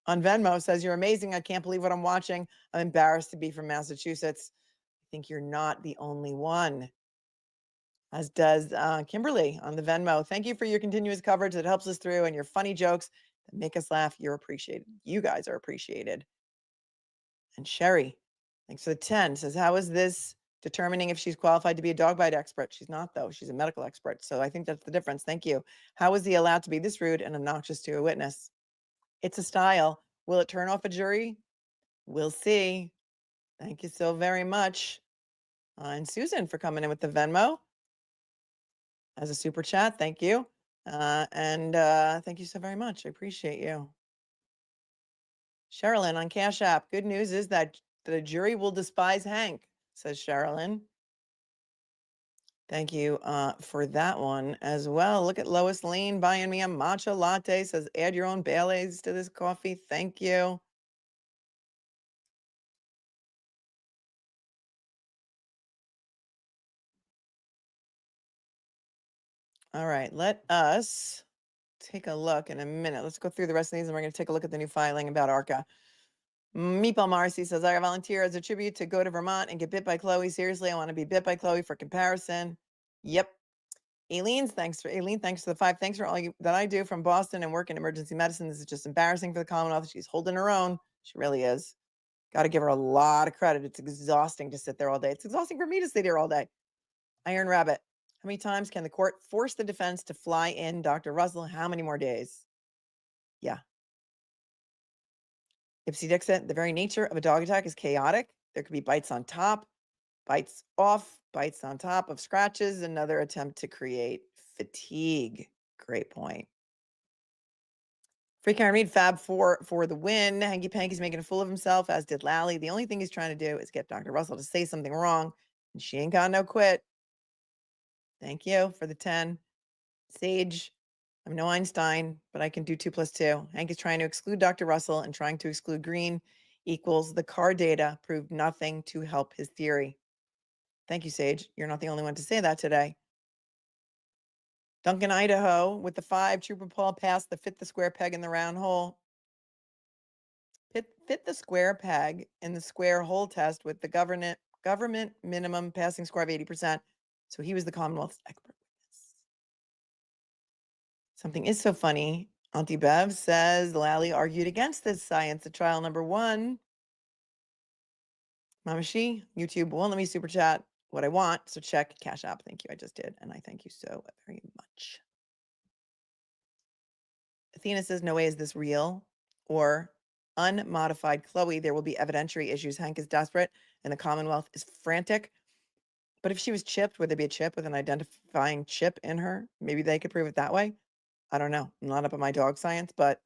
Venmo says, you're amazing. I can't believe what I'm watching. I'm embarrassed to be from Massachusetts. I think you're not the only one. As does Kimberly on the Venmo. Thank you for your continuous coverage that helps us through and your funny jokes that make us laugh. You're appreciated. You guys are appreciated. And Sherry, thanks for the 10, says, how is this determining if she's qualified to be a dog bite expert? She's not, though. She's a medical expert. So I think that's the difference. Thank you. How is he allowed to be this rude and obnoxious to a witness? It's a style. Will it turn off a jury? We'll see. Thank you so very much. And Susan for coming in with the Venmo as a super chat. Thank you. Thank you so very much. I appreciate you. Sherilyn on Cash App. Good news is that the jury will despise Hank, says Sherilyn. Thank you for that one as well. Look at Lois Lane buying me a matcha latte. Says, add your own Baileys to this coffee. Thank you. All right, let us take a look in a minute. Let's go through the rest of these and we're going to take a look at the new filing about ARCCA. Meatball Marcy says, I volunteer as a tribute to go to Vermont and get bit by Chloe. Seriously, I want to be bit by Chloe for comparison. Yep. Aileen, thanks for the 5. Thanks for all that I do from Boston and work in emergency medicine. This is just embarrassing for the Commonwealth. She's holding her own. She really is. Got to give her a lot of credit. It's exhausting to sit there all day. It's exhausting for me to sit here all day. Iron Rabbit. How many times can the court force the defense to fly in Dr. Russell? How many more days? Yeah. Ipsy Dixit, the very nature of a dog attack is chaotic. There could be bites on top, bites off, bites on top of scratches, another attempt to create fatigue. Great point. Free Karen Reed, Fab for the win. Hanky Panky's making a fool of himself, as did Lally. The only thing he's trying to do is get Dr. Russell to say something wrong, and she ain't got no quit. Thank you for the 10. Sage, I'm no Einstein, but I can do 2 + 2. Hank is trying to exclude Dr. Russell and trying to exclude Green equals the car data proved nothing to help his theory. Thank you, Sage. You're not the only one to say that today. Duncan, Idaho, with the 5, Trooper Paul passed the fit the square peg in the round hole. Fit the square peg in the square hole test with the government minimum passing score of 80%. So he was the Commonwealth's expert witness. Something is so funny. Auntie Bev says Lally argued against this science at trial number 1. Mama She, YouTube won't let me super chat what I want, so check Cash App. Thank you. I just did, and I thank you so very much. Athena says, no way is this real or unmodified Chloe. There will be evidentiary issues. Hank is desperate, and the Commonwealth is frantic. But if she was chipped, would there be a chip with an identifying chip in her? Maybe they could prove it that way. I don't know. I'm not up on my dog science, but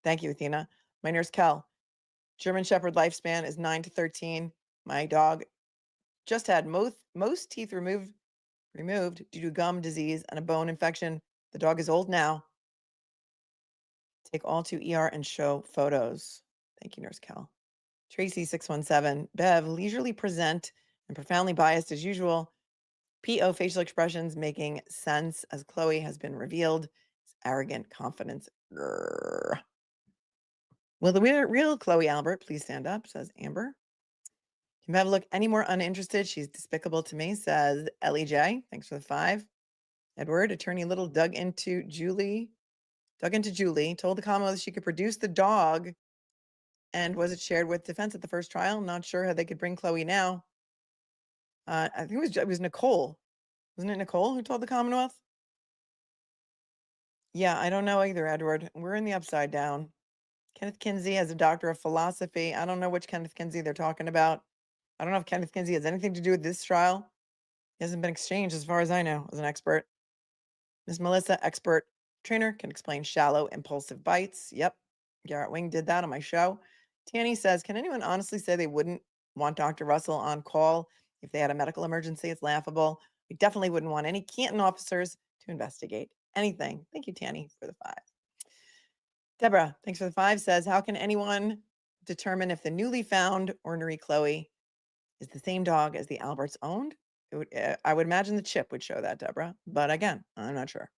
thank you, Athena. My nurse, Kel. German Shepherd lifespan is 9 to 13. My dog just had most teeth removed due to gum disease and a bone infection. The dog is old now. Take all to ER and show photos. Thank you, Nurse Kel. Tracy 617. Bev, leisurely present and profoundly biased as usual. PO facial expressions making sense as Chloe has been revealed. Arrogant confidence. Grrr. Will the real Chloe Albert please stand up, says Amber. Can Bev look any more uninterested? She's despicable to me, says Ellie J. Thanks for the 5. Edward, attorney Little dug into Julie, told the Commonwealth she could produce the dog. And was it shared with defense at the first trial? Not sure how they could bring Chloe now. I think it was Nicole. Wasn't it Nicole who told the Commonwealth? Yeah, I don't know either, Edward. We're in the upside down. Kenneth Kinsey has a doctor of philosophy. I don't know which Kenneth Kinsey they're talking about. I don't know if Kenneth Kinsey has anything to do with this trial. He hasn't been exchanged as far as I know as an expert. Miss Melissa, expert trainer, can explain shallow, impulsive bites. Yep, Garrett Wing did that on my show. Tanny says, can anyone honestly say they wouldn't want Dr. Russell on call if they had a medical emergency? It's laughable. We definitely wouldn't want any Canton officers to investigate anything. Thank you, Tanny, for the 5. Deborah, thanks for the 5, says, how can anyone determine if the newly found ornery Chloe is the same dog as the Alberts owned? I would imagine the chip would show that, Deborah. But again, I'm not sure.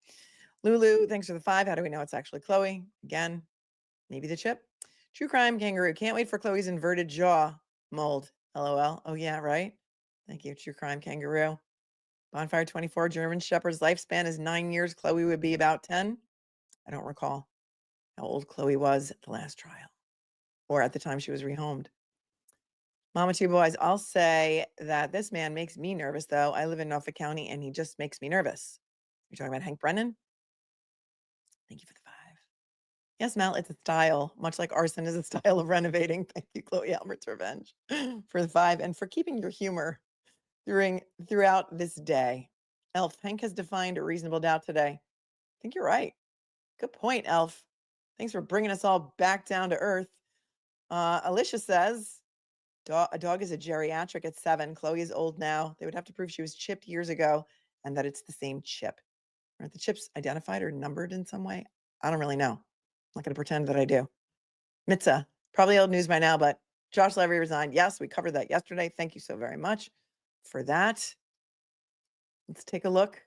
Lulu, thanks for the 5. How do we know it's actually Chloe? Again, maybe the chip. True Crime Kangaroo. Can't wait for Chloe's inverted jaw mold. LOL. Oh, yeah, right. Thank you, True Crime Kangaroo. Bonfire 24. German Shepherd's lifespan is 9 years. Chloe would be about 10. I don't recall how old Chloe was at the last trial or at the time she was rehomed. Mama Two Boys, I'll say that this man makes me nervous, though. I live in Norfolk County, and he just makes me nervous. You're talking about Hank Brennan? Thank you for the 5. Yes, Mel, it's a style, much like arson is a style of renovating. Thank you, Chloe Albert's Revenge, for the 5, and for keeping your humor throughout this day. Elf, Hank has defined a reasonable doubt today. I think you're right. Good point, Elf. Thanks for bringing us all back down to earth. Alicia says, a dog is a geriatric at 7. Chloe is old now. They would have to prove she was chipped years ago and that it's the same chip. Aren't the chips identified or numbered in some way? I don't really know. I'm not going to pretend that I do. Mitza, probably old news by now, but Josh Levy resigned. Yes, we covered that yesterday. Thank you so very much for that. Let's take a look.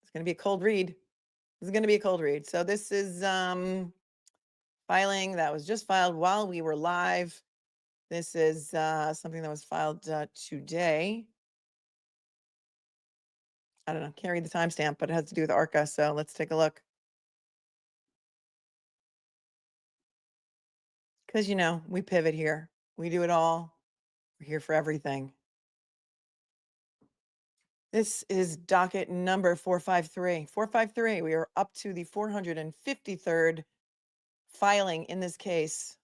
It's going to be a cold read. This is going to be a cold read. So this is filing that was just filed while we were live. This is something that was filed today. I don't know, can't read the timestamp, but it has to do with ARCCA. So let's take a look. Because, you know, we pivot here. We do it all. We're here for everything. This is docket number 453. 453, we are up to the 453rd filing in this case.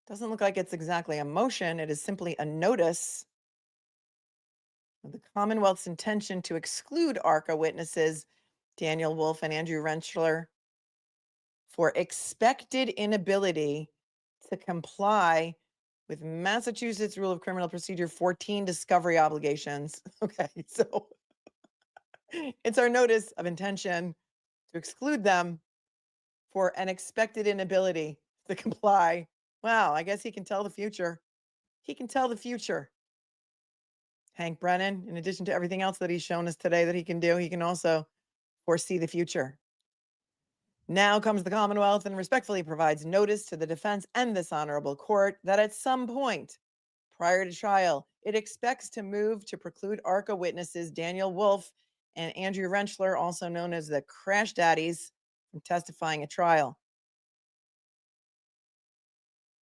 Doesn't look like it's exactly a motion. It is simply a notice of the Commonwealth's intention to exclude ARCCA witnesses Daniel Wolf and Andrew Rentschler for expected inability to comply with Massachusetts Rule of Criminal Procedure 14 discovery obligations. Okay, so it's our notice of intention to exclude them for an expected inability to comply. Wow, I guess he can tell the future. He can tell the future. Hank Brennan, in addition to everything else that he's shown us today that he can do, he can also foresee the future. Now comes the Commonwealth and respectfully provides notice to the defense and this honorable court that at some point prior to trial, it expects to move to preclude ARCCA witnesses Daniel Wolf and Andrew Rentschler, also known as the Crash Daddies, from testifying at trial.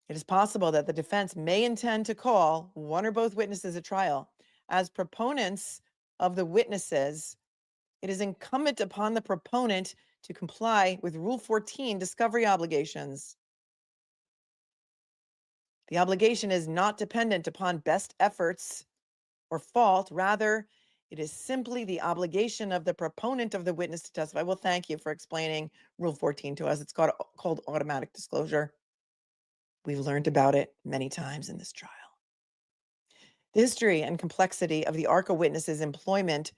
It is possible that the defense may intend to call one or both witnesses at trial. As proponents of the witnesses, it is incumbent upon the proponent to comply with Rule 14 discovery obligations. The obligation is not dependent upon best efforts or fault. Rather, it is simply the obligation of the proponent of the witness to testify. Well, thank you for explaining Rule 14 to us. It's called automatic disclosure. We've learned about it many times in this trial. The history and complexity of the ARCCA witnesses' employment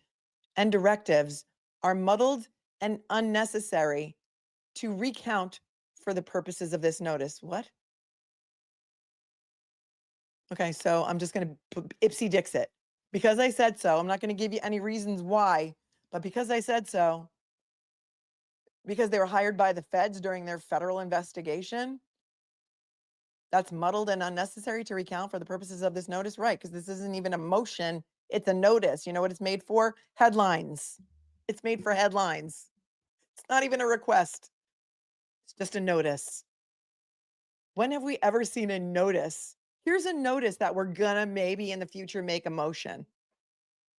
and directives are muddled and unnecessary to recount for the purposes of this notice. What? Okay, so I'm just going to Ipsy Dixit. Because I said so, I'm not going to give you any reasons why, but because I said so, because they were hired by the feds during their federal investigation, That's muddled and unnecessary to recount for the purposes of this notice, right? Because this isn't even a motion, it's a notice. You know what it's made for? Headlines. It's made for headlines. It's not even a request. It's just a notice. When have we ever seen a notice? Here's a notice that we're gonna maybe in the future make a motion.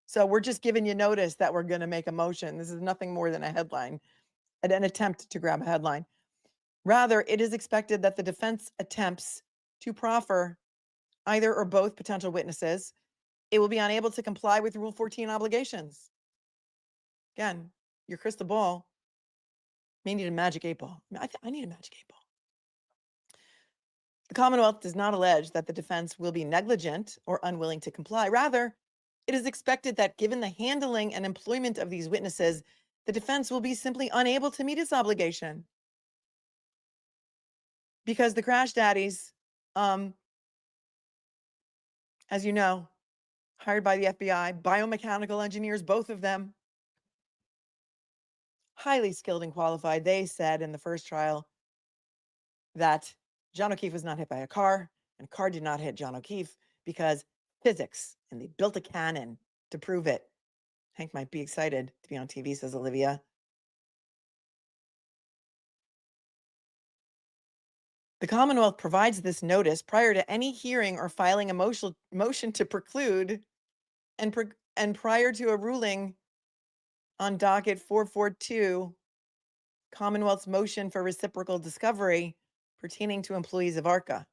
So we're just giving you notice that we're gonna make a motion. This is nothing more than a headline, an attempt to grab a headline. Rather, it is expected that the defense attempts to proffer either or both potential witnesses. It will be unable to comply with Rule 14 obligations. Again, your crystal ball may need a magic 8-ball. I need a magic 8-ball. The Commonwealth does not allege that the defense will be negligent or unwilling to comply. Rather, it is expected that given the handling and employment of these witnesses, the defense will be simply unable to meet its obligation. Because the Crash Daddies, as you know, hired by the FBI, biomechanical engineers, both of them, highly skilled and qualified. They said in the first trial that John O'Keefe was not hit by a car, and a car did not hit John O'Keefe because physics, and they built a cannon to prove it. Hank might be excited to be on TV, says Olivia. The Commonwealth provides this notice prior to any hearing or filing a motion to preclude and prior to a ruling on docket 442, Commonwealth's motion for reciprocal discovery pertaining to employees of ARCCA.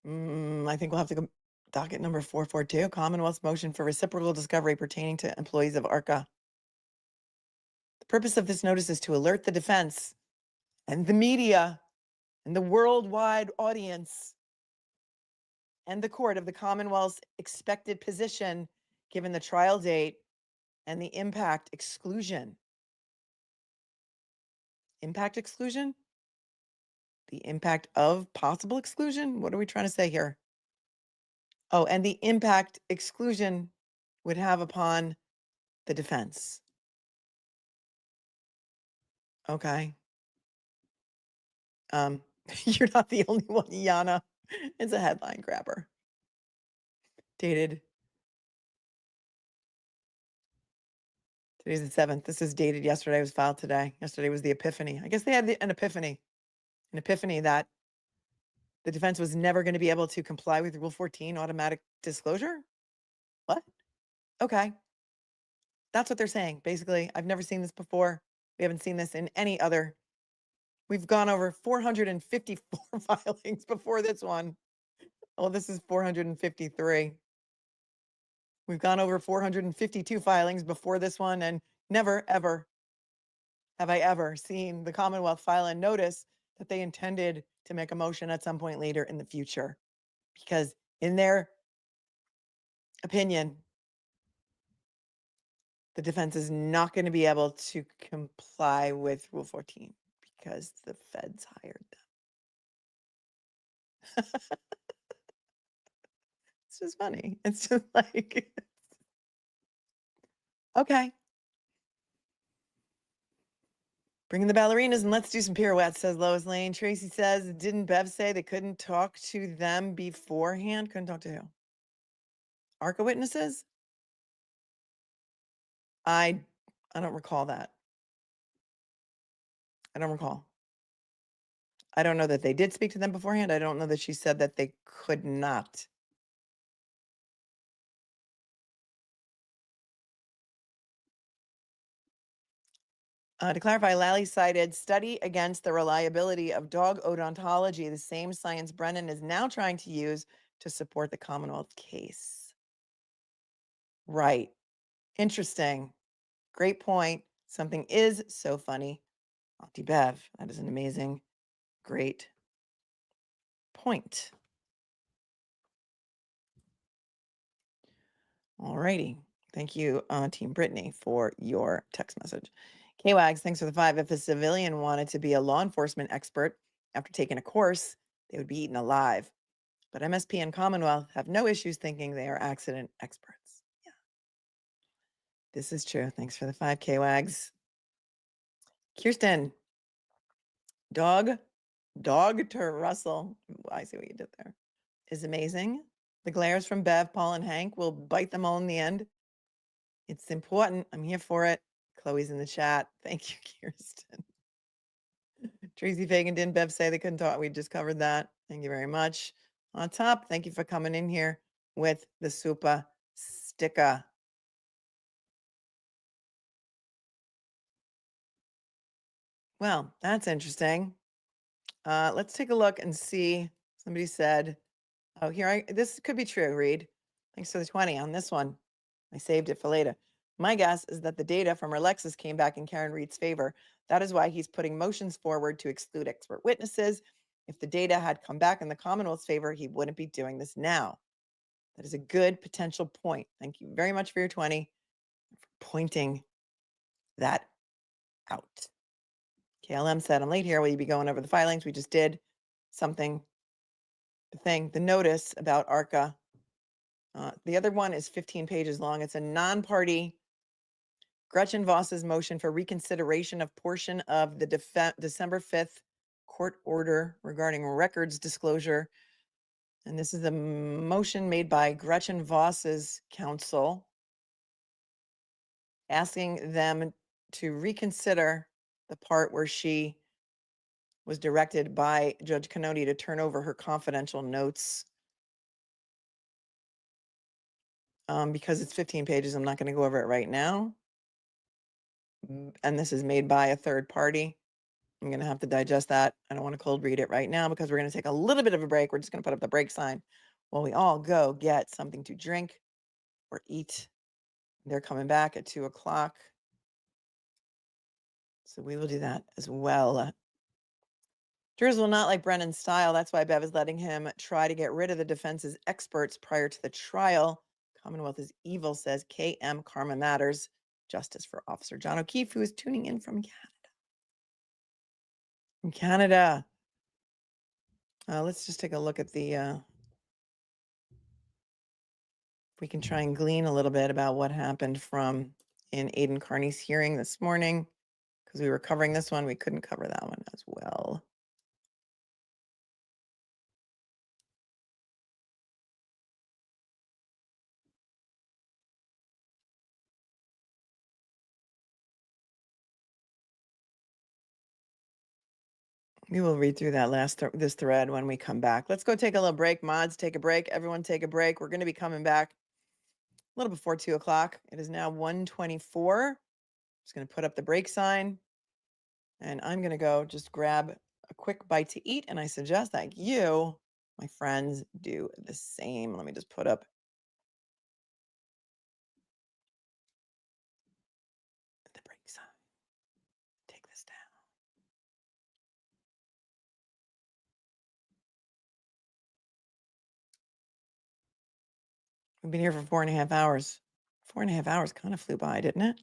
I think we'll have to go docket number 442, Commonwealth's motion for reciprocal discovery pertaining to employees of ARCCA. The purpose of this notice is to alert the defense and the media and the worldwide audience and the court of the Commonwealth's expected position given the trial date and the impact exclusion. Impact exclusion? The impact of possible exclusion? What are we trying to say here? Oh, and the impact exclusion would have upon the defense. Okay. You're not the only one, Yana. It's a headline grabber. Dated. Today's the 7th. This is dated yesterday. It was filed today. Yesterday was the epiphany. I guess they had an epiphany. An epiphany that the defense was never going to be able to comply with Rule 14 automatic disclosure. What? Okay. That's what they're saying. Basically, I've never seen this before. We haven't seen this in any other. We've gone over 454 filings before this one. Oh, this is 453. We've gone over 452 filings before this one, and never, ever have I ever seen the Commonwealth file a notice that they intended to make a motion at some point later in the future. Because in their opinion, the defense is not going to be able to comply with Rule 14 because the feds hired them. It's just funny. It's just like, okay. Bring in the ballerinas and let's do some pirouettes, says Lois Lane. Tracy says, didn't Bev say they couldn't talk to them beforehand? Couldn't talk to who? ARCCA witnesses? I don't recall that. I don't recall. I don't know that they did speak to them beforehand. I don't know that she said that they could not. To clarify, Lally cited study against the reliability of dog odontology, the same science Brennan is now trying to use to support the Commonwealth case. Right. Interesting. Great point. Something is so funny. Auntie Bev, that is an amazing, great point. All righty. Thank you, Team Brittany, for your text message. K-Wags, thanks for the 5. If a civilian wanted to be a law enforcement expert after taking a course, they would be eaten alive. But MSP and Commonwealth have no issues thinking they are accident experts. Yeah. This is true. Thanks for the 5, K-Wags. Kirsten, dog Dr. Russell, I see what you did there, is amazing. The glares from Bev, Paul, and Hank will bite them all in the end. It's important. I'm here for it. Chloe's in the chat. Thank you, Kirsten. Tracy Fagan didn't Bev say they couldn't talk. We just covered that. Thank you very much. On top, thank you for coming in here with the super sticker. Well, that's interesting. Let's take a look and see. Somebody said, oh, this could be true, Reed. Thanks for the 20 on this one. I saved it for later. My guess is that the data from our Lexus came back in Karen Reed's favor. That is why he's putting motions forward to exclude expert witnesses. If the data had come back in the Commonwealth's favor, he wouldn't be doing this now. That is a good potential point. Thank you very much for your 20, for pointing that out. KLM said, I'm late here. Will you be going over the filings? We just did something, the notice about ARCCA. The other one is 15 pages long. It's a non-party Gretchen Voss's motion for reconsideration of portion of the December 5th court order regarding records disclosure. And this is a motion made by Gretchen Voss's counsel, asking them to reconsider the part where she was directed by Judge Cannone to turn over her confidential notes. Because it's 15 pages, I'm not going to go over it right now. And this is made by a third party. I'm going to have to digest that. I don't want to cold read it right now because we're going to take a little bit of a break. We're just going to put up the break sign while we all go get something to drink or eat. They're coming back at 2 o'clock. So we will do that as well. Jurors will not like Brennan's style. That's why Bev is letting him try to get rid of the defense's experts prior to the trial. Commonwealth is evil, says KM Karma Matters. Justice for Officer John O'Keefe, who is tuning in from Canada. Let's just take a look at the, if we can try and glean a little bit about what happened in Aidan Carney's hearing this morning, because we were covering this one. We couldn't cover that one as well. We will read through that this thread when we come back. Let's go take a little break. Mods, take a break. Everyone take a break. We're going to be coming back a little before 2 o'clock. It is now 1:24. Just going to put up the break sign. And I'm going to go just grab a quick bite to eat. And I suggest that you, my friends, do the same. Let me just put up the break sign. Take this down. We've been here for 4.5 hours. 4.5 hours kind of flew by, didn't it?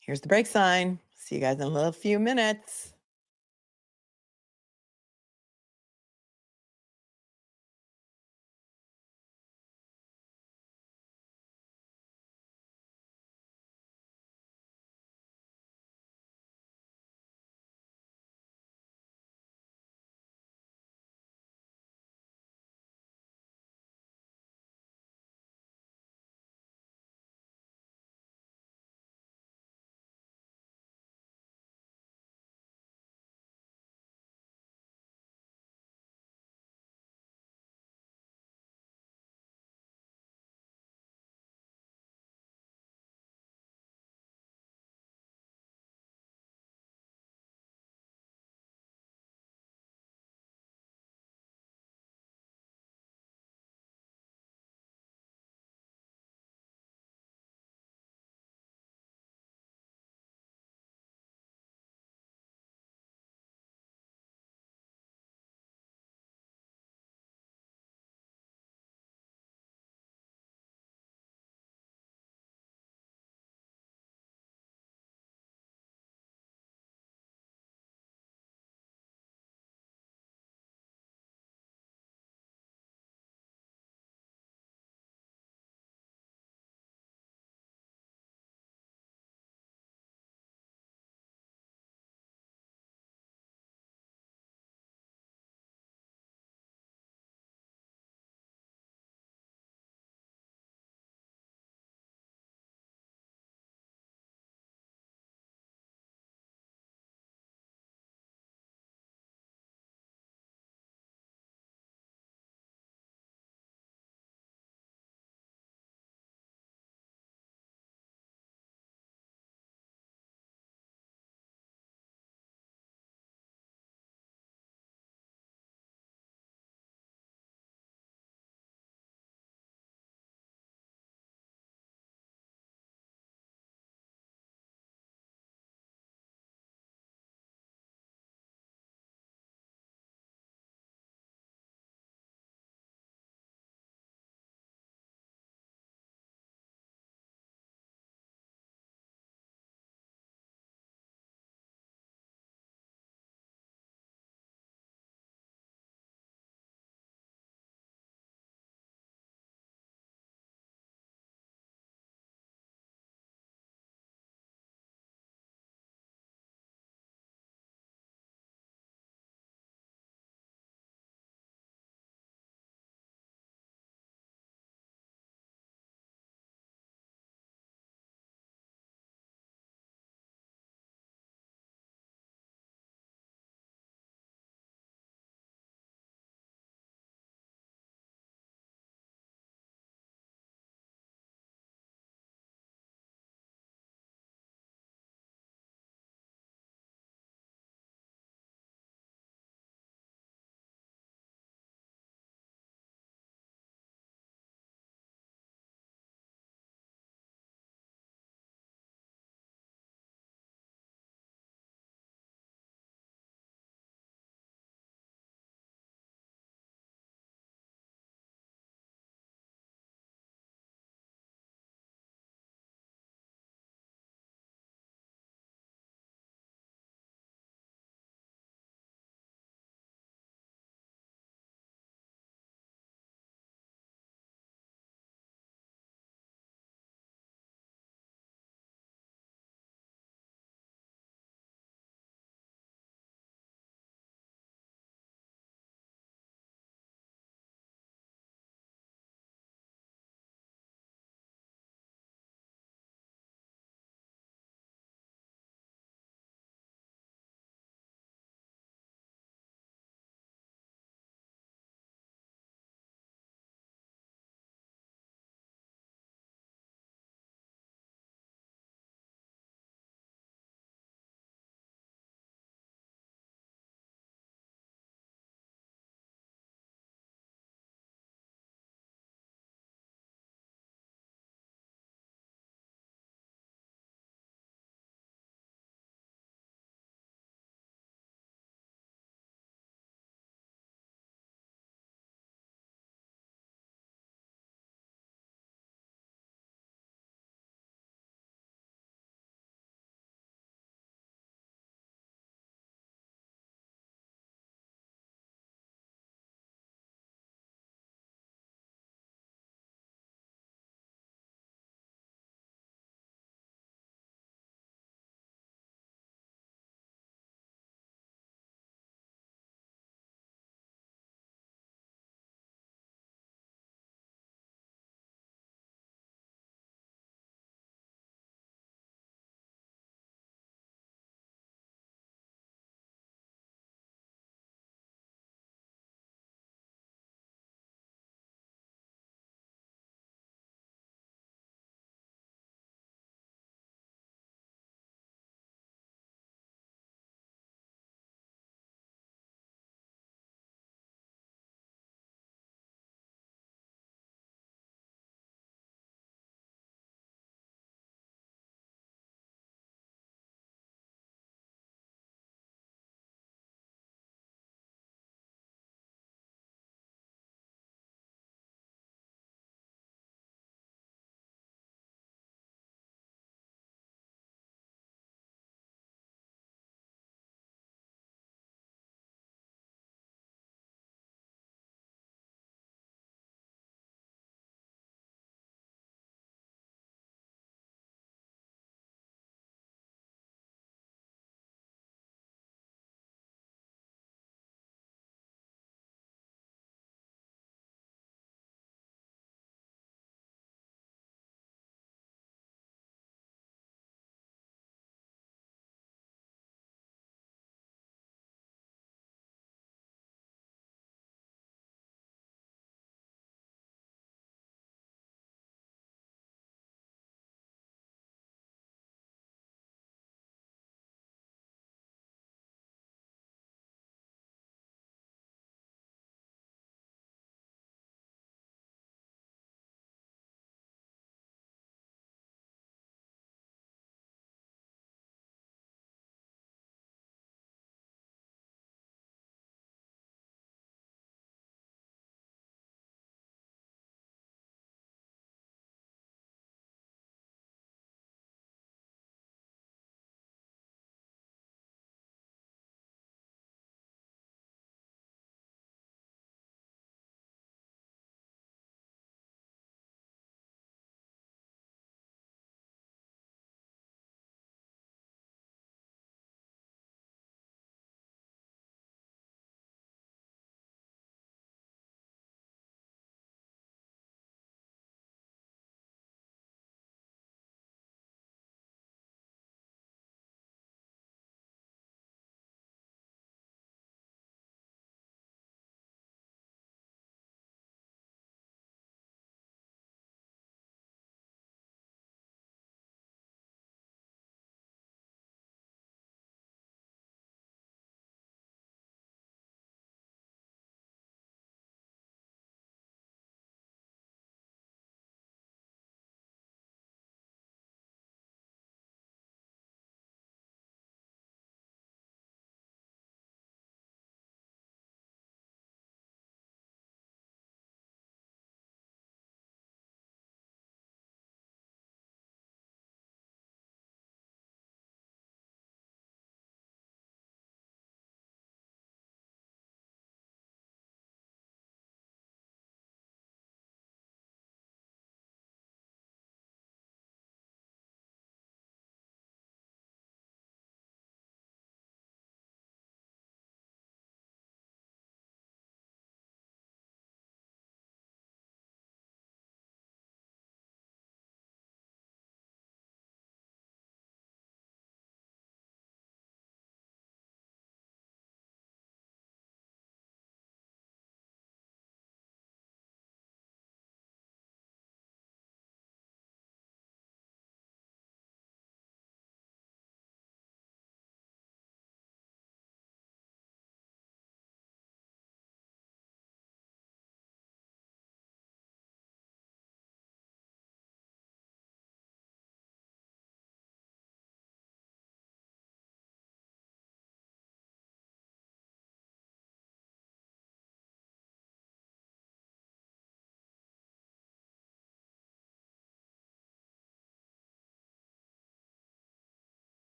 Here's the break sign. See you guys in a little few minutes.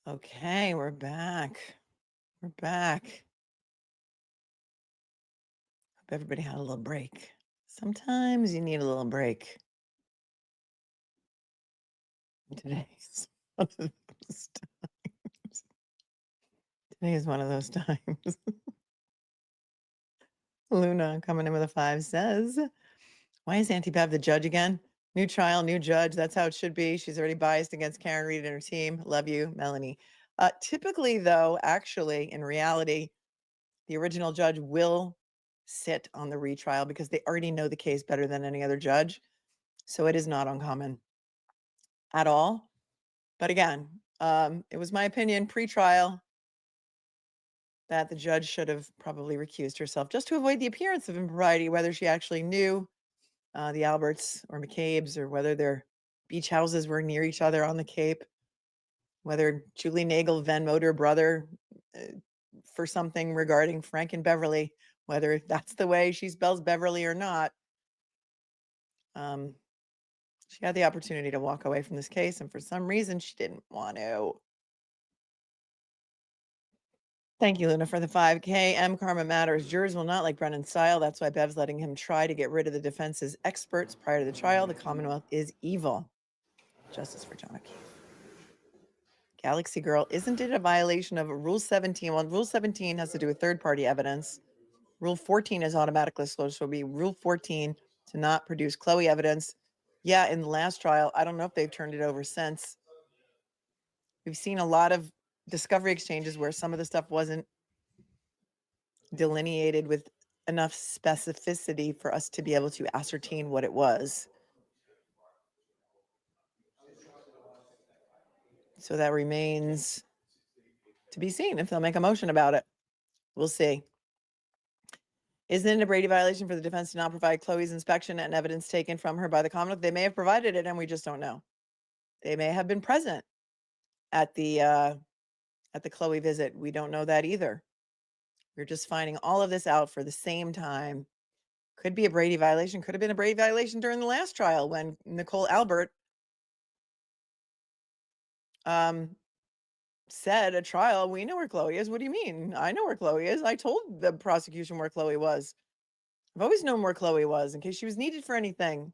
Okay, we're back. We're back. Hope everybody had a little break. Sometimes you need a little break. Today's one of those times. Today is one of those times. Luna coming in with a 5 says, why is Auntie Bev the judge again? New trial, new judge. That's how it should be. She's already biased against Karen Reed and her team. Love you, Melanie. Typically, though, actually, in reality, the original judge will sit on the retrial because they already know the case better than any other judge. So it is not uncommon at all. But again, it was my opinion pre-trial that the judge should have probably recused herself just to avoid the appearance of impropriety, whether she actually knew the Alberts or McCabe's or whether their beach houses were near each other on the Cape, whether Julie Nagel Venmo'd her brother for something regarding Frank and Beverly, whether that's the way she spells Beverly or not. She had the opportunity to walk away from this case, and for some reason, she didn't want to. Thank you, Luna, for the 5K. M. Karma Matters. Jurors will not like Brennan's style. That's why Bev's letting him try to get rid of the defense's experts prior to the trial. The Commonwealth is evil. Justice for John O'Keefe. Galaxy Girl, isn't it a violation of Rule 17? Well, Rule 17 has to do with third-party evidence. Rule 14 is automatic disclosure, so it'll be Rule 14 to not produce Chloe evidence. Yeah, in the last trial, I don't know if they've turned it over since. We've seen a lot of discovery exchanges where some of the stuff wasn't delineated with enough specificity for us to be able to ascertain what it was. So that remains to be seen if they'll make a motion about it. We'll see. Isn't it a Brady violation for the defense to not provide Chloe's inspection and evidence taken from her by the Commonwealth? They may have provided it and we just don't know. They may have been present at the Chloe visit. We don't know that either. We're just finding all of this out for the same time. Could be a Brady violation. Could have been a Brady violation during the last trial when Nicole Albert said at trial, we know where Chloe is. What do you mean? I know where Chloe is. I told the prosecution where Chloe was. I've always known where Chloe was in case she was needed for anything.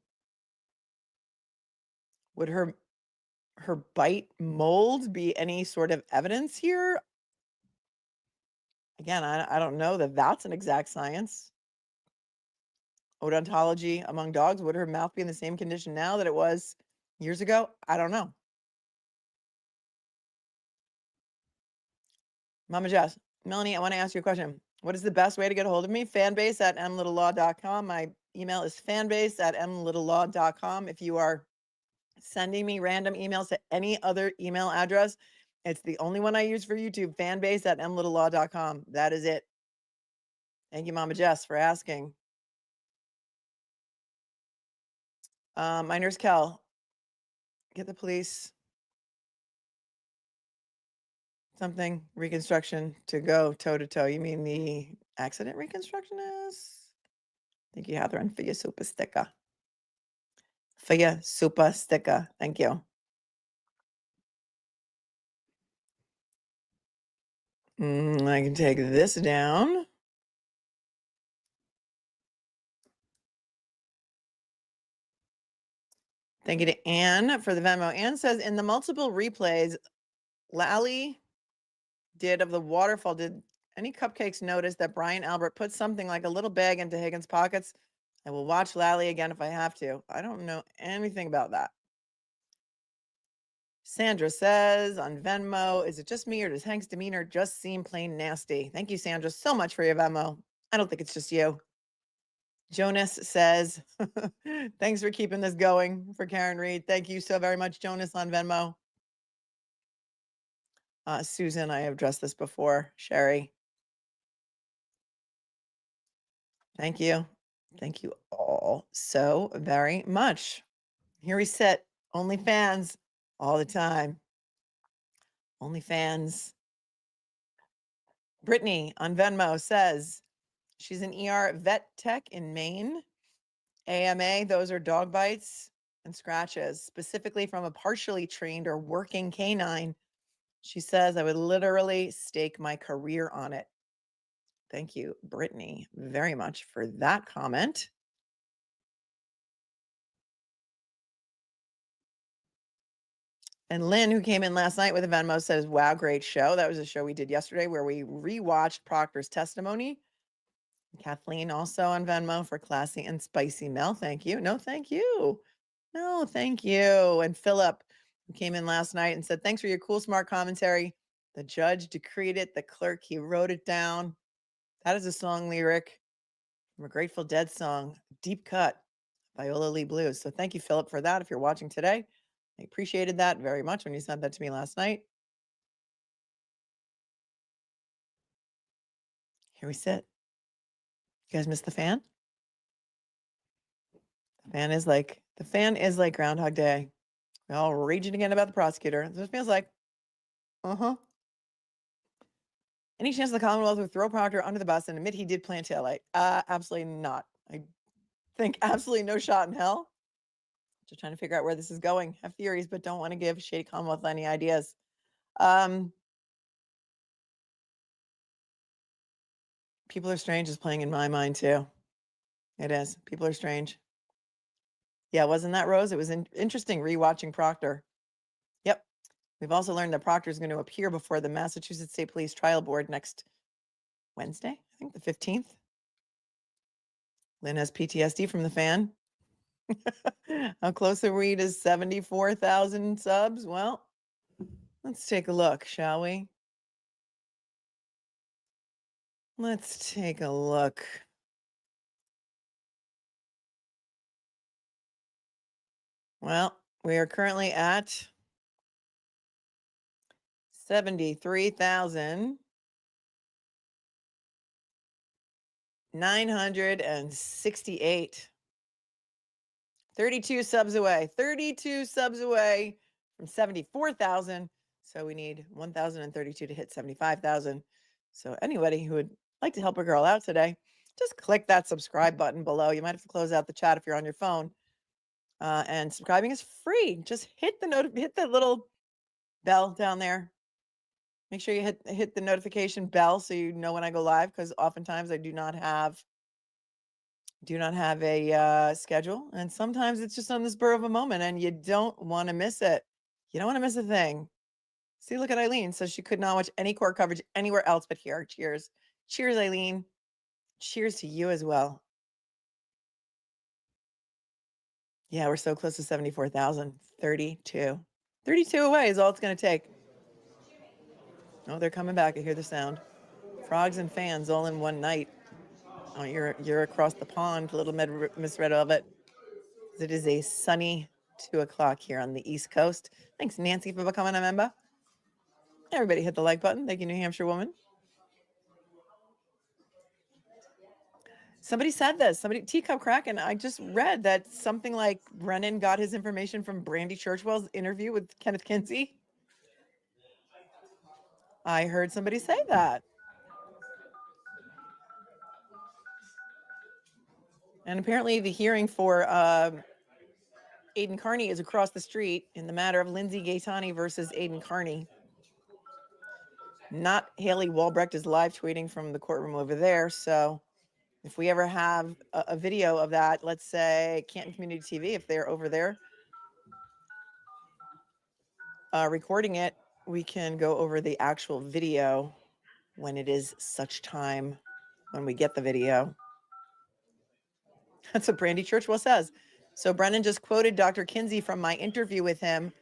Would her bite mold be any sort of evidence here? Again, I don't know that that's an exact science. Odontology among dogs, would her mouth be in the same condition now that it was years ago? I don't know. Mama Jess, Melanie, I want to ask you a question. What is the best way to get a hold of me? Fanbase@mlittlelaw.com. My email is fanbase@mlittlelaw.com. If you are sending me random emails to any other email address, it's the only one I use for YouTube, fanbase@mlittlelaw.com. That is it. Thank you, Mama Jess, for asking. My nurse Kel, get the police something reconstruction to go toe to toe. You mean the accident reconstructionist? Thank you, Catherine, for your super sticker. For your super sticker. Thank you. I can take this down. Thank you to Anne for the Venmo. Anne says, in the multiple replays Lally did of the waterfall, did any cupcakes notice that Brian Albert put something like a little bag into Higgins' pockets? I will watch Lally again if I have to. I don't know anything about that. Sandra says on Venmo, is it just me or does Hank's demeanor just seem plain nasty? Thank you, Sandra, so much for your Venmo. I don't think it's just you. Jonas says, thanks for keeping this going for Karen Reed. Thank you so very much, Jonas, on Venmo. Susan, I have addressed this before. Sherry. Thank you. Thank you all so very much. Here we sit, OnlyFans all the time. OnlyFans. Brittany on Venmo says she's an ER vet tech in Maine. AMA, those are dog bites and scratches, specifically from a partially trained or working canine. She says, I would literally stake my career on it. Thank you, Brittany, very much for that comment. And Lynn, who came in last night with a Venmo, says, wow, great show. That was a show we did yesterday where we rewatched Proctor's testimony. Kathleen also on Venmo for classy and spicy Mel. Thank you. No, thank you. No, thank you. And Philip, who came in last night and said, thanks for your cool, smart commentary. The judge decreed it. The clerk, he wrote it down. That is a song lyric from a Grateful Dead song, Deep Cut, Viola Lee Blues. So thank you, Philip, for that. If you're watching today, I appreciated that very much when you sent that to me last night. Here we sit. You guys miss the fan? The fan is like Groundhog Day. We're all raging again about the prosecutor. That's what it feels like. Any chance the Commonwealth would throw Proctor under the bus and admit he did plant taillight? Absolutely not. I think absolutely no shot in hell. Just trying to figure out where this is going. Have theories, but don't want to give Shady Commonwealth any ideas. People Are Strange is playing in my mind too. It is. People Are Strange. Yeah, wasn't that Rose? It was interesting rewatching Proctor. Yep. We've also learned that Proctor is going to appear before the Massachusetts State Police Trial Board next Wednesday, I think the 15th. Lynn has PTSD from the fan. How close are we to 74,000 subs? Well, let's take a look, shall we? Let's take a look. Well, we are currently at 73,968. 32 subs away. 32 subs away from 74,000. So we need 1,032 to hit 75,000. So anybody who would like to help a girl out today, just click that subscribe button below. You might have to close out the chat if you're on your phone. And subscribing is free. Just hit the little bell down there. Make sure you hit the notification bell so you know when I go live, because oftentimes I do not have a schedule, and sometimes it's just on the spur of a moment, and you don't want to miss it. You don't want to miss a thing. See, look at Eileen. Says she could not watch any court coverage anywhere else but here. Cheers. Cheers, Eileen. Cheers to you as well. Yeah, we're so close to 74,000. 32. 32 away is all it's going to take. Oh, they're coming back. I hear the sound. Frogs and fans all in one night. Oh, you're across the pond, little Miss Red Velvet. It is a sunny 2 o'clock here on the East Coast. Thanks, Nancy, for becoming a member. Everybody hit the like button. Thank you, New Hampshire woman. Somebody said this. Teacup Kraken. I just read that something like Brennan got his information from Brandy Churchwell's interview with Kenneth Kinsey. I heard somebody say that. And apparently the hearing for Aidan Carney is across the street in the matter of Lindsay Gaetani versus Aidan Carney. Not Haley Walbrecht is live tweeting from the courtroom over there. So if we ever have a video of that, let's say Canton Community TV, if they're over there recording it, we can go over the actual video when it is such time when we get the video. That's what Brandy Churchwell says. So Brennan just quoted Dr. Kinsey from my interview with him,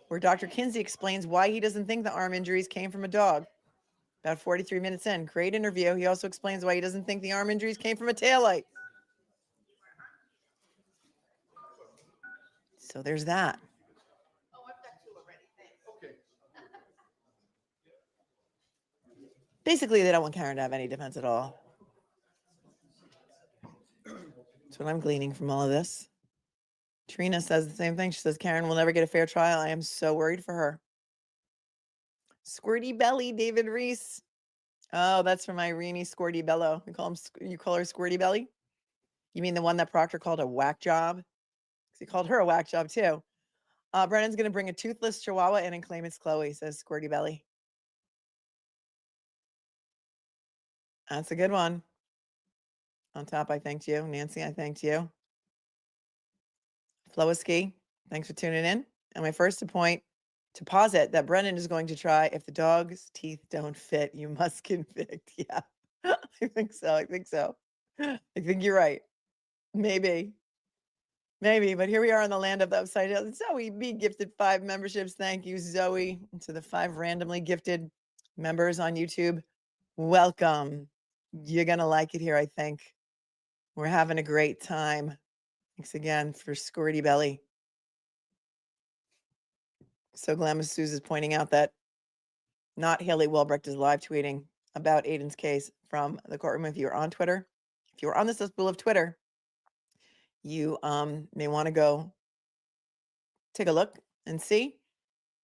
where Dr. Kinsey explains why he doesn't think the arm injuries came from a dog. About 43 minutes in. Great interview. He also explains why he doesn't think the arm injuries came from a taillight. So there's that. Basically, they don't want Karen to have any defense at all. That's what I'm gleaning from all of this. Trina says the same thing. She says, Karen will never get a fair trial. I am so worried for her. Squirty Belly, David Reese. Oh, that's from Irene Squirty Bello. You call her Squirty Belly? You mean the one that Proctor called a whack job? Because he called her a whack job too. Brennan's going to bring a toothless chihuahua in and claim it's Chloe, says Squirty Belly. That's a good one. On top, I thanked you. Nancy, I thanked you. Flowiski, thanks for tuning in. And my first point to posit that Brennan is going to try, if the dog's teeth don't fit, you must convict. Yeah, I think so. I think so. I think you're right. Maybe. Maybe, but here we are in the land of the upside down. Zoe B gifted 5 memberships. Thank you, Zoe. And to the 5 randomly gifted members on YouTube, welcome. You're going to like it here, I think. We're having a great time. Thanks again for Squirty Belly. So Glamis Suze is pointing out that not Haley Wilbrecht is live tweeting about Aiden's case from the courtroom. If you're on Twitter, if you're on the cesspool of Twitter, you may want to go take a look and see.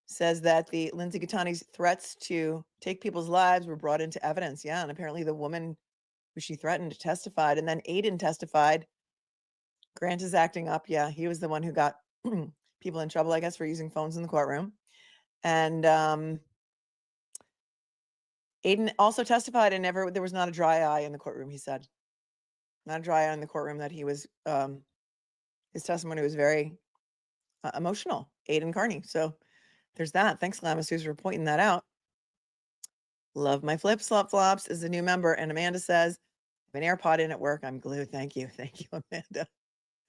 Says that the Lindsay Gattani's threats to take people's lives were brought into evidence. Yeah, and apparently the woman who she threatened testified, and then Aiden testified. Grant is acting up. Yeah, he was the one who got people in trouble, I guess, for using phones in the courtroom. And Aiden also testified, and there was not a dry eye in the courtroom, he said. Not a dry eye in the courtroom, that he was, his testimony was very emotional, Aiden Carney. So there's that. Thanks, Glamis, for pointing that out. Love my flip-flops is a new member. And Amanda says, an AirPod in at work, I'm glued. Thank you. Thank you, Amanda.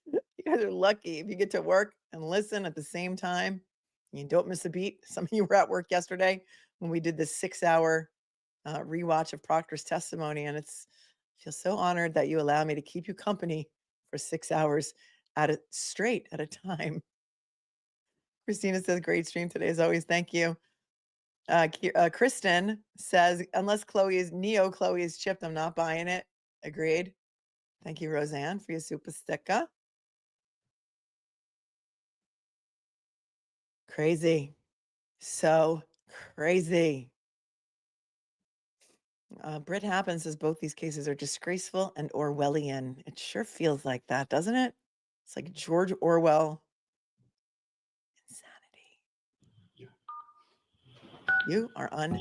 You guys are lucky if you get to work and listen at the same time. You don't miss a beat. Some of you were at work yesterday when we did this 6-hour rewatch of Proctor's testimony. And I feel so honored that you allow me to keep you company for 6 hours straight at a time. Christina says, great stream today as always. Thank you. Kristen says, unless Chloe is chipped, I'm not buying it. Agreed. Thank you, Roseanne, for your super sticker. Crazy. So crazy. Britt Happen says both these cases are disgraceful and Orwellian. It sure feels like that, doesn't it? It's like George Orwell. Insanity. You are Find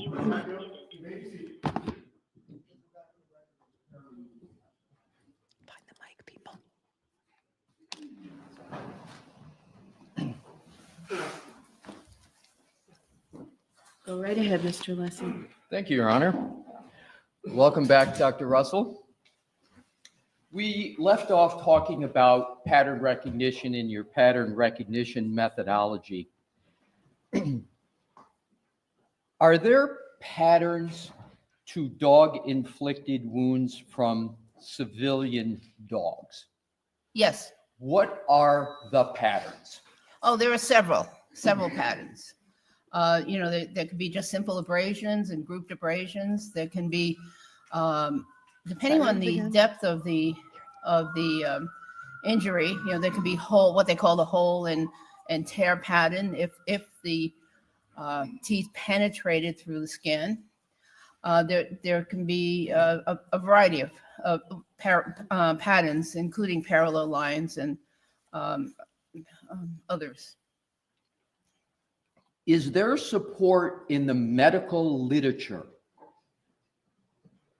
the mic, people. Go right ahead, Mr. Alessi. Thank you, Your Honor. Welcome back, Dr. Russell. We left off talking about pattern recognition in your pattern recognition methodology. Are there patterns to dog-inflicted wounds from civilian dogs? Yes. What are the patterns? Oh, there are several patterns. There could be just simple abrasions and grouped abrasions. There can be, depending on the depth of the injury, there could be what they call the hole and tear pattern if the teeth penetrated through the skin. There can be a variety of patterns, including parallel lines and others. Is there support in the medical literature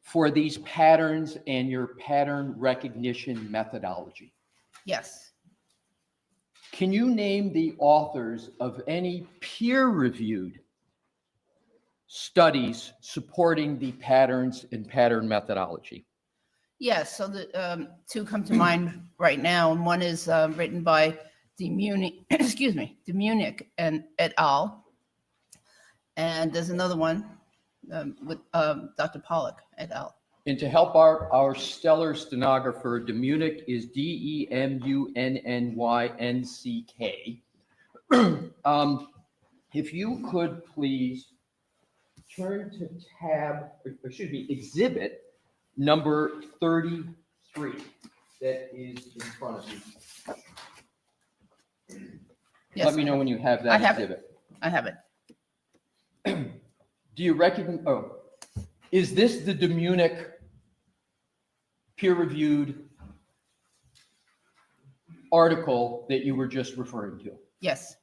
for these patterns and your pattern recognition methodology? Yes. Can you name the authors of any peer-reviewed studies supporting the patterns and pattern methodology? Yes. So the two come to mind right now, and one is written by Munich and et al. And there's another one with Dr. Pollock et al. And to help our stellar stenographer, Demunich is Demunnynck. If you could please turn to exhibit number 33 that is in front of you. Yes, Let me know when you have that exhibit. I have it. Do you recognize? Oh, is this the Demunich peer-reviewed article that you were just referring to? Yes.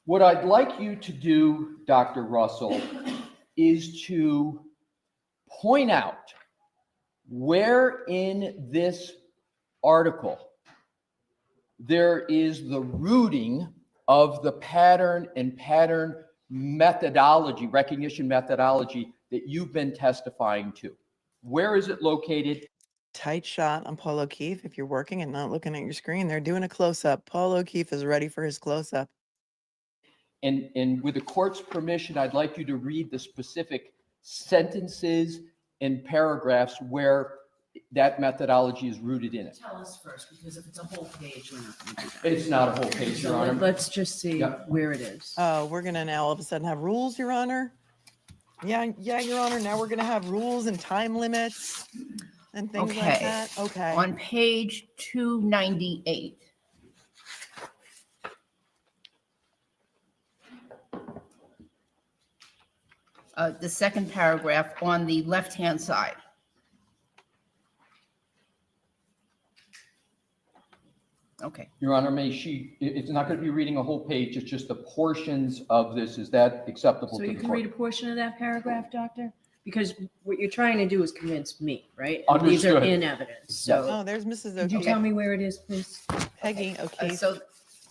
What I'd like you to do, Dr. Russell, is to point out where in this article there is the rooting of the pattern and pattern methodology, recognition methodology that you've been testifying to. Where is it located? Tight shot on Paul O'Keefe. If you're working and not looking at your screen, they're doing a close-up. Paul O'Keefe is ready for his close-up. And with the court's permission, I'd like you to read the specific sentences and paragraphs where that methodology is rooted in it. Tell us first, because if it's a whole page, we're not going to do that. It's not a whole page, Your So Honor. let's just see Yeah. where it is. Oh, we're gonna now all of a sudden have rules, Your Honor? Yeah, Your Honor. Now we're gonna have rules and time limits and things like Okay. that. Okay. On page 298. The second paragraph on the left-hand side. Okay, Your Honor, it's not going to be reading a whole page, it's just the portions of this. Is that acceptable So to you the can read a court? portion of that paragraph, Doctor? Because what you're trying to do is convince me, right? And these are Understood. in evidence, so. Oh, there's Mrs. Could you O'Keefe. tell me where it is, please? Peggy O'Keefe. so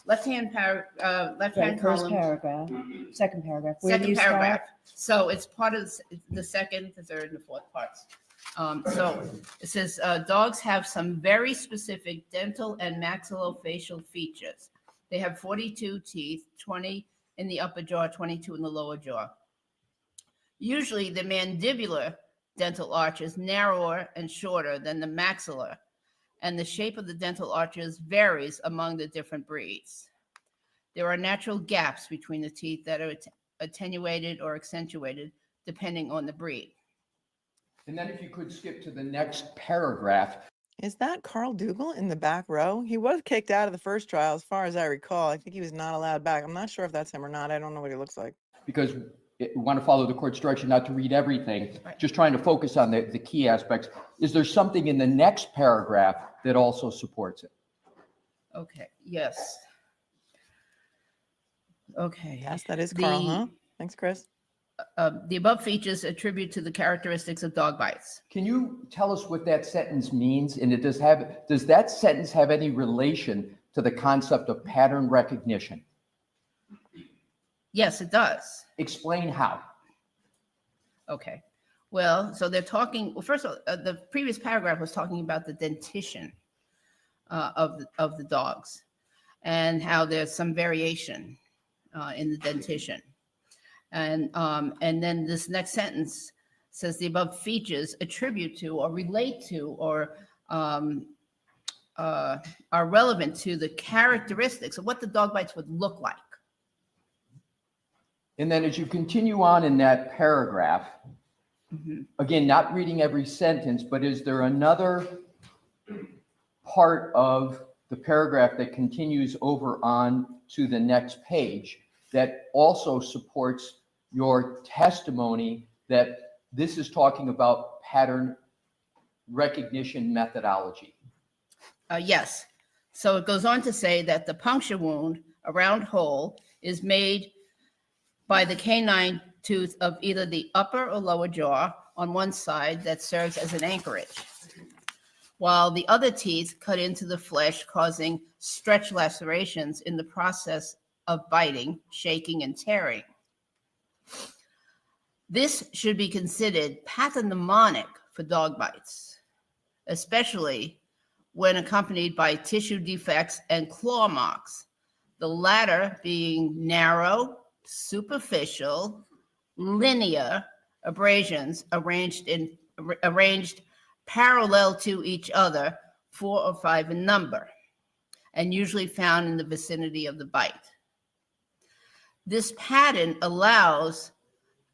left-hand left-hand First column, paragraph, second paragraph. Where do second you start? paragraph. So it's part of the second, the third, and the fourth parts. So it says, dogs have some very specific dental and maxillofacial features. They have 42 teeth, 20 in the upper jaw, 22 in the lower jaw. Usually the mandibular dental arch is narrower and shorter than the maxillar, and the shape of the dental arches varies among the different breeds. There are natural gaps between the teeth that are attenuated or accentuated depending on the breed. And then if you could skip to the next paragraph. Is that Carl Dougal in the back row? He was kicked out of the first trial, as far as I recall. I think he was not allowed back. I'm not sure if that's him or not. I don't know what he looks like. Because we want to follow the court's direction not to read everything, Right. just trying to focus on the key aspects. Is there something in the next paragraph that also supports it? Okay, yes. Okay. Yes, that is Carl, The- huh? Thanks, Chris. The above features attribute to the characteristics of dog bites. Can you tell us what that sentence means? And does that sentence have any relation to the concept of pattern recognition? Yes, it does. Explain how. Okay. Well, so they're talking, well, first of all, the previous paragraph was talking about the dentition of the dogs and how there's some variation in the dentition. And then this next sentence says the above features attribute to or relate to or are relevant to the characteristics of what the dog bites would look like. And then as you continue on in that paragraph, again, not reading every sentence, but is there another part of the paragraph that continues over on to the next page that also supports your testimony that this is talking about pattern recognition methodology? Yes. So it goes on to say that the puncture wound, a round hole, is made by the canine tooth of either the upper or lower jaw on one side that serves as an anchorage, while the other teeth cut into the flesh, causing stretch lacerations in the process of biting, shaking, and tearing. This should be considered pathognomonic for dog bites, especially when accompanied by tissue defects and claw marks, the latter being narrow, superficial, linear abrasions arranged parallel to each other, 4 or 5 in number, and usually found in the vicinity of the bite. This pattern allows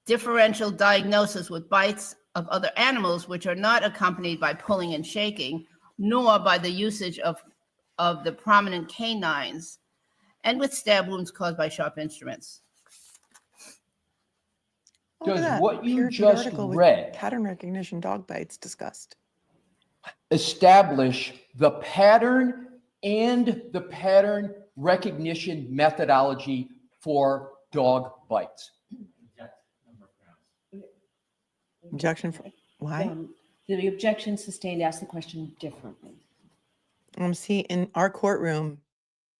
differential diagnosis with bites of other animals which are not accompanied by pulling and shaking, nor by the usage of the prominent canines, and with stab wounds caused by sharp instruments. Look at Does that. what you Peer-reviewed just article with read pattern recognition dog bites discussed. establish the pattern and the pattern recognition methodology for dog bites. Objection for, why? The objection sustained, ask the question differently. See, in our courtroom,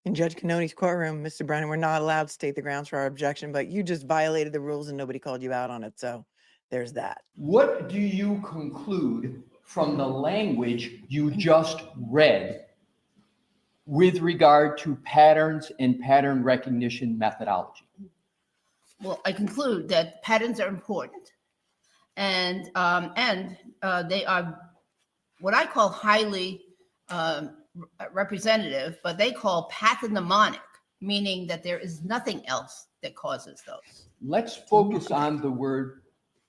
in Judge Cannone's courtroom, Mr. Brennan, we're not allowed to state the grounds for our objection, but you just violated the rules and nobody called you out on it. So there's that. What do you conclude from the language you just read with regard to patterns and pattern recognition methodology? Well, I conclude that patterns are important, and they are what I call highly representative, but they call pathognomonic, meaning that there is nothing else that causes those. Let's focus on the word,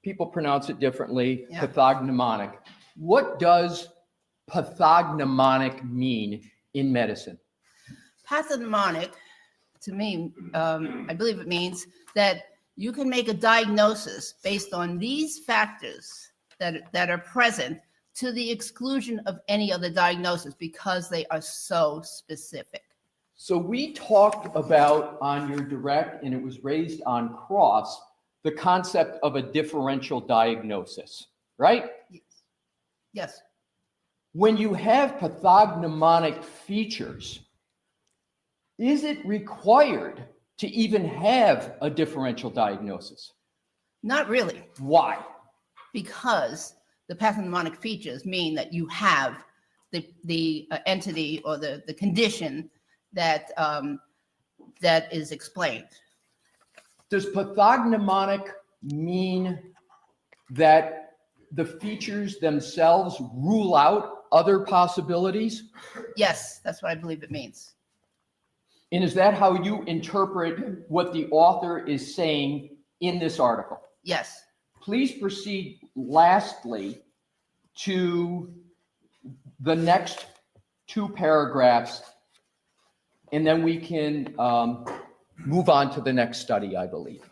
people pronounce it differently, Yeah. pathognomonic. What does pathognomonic mean in medicine? Pathognomonic, to me, I believe it means that you can make a diagnosis based on these factors that are present to the exclusion of any other diagnosis because they are so specific. So we talked about on your direct, and it was raised on cross, the concept of a differential diagnosis, right? Yes. When you have pathognomonic features, is it required to even have a differential diagnosis? Not really, Why? because the pathognomonic features mean that you have the entity or the condition that that is explained. Does pathognomonic mean that the features themselves rule out other possibilities? Yes, that's what I believe it means. And is that how you interpret what the author is saying in this article? Yes. Please proceed lastly to the next two paragraphs, and then we can move on to the next study, I believe.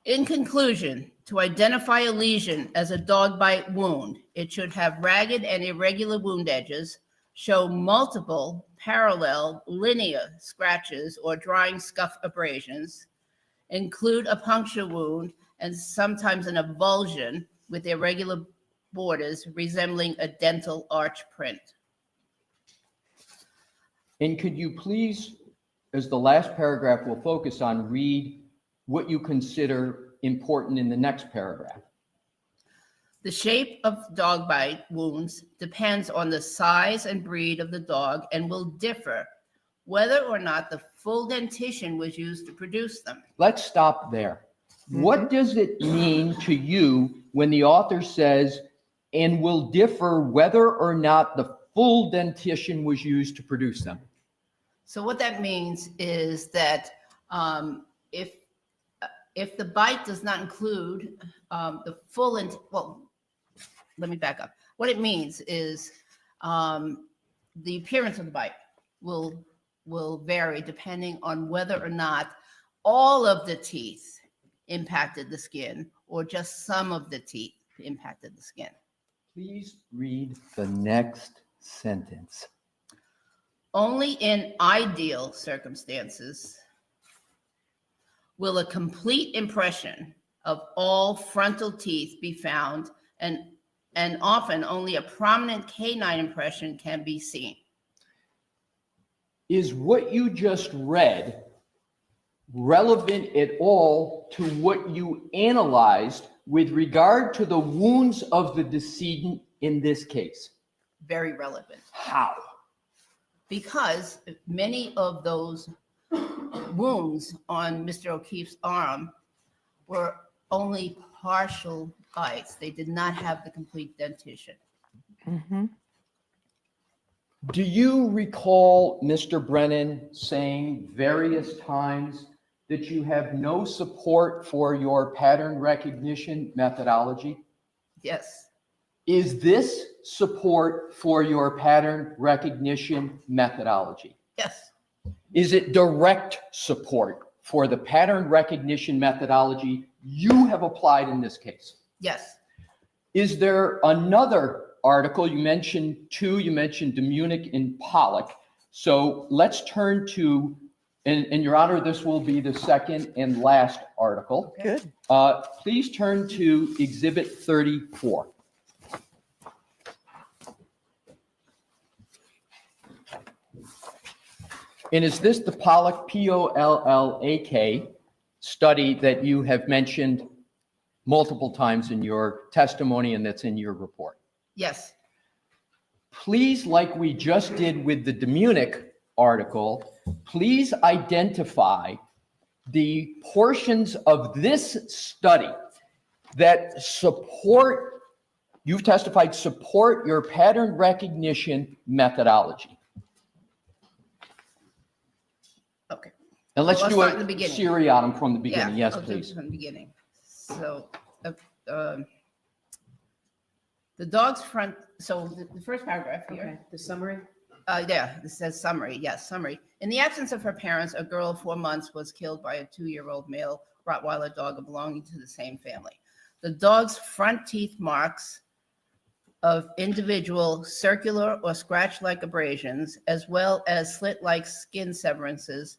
In conclusion, to identify a lesion as a dog bite wound, it should have ragged and irregular wound edges, show multiple parallel linear scratches or drying scuff abrasions, include a puncture wound and sometimes an avulsion with irregular borders resembling a dental arch print. And could you please, as the last paragraph we'll focus on, read what you consider important in the next paragraph? The shape of dog bite wounds depends on the size and breed of the dog and will differ whether or not the full dentition was used to produce them. Let's stop there. What does it mean to you when the author says, and will differ whether or not the full dentition was used to produce them? So what that means is that if the bite does not include the full, well, let me back up. What it means is the appearance of the bite will vary depending on whether or not all of the teeth impacted the skin or just some of the teeth impacted the skin. Please read the next sentence. Only in ideal circumstances will a complete impression of all frontal teeth be found, and often only a prominent canine impression can be seen. Is what you just read relevant at all to what you analyzed with regard to the wounds of the decedent in this case? Very relevant. How? Because many of those wounds on Mr. O'Keefe's arm were only partial bites. They did not have the complete dentition. Mm-hmm. Do you recall Mr. Brennan saying various times that you have no support for your pattern recognition methodology? Yes. Is this support for your pattern recognition methodology? Yes. Is it direct support for the pattern recognition methodology you have applied in this case? Yes. Is there another article? You mentioned two, you mentioned DeMunick and Pollock. So let's turn to And Your Honor, this will be the second and last article. Good. Please turn to Exhibit 34. And is this the Pollack, P-O-L-L-A-K, study that you have mentioned multiple times in your testimony and that's in your report? Yes. Please, like we just did with the DeMunich article, please identify the portions of this study that support, you've testified, support your pattern recognition methodology. Okay. And let's Well, do start a at the beginning. seriatim from the beginning. Yes, I'll do please. From the beginning. So, the dog's front, so the first paragraph here. Okay, the summary? Yeah, this says summary, yes, summary. In the absence of her parents, a girl of 4 months was killed by a 2-year-old male Rottweiler dog belonging to the same family. The dog's front teeth marks of individual circular or scratch-like abrasions, as well as slit-like skin severances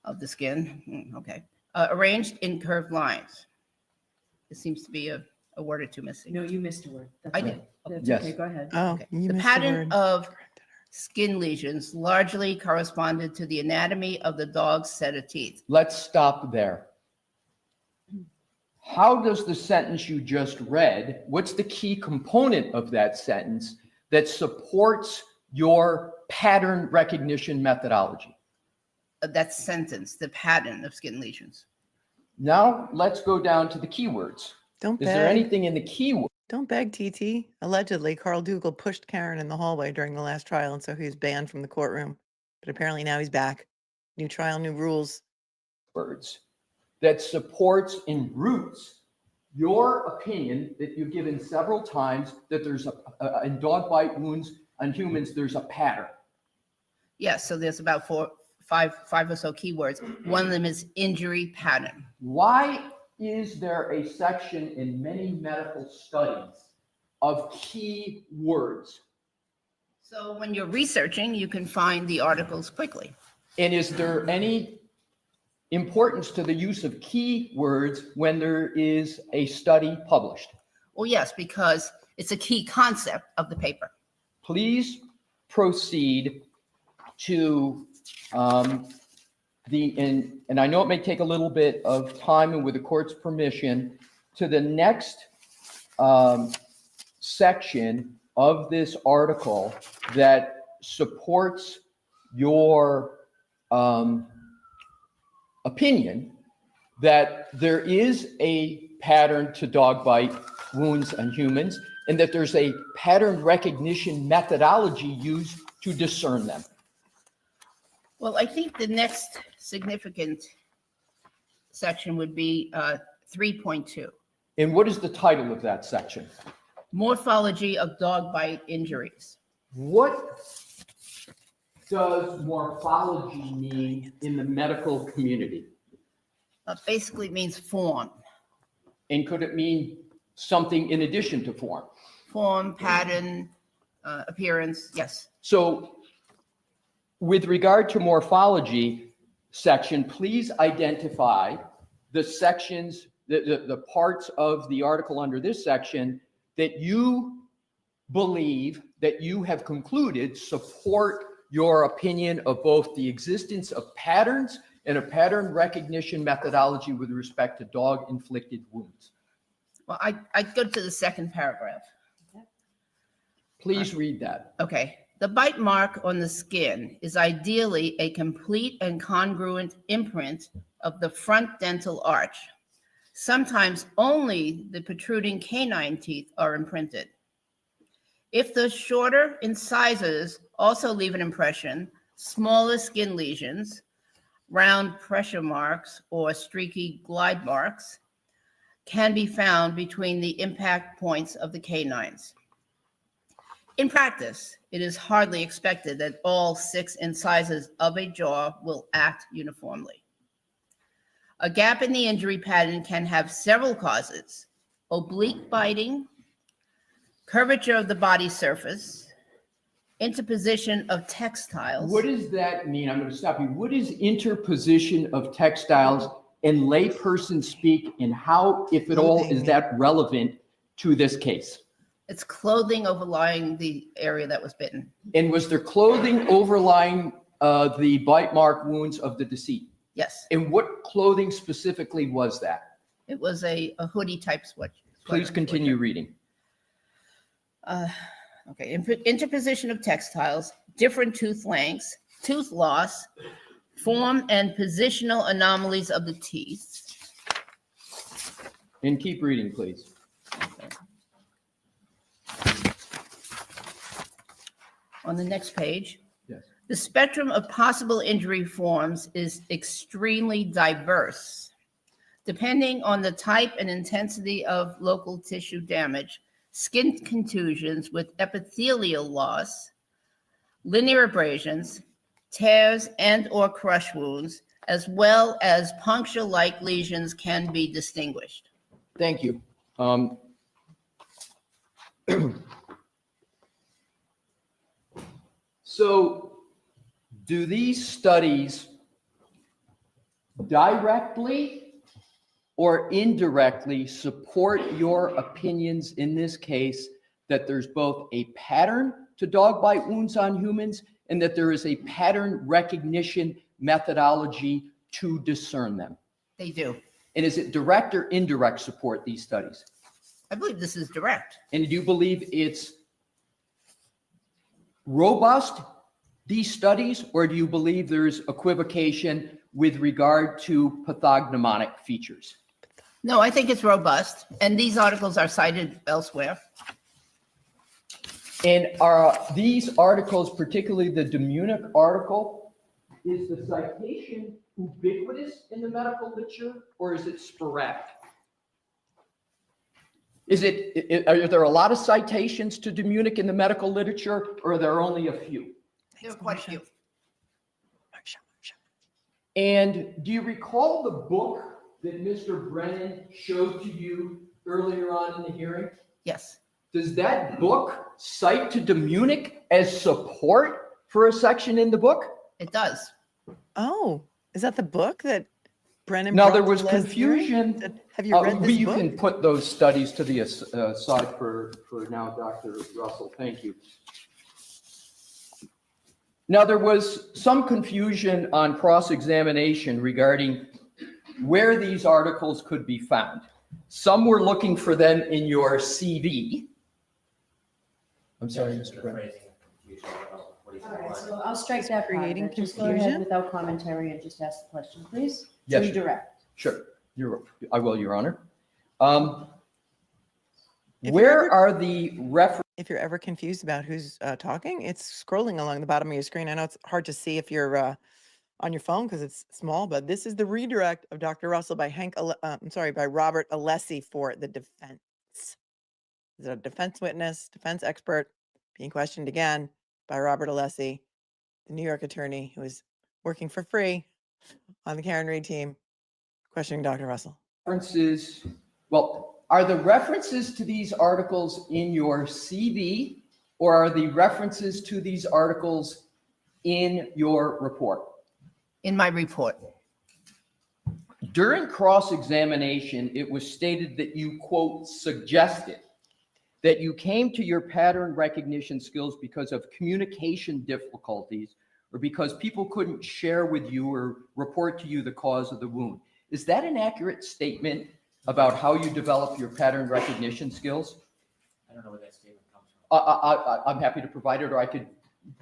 of the skin, arranged in curved lines. It seems to be a word or two missing. No, you missed a word. That's I okay. did. That's Yes. okay, go ahead. Oh, Okay. you The missed pattern word. of skin lesions largely corresponded to the anatomy of the dog's set of teeth. Let's stop there. How does the sentence you just read, what's the key component of that sentence that supports your pattern recognition methodology? That sentence, the pattern of skin lesions. Now let's go down to the keywords. Don't Is beg. there anything in the keyword? Don't beg, TT. Allegedly, Carl Dougal pushed Karen in the hallway during the last trial, and so he was banned from the courtroom. But apparently now he's back. New trial, new rules. Words that supports and roots your opinion that you've given several times that there's in dog bite wounds on humans, there's a pattern. Yes, so there's about five or so keywords. One of them is injury pattern. Why is there a section in many medical studies of key words? So when you're researching, you can find the articles quickly. And is there any importance to the use of key words when there is a study published? Well, yes, because it's a key concept of the paper. Please proceed to and I know it may take a little bit of time and with the court's permission, to the next section of this article that supports your opinion that there is a pattern to dog bite wounds on humans and that there's a pattern recognition methodology used to discern them. Well, I think the next significant section would be 3.2, And what is the title of that section? morphology of dog bite injuries. What does morphology mean in the medical community? Basically means form. And could it mean something in addition to form? Form, pattern, appearance, yes. So with regard to morphology section, please identify the sections, the parts of the article under this section that you believe that you have concluded support your opinion of both the existence of patterns and a pattern recognition methodology with respect to dog-inflicted wounds. Well, I go to the second paragraph. Please read that. Okay. The bite mark on the skin is ideally a complete and congruent imprint of the front dental arch. Sometimes only the protruding canine teeth are imprinted. If the shorter incisors also leave an impression, smaller skin lesions, round pressure marks, or streaky glide marks can be found between the impact points of the canines. In practice, it is hardly expected that all 6 incisors of a jaw will act uniformly. A gap in the injury pattern can have several causes: oblique biting, curvature of the body surface, Interposition of textiles. What does that mean? I'm going to stop you. What is interposition of textiles in layperson speak, and how, if at all, is that relevant to this case? It's clothing overlying the area that was bitten. And was there clothing overlying the bite mark wounds of the decedent? Yes, And what clothing specifically was that? it was a hoodie type sweater. Please continue reading. Okay, interposition of textiles, different tooth lengths, tooth loss, form and positional anomalies of the teeth. And keep reading, please. On the next page. Yes. The spectrum of possible injury forms is extremely diverse. Depending on the type and intensity of local tissue damage, skin contusions with epithelial loss, linear abrasions, tears and/or crush wounds, as well as puncture-like lesions can be distinguished. Thank you. So do these studies directly or indirectly support your opinions in this case that there's both a pattern to dog bite wounds on humans and that there is a pattern recognition methodology to discern them? They do. And is it direct or indirect support, these studies? I believe this is direct. And do you believe it's robust, these studies, or do you believe there's equivocation with regard to pathognomonic features? No, I think it's robust, and these articles are cited elsewhere. And are these articles, particularly the Munich article, is the citation ubiquitous in the medical literature, or is it sporadic? Are there a lot of citations to Munich in the medical literature, or are there only a few? There are quite a few. And do you recall the book that Mr. Brennan showed to you earlier on in the hearing? Yes. Does that book cite to Munich as support for a section in the book? It does. Oh, is that the book that Brennan? Now, brought there to was last confusion. hearing? Have you read this You book? can put those studies to the side for now, Dr. Russell. Thank you. Now, there was some confusion on cross-examination regarding where these articles could be found. Some were looking for them in your CV. I'm sorry, Mr. Brennan. All right, so I'll strike that part. Creating Just go ahead confusion? without commentary and just ask the question, please. Yes. Redirect. Sure, I will, Your Honor. If Where you're ever- are the references? If you're ever confused about who's talking, it's scrolling along the bottom of your screen. I know it's hard to see if you're on your phone because it's small, but this is the redirect of Dr. Russell by by Robert Alessi for the defense. He's a defense witness, defense expert, being questioned again by Robert Alessi, the New York attorney who is working for free on the Karen Reed team, questioning Dr. Russell. Are the references to these articles in your CV, or are the references to these articles in your report? In my report. During cross-examination, it was stated that you, quote, suggested that you came to your pattern recognition skills because of communication difficulties or because people couldn't share with you or report to you the cause of the wound. Is that an accurate statement about how you develop your pattern recognition skills? I don't know where that statement comes from. I'm happy to provide it, or I could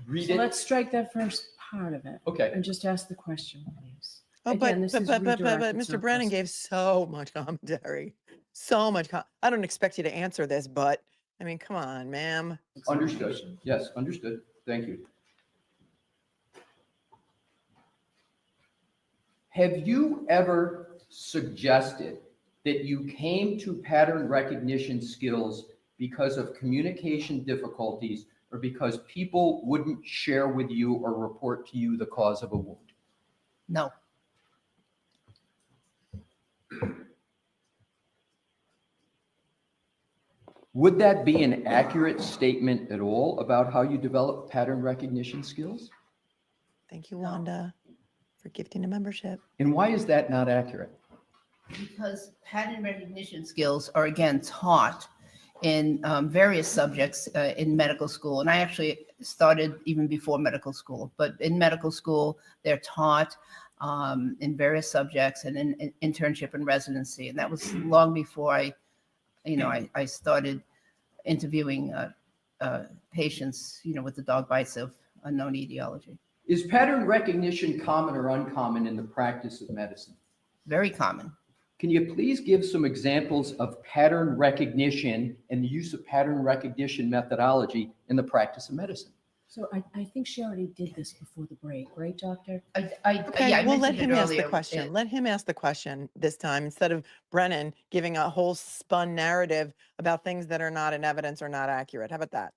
read So it. let's strike that first part of it. Okay. And just ask the question, please. Oh, Again, this is redirect, but it's Mr. not Brennan question. gave so much commentary, so much. I don't expect you to answer this, but I mean, come on, ma'am. Understood. Yes, understood. Thank you. Have you ever suggested that you came to pattern recognition skills because of communication difficulties or because people wouldn't share with you or report to you the cause of a wound? No. Would that be an accurate statement at all about how you develop pattern recognition skills? Thank you, Wanda, for gifting a membership. And why is that not accurate? Because pattern recognition skills are again taught in various subjects in medical school. And I actually started even before medical school, but in medical school, they're taught in various subjects and in internship and residency. And that was long before I started interviewing patients, with the dog bites of unknown etiology. Is pattern recognition common or uncommon in the practice of medicine? Very common. Can you please give some examples of pattern recognition and the use of pattern recognition methodology in the practice of medicine? So I think she already did this before the break, right, Doctor? Okay, I well, let mentioned him it ask the earlier. question. Let him ask the question this time instead of Brennan giving a whole spun narrative about things that are not in evidence or not accurate. How about that?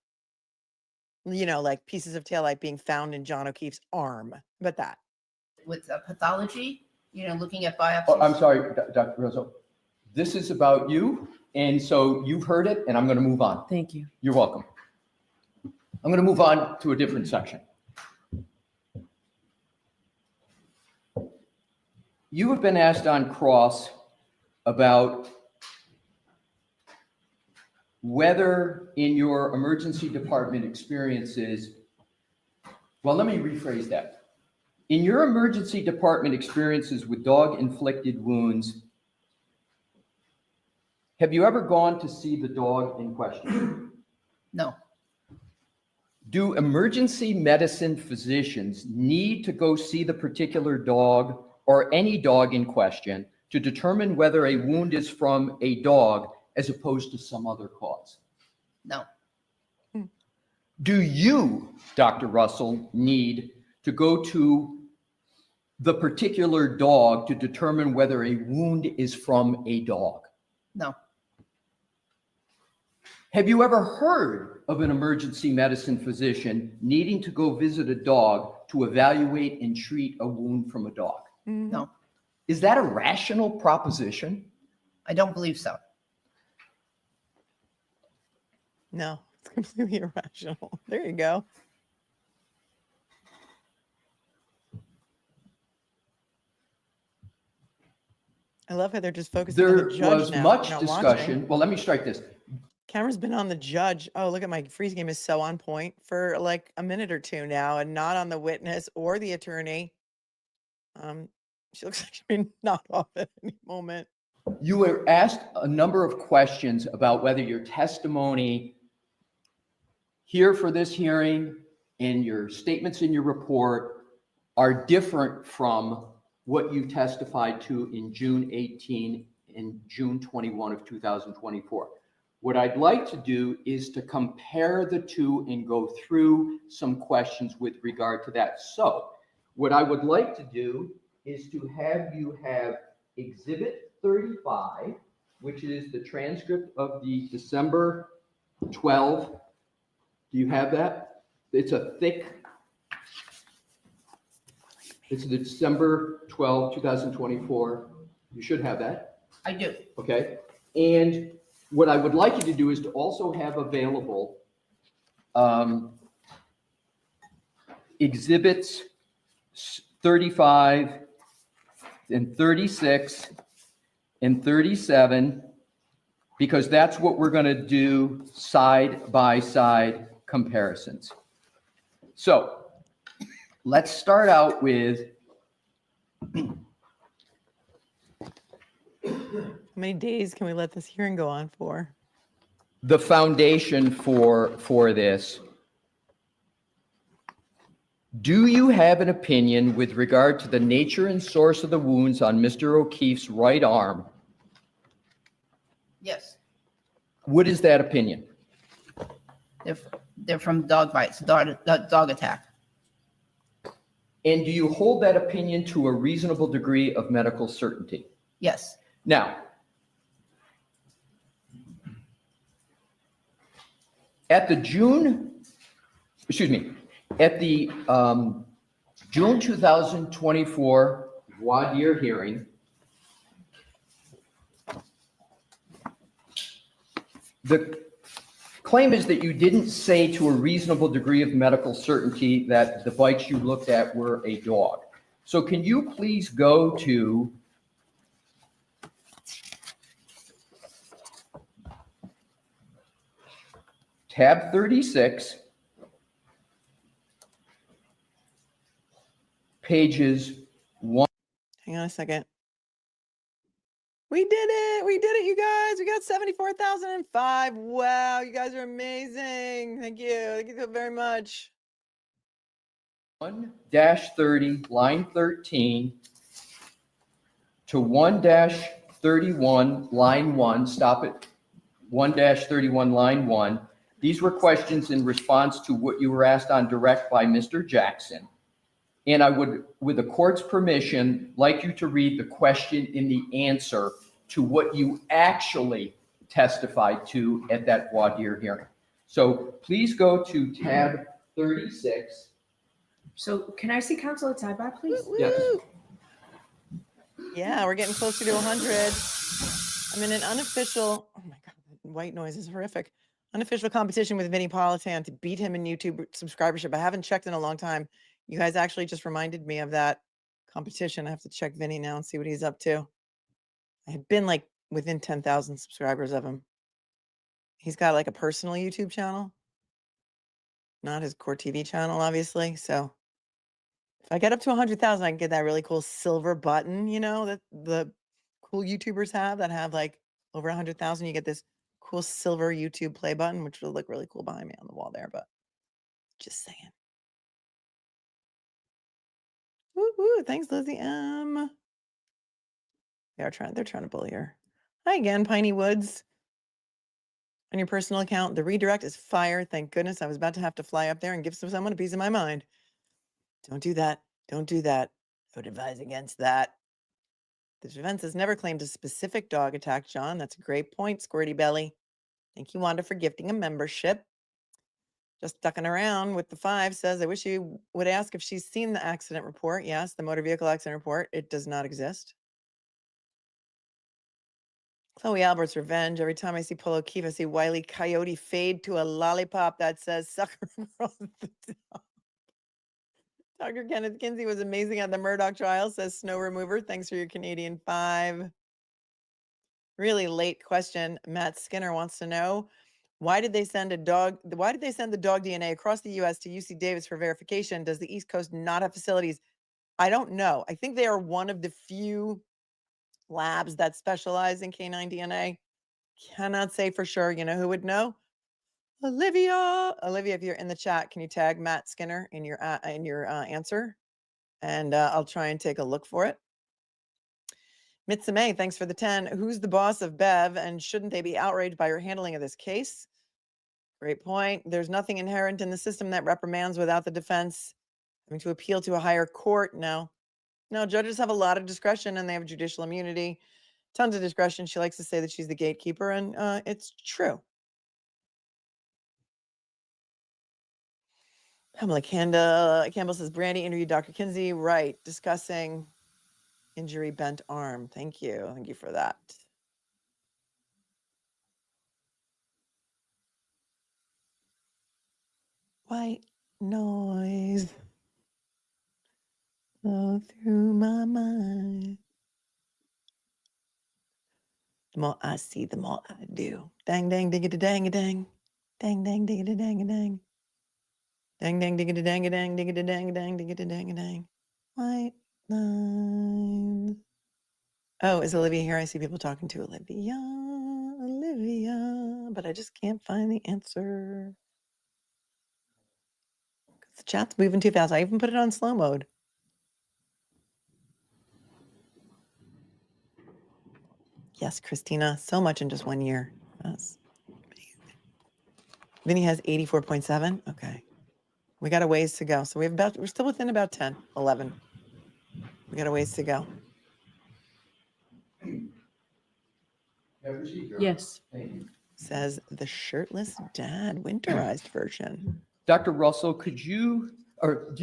Like pieces of taillight being found in John O'Keefe's arm. How about that? With pathology, looking at biopsies. Oh, I'm sorry, Dr. Rizzo. This is about you, and so you've heard it, and I'm going to move on. Thank you. You're welcome. I'm going to move on to a different section. You have been asked on cross about whether in your emergency department experiences, well, let me rephrase that. In your emergency department experiences with dog-inflicted wounds, have you ever gone to see the dog in question? No. Do emergency medicine physicians need to go see the particular dog or any dog in question to determine whether a wound is from a dog as opposed to some other cause? No. Do you, Dr. Russell, need to go to the particular dog to determine whether a wound is from a dog? No. Have you ever heard of an emergency medicine physician needing to go visit a dog to evaluate and treat a wound from a dog? No. Is that a rational proposition? I don't believe so. No, it's completely irrational. There you go. I love how they're just focusing on There the judge was now, much not discussion. watching. Well, let me strike this. Camera's been on the judge. Oh, look at my freeze game is so on point for like a minute or two now and not on the witness or the attorney. She looks like she's being knocked off at any moment. You were asked a number of questions about whether your testimony here for this hearing and your statements in your report are different from what you testified to in June 18 and June 21 of 2024. What I'd like to do is to compare the two and go through some questions with regard to that. So what I would like to do is to have you have Exhibit 35, which is the transcript of the December 12. Do you have that? It's a thick, it's the December 12, 2024. You should have that. I do. Okay. And what I would like you to do is to also have available exhibits 35 and 36 and 37, because that's what we're going to do side by side comparisons. So let's start out with How many days can we let this hearing go on for? the foundation for this. Do you have an opinion with regard to the nature and source of the wounds on Mr. O'Keefe's right arm? Yes. What is that opinion? They're from dog bites, dog attack. And do you hold that opinion to a reasonable degree of medical certainty? Yes. Now, at the June 2024 voir dire hearing, the claim is that you didn't say to a reasonable degree of medical certainty that the bikes you looked at were a dog. So can you please go to tab 36, pages 1. Hang on a second. We did it. We did it, you guys. We got 74,005. Wow, you guys are amazing. Thank you. Thank you very much. 1-30, line 13 to 1-31, line 1. Stop at 1-31, line 1. These were questions in response to what you were asked on direct by Mr. Jackson. And I would, with the court's permission, like you to read the question in the answer to what you actually testified to at that voir dire hearing. So please go to tab 36. So can I see counsel at sidebar, please? Yes. Yeah, we're getting closer to 100. I'm in an unofficial, oh my God, white noise is horrific. Unofficial competition with Vinny Politan to beat him in YouTube subscribership. I haven't checked in a long time. You guys actually just reminded me of that competition. I have to check Vinny now and see what he's up to. I had been like within 10,000 subscribers of him. He's got like a personal YouTube channel, not his core TV channel, obviously. So if I get up to 100,000, I can get that really cool silver button, you know, that the cool YouTubers have that have like over 100,000. You get this cool silver YouTube play button, which will look really cool behind me on the wall there, but just saying. Woo, thanks, Lizzie M. They're trying to bully her. Hi again, Piney Woods. On your personal account, the redirect is fire. Thank goodness. I was about to have to fly up there and give someone a piece of my mind. Don't do that. Don't do that. I would advise against that. The defense has never claimed a specific dog attack, John. That's a great point, Squirty Belly. Thank you, Wanda, for gifting a membership. Just ducking around with the 5 says, I wish you would ask if she's seen the accident report. Yes, the motor vehicle accident report. It does not exist. Chloe Albert's revenge. Every time I see Polo Keefe, I see Wile E. Coyote fade to a lollipop that says sucker across the top. Dr. Kenneth Kinsey was amazing at the Murdoch trial, says Snow Remover. Thanks for your Canadian 5. Really late question. Matt Skinner wants to know, why did they send the dog DNA across the US to UC Davis for verification? Does the East Coast not have facilities? I don't know. I think they are one of the few labs that specialize in canine DNA. Cannot say for sure. You know who would know? Olivia, if you're in the chat, can you tag Matt Skinner in your answer? And I'll try and take a look for it. Mitsame, thanks for the 10. Who's the boss of Bev, and shouldn't they be outraged by your handling of this case? Great point. There's nothing inherent in the system that reprimands without the defense having to appeal to a higher court. No, judges have a lot of discretion and they have judicial immunity. Tons of discretion. She likes to say that she's the gatekeeper, and it's true. Pamela Campbell says, Brandy interviewed Dr. Kinsey. Right. Discussing injury, bent arm. Thank you. Thank you for that. White noise flow through my mind. The more I see, the more I do. Dang, dang, diggity, dang, a dang. Dang, dang, diggity, dang, a dang. Dang, dang, diggity, dang, a dang, diggity, dang, a dang, diggity, dang, a dang. White lines. Oh, is Olivia here? I see people talking to Olivia, but I just can't find the answer. The chat's moving too fast. I even put it on slow mode. Yes, Christina, so much in just 1 year. That's amazing. Vinny has 84.7. Okay. We got a ways to go. So we're still within about 10, 11. We got a ways to go. Yes. Says the shirtless dad winterized version. Dr. Russell, could you,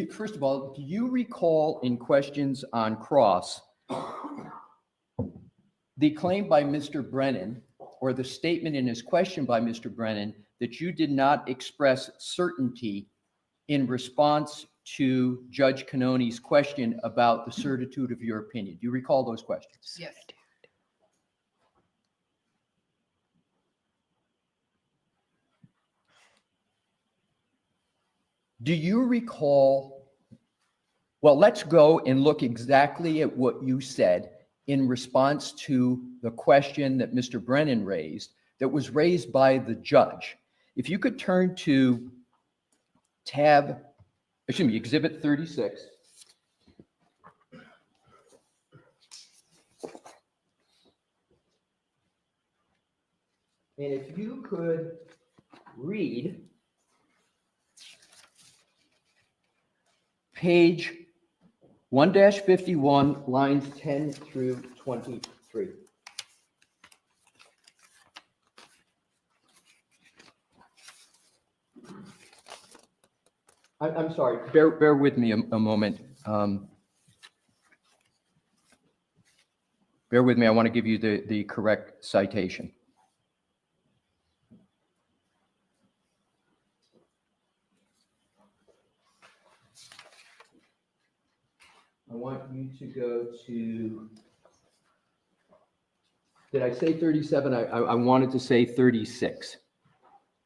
first of all, do you recall in questions on cross the claim by Mr. Brennan, or the statement in his question by Mr. Brennan, that you did not express certainty in response to Judge Cannone's question about the certitude of your opinion. Do you recall those questions? Yes. Do you recall? Well, let's go and look exactly at what you said in response to the question that Mr. Brennan raised, that was raised by the judge. If you could turn to Exhibit 36. And if you could read page 1-51, lines 10 through 23. I'm sorry, bear with me a moment. Bear with me, I want to give you the correct citation. I want you to go to, did I say 37? I wanted to say 36.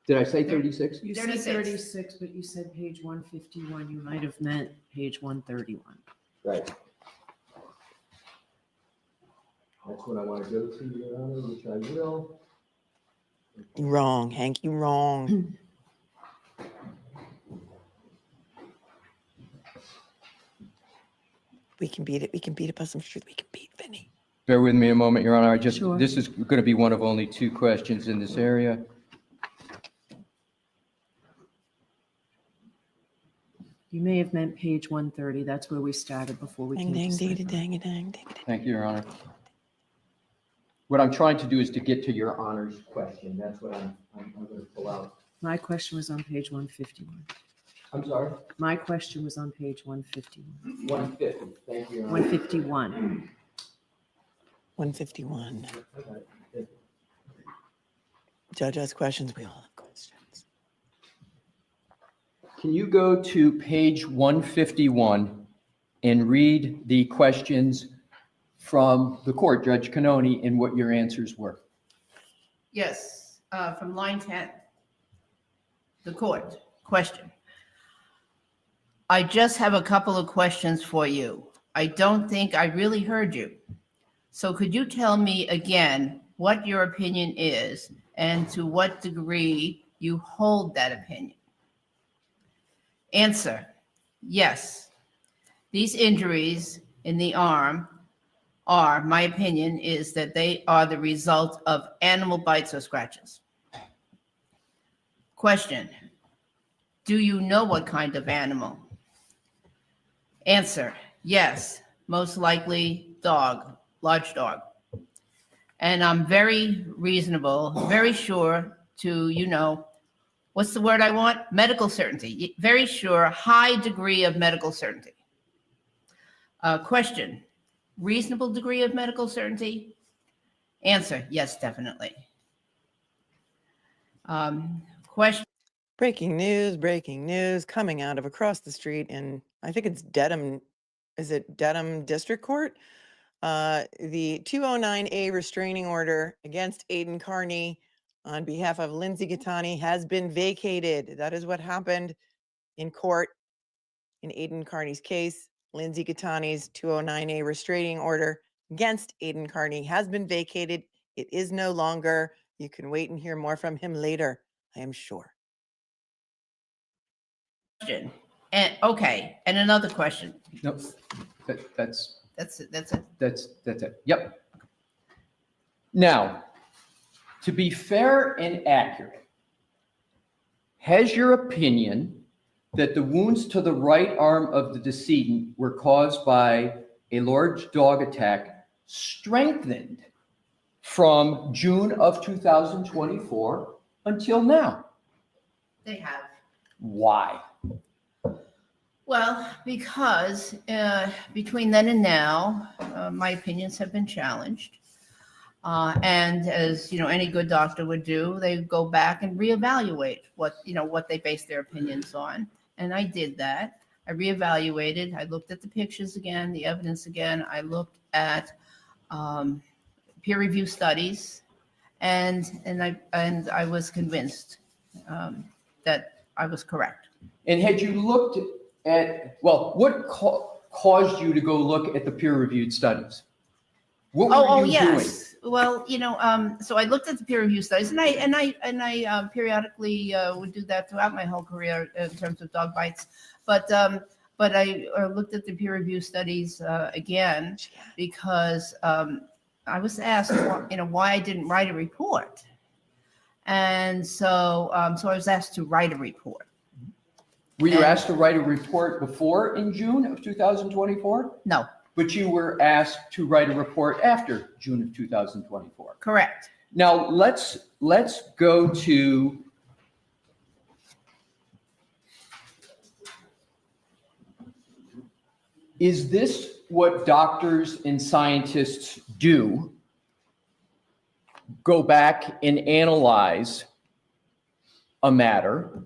Did I say 36? You said 36, but you said page 151. You might have meant page 131. Right. That's what I want to go to, Your Honor, which I will. Wrong, Hank, you wrong. We can beat it. We can beat it by some truth. We can beat Vinny. Bear with me a moment, Your Honor. Sure. This is going to be one of only 2 questions in this area. You may have meant page 130. That's where we started before we Dang, came dang, to dang, cipher. dang, dang, dang, dang. Thank you, Your Honor. What I'm trying to do is to get to Your Honor's question. That's what I'm going to pull out. My question was on page 151. I'm sorry? My question was on page 151. 150. Thank you, Your Honor. 151. 151. Judge has questions. We all have questions. Can you go to page 151 and read the questions from the court, Judge Cannone, and what your answers were? Yes, from line 10. The court, question. I just have a couple of questions for you. I don't think I really heard you. So could you tell me again what your opinion is and to what degree you hold that opinion? Answer, yes. These injuries in the arm are, my opinion is that they are the result of animal bites or scratches. Question, do you know what kind of animal? Answer, yes, most likely dog, large dog. And I'm very reasonable, very sure to, what's the word I want? Medical certainty. Very sure, high degree of medical certainty. Question, reasonable degree of medical certainty? Answer, yes, definitely. Question. Breaking news coming out of across the street in, I think it's Dedham. Is it Dedham District Court? The 209A restraining order against Aiden Carney on behalf of Lindsay Gattani has been vacated. That is what happened in court in Aiden Carney's case. Lindsay Gattani's 209A restraining order against Aiden Carney has been vacated. It is no longer. You can wait and hear more from him later, I am sure. Question. And okay, and another question. No, that's it. That's it. Yep. Now, to be fair and accurate, has your opinion that the wounds to the right arm of the decedent were caused by a large dog attack strengthened from June of 2024 until now? They have. Why? Well, because between then and now, my opinions have been challenged. And as, any good doctor would do, they go back and reevaluate what they base their opinions on. And I did that. I reevaluated. I looked at the pictures again, the evidence again. I looked at peer review studies, and I was convinced that I was correct. And had you looked at, well, what caused you to go look at the peer-reviewed studies? What were you doing? Yes. Well, so I looked at the peer review studies, and I periodically would do that throughout my whole career in terms of dog bites. But I looked at the peer review studies again because I was asked, why I didn't write a report, and so I was asked to write a report. Were you asked to write a report before in June of 2024? No. But you were asked to write a report after June of 2024. Correct. Now let's go to is this what doctors and scientists do? Go back and analyze a matter,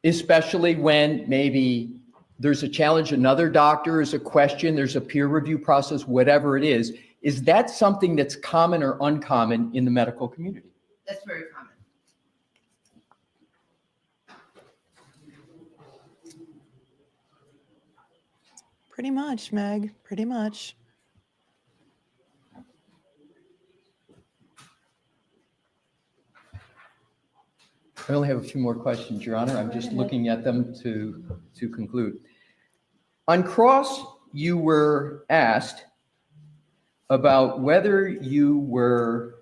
especially when maybe there's a challenge, another doctor is a question, there's a peer review process, whatever it is. Is that something that's common or uncommon in the medical community? That's very common. Pretty much, Meg, pretty much. I only have a few more questions, Your Honor. I'm just looking at them to conclude. On cross, you were asked about whether you were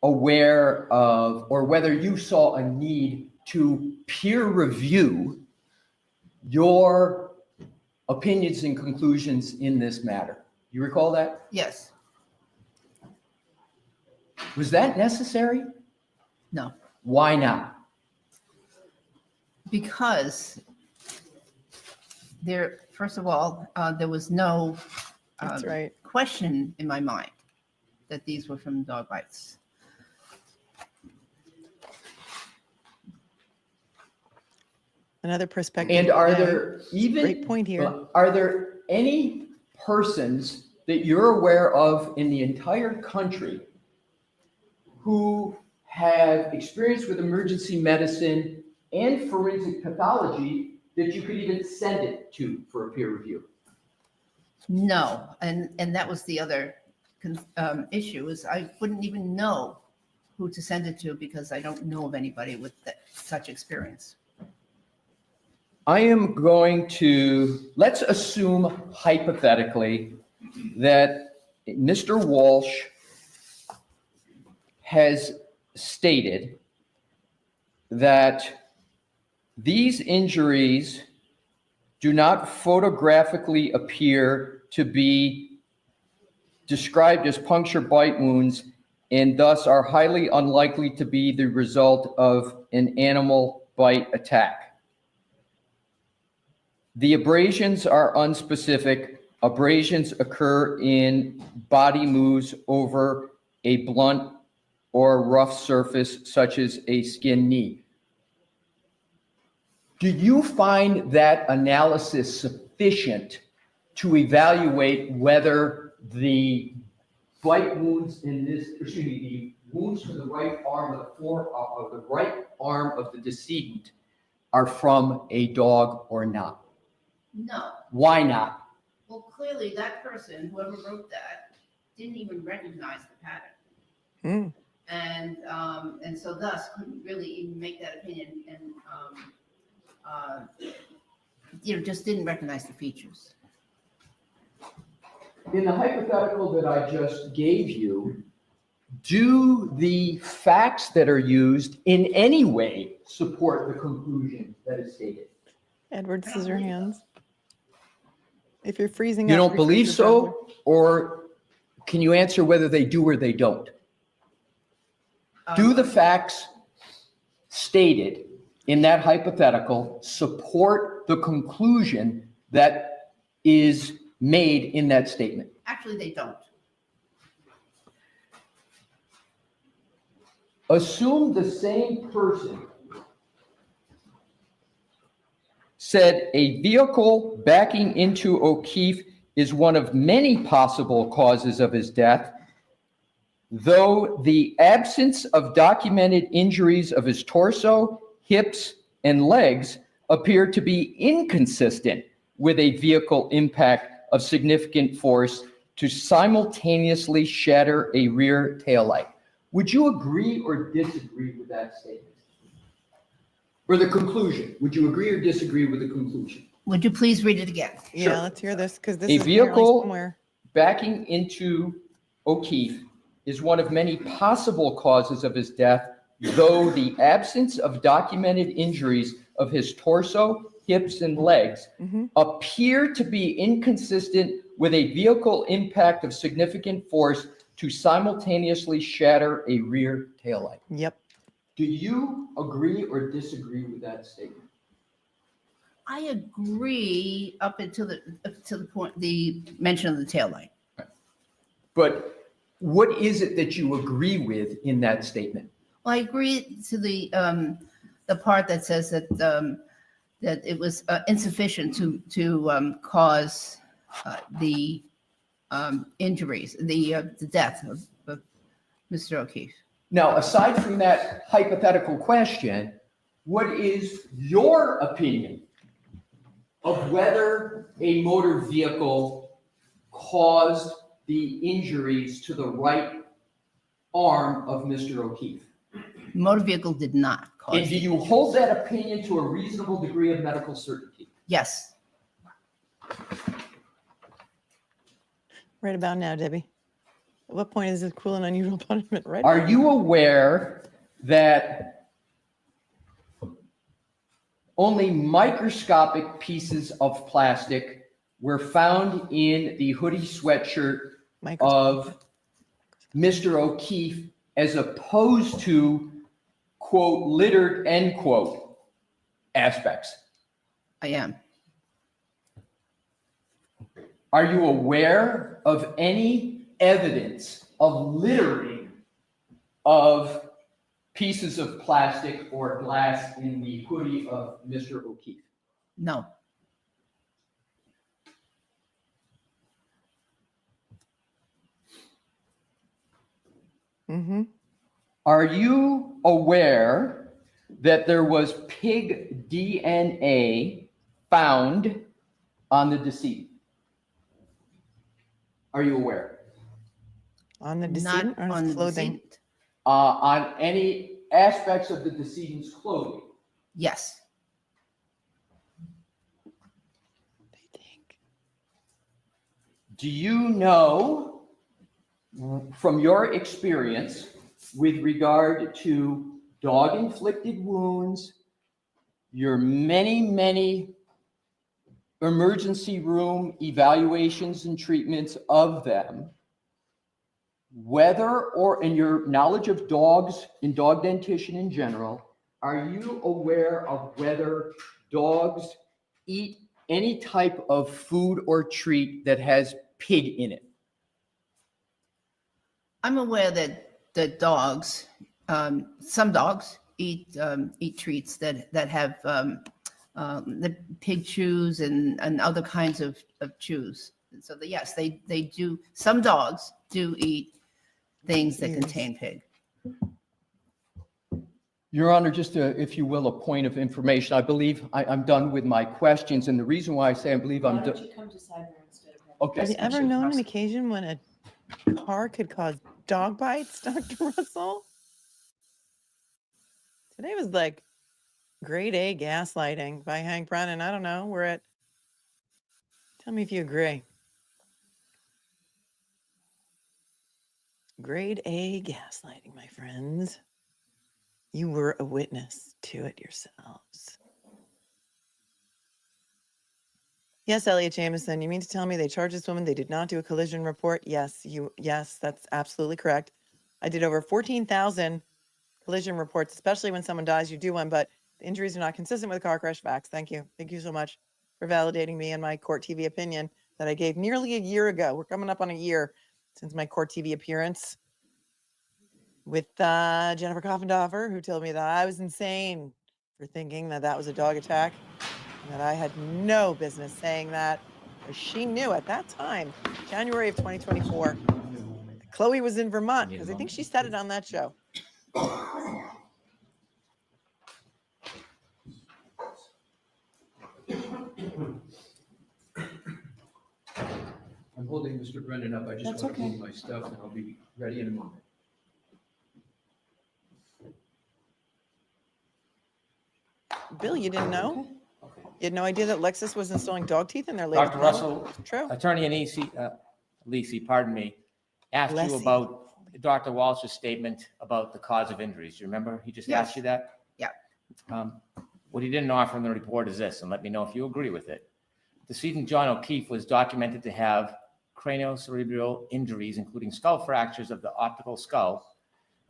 aware of or whether you saw a need to peer review your opinions and conclusions in this matter. You recall that? Yes. Was that necessary? No. Why not? Because first of all, there was no That's right. question in my mind that these were from dog bites. Another perspective. And are Meg. there even Great point here. Are there any persons that you're aware of in the entire country who have experience with emergency medicine and forensic pathology that you could even send it to for a peer review? No, and that was the other issue is I wouldn't even know who to send it to because I don't know of anybody with such experience. I am going to, let's assume hypothetically that Mr. Walsh has stated that these injuries do not photographically appear to be described as puncture bite wounds and thus are highly unlikely to be the result of an animal bite attack. The abrasions are unspecific. Abrasions occur in body moves over a blunt or rough surface such as a skin knee. Do you find that analysis sufficient to evaluate whether the bite wounds in this, the wounds to the right arm of the right arm of the decedent are from a dog or not? No. Why not? Well, clearly that person, whoever wrote that, didn't even recognize the pattern. And so thus couldn't really even make that opinion and just didn't recognize the features. In the hypothetical that I just gave you, do the facts that are used in any way support the conclusion that is stated? Edward Scissorhands. If you're freezing You up, don't believe refreeze your browser. so? Or can you answer whether they do or they don't? Do the facts stated in that hypothetical support the conclusion that is made in that statement? Actually, they don't. Assume the same person said a vehicle backing into O'Keefe is one of many possible causes of his death, though the absence of documented injuries of his torso, hips, and legs appear to be inconsistent with a vehicle impact of significant force to simultaneously shatter a rear taillight. Would you agree or disagree with that statement? Or the conclusion? Would you agree or disagree with the conclusion? Would you please read it again? Yeah, Sure. let's hear this because this A is apparently vehicle somewhere. backing into O'Keefe is one of many possible causes of his death, though the absence of documented injuries of his torso, hips, and legs appear to be inconsistent with a vehicle impact of significant force to simultaneously shatter a rear taillight. Yep. Do you agree or disagree with that statement? I agree up until the point, the mention of the taillight. But what is it that you agree with in that statement? Well, I agree to the part that says that that it was insufficient to cause the injuries, the death of Mr. O'Keefe. Now, aside from that hypothetical question, what is your opinion of whether a motor vehicle caused the injuries to the right arm of Mr. O'Keefe? Motor vehicle did not cause. And do you hold that opinion to a reasonable degree of medical certainty? Yes. Right about now, Debbie. At what point is this cruel and unusual punishment? Right. Are you aware that only microscopic pieces of plastic were found in the hoodie sweatshirt of Mr. O'Keefe as opposed to, quote, littered, end quote, aspects? I am. Are you aware of any evidence of littering of pieces of plastic or glass in the hoodie of Mr. O'Keefe? No. Are you aware that there was pig DNA found on the decedent? Are you aware? On the decedent or on his clothing? Decedent. On any aspects of the decedent's clothing? Yes. Do you know, from your experience, with regard to dog-inflicted wounds, your many emergency room evaluations and treatments of them, whether or in your knowledge of dogs and dog dentition in general, are you aware of whether dogs eat any type of food or treat that has pig in it? I'm aware that dogs, some dogs eat treats that have the pig chews and other kinds of chews. And so yes, they do. Some dogs do eat things that contain pig. Your Honor, just if you will, a point of information. I believe I'm done with my questions, and the reason why I say I believe I'm done. come to side there instead of Okay. Have you ever known an occasion when a car could cause dog bites, Dr. Russell? Today was like grade A gaslighting by Hank Brennan. I don't know. We're at, tell me if you agree. Grade A gaslighting, my friends. You were a witness to it yourselves. Yes, Elliot Jameson, you mean to tell me they charged this woman, they did not do a collision report? Yes, that's absolutely correct. I did over 14,000 collision reports, especially when someone dies, you do one, but the injuries are not consistent with a car crash. Facts. Thank you. Thank you so much for validating me and my court TV opinion that I gave nearly a year ago. We're coming up on a year since my court TV appearance. with Jennifer Koffendorfer, who told me that I was insane for thinking that that was a dog attack, and that I had no business saying that. Because she knew at that time, January of 2024, Chloe was in Vermont, because I think she said it on that show. I'm holding Mr. Brennan up. I just That's want to okay. move my stuff and I'll be ready in a moment. Bill, you didn't know? You had no idea that Lexus was installing dog teeth in their latest Dr. model? Russell, True. Attorney Alessi, pardon me, asked you Alessi. about Dr. Walsh's statement about the cause of injuries. Do you remember? He just asked Yes. you that? Yeah. What he didn't offer in the report is this, and let me know if you agree with it. Decedent John O'Keefe was documented to have craniocerebral injuries, including skull fractures of the optical skull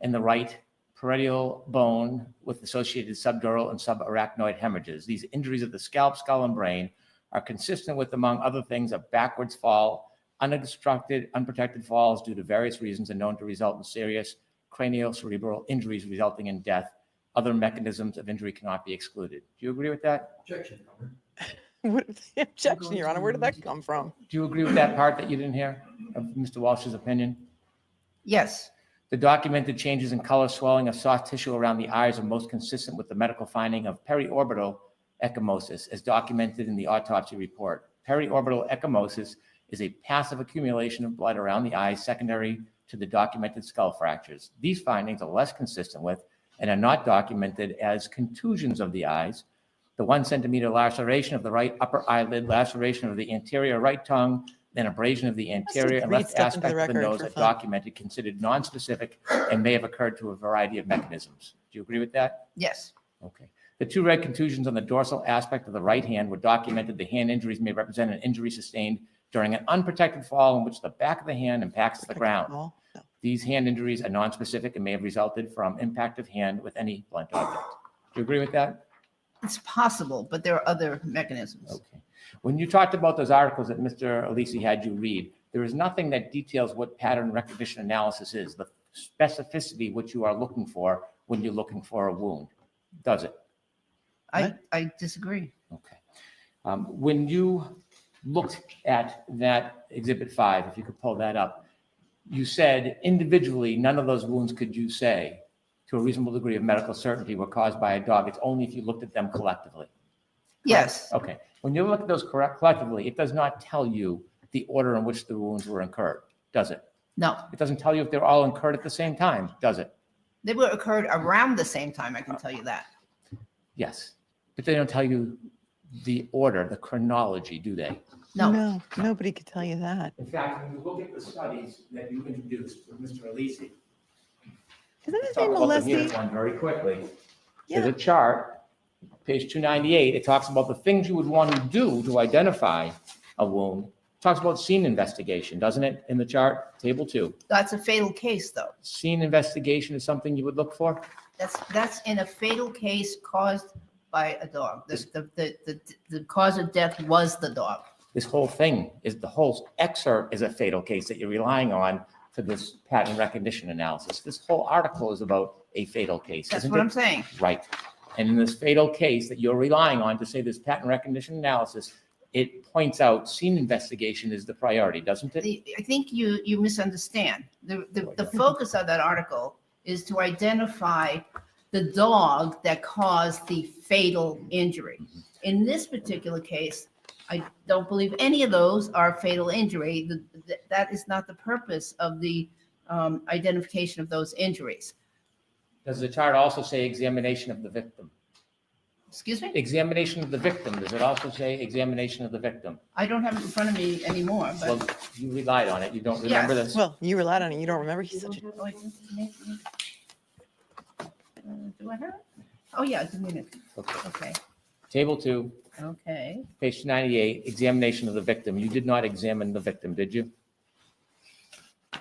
and the right parietal bone with associated subdural and subarachnoid hemorrhages. These injuries of the scalp, skull, and brain are consistent with, among other things, a backwards fall, unprotected falls due to various reasons and known to result in serious craniocerebral injuries resulting in death. Other mechanisms of injury cannot be excluded. Do you agree with that? Objection. What the objection, Your Honor? Where did that come from? Do you agree with that part that you didn't hear of Mr. Walsh's opinion? Yes. The documented changes in color, swelling of soft tissue around the eyes are most consistent with the medical finding of periorbital ecchymosis, as documented in the autopsy report. Periorbital ecchymosis is a passive accumulation of blood around the eyes secondary to the documented skull fractures. These findings are less consistent with and are not documented as contusions of the eyes. The 1 centimeter laceration of the right upper eyelid, laceration of the anterior right tongue, then abrasion of the anterior and read left stuff into the aspect of the record nose for are fun. documented, considered nonspecific, and may have occurred to a variety of mechanisms. Do you agree with that? Yes. Okay. The 2 red contusions on the dorsal aspect of the right hand were documented. The hand injuries may represent an injury sustained during an unprotected fall in which the back of the hand impacts the ground. No. These hand injuries are nonspecific and may have resulted from impact of hand with any blunt object. Do you agree with that? It's possible, but there are other mechanisms. Okay. When you talked about those articles that Mr. Alessi had you read, there is nothing that details what pattern recognition analysis is, the specificity which you are looking for when you're looking for a wound, does it? I disagree. Okay. When you looked at that Exhibit 5, if you could pull that up, you said individually, none of those wounds could you say to a reasonable degree of medical certainty were caused by a dog. It's only if you looked at them collectively. Yes. Okay. When you look at those collectively, it does not tell you the order in which the wounds were incurred, does it? No. It doesn't tell you if they're all incurred at the same time, does it? They were occurred around the same time, I can tell you that. Yes. But they don't tell you the order, the chronology, do they? No. Nobody could tell you that. In fact, when you look at the studies that you introduced with Mr. Alessi, Isn't his talk name about the Alessi? unit one very quickly. Yeah. There's a chart, page 298. It talks about the things you would want to do to identify a wound. It talks about scene investigation, doesn't it, in the chart, table 2? That's a fatal case, though. Scene investigation is something you would look for? That's in a fatal case caused by a dog. The cause of death was the dog. This whole thing is, the whole excerpt is a fatal case that you're relying on for this pattern recognition analysis. This whole article is about a fatal case, That's isn't what it? I'm saying. Right. And in this fatal case that you're relying on to say this pattern recognition analysis, it points out scene investigation is the priority, doesn't it? I think you misunderstand. The focus of that article is to identify the dog that caused the fatal injury. In this particular case, I don't believe any of those are fatal injury. That is not the purpose of the identification of those injuries. Does the chart also say examination of the victim? Excuse me? Examination of the victim, does it also say examination of the victim? I don't have it in front of me anymore, Well, but. you relied on it, you don't remember Yes. this? Well, you relied on it. You don't remember. He's such a. Do I have it? Oh, yeah, it's a minute. Okay. Okay, Table 2, okay. page 98, examination of the victim. You did not examine the victim, did you?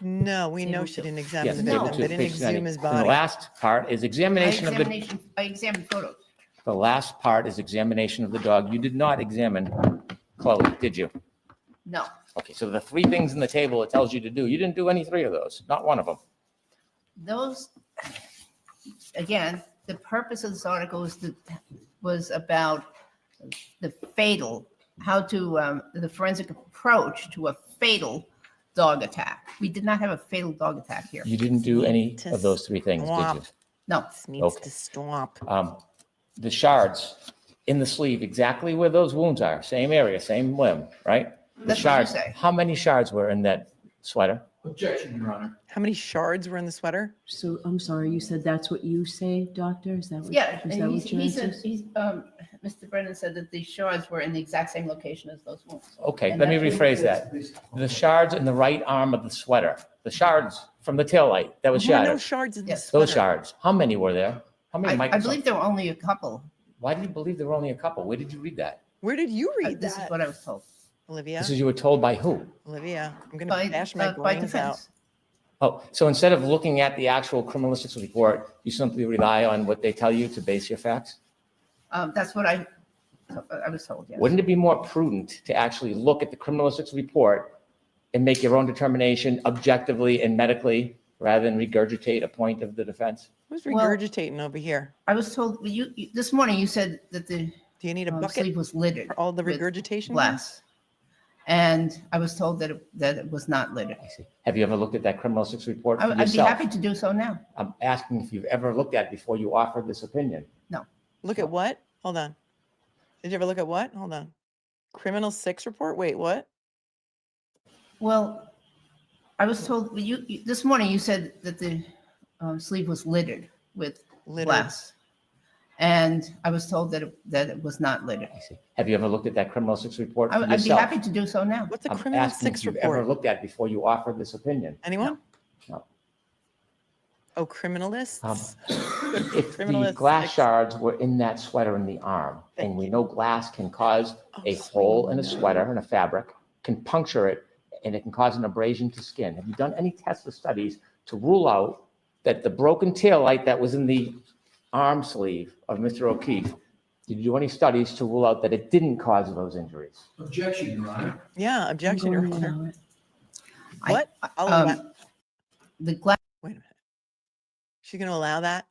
No, we know Table she two. didn't Yes, examine the table victim. 2, They didn't page 90. exhume his And the body. last part is examination of the, I examined photos. the last part is examination of the dog. You did not examine Chloe, did you? No, Okay, so the 3 things in the table it tells you to do, you didn't do any 3 of those, not one of them. those again, the purpose of this article was about the fatal, the forensic approach to a fatal dog attack. We did not have a fatal dog attack here. You didn't do any To of those three things, did you? stop. No, This needs Okay. to stop. The shards in the sleeve, exactly where those wounds are, same area, same limb, right? The That's what you shards. say. How many shards were in that sweater? Objection, Your Honor. How many shards were in the sweater? So I'm sorry, you said that's what you say, doctor? Is that what? yeah, is that and what your he answer said, is? Mr. Brennan said that the shards were in the exact same location as those wounds. Okay, And let me that's- rephrase that. The shards in the right arm of the sweater, the shards from the taillight that was There were no shattered, shards in the Yes. sweater. those shards, how many were there? How many I microscopes? believe there were only a couple. Why do you believe there were only a couple? Where did you read that? Where did you read This is that? what I was told. Olivia, This is you were told by who? Olivia, I'm going By, to bash my by brains out. defense. Oh, so instead of looking at the actual criminalistics report, you simply rely on what they tell you to base your facts? That's what I was told, yes. Wouldn't it be more prudent to actually look at the criminalistics report and make your own determination objectively and medically rather than regurgitate a point of the defense? Who's Well- regurgitating over here? I was told, this morning you said that the Do you need a bucket sleeve was littered for all the with regurgitation? glass. And I was told that it was not littered. I see. Have you ever looked at that criminalistics report for I'd be yourself? happy to do so now. I'm asking if you've ever looked at it before you offered this opinion. Look at what? Hold on. Did you ever look at what? Hold on. Criminal 6 report? Wait, what? Well, I was told, this morning you said that the sleeve was littered with Littered. glass. And I was told that it was not littered. I see. Have you ever looked at that criminalistics report for I'd be yourself? happy to do so now. What's a I'm criminal asking 6 if you've ever report? looked at it before you offered this opinion. Anyone? No. Oh, criminalists? If the Criminalists glass six. shards were in that sweater in the arm, and we know glass can cause Oh, a hole in a sweater, in a fabric, can puncture it, and it can cause an abrasion to skin. Have you done any tests or studies to rule out that the broken taillight that was in the arm sleeve of Mr. O'Keefe, did you do any studies to rule out that it didn't cause those injuries? Objection, Your Honor. Yeah, I'm objection, Your going to Honor. allow it. What? I'll allow- The glass, Wait a minute. She's going to allow that?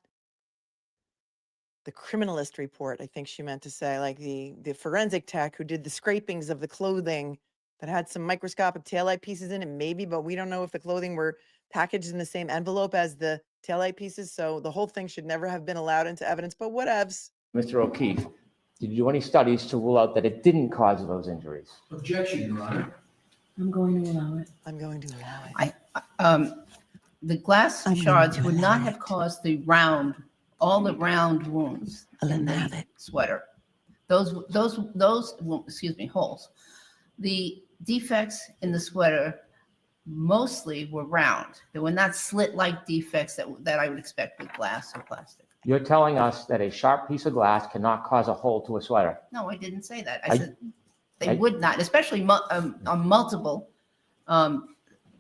The criminalist report, I think she meant to say, like the forensic tech who did the scrapings of the clothing that had some microscopic taillight pieces in it, maybe, but we don't know if the clothing were packaged in the same envelope as the taillight pieces. So the whole thing should never have been allowed into evidence, but whatevs. Mr. O'Keefe, did you do any studies to rule out that it didn't cause those injuries? Objection, Your Honor. I'm going to allow it. I'm going to allow it. the glass I'm going shards to would allow not have it. caused all the round wounds I'll in allow the it. sweater. Those, excuse me, holes. The defects in the sweater mostly were round. They were not slit-like defects that I would expect with glass or plastic. You're telling us that a sharp piece of glass cannot cause a hole to a sweater. No, I didn't say that. I- I said they I- would not, especially on multiple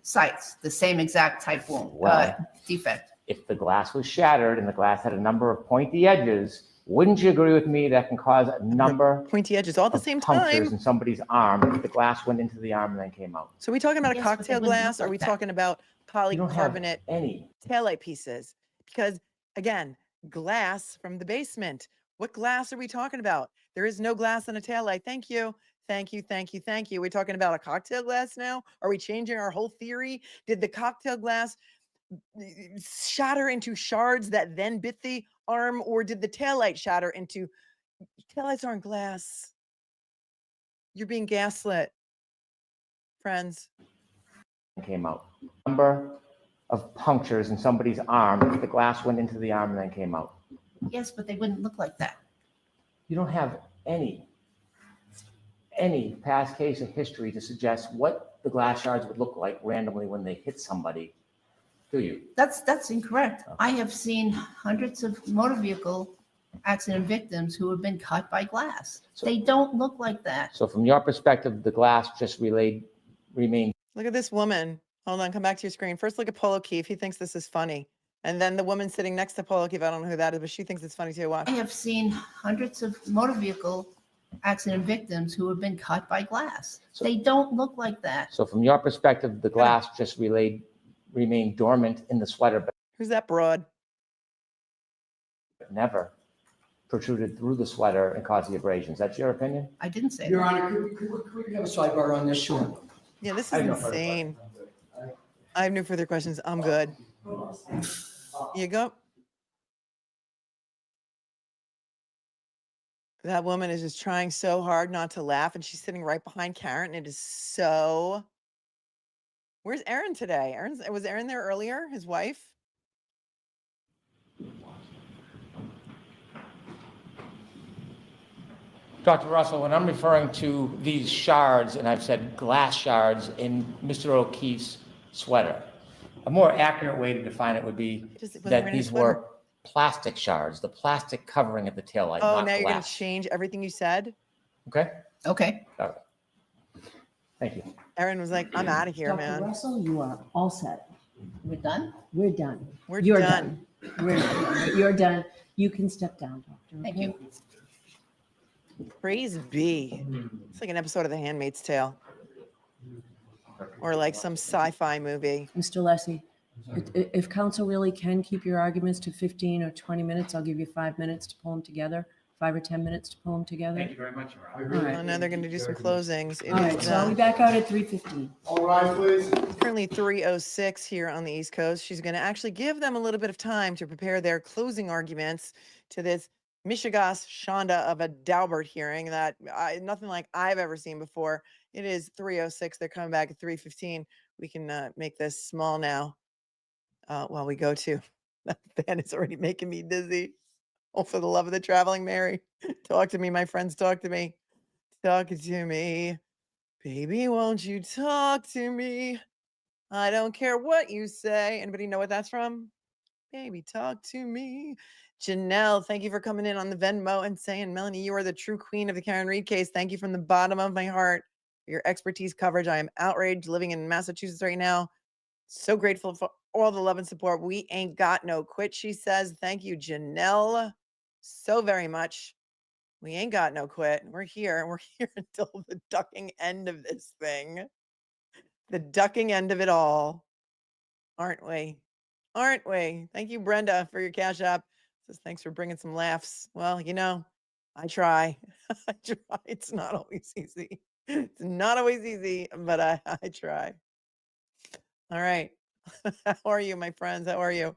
sites, the same exact type wound, Well- defect. If the glass was shattered and the glass had a number of pointy edges, wouldn't you agree with me that can cause a number Pointy edges all at the of same punctures time. in somebody's arm if the glass went into the arm and then came out? So are we talking about a Yes, but they cocktail wouldn't look glass? Or are we like that. talking about You don't have polycarbonate any. taillight pieces? Because again, glass from the basement. What glass are we talking about? There is no glass in a taillight. Thank you. Thank you. Thank you. Thank you. We're talking about a cocktail glass now? Are we changing our whole theory? Did the cocktail glass shatter into shards that then bit the arm, or did the taillight shatter into taillights aren't glass? You're being gaslit, friends. Came out. Number of punctures in somebody's arm if the glass went into the arm and then came out. Yes, but they wouldn't look like that. You don't have any past case of history to suggest what the glass shards would look like randomly when they hit somebody, do you? That's incorrect. I have seen hundreds of motor vehicle accident victims who have been cut by glass. So- They don't look like that. So from your perspective, the glass just remained. Look at this woman. Hold on, come back to your screen. First, look at Paul O'Keefe. He thinks this is funny. And then the woman sitting next to Paul O'Keefe, I don't know who that is, but she thinks it's funny too. Watch. I have seen hundreds of motor vehicle accident victims who have been cut by glass. So- They don't look like that. So from your perspective, the glass just remained dormant in the sweater. Who's that broad? never protruded through the sweater and caused the abrasions. That's your opinion? I didn't say Your that. Honor, could we have a sidebar on this? Sure. Yeah, this I is have no further insane. questions. I have no further questions. I'm good. You go. That woman is just trying so hard not to laugh, and she's sitting right behind Karen. It is so. Where's Aaron today? Was Aaron there earlier? His wife? Dr. Russell, when I'm referring to these shards, and I've said glass shards in Mr. O'Keefe's sweater, a more accurate way to define it would be Wasn't that wearing a these sweater. were plastic shards, the plastic covering at the taillight, Oh, not now you're going to glass. change everything you said? Okay? Okay. All right. Thank you. Aaron was like, I'm out of here, Dr. man. Russell, you are all set. We're done? We're done. We're You're done. You're done. You can step down, doctor. Thank okay? you. Praise be. It's like an episode of The Handmaid's Tale. Or like some sci-fi movie. Mr. Alessi, if council really can keep your arguments to 15 or 20 minutes, I'll give you 5 minutes to pull them together, 5 or 10 minutes to pull them together. Thank you very much, Your Honor. All right. Oh, now they're going to do some closings. It All right, is, so I'll be back out at 3:15. All rise, please. currently 3:06 here on the East Coast. She's going to actually give them a little bit of time to prepare their closing arguments to this Mishigas Shonda of a Daubert hearing that nothing like I've ever seen before. It is 3:06. They're coming back at 3:15. We can make this small now while we go to. That fan is already making me dizzy. Oh, for the love of the traveling Mary. Talk to me, my friends. Talk to me. Talk to me. Baby, won't you talk to me? I don't care what you say. Anybody know what that's from? Baby, talk to me. Janelle, thank you for coming in on the Venmo and saying, Melanie, you are the true queen of the Karen Reed case. Thank you from the bottom of my heart for your expertise coverage. I am outraged living in Massachusetts right now. So grateful for all the love and support. We ain't got no quit, she says. Thank you, Janelle, so very much. We ain't got no quit. We're here. We're here until the ducking end of this thing. The ducking end of it all. Aren't we? Aren't we? Thank you, Brenda, for your Cash App. Says thanks for bringing some laughs. Well, you know, I try. I try. It's not always easy. It's not always easy, but I try. All right. How are you, my friends? How are you?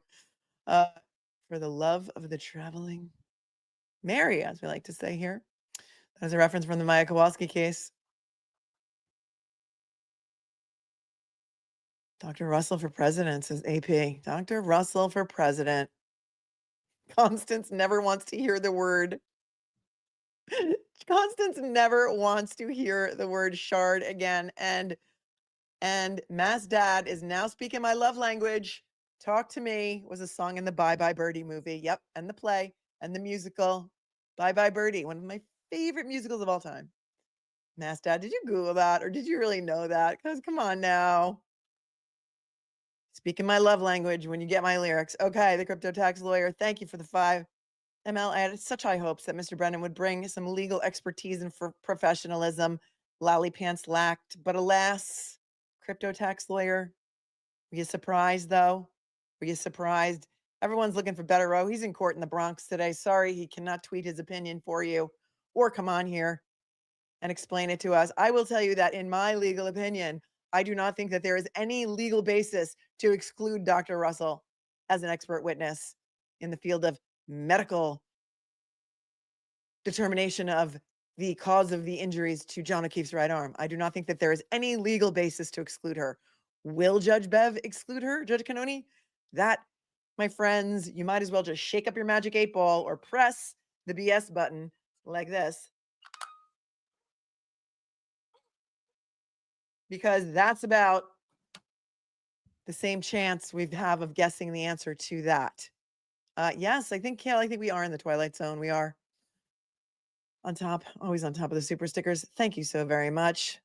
For the love of the traveling Mary, as we like to say here. That was a reference from the Maya Kowalski case. Dr. Russell for president, says AP. Dr. Russell for president. Constance never wants to hear the word. Constance never wants to hear the word shard again. And Mass Dad is now speaking my love language. Talk to Me was a song in the Bye Bye Birdie movie. Yep. And the play and the musical. Bye Bye Birdie, one of my favorite musicals of all time. Mass Dad, did you Google that or did you really know that? Because come on now. Speaking my love language when you get my lyrics. Okay, the crypto tax lawyer. Thank you for the 5 ML. I had such high hopes that Mr. Brennan would bring some legal expertise and professionalism. Lolly pants lacked, but alas, crypto tax lawyer. Were you surprised though? Were you surprised? Everyone's looking for Better Row. He's in court in the Bronx today. Sorry, he cannot tweet his opinion for you or come on here and explain it to us. I will tell you that in my legal opinion, I do not think that there is any legal basis to exclude Dr. Russell as an expert witness in the field of medical determination of the cause of the injuries to John O'Keefe's right arm. I do not think that there is any legal basis to exclude her. Will Judge Bev exclude her, Judge Cannone? That, my friends, you might as well just shake up your magic 8-ball or press the BS button like this. Because that's about the same chance we have of guessing the answer to that. Yes, I think, Kale, I think we are in the Twilight Zone. We are on top, always on top of the super stickers. Thank you so very much.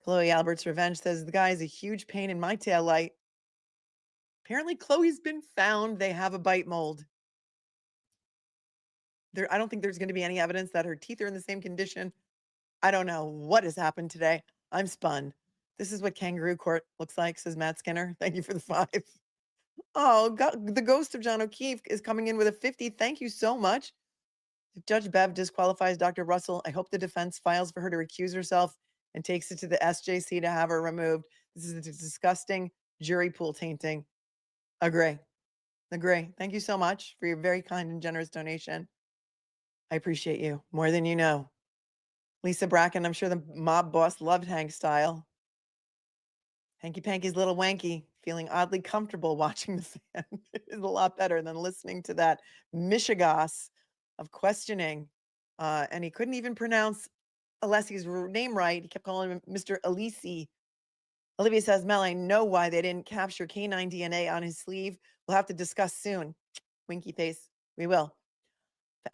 Chloe Albert's Revenge says, the guy is a huge pain in my tail light. Apparently, Chloe's been found. They have a bite mold. I don't think there's going to be any evidence that her teeth are in the same condition. I don't know what has happened today. I'm spun. This is what kangaroo court looks like, says Matt Skinner. Thank you for the 5. Oh, the ghost of John O'Keefe is coming in with a 50. Thank you so much. If Judge Bev disqualifies Dr. Russell, I hope the defense files for her to recuse herself and takes it to the SJC to have her removed. This is a disgusting jury pool tainting. Agree. Thank you so much for your very kind and generous donation. I appreciate you more than you know. Lisa Bracken, I'm sure the mob boss loved Hank's style. Hanky Panky's little wanky, feeling oddly comfortable watching the fan is a lot better than listening to that mishigas of questioning. And he couldn't even pronounce Alessi's name right. He kept calling him Mr. Alessi. Olivia says, Mel, I know why they didn't capture canine DNA on his sleeve. We'll have to discuss soon. Winky face. We will.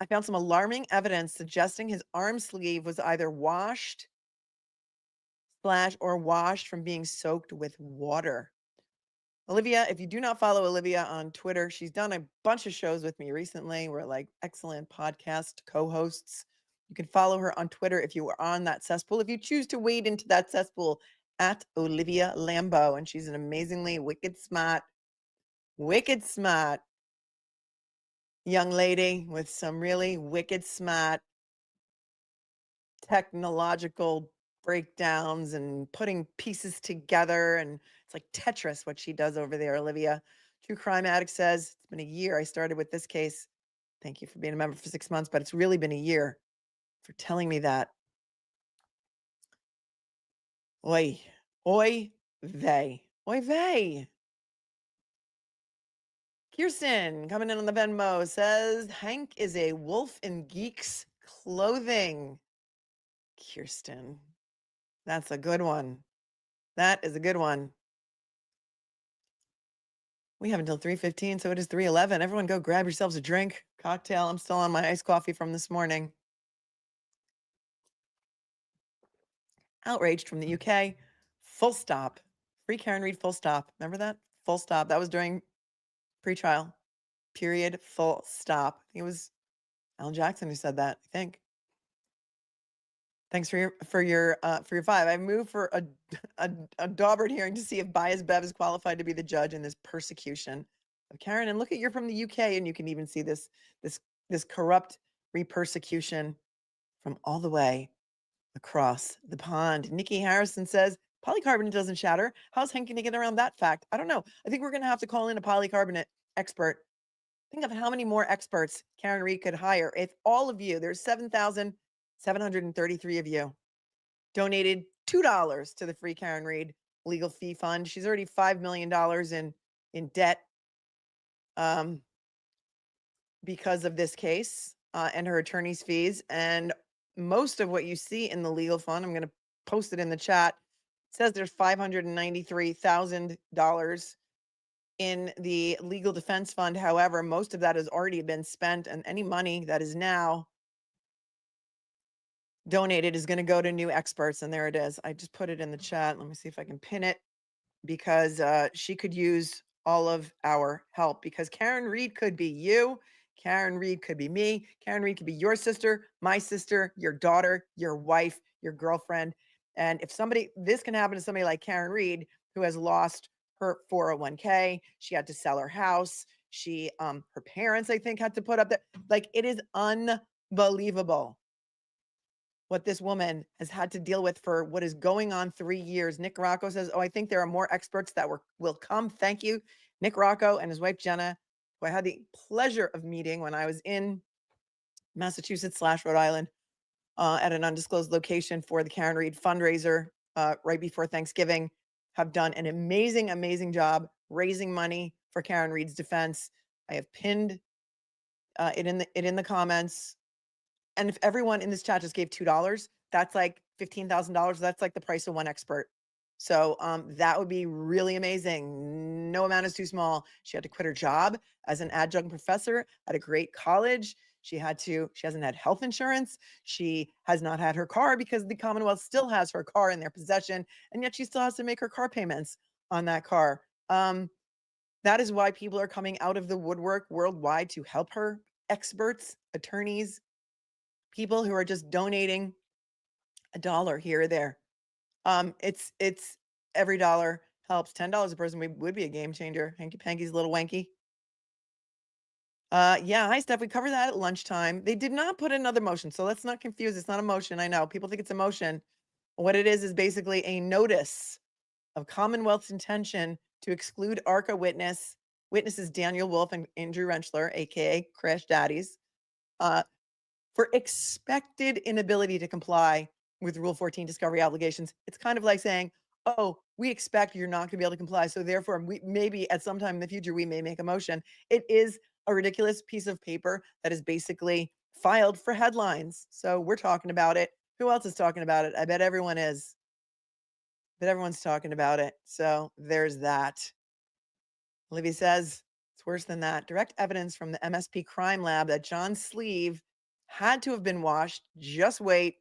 I found some alarming evidence suggesting his arm sleeve was either washed from being soaked with water. Olivia, if you do not follow Olivia on Twitter, she's done a bunch of shows with me recently. We're like excellent podcast co-hosts. You can follow her on Twitter if you are on that cesspool. If you choose to wade into that cesspool, at Olivia Lambeau. And she's an amazingly wicked smart young lady with some really wicked smart technological breakdowns and putting pieces together. And it's like Tetris, what she does over there, Olivia. True Crime Addict says, it's been a year. I started with this case. Thank you for being a member for 6 months, but it's really been a year for telling me that. Oy vey. Kirsten coming in on the Venmo says, Hank is a wolf in geek's clothing. Kirsten, that's a good one. That is a good one. We have until 3:15, so it is 3:11. Everyone go grab yourselves a drink, cocktail. I'm still on my iced coffee from this morning. Outraged from the UK. Full stop. Free Karen Reid, full stop. Remember that? Full stop. That was during pretrial. Period. Full stop. I think it was Alan Jackson who said that, I think. Thanks for your 5. I moved for a Daubert hearing to see if Bias Bev is qualified to be the judge in this persecution of Karen. And look at, you're from the UK, and you can even see this corrupt re-persecution from all the way across the pond. Nikki Harrison says, polycarbonate doesn't shatter. How's Hank going to get around that fact? I don't know. I think we're going to have to call in a polycarbonate expert. Think of how many more experts Karen Reid could hire if all of you, there's 7,733 of you, donated $2 to the Free Karen Reid Legal Fee Fund. She's already $5 million in debt because of this case and her attorney's fees. And most of what you see in the legal fund, I'm going to post it in the chat, says there's $593,000 in the legal defense fund. However, most of that has already been spent, and any money that is now donated is going to go to new experts. And there it is. I just put it in the chat. Let me see if I can pin it, because she could use all of our help, because Karen Reid could be you. Karen Reid could be me. Karen Reid could be your sister, my sister, your daughter, your wife, your girlfriend. And if this can happen to somebody like Karen Reid, who has lost her 401k, she had to sell her house. Her parents, I think, had to put up that. Like, it is unbelievable what this woman has had to deal with for what is going on 3 years. Nick Rocco says, I think there are more experts that will come. Thank you. Nick Rocco and his wife, Jenna, who I had the pleasure of meeting when I was in Massachusetts / Rhode Island at an undisclosed location for the Karen Reid fundraiser right before Thanksgiving, have done an amazing, amazing job raising money for Karen Reid's defense. I have pinned it in the comments. And if everyone in this chat just gave $2, that's like $15,000. That's like the price of one expert. So that would be really amazing. No amount is too small. She had to quit her job as an adjunct professor at a great college. She hasn't had health insurance. She has not had her car because the Commonwealth still has her car in their possession. And yet she still has to make her car payments on that car. That is why people are coming out of the woodwork worldwide to help her. Experts, attorneys, people who are just donating $1 here or there. It's every dollar helps. $10 a person would be a game changer. Hanky Panky's a little wanky. Yeah, hi, Steph. We covered that at lunchtime. They did not put another motion, so let's not confuse. It's not a motion. I know people think it's a motion. What it is basically a notice of Commonwealth's intention to exclude ARCCA witnesses Daniel Wolf and Andrew Rentschler, aka Crash Daddies, for expected inability to comply with Rule 14 discovery obligations. It's kind of like saying, oh, we expect you're not going to be able to comply, so therefore we maybe at some time in the future we may make a motion. It is a ridiculous piece of paper that is basically filed for headlines. So we're talking about it. Who else is talking about it? I bet everyone is. But everyone's talking about it. So there's that. Olivia says it's worse than that. Direct evidence from the MSP crime lab that John's sleeve had to have been washed. Just wait.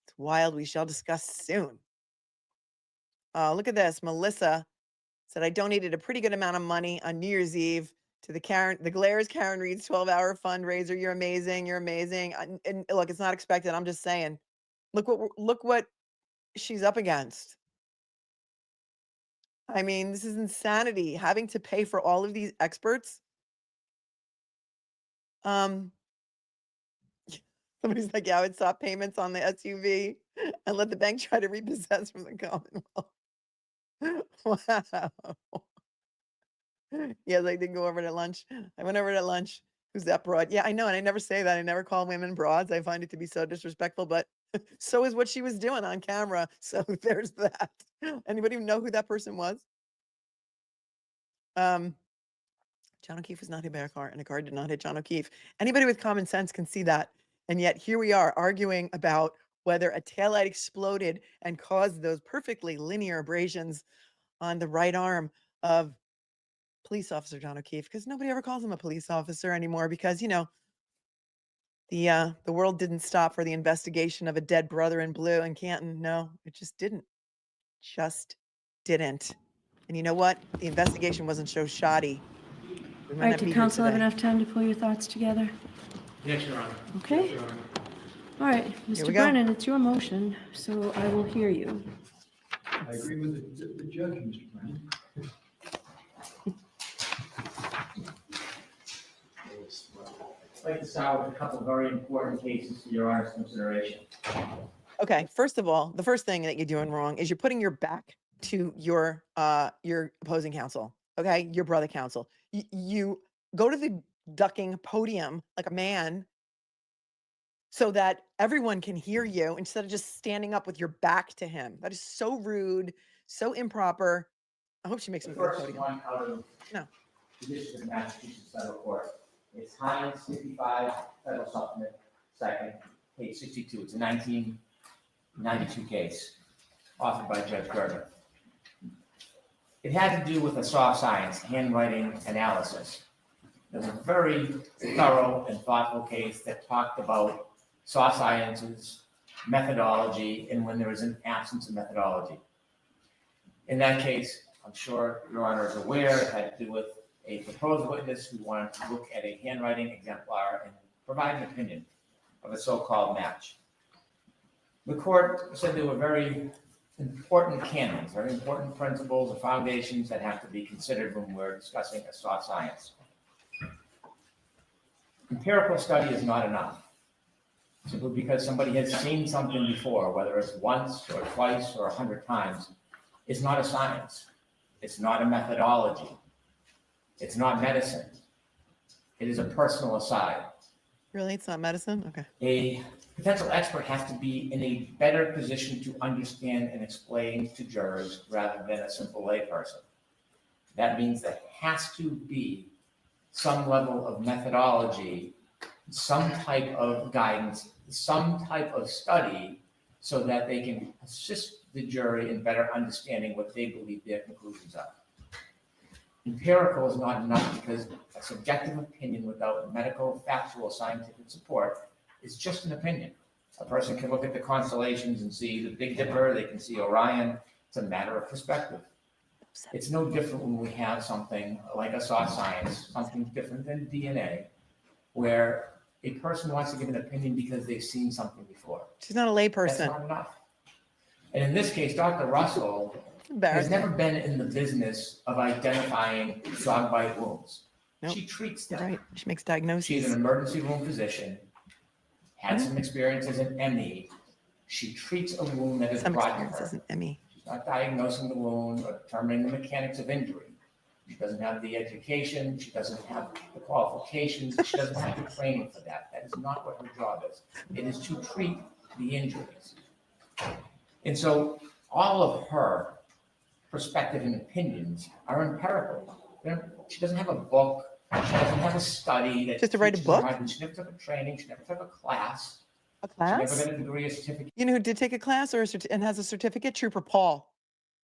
It's wild. We shall discuss soon. Look at this. Melissa said, I donated a pretty good amount of money on New Year's Eve to the Glares Karen Reed's 12-hour fundraiser. You're amazing. You're amazing. And look, it's not expected. I'm just saying. Look what she's up against. I mean, this is insanity. Having to pay for all of these experts. Somebody's like, yeah, I would stop payments on the SUV and let the bank try to repossess from the Commonwealth. Wow. Yes, I did go over to lunch. I went over to lunch. Who's that broad? Yeah, I know. And I never say that. I never call women broads. I find it to be so disrespectful, but so is what she was doing on camera. So there's that. Anybody know who that person was? John O'Keefe was not hit by a car, and a car did not hit John O'Keefe. Anybody with common sense can see that. And yet here we are arguing about whether a taillight exploded and caused those perfectly linear abrasions on the right arm of police officer John O'Keefe, because nobody ever calls him a police officer anymore because, you know, the world didn't stop for the investigation of a dead brother in blue in Canton. No, it just didn't. Just didn't. And you know what? The investigation wasn't so shoddy. We All might right, not be did here council have today. enough time to pull your thoughts together? Yes, Your Honor. Okay. Yes, Your Honor. All right, Here Mr. we go. Brennan, it's your motion, so I will hear you. I agree with the judge, Mr. Brennan. I'd like to start with a couple of very important cases for your Honor's consideration. Okay, first of all, the first thing that you're doing wrong is you're putting your back to your opposing counsel. Okay, your brother counsel. You go to the ducking podium like a man so that everyone can hear you instead of just standing up with your back to him. That is so rude, so improper. I hope she makes me The go to the first podium. one out of No. the District of Massachusetts Federal Court. It's Hines 55 Federal Supplement, second, page 62. It's a 1992 case authored by Judge Gerber. It had to do with a soft science handwriting analysis. It was a very thorough and thoughtful case that talked about soft sciences, methodology, and when there was an absence of methodology. In that case, I'm sure Your Honor is aware, it had to do with a proposed witness who wanted to look at a handwriting exemplar and provide an opinion of a so-called match. The court said there were very important canons, very important principles or foundations that have to be considered when we're discussing a soft science. Empirical study is not enough. Simply because somebody has seen something before, whether it's once or twice or 100 times, it's not a science. It's not a methodology. It's not medicine. It is a personal aside. Really? It's not medicine? Okay. A potential expert has to be in a better position to understand and explain to jurors rather than a simple layperson. That means there has to be some level of methodology, some type of guidance, some type of study so that they can assist the jury in better understanding what they believe their conclusions are. Empirical is not enough because a subjective opinion without medical, factual, scientific support is just an opinion. A person can look at the constellations and see the Big Dipper, they can see Orion. It's a matter of perspective. It's no different when we have something like a soft science, something different than DNA, where a person wants to give an opinion because they've seen something before. She's not a That's layperson. not enough. And in this case, Dr. Russell embarrassing. never been in the business of identifying dog bite wounds. Nope. She treats You're them. right. She makes She's diagnoses. an emergency room physician, had some experience as an ME. She treats a wound that is Some brought to experience as her. an Emmy. She's not diagnosing the wound or determining the mechanics of injury. She doesn't have the education. She doesn't have the qualifications. She doesn't have the training for that. That is not what her job is. It is to treat the injuries. And so all of her perspective and opinions are empirical. She doesn't have a book. She doesn't have a study that Just to write a teaches her book? how to- She never took a training. She never took a class. A She never class? got a degree or certificate. You know who did take a class or and has a certificate? Trooper Paul.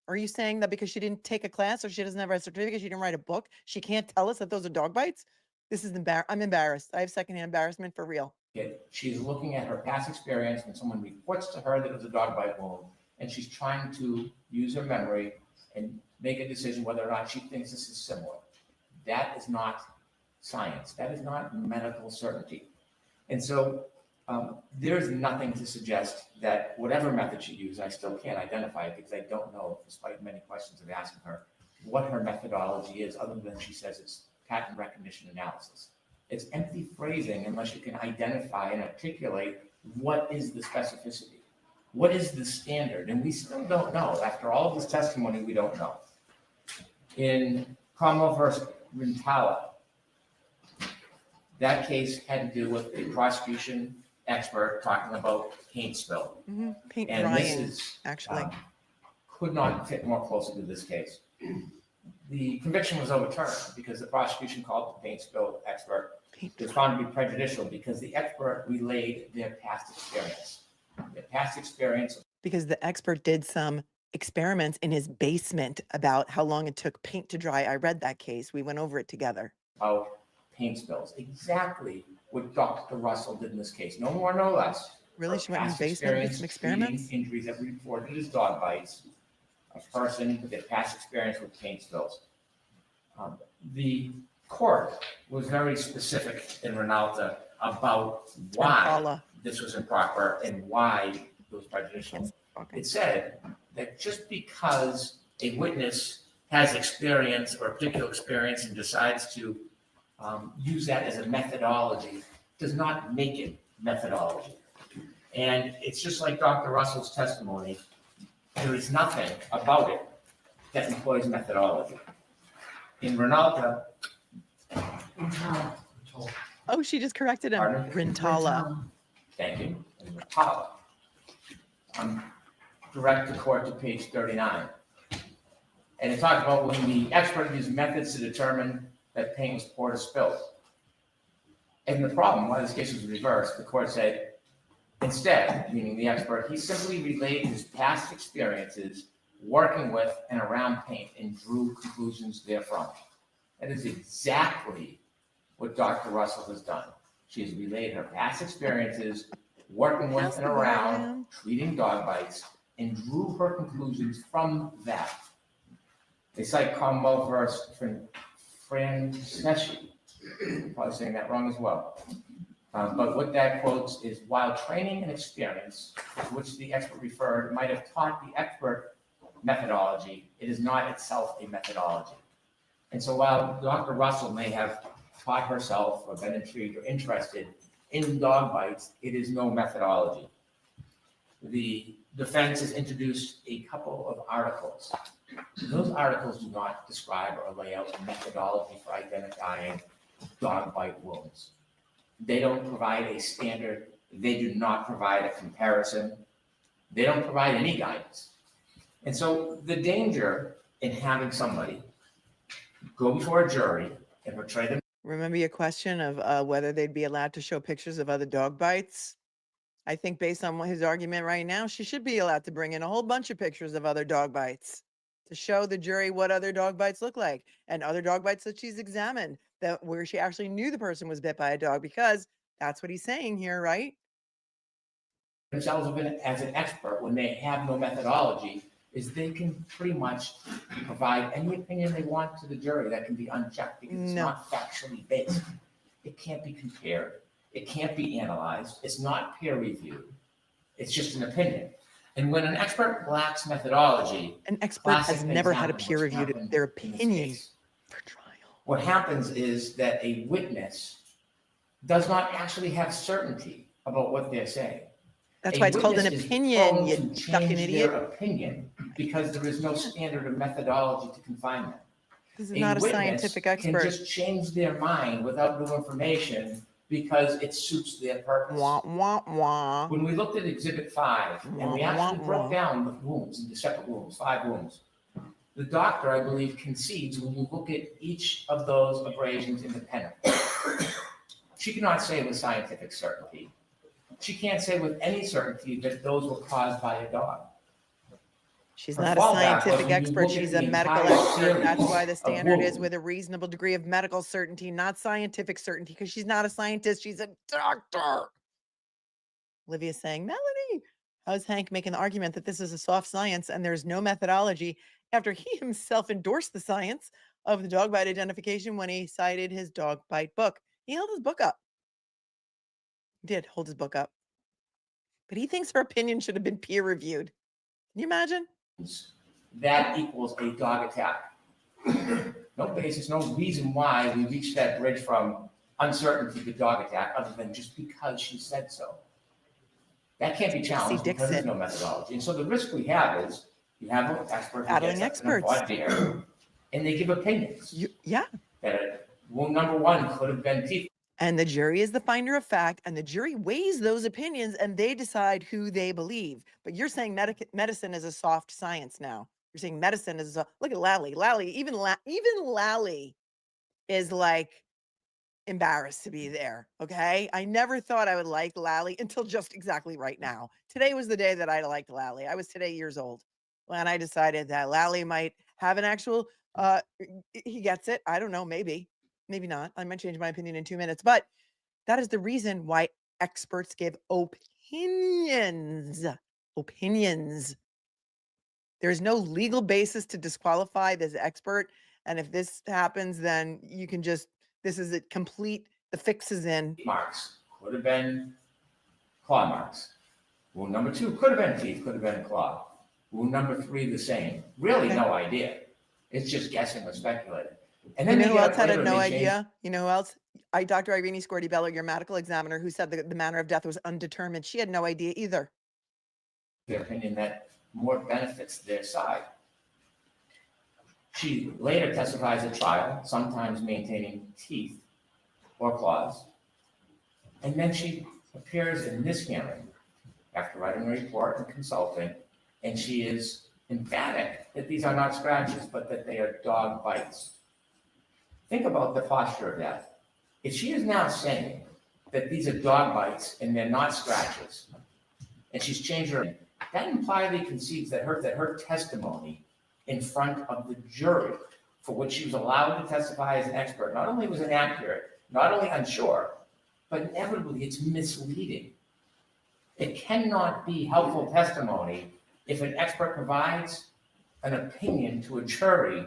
Are you saying that because she didn't take a class or she doesn't have a certificate, she didn't write a book, she can't tell us that those are dog bites? This is I'm embarrassed. I have secondhand embarrassment for real. She's looking at her past experience when someone reports to her that it was a dog bite wound, and she's trying to use her memory and make a decision whether or not she thinks this is similar. That is not science. That is not medical certainty. And so there's nothing to suggest that whatever method she used, I still can't identify it because I don't know, despite many questions of asking her, what her methodology is, other than she says it's pattern recognition analysis. It's empty phrasing unless you can identify and articulate what is the specificity, what is the standard, and we still don't know. After all of this testimony, we don't know. In Commonwealth versus Rintala, that case had to do with a prosecution expert talking about paint spill. Paint And this drying, is, actually. could not fit more closely to this case. The conviction was overturned because the prosecution called the paint spill expert. Paint It was found to be prejudicial because the expert relayed their past experience. Their past experience Because the expert did some experiments in his basement about how long it took paint to dry. I read that case. We went over it together. about paint spills, exactly what Dr. Russell did in this case, no more, no less. Really? Her She went in the past basement and did some experience treating experiments? Injuries that were reported as dog bites, a person with their past experience with paint spills. The court was very specific in Ronaldo about why Impala. this was improper and why it was prejudicial. It said that just because a witness has experience or a particular experience and decides to use that as a methodology does not make it methodology. And it's just like Dr. Russell's testimony. There is nothing about it that employs methodology. In Ronaldo, Oh, she just corrected him. Pardon? Rintala. thank you, in Rapala, direct the court to page 39. And it talks about when the expert used methods to determine that paint was poured or spilled. And the problem, why this case was reversed, the court said, instead, meaning the expert, he simply relayed his past experiences working with and around paint and drew conclusions therefrom. That is exactly what Dr. Russell has done. She has relayed her past experiences working with and around treating dog bites and drew her conclusions from that. They cite Commonwealth versus Franceschi, probably saying that wrong as well. But what that quotes is, while training and experience, to which the expert referred, might have taught the expert methodology, it is not itself a methodology. And so while Dr. Russell may have taught herself or been intrigued or interested in dog bites, it is no methodology. The defense has introduced a couple of articles. Those articles do not describe or lay out a methodology for identifying dog bite wounds. They don't provide a standard. They do not provide a comparison. They don't provide any guidance. And so the danger in having somebody go before a jury and portray them. Remember your question of whether they'd be allowed to show pictures of other dog bites? I think based on his argument right now, she should be allowed to bring in a whole bunch of pictures of other dog bites to show the jury what other dog bites look like and other dog bites that she's examined, that where she actually knew the person was bit by a dog, because that's what he's saying here, right? Themselves as an expert when they have no methodology is they can pretty much provide any opinion they want to the jury that can be unchecked because it's No. not factually based. It can't be compared. It can't be analyzed. It's not peer reviewed. It's just an opinion. And when an expert lacks methodology, An expert classic has things never had a happen, peer which reviewed happened their in this opinion case. for trial. What happens is that a witness does not actually have certainty about what they're saying. That's A why it's called an witness is opinion, prone you to fucking change idiot. their opinion because there is no standard of methodology to confine them. This is A not a witness scientific can expert. just change their mind without new information because it suits their purpose. Wah, wah, wah. When we looked at Exhibit 5, and we Wah, actually wah, broke wah. down the wounds into separate wounds, 5 wounds, the doctor, I believe, concedes when you look at each of those abrasions independently. She cannot say with scientific certainty. She can't say with any certainty that those were caused by a dog. She's Her not a fallback was scientific when you expert. look at She's the a medical entire expert. That's series why the of standard is wounds. with a reasonable degree of medical certainty, not scientific certainty, because she's not a scientist. She's a doctor. Olivia's saying, Melanie, how's Hank making the argument that this is a soft science and there's no methodology after he himself endorsed the science of the dog bite identification when he cited his dog bite book? He held his book up. He did hold his book up. But he thinks her opinion should have been peer reviewed. Can you imagine? That equals a dog attack. No basis, no reason why we reached that bridge from uncertainty to dog attack other than just because she said so. That can't be challenged because there's no methodology. And so the risk we have is you have an expert who Battling gets up in a experts. voir dire and they give opinions Yeah. that wound number 1 could have been teeth. And the jury is the finder of fact, and the jury weighs those opinions and they decide who they believe. But you're saying medicine is a soft science now. You're saying medicine is look at Lally. Even Lally is like embarrassed to be there. Okay. I never thought I would like Lally until just exactly right now. Today was the day that I liked Lally. I was today years old when I decided that Lally might have an actual, he gets it. I don't know. Maybe not. I might change my opinion in 2 minutes, but that is the reason why experts give opinions. There's no legal basis to disqualify this expert. And if this happens, then you can just, this is a complete, the fix is in. Marks could have been claw marks. Wound number 2 could have been teeth, could have been a claw. Wound number 3 the same. Really no idea. It's just guessing or speculating. And then You know they who get else had later, no they change- idea? You know who else? Dr. Irene Scordi-Bello, your medical examiner, who said the manner of death was undetermined. She had no idea either. Their opinion that more benefits their side. She later testifies at trial, sometimes maintaining teeth or claws. And then she appears in this hearing after writing a report and consulting, and she is emphatic that these are not scratches, but that they are dog bites. Think about the posture of that. If she is now saying that these are dog bites and they're not scratches, and she's changed her, that impliedly concedes that her testimony in front of the jury, for which she was allowed to testify as an expert, not only was inaccurate, not only unsure, but inevitably it's misleading. It cannot be helpful testimony if an expert provides an opinion to a jury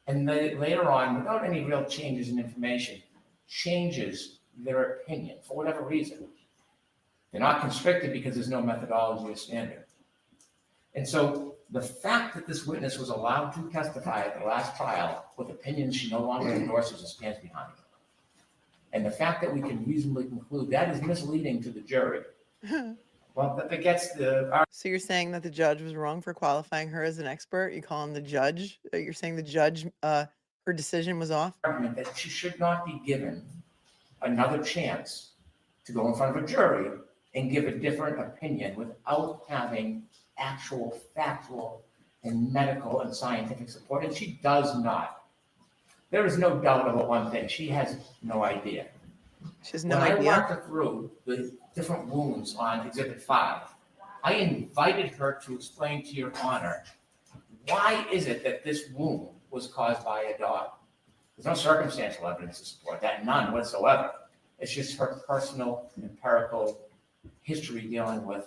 and they, later on, without any real changes in information, changes their opinion for whatever reason. They're not constricted because there's no methodology or standard. And so the fact that this witness was allowed to testify at the last trial with opinions she no longer endorses and stands behind, and the fact that we can reasonably conclude that is misleading to the jury, well, that begets the... So you're saying that the judge was wrong for qualifying her as an expert? You call him the judge? You're saying the judge, her decision was off? Argument that she should not be given another chance to go in front of a jury and give a different opinion without having actual factual and medical and scientific support, and she does not. There is no doubt about one thing. She has no idea. She has no When idea. I walked her through the different wounds on Exhibit 5, I invited her to explain to your honor, why is it that this wound was caused by a dog? There's no circumstantial evidence to support that, none whatsoever. It's just her personal empirical history dealing with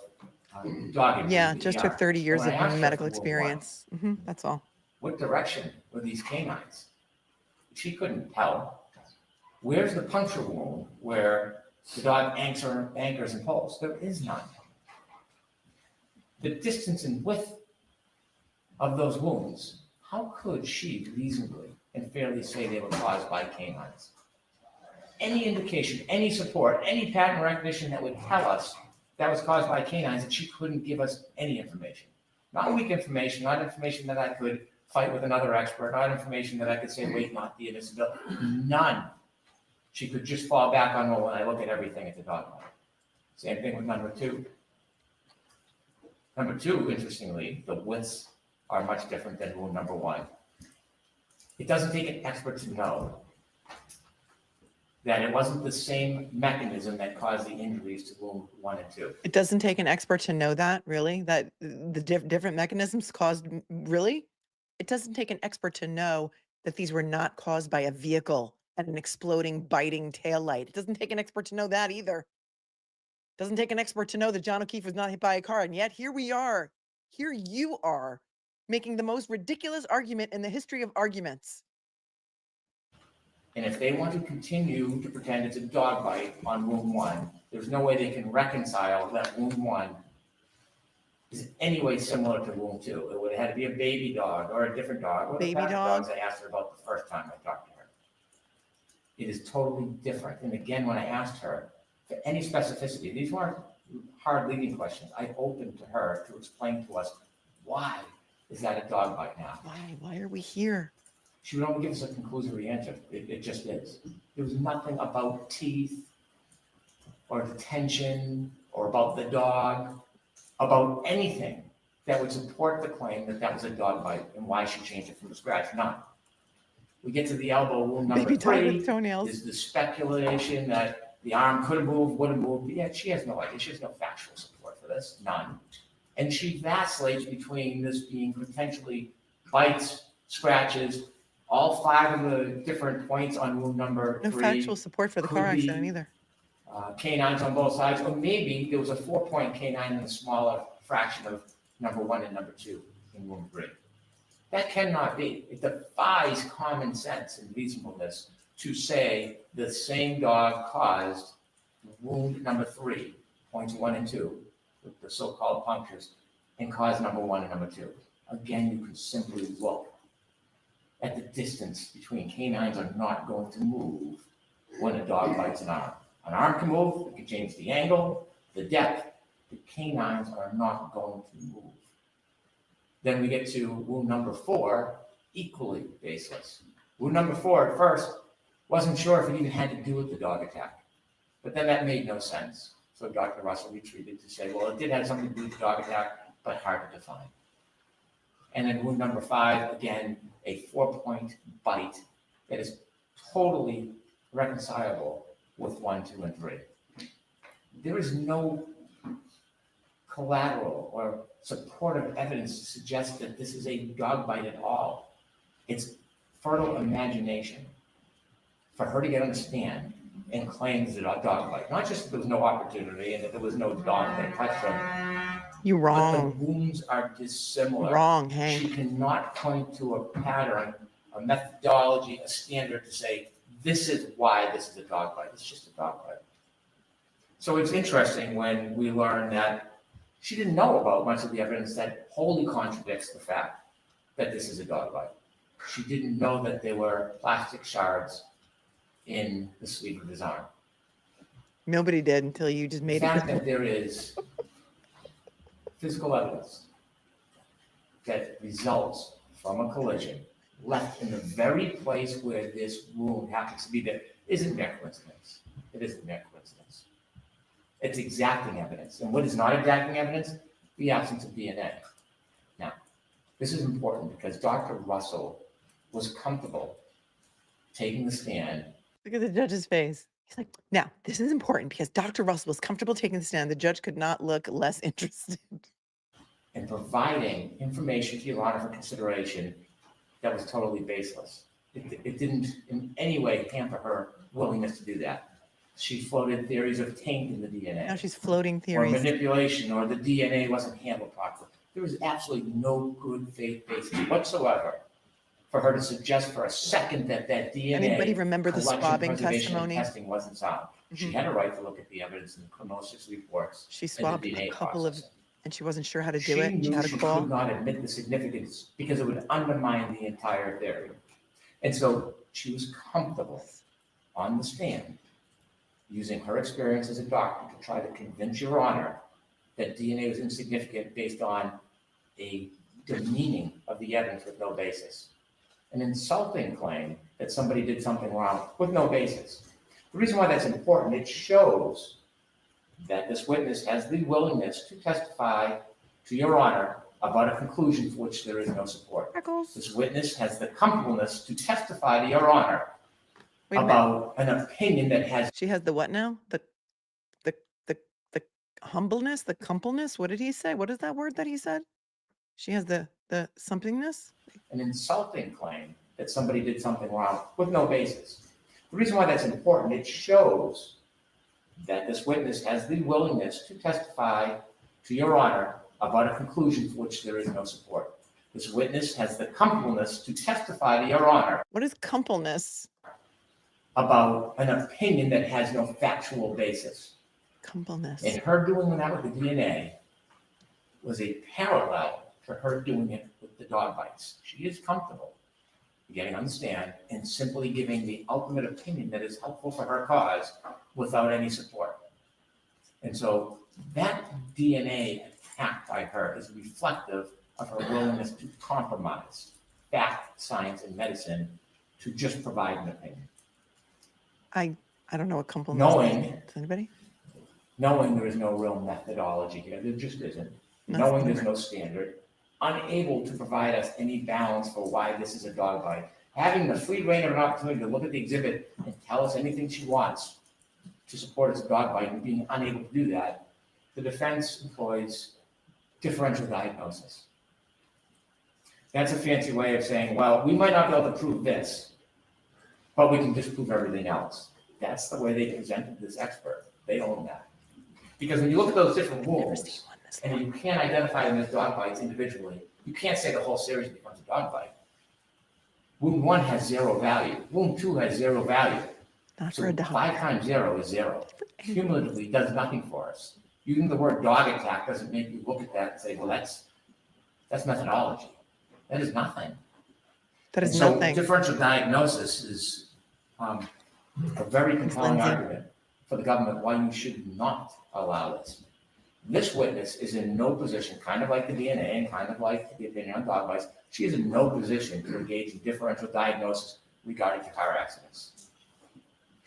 dog. Yeah, just took 30 years When I asked of her medical for wound experience. That's all. what direction were these canines? She couldn't tell. Where's the puncture wound where the dog anchors and pulls? There is none. the distance and width of those wounds, how could she reasonably and fairly say they were caused by canines? Any indication, any support, any pattern recognition that would tell us that was caused by canines, and she couldn't give us any information. Not weak information, not information that I could fight with another expert, not information that I could say, wait, not the admissibility. None. She could just fall back on, well, when I look at everything at the dog bite. Same thing with number two. Number two, interestingly, the widths are much different than wound number one. It doesn't take an expert to know that it wasn't the same mechanism that caused the injuries to wound 1 and 2. It doesn't take an expert to know that, really? That the different mechanisms caused, really? It doesn't take an expert to know that these were not caused by a vehicle and an exploding, biting taillight. It doesn't take an expert to know that either. It doesn't take an expert to know that John O'Keefe was not hit by a car. And yet here we are. Here you are making the most ridiculous argument in the history of arguments. And if they want to continue to pretend it's a dog bite on wound 1, there's no way they can reconcile that wound 1 is any way similar to wound 2. It would have had to be a baby dog or a different dog. Or Baby the dog? dogs I asked her about the first time I talked to her. It is totally different. And again, when I asked her for any specificity, these weren't hard leading questions. I opened to her to explain to us, why is that a dog bite now? Why are we here? She would only give us a conclusory answer. It just is. There was nothing about teeth or detention or about the dog, about anything that would support the claim that that was a dog bite and why she changed it from the scratch. None. We get to the elbow wound number Baby dog 3. with toenails. Is the speculation that the arm could have moved, would have moved. But yet she has no idea. She has no factual support for this. None. And she vacillates between this being potentially bites, scratches, all 5 of the different points on wound number 3. No factual support for the car could be, accident either. Canines on both sides, or maybe there was a 4-point canine in the smaller fraction of number 1 and number 2 in wound 3. That cannot be. It defies common sense and reasonableness to say the same dog caused wound number 3, points 1 and 2, with the so-called punctures, and caused number 1 and number 2. Again, you can simply look at the distance between canines are not going to move when a dog bites an arm. An arm can move, it can change the angle, the depth. The canines are not going to move. Then we get to wound number 4, equally baseless. Wound number 4 at first wasn't sure if it even had to do with the dog attack, but then that made no sense. So Dr. Russell retreated to say, well, it did have something to do with the dog attack, but hard to define. And then wound number 5, again, a 4-point bite that is totally reconcilable with 1, 2, and 3. There is no collateral or supportive evidence to suggest that this is a dog bite at all. It's fertile imagination for her to get on the stand and claim it's a dog bite. Not just that there was no opportunity and that there was no dog that touched her. You're But wrong. the wounds are dissimilar. Wrong, She Hank. cannot point to a pattern, a methodology, a standard to say, this is why this is a dog bite. It's just a dog bite. So it's interesting when we learn that she didn't know about much of the evidence that wholly contradicts the fact that this is a dog bite. She didn't know that there were plastic shards in the sleeve of his arm. Nobody did until you just The made fact it. that there is physical evidence that results from a collision left in the very place where this wound happens to be there isn't mere coincidence. It isn't mere coincidence. It's exacting evidence. And what is not exacting evidence? The absence of DNA. Now, this is important because Dr. Russell was comfortable taking the stand. Look at the judge's face. He's like, now, this is important because Dr. Russell was comfortable taking the stand. The judge could not look less interested. And providing information to Your Honor for consideration that was totally baseless. It didn't in any way hamper her willingness to do that. She floated theories of taint in the DNA. Now she's floating Or theories. manipulation, or the DNA wasn't handled properly. There was absolutely no good faith basis whatsoever for her to suggest for a second that that DNA Anybody remember the collection, swabbing preservation, and testimony? testing wasn't sound. She Mhm. had a right to look at the evidence in the criminal justice reports. She and the swabbed DNA a couple of processing. And she wasn't sure how to do She it. She knew had she a call. could not admit the significance because it would undermine the entire theory. And so she was comfortable on the stand using her experience as a doctor to try to convince Your Honor that DNA was insignificant based on a demeaning of the evidence with no basis. An insulting claim that somebody did something wrong with no basis. The reason why that's important, it shows that this witness has the willingness to testify to Your Honor about a conclusion for which there is no support. This witness has the comfortableness to testify to Your Honor Wait a minute. about an opinion that has She has the what now? The humbleness, the compleness. What did he say? What is that word that he said? She has the somethingness. an insulting claim that somebody did something wrong with no basis. The reason why that's important, it shows that this witness has the willingness to testify to Your Honor about a conclusion for which there is no support. This witness has the comfortableness to testify to Your Honor What is compleness? about an opinion that has no factual basis. Compleness. And her doing that with the DNA was a parallel to her doing it with the dog bites. She is comfortable getting on the stand and simply giving the ultimate opinion that is helpful for her cause without any support. And so that DNA attack by her is reflective of her willingness to compromise fact, science, and medicine to just provide an opinion. I don't know what compleness Knowing- is. Does anybody? Knowing there is no real methodology here, there just isn't. Knowing there's no standard, unable to provide us any balance for why this is a dog bite, having the free rein of an opportunity to look at the exhibit and tell us anything she wants to support as a dog bite, and being unable to do that, the defense employs differential diagnosis. That's a fancy way of saying, well, we might not be able to prove this, but we can disprove everything else. That's the way they presented this expert. They own that. Because when you look at those different wounds, and you can't identify them as dog bites individually, you can't say the whole series becomes a dog bite. Wound 1 has 0 value. Wound 2 has 0 value. Not So for a dog. 5 times 0 is 0. Cumulatively does nothing for us. Using the word dog attack doesn't make you look at that and say, well, that's methodology. That is nothing. That is And so nothing. differential diagnosis is a very compelling Lindsay. argument for the government why you should not allow this. This witness is in no position, kind of like the DNA and kind of like the opinion on dog bites, she is in no position to engage in differential diagnosis regarding car accidents.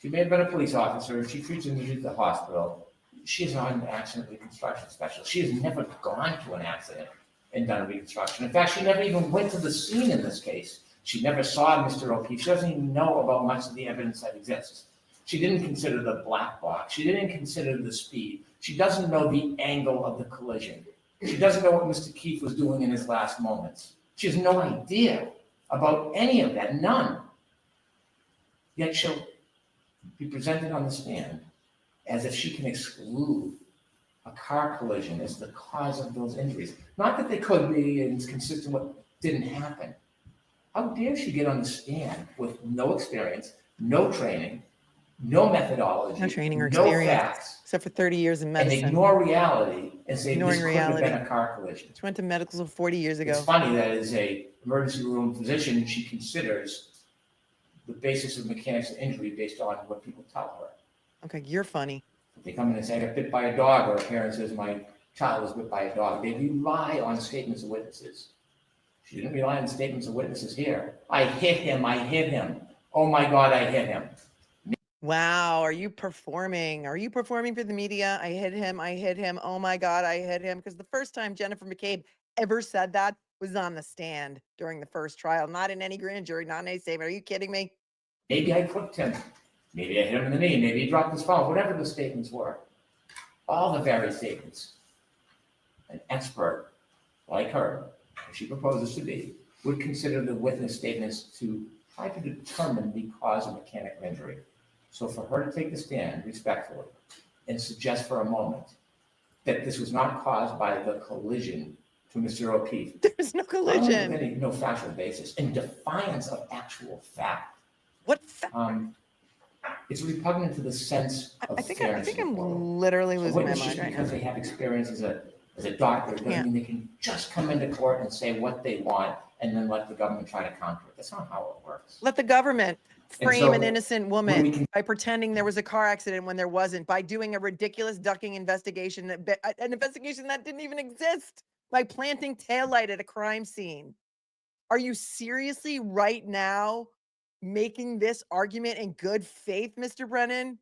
She may have been a police officer, she treats injuries at the hospital. She is not an accident reconstruction specialist. She has never gone to an accident and done a reconstruction. In fact, she never even went to the scene in this case. She never saw Mr. O'Keefe. She doesn't even know about much of the evidence that exists. She didn't consider the black box. She didn't consider the speed. She doesn't know the angle of the collision. She doesn't know what Mr. Keefe was doing in his last moments. She has no idea about any of that, none. Yet she'll be presented on the stand as if she can exclude a car collision as the cause of those injuries. Not that they could be, and it's consistent with what didn't happen. How dare she get on the stand with no experience, no training, no methodology, No training or no experience, facts, except for 30 years in and medicine. ignore reality and say Ignoring this could have been reality. a car collision. She went to medical school 40 years ago. It's funny that as a emergency room physician, she considers the basis of mechanics of injury based on what people tell her. Okay, you're funny. They come in and say, I got bit by a dog, or a parent says, my child was bit by a dog. They rely on statements of witnesses. She didn't rely on statements of witnesses here. I hit him, I hit him. Oh my God, I hit him. Wow, are you performing? Are you performing for the media? I hit him. I hit him. Oh my God, I hit him. Because the first time Jennifer McCabe ever said that was on the stand during the first trial, not in any grand jury, not in any statement. Are you kidding me? Maybe I clipped him. Maybe I hit him in the knee. Maybe he dropped his phone, whatever the statements were. All the various statements. An expert like her, if she proposes to be, would consider the witness statements to try to determine the cause of mechanical injury. So for her to take the stand respectfully and suggest for a moment that this was not caused by the collision to Mr. O'Keefe. There was no collision. No factual basis, in defiance of actual fact. What? It's repugnant to the sense of I think fairness. I'm in the world. literally So losing my witnesses, mind right now. because they have experience as as a doctor, it doesn't Yeah. mean they can just come into court and say what they want and then let the government try to counter it. That's not how it works. Let the government And frame so an innocent when we woman can- by pretending there was a car accident when there wasn't, by doing a ridiculous ducking investigation, an investigation that didn't even exist, by planting taillight at a crime scene. Are you seriously right now making this argument in good faith, Mr. Brennan?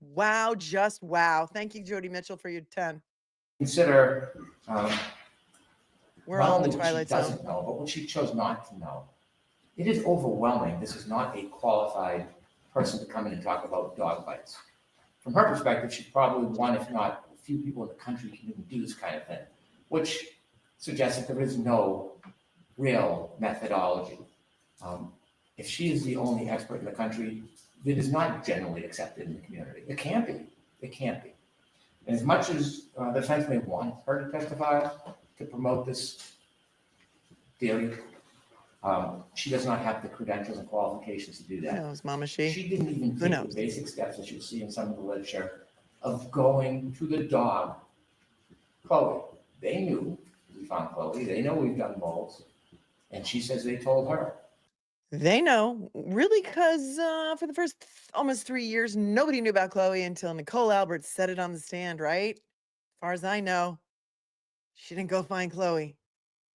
Wow, just wow. Thank you, Jody Mitchell, for your 10. Consider We're not all in only the what she twilight zone. doesn't know, but what she chose not to know. It is overwhelming. This is not a qualified person to come in and talk about dog bites. From her perspective, she's probably one, if not a few people in the country can even do this kind of thing, which suggests that there is no real methodology. If she is the only expert in the country, it is not generally accepted in the community. It can't be. It can't be. And as much as the defense may want her to testify to promote this theory, she does not have the credentials and qualifications to do Who that. knows, Mama She? She didn't even Who take knows? the basic steps that you'll see in some of the literature of going to the dog. Chloe, they knew we found Chloe. They know we've done molds. And she says they told her. They know, really, because for the first almost 3 years, nobody knew about Chloe until Nicole Albert said it on the stand, right? As far as I know, she didn't go find Chloe.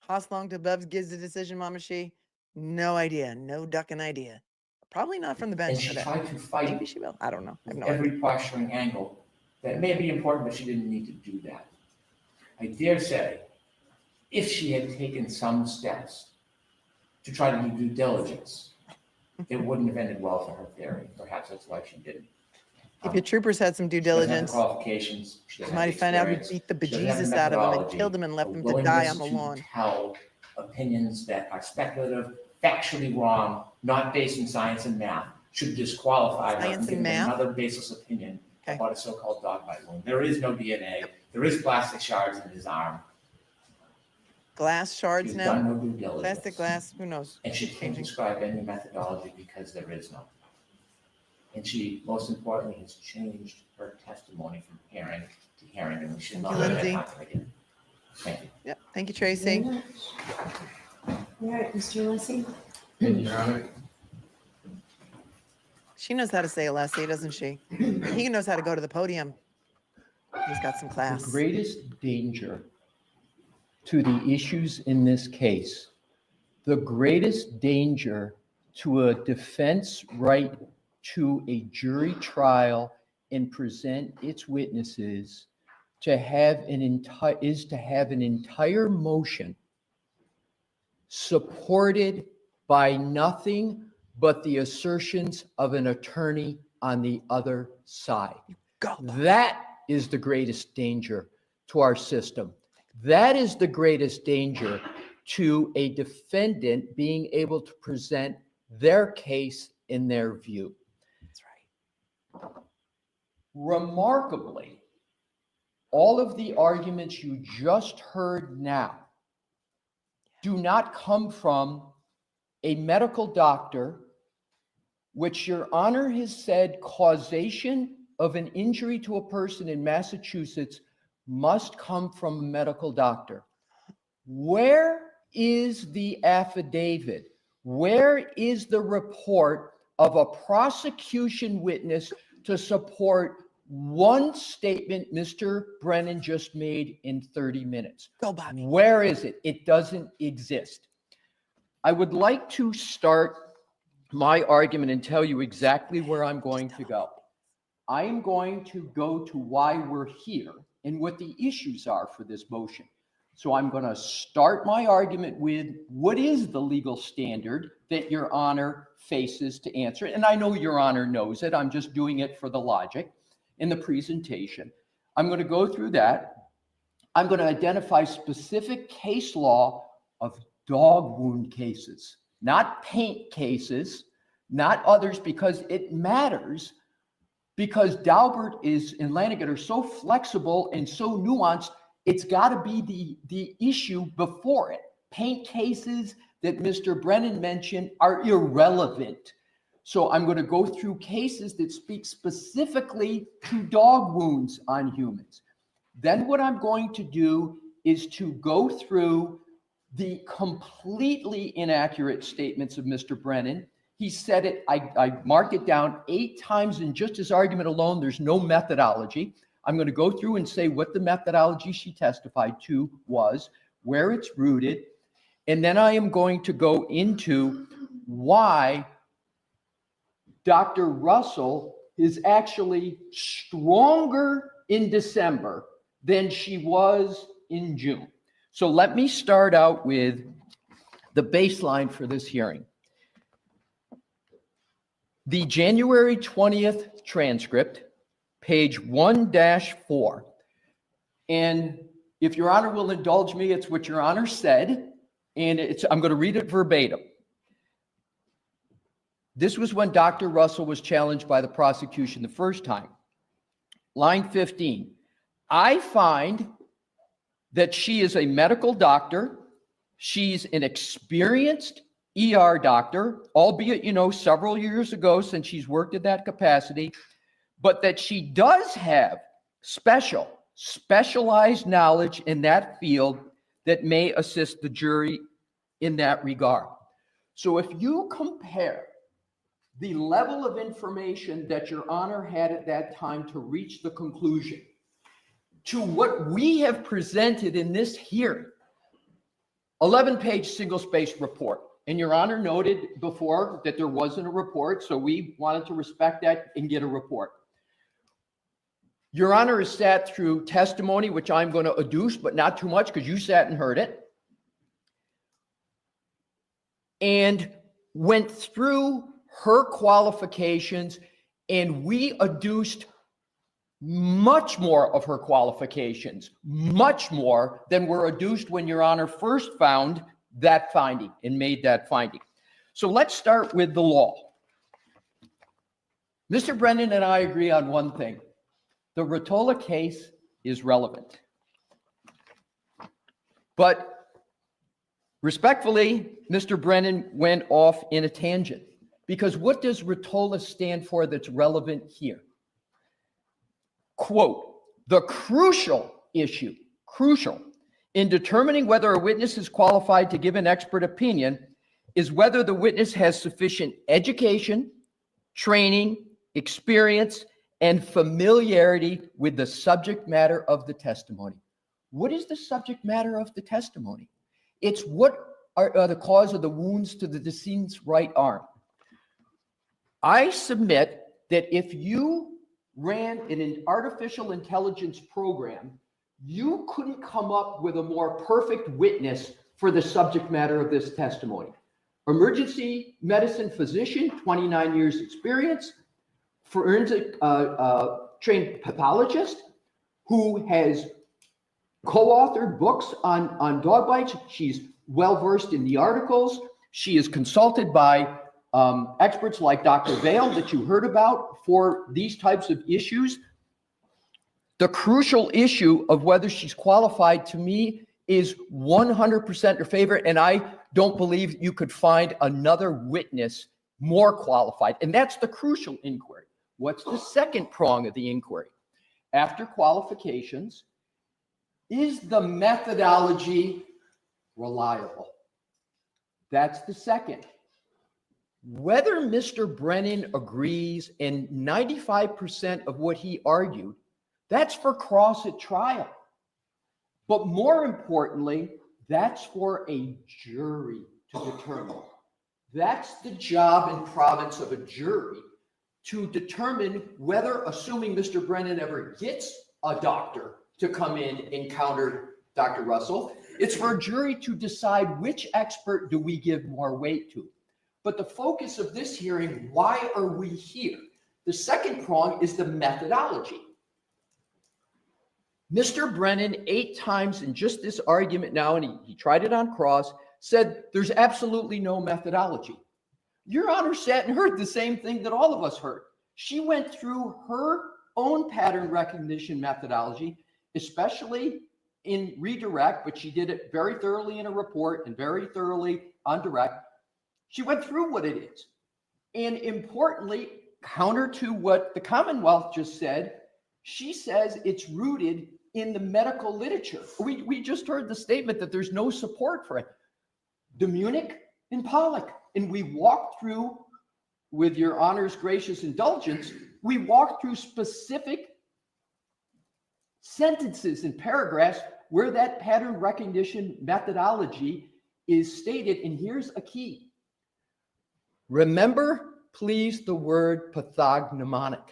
How long till Bubs gives the decision, Mama She? No idea. No ducking idea. Probably not from the bench And she today. tried to fight Maybe she will. I don't know. I have no every idea. posturing angle that may be important, but she didn't need to do that. I dare say, if she had taken some steps to try to do due diligence, it wouldn't have ended well for her theory. Perhaps that's why she didn't. If your troopers had some due She doesn't have the diligence, qualifications. She doesn't might have have the found out who experience. beat the She doesn't have the bejesus out of him and methodology, killed him and left a him to die on the willingness lawn. to tell opinions that are speculative, factually wrong, not based in science and math, should disqualify her Science from and giving math? another baseless opinion Okay. about a so-called dog bite wound. There is no DNA. There is plastic shards in his arm. Glass shards She's now? done no due diligence. Plastic glass? Who knows? And she can't describe any methodology because there is none. And she, most importantly, has changed her testimony from hearing to hearing, and we should Thank not you, let Lindsay. that happen again. Thank you. Yep. Thank you, Tracy. All right, Mr. Alessi? Thank you, Your Honor. She knows how to say Alessi, doesn't she? He knows how to go to the podium. He's got some The class. greatest danger to the issues in this case, the greatest danger to a defense right to a jury trial and present its witnesses to have an entire motion supported by nothing but the assertions of an attorney on the other side. Go. That is the greatest danger to our system. That is the greatest danger to a defendant being able to present their case in their view. That's right. Remarkably, all of the arguments you just heard now do not come from a medical doctor, which Your Honor has said causation of an injury to a person in Massachusetts must come from a medical doctor. Where is the affidavit? Where is the report of a prosecution witness to support one statement Mr. Brennan just made in 30 minutes? Go, Bobby. Where is it? It doesn't exist. I would like to start my argument and tell you exactly where I'm going to go. I am going to go to why we're here and what the issues are for this motion. So I'm going to start my argument with what is the legal standard that Your Honor faces to answer it. And I know Your Honor knows it. I'm just doing it for the logic in the presentation. I'm going to go through that. I'm going to identify specific case law of dog wound cases, not paint cases, not others, because it matters, because Daubert and Lanigan are so flexible and so nuanced. It's got to be the issue before it. Paint cases that Mr. Brennan mentioned are irrelevant. So I'm going to go through cases that speak specifically to dog wounds on humans. Then what I'm going to do is to go through the completely inaccurate statements of Mr. Brennan. He said it, I marked it down 8 times in just his argument alone. There's no methodology. I'm going to go through and say what the methodology she testified to was, where it's rooted, and then I am going to go into why Dr. Russell is actually stronger in December than she was in June. So let me start out with the baseline for this hearing. The January 20th transcript, page 1-4. And if Your Honor will indulge me, it's what Your Honor said, and I'm going to read it verbatim. This was when Dr. Russell was challenged by the prosecution the first time. Line 15. I find that she is a medical doctor. She's an experienced ER doctor, albeit, several years ago since she's worked at that capacity, but that she does have specialized knowledge in that field that may assist the jury in that regard. So if you compare the level of information that Your Honor had at that time to reach the conclusion to what we have presented in this hearing, 11-page single-spaced report. And Your Honor noted before that there wasn't a report, so we wanted to respect that and get a report. Your Honor has sat through testimony, which I'm going to adduce, but not too much because you sat and heard it, and went through her qualifications, and we adduced much more of her qualifications, much more than were adduced when Your Honor first found that finding and made that finding. So let's start with the law. Mr. Brennan and I agree on one thing. The Rottola case is relevant. But respectfully, Mr. Brennan went off in a tangent, because what does Rottola stand for that's relevant here? Quote, the crucial issue, in determining whether a witness is qualified to give an expert opinion is whether the witness has sufficient education, training, experience, and familiarity with the subject matter of the testimony. What is the subject matter of the testimony? It's what are the cause of the wounds to the decedent's right arm. I submit that if you ran an artificial intelligence program, you couldn't come up with a more perfect witness for the subject matter of this testimony. Emergency medicine physician, 29 years experience, forensic trained pathologist who has co-authored books on dog bites. She's well-versed in the articles. She is consulted by experts like Dr. Vail that you heard about for these types of issues. The crucial issue of whether she's qualified, to me, is 100% her favor, and I don't believe you could find another witness more qualified. And that's the crucial inquiry. What's the second prong of the inquiry? After qualifications, is the methodology reliable? That's the second. Whether Mr. Brennan agrees, and 95% of what he argued, that's for cross at trial. But more importantly, that's for a jury to determine. That's the job and province of a jury, to determine whether, assuming Mr. Brennan ever gets a doctor to come in and counter Dr. Russell, it's for a jury to decide which expert do we give more weight to. But the focus of this hearing, why are we here? The second prong is the methodology. Mr. Brennan, 8 times in just this argument now, and he tried it on cross, said there's absolutely no methodology. Your Honor sat and heard the same thing that all of us heard. She went through her own pattern recognition methodology, especially in redirect, but she did it very thoroughly in a report and very thoroughly on direct. She went through what it is. And importantly, counter to what the Commonwealth just said, She says it's rooted in the medical literature. We just heard the statement that there's no support for it. De Munich and Pollock. And we walked through, with your honor's gracious indulgence, we walked through specific sentences and paragraphs where that pattern recognition methodology is stated. And here's a key. Remember, please, the word pathognomonic.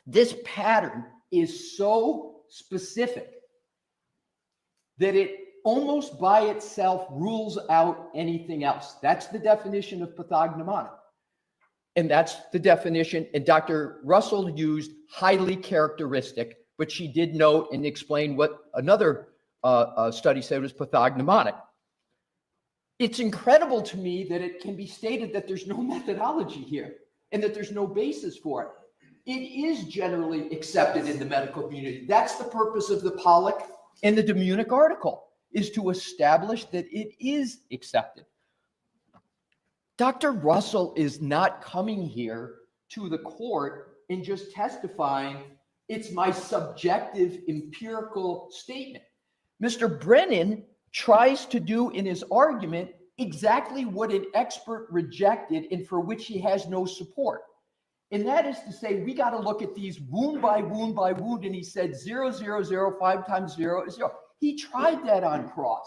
This pattern is so specific that it almost by itself rules out anything else. That's the definition of pathognomonic. And that's the definition. And Dr. Russell used highly characteristic, but she did note and explain what another study said was pathognomonic. It's incredible to me that it can be stated that there's no methodology here and that there's no basis for it. It is generally accepted in the medical community. That's the purpose of the Pollock and the De Munich article, is to establish that it is accepted. Dr. Russell is not coming here to the court and just testifying, it's my subjective empirical statement. Mr. Brennan tries to do in his argument exactly what an expert rejected and for which he has no support. And that is to say, we got to look at these wound by wound by wound. And he said 0, 0, 0, 5 times 0 is 0. He tried that on cross.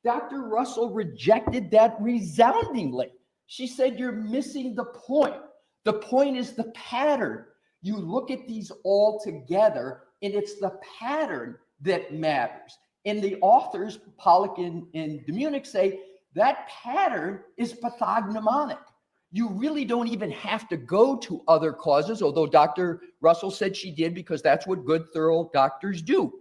Dr. Russell rejected that resoundingly. She said, you're missing the point. The point is the pattern. You look at these all together, and it's the pattern that matters. And the authors, Pollock and De Munich, say that pattern is pathognomonic. You really don't even have to go to other causes, although Dr. Russell said she did, because that's what good, thorough doctors do.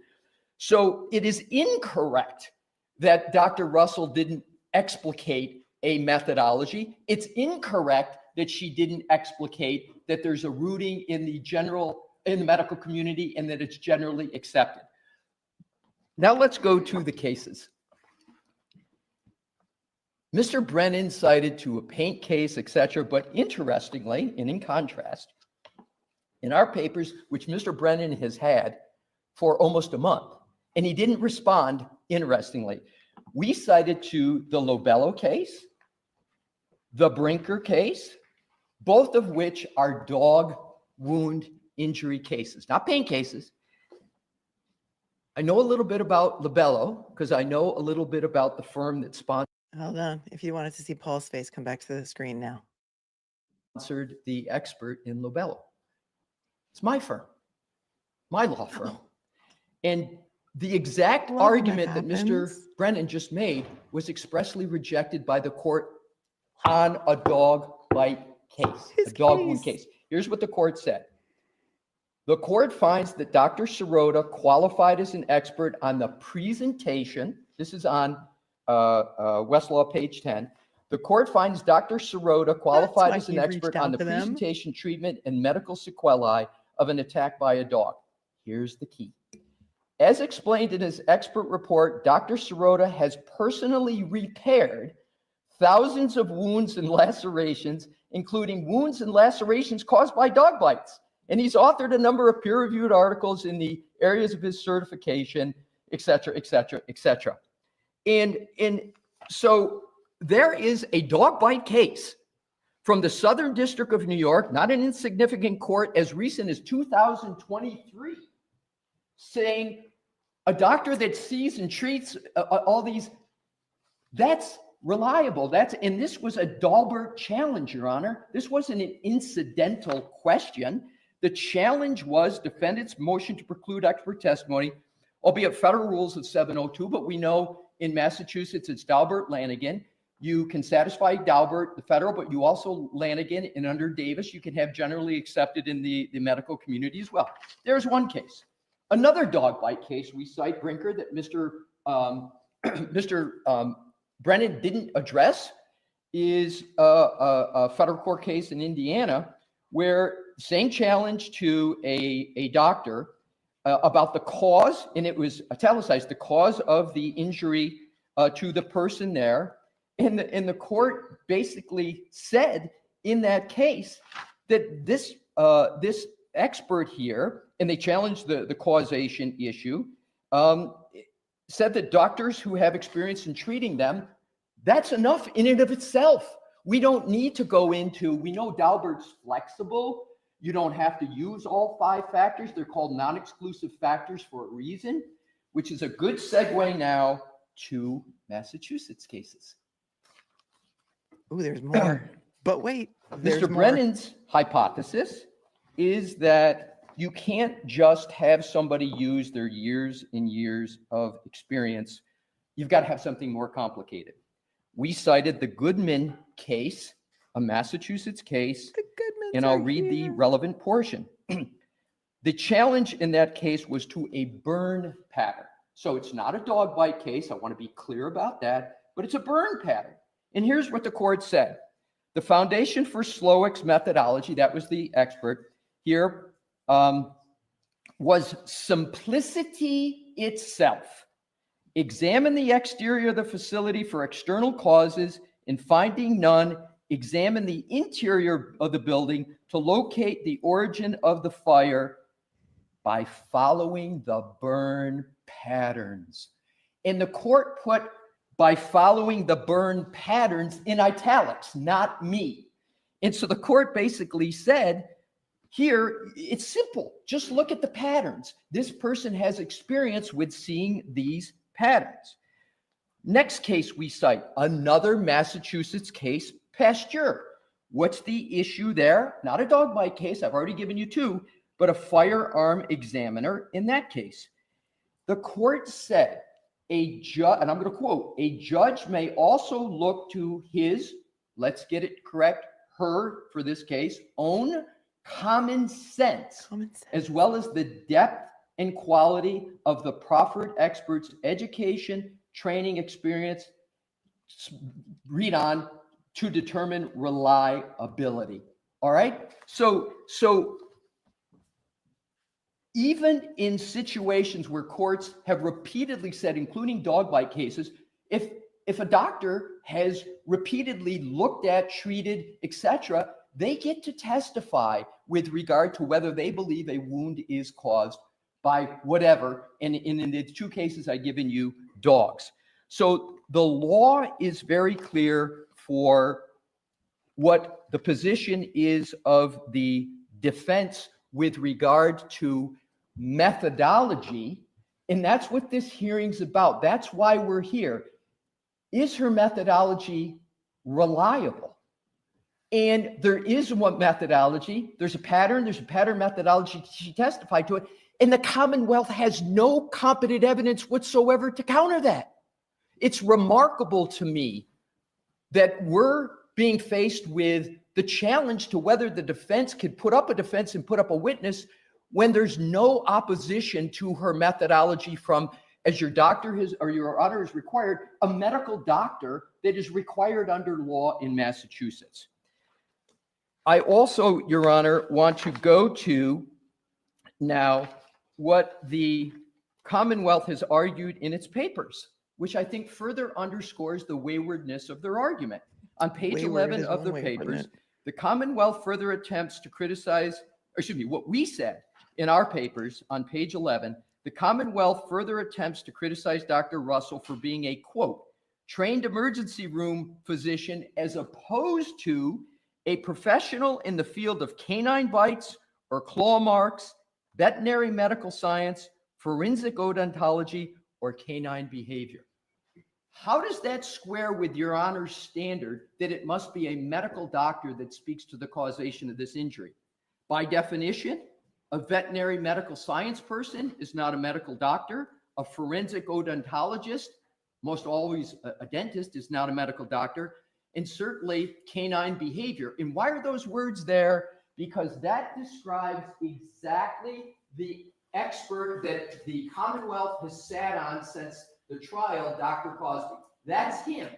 So it is incorrect that Dr. Russell didn't explicate a methodology. It's incorrect that she didn't explicate that there's a rooting in the medical community and that it's generally accepted. Now let's go to the cases. Mr. Brennan cited to a paint case, etc., but interestingly, and in contrast, in our papers, which Mr. Brennan has had for almost a month, and he didn't respond, interestingly, we cited to the Lobello case, the Brinker case, both of which are dog wound injury cases, not pain cases. I know a little bit about Lobello because I know a little bit about the firm that sponsored. Hold on. If you wanted to see Paul's face, come back to the screen now. Sponsored the expert in Lobello. It's my firm, my law firm. And the exact argument that Mr. Brennan just made was expressly rejected by the court on a dog bite case, a dog wound case. Here's what the court said. The court finds that Dr. Sirota qualified as an expert on the presentation. This is on Westlaw page 10. The court finds Dr. Sirota qualified as an expert on the presentation, treatment, and medical sequelae of an attack by a dog. Here's the key. As explained in his expert report, Dr. Sirota has personally repaired thousands of wounds and lacerations, including wounds and lacerations caused by dog bites. And he's authored a number of peer-reviewed articles in the areas of his certification, et cetera, et cetera, et cetera. And so there is a dog bite case from the Southern District of New York, not an insignificant court, as recent as 2023, saying a doctor that sees and treats all these, that's reliable. And this was a Daubert challenge, Your Honor. This wasn't an incidental question. The challenge was defendant's motion to preclude expert testimony, albeit federal rules of 702, but we know in Massachusetts it's Daubert-Lanigan. You can satisfy Daubert, the federal, but you also Lanigan, and under Davis, you can have generally accepted in the medical community as well. There's one case. Another dog bite case, we cite Brinker, that Mr. Brennan didn't address, is a federal court case in Indiana where same challenge to a doctor about the cause, and it was italicized, the cause of the injury to the person there. And the court basically said in that case that this expert here, and they challenged the causation issue, said that doctors who have experience in treating them, that's enough in and of itself. We don't need to go into, we know Daubert's flexible. You don't have to use all 5 factors. They're called non-exclusive factors for a reason, which is a good segue now to Massachusetts cases. Oh, there's more. But wait, there's Mr. more. Brennan's hypothesis is that you can't just have somebody use their years and years of experience. You've got to have something more complicated. We cited the Goodman case, a Massachusetts case, and I'll read the relevant portion. The challenge in that case was to a burn pattern. So it's not a dog bite case. I want to be clear about that, but it's a burn pattern. And here's what the court said. The foundation for Slowick's methodology, that was the expert here, was simplicity itself. Examine the exterior of the facility for external causes, and finding none, examine the interior of the building to locate the origin of the fire by following the burn patterns. And the court put by following the burn patterns in italics, not me. And so the court basically said, here, it's simple. Just look at the patterns. This person has experience with seeing these patterns. Next case we cite, another Massachusetts case, Pasteur. What's the issue there? Not a dog bite case, I've already given you 2, but a firearm examiner in that case. The court said, and I'm going to quote, a judge may also look to his, let's get it correct, her, for this case, own common sense, as well as the depth and quality of the proffered expert's education, training, experience, read on, to determine reliability. All right? So even in situations where courts have repeatedly said, including dog bite cases, if a doctor has repeatedly looked at, treated, etc., they get to testify with regard to whether they believe a wound is caused by whatever. And in the 2 cases I've given you, dogs. So the law is very clear for what the position is of the defense with regard to methodology. And that's what this hearing's about. That's why we're here. Is her methodology reliable? And there is one methodology. There's a pattern methodology. She testified to it. And the Commonwealth has no competent evidence whatsoever to counter that. It's remarkable to me that we're being faced with the challenge to whether the defense could put up a defense and put up a witness when there's no opposition to her methodology from, as your doctor has, or your honor is required, a medical doctor that is required under law in Massachusetts. I also, Your Honor, want to go to now what the Commonwealth has argued in its papers, which I think further underscores the waywardness of their argument. On page 11 of their papers, the Commonwealth further attempts to criticize, or excuse me, what we said in our papers on page 11, the Commonwealth further attempts to criticize Dr. Russell for being a, quote, trained emergency room physician as opposed to a professional in the field of canine bites or claw marks, veterinary medical science, forensic odontology, or canine behavior. How does that square with your honor's standard that it must be a medical doctor that speaks to the causation of this injury? By definition, a veterinary medical science person is not a medical doctor. A forensic odontologist, most always a dentist, is not a medical doctor. And certainly canine behavior. And why are those words there? Because that describes exactly the expert that the Commonwealth has sat on since the trial, Dr. Cosby. That's him.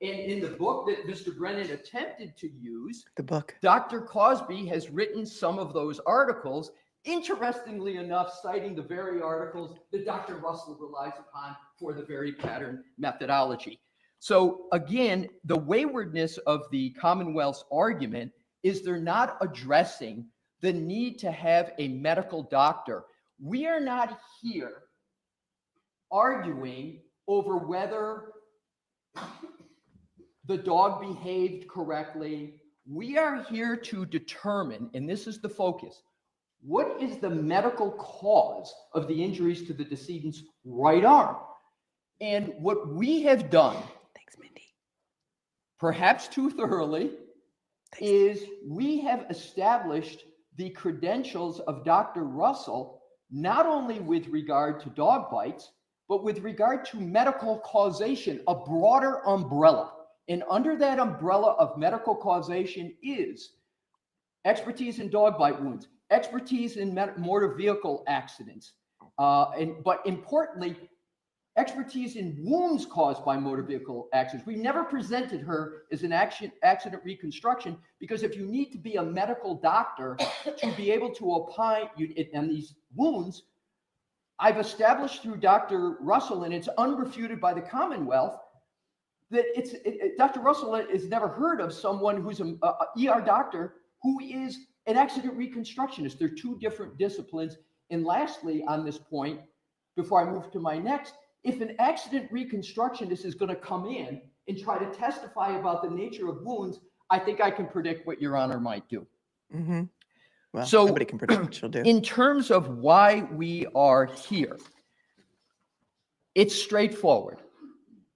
And in the book that Mr. Brennan attempted to use, the book, Dr. Cosby has written some of those articles, interestingly enough, citing the very articles that Dr. Russell relies upon for the very pattern methodology. So again, the waywardness of the Commonwealth's argument is they're not addressing the need to have a medical doctor. We are not here arguing over whether the dog behaved correctly. We are here to determine, and this is the focus, what is the medical cause of the injuries to the decedent's right arm? And what we have done, Thanks, Mindy. perhaps too thoroughly, is we have established the credentials of Dr. Russell, not only with regard to dog bites, but with regard to medical causation, a broader umbrella. And under that umbrella of medical causation is expertise in dog bite wounds, expertise in motor vehicle accidents, but importantly, expertise in wounds caused by motor vehicle accidents. We never presented her as an accident reconstruction, because if you need to be a medical doctor to be able to opine on these wounds, I've established through Dr. Russell, and it's unrefuted by the Commonwealth, that Dr. Russell has never heard of someone who's an ER doctor who is an accident reconstructionist. They're two different disciplines. And lastly, on this point, before I move to my next, if an accident reconstructionist is going to come in and try to testify about the nature of wounds, I think I can predict what Your Honor might do. Mm-hmm. Well, So, nobody can predict what she'll do. In terms of why we are here, it's straightforward.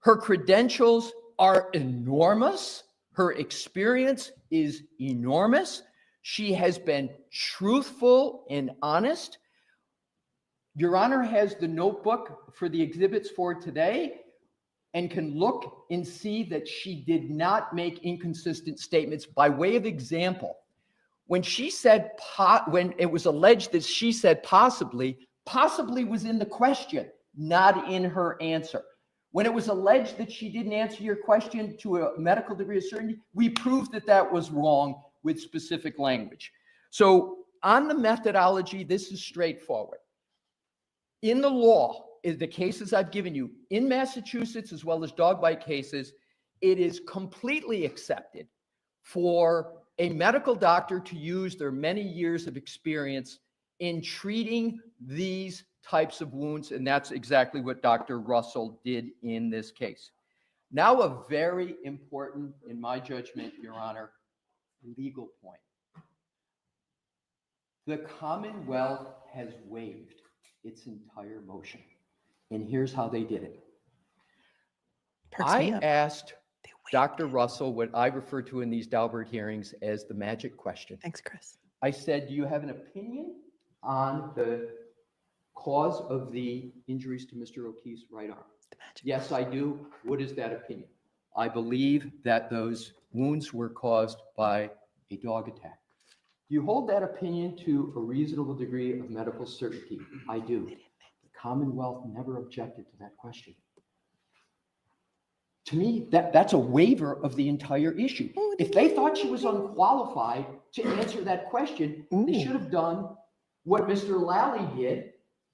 Her credentials are enormous. Her experience is enormous. She has been truthful and honest. Your Honor has the notebook for the exhibits for today and can look and see that she did not make inconsistent statements. By way of example, when she said, when it was alleged that she said possibly was in the question, not in her answer. When it was alleged that she didn't answer your question to a medical degree of certainty, we proved that that was wrong with specific language. So on the methodology, this is straightforward. In the law, in the cases I've given you, in Massachusetts as well as dog bite cases, it is completely accepted for a medical doctor to use their many years of experience in treating these types of wounds, and that's exactly what Dr. Russell did in this case. Now, a very important, in my judgment, Your Honor, legal point. The Commonwealth has waived its entire motion, and here's how they did it. Perks me I up. asked Dr. Russell what I refer to in these Daubert hearings as the magic question. Thanks, Chris. I said, do you have an opinion on the cause of the injuries to Mr. O'Keefe's right arm? Yes, I do. What is that opinion? I believe that those wounds were caused by a dog attack. Do you hold that opinion to a reasonable degree of medical certainty? I do. The Commonwealth never objected to that question. To me, that's a waiver of the entire issue. If they thought she was unqualified to answer that question, they should have done what Mr. Lally did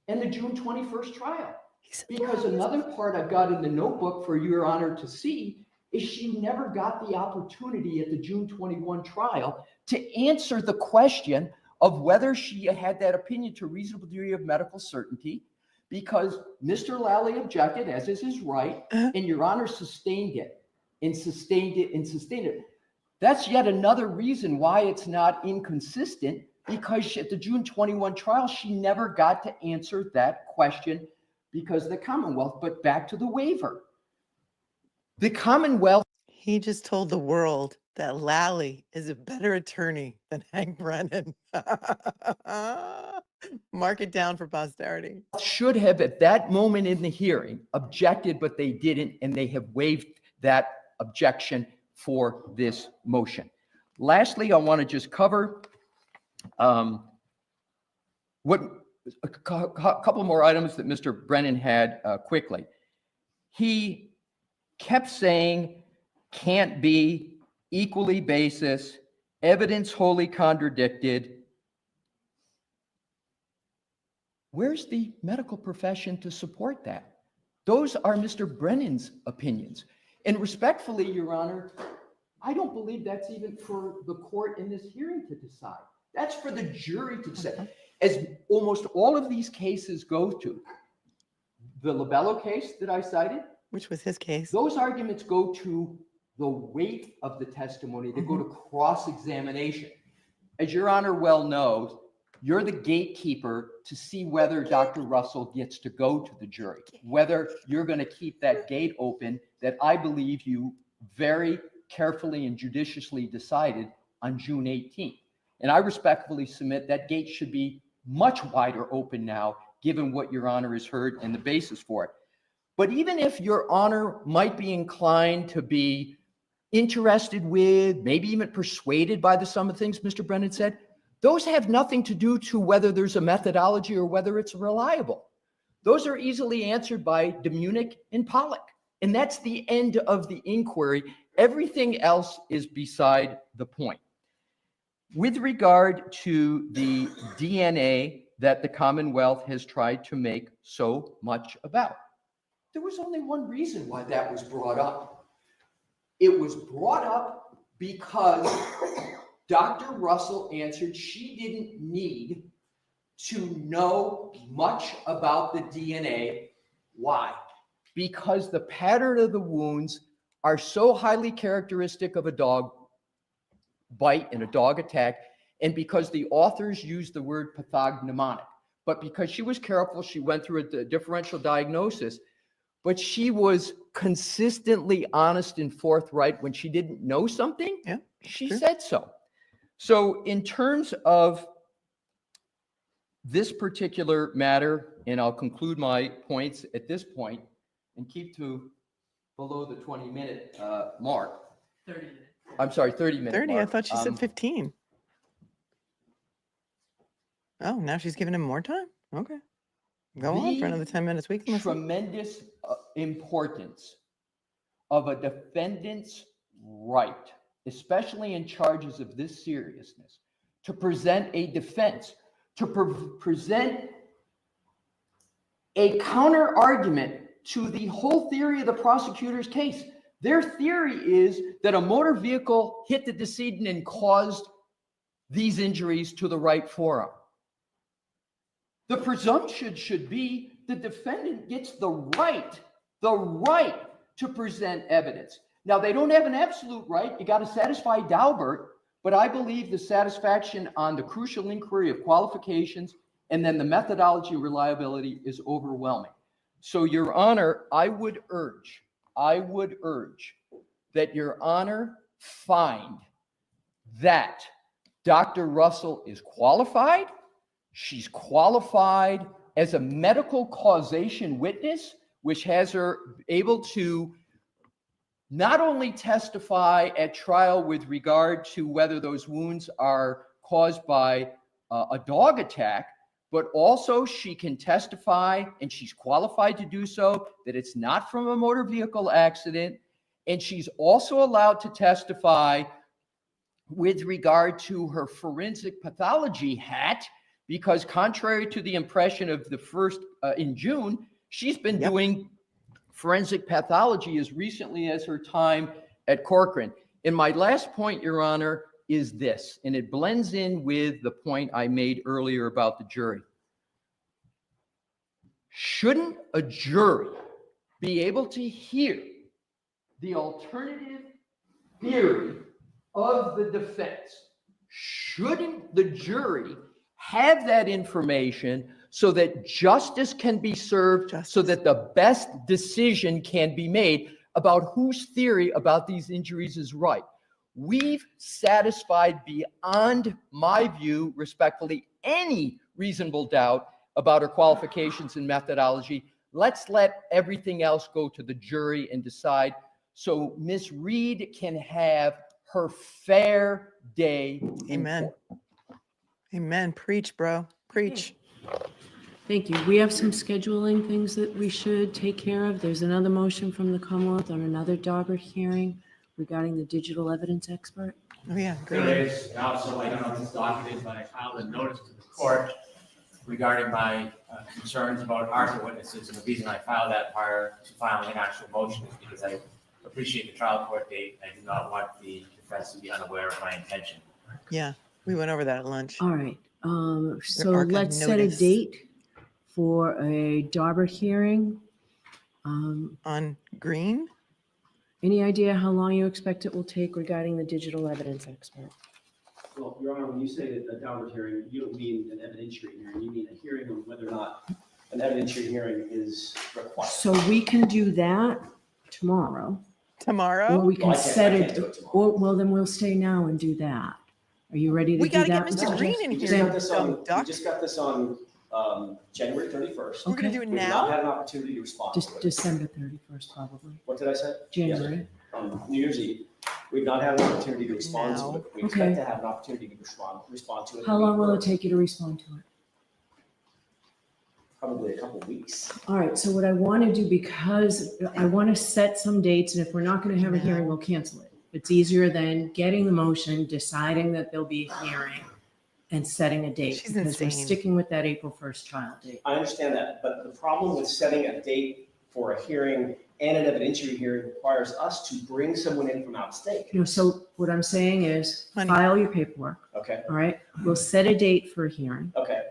in the June 21st trial. Because another part I've got in the notebook for Your Honor to see is she never got the opportunity at the June 21 trial to answer the question of whether she had that opinion to a reasonable degree of medical certainty, because Mr. Lally objected, as is his right, and Your Honor sustained it and sustained it and sustained it. That's yet another reason why it's not inconsistent, because at the June 21 trial, she never got to answer that question because of the Commonwealth. But back to the waiver. The Commonwealth. He just told the world that Lally is a better attorney than Hank Brennan. Mark it down for posterity. Should have, at that moment in the hearing, objected, but they didn't, and they have waived that objection for this motion. Lastly, I want to just cover a couple more items that Mr. Brennan had quickly. He kept saying, can't be, equally basis, evidence wholly contradicted. Where's the medical profession to support that? Those are Mr. Brennan's opinions. And respectfully, Your Honor, I don't believe that's even for the court in this hearing to decide. That's for the jury to say. As almost all of these cases go to, the Labello case that I cited, Which was his case. those arguments go to the weight of the testimony. They go to cross-examination. As Your Honor well knows, you're the gatekeeper to see whether Dr. Russell gets to go to the jury, whether you're going to keep that gate open that I believe you very carefully and judiciously decided on June 18th. And I respectfully submit that gate should be much wider open now, given what Your Honor has heard and the basis for it. But even if Your Honor might be inclined to be interested with, maybe even persuaded by some of the things Mr. Brennan said, those have nothing to do to whether there's a methodology or whether it's reliable. Those are easily answered by DeMunick and Pollack. And that's the end of the inquiry. Everything else is beside the point. With regard to the DNA that the Commonwealth has tried to make so much about, there was only one reason why that was brought up. It was brought up because Dr. Russell answered she didn't need to know much about the DNA. Why? Because the pattern of the wounds are so highly characteristic of a dog bite and a dog attack, and because the authors used the word pathognomonic. But because she was careful, she went through a differential diagnosis, but she was consistently honest and forthright. When she didn't know something, she said so. So in terms of this particular matter, and I'll conclude my points at this point and keep to below the 20-minute mark. 30 minutes. I'm sorry, 30 minutes. 30, I thought she said 15. Oh, now she's giving him more time? Okay. Go on for another 10 minutes. We can listen. Tremendous importance of a defendant's right, especially in charges of this seriousness, to present a defense, to present a counter argument to the whole theory of the prosecutor's case. Their theory is that a motor vehicle hit the decedent and caused these injuries to the right forearm. The presumption should be the defendant gets the right to present evidence. Now, they don't have an absolute right. You got to satisfy Daubert, but I believe the satisfaction on the crucial inquiry of qualifications and then the methodology reliability is overwhelming. So, Your Honor, I would urge that Your Honor find that Dr. Russell is qualified. She's qualified as a medical causation witness, which has her able to not only testify at trial with regard to whether those wounds are caused by a dog attack, but also she can testify, and she's qualified to do so, that it's not from a motor vehicle accident. And she's also allowed to testify with regard to her forensic pathology hat, because contrary to the impression of the first in June, she's been doing forensic pathology as recently as her time at Corcoran. And my last point, Your Honor, is this, and it blends in with the point I made earlier about the jury. Shouldn't a jury be able to hear the alternative theory of the defense? Shouldn't the jury have that information so that justice can be served, so that the best decision can be made about whose theory about these injuries is right? We've satisfied beyond my view, respectfully, any reasonable doubt about her qualifications and methodology. Let's let everything else go to the jury and decide, so Ms. Reed can have her fair day. Amen. Amen. Preach, bro. Preach. Thank you. We have some scheduling things that we should take care of. There's another motion from the Commonwealth on another Daubert hearing regarding the digital evidence expert. Oh, yeah. There is, and also, I don't know if it's documented, but I filed a notice to the court regarding my concerns about ARCCA witnesses. And the reason I filed that prior to filing an actual motion is because I appreciate the trial court date. I do not want the defense to be unaware of my intention. Yeah. We went over that at lunch. All right. So ARCCA let's set a notice. date for a Daubert hearing. On Green? Any idea how long you expect it will take regarding the digital evidence expert? Well, Your Honor, when you say that a Daubert hearing, you don't mean an evidentiary hearing, you mean a hearing on whether or not an evidentiary hearing is required. So we can do that tomorrow, or Tomorrow? we can Well, I can't- set I can't it, do it tomorrow. or, well, then we'll stay now and do that. Are you ready to We do gotta get that? Mr. Mr. Green Jess? in We here. just got this dumb on, we duck. just got this on, January 31st. We're gonna Okay. do it We've not now? had an opportunity to respond to it. December 31st, probably. What did I say? January. New Year's Eve. We've not had an opportunity to respond No. to it. We Okay. expect to have an opportunity to respond to it. How long will it take you to respond to it? Probably a couple of weeks. All right, so what I want to do, because I want to set some dates, and if we're not going to have a hearing, we'll cancel it. It's easier than getting the motion, deciding that there'll be a hearing, and setting a date. She's Because we're insane. sticking with that April 1st trial date. I understand that, but the problem with setting a date for a hearing and an evidentiary hearing requires us to bring someone in from out of state. You know, so what I'm saying is, Honey. file your paperwork, Okay, all right? We'll set a date for a hearing. okay.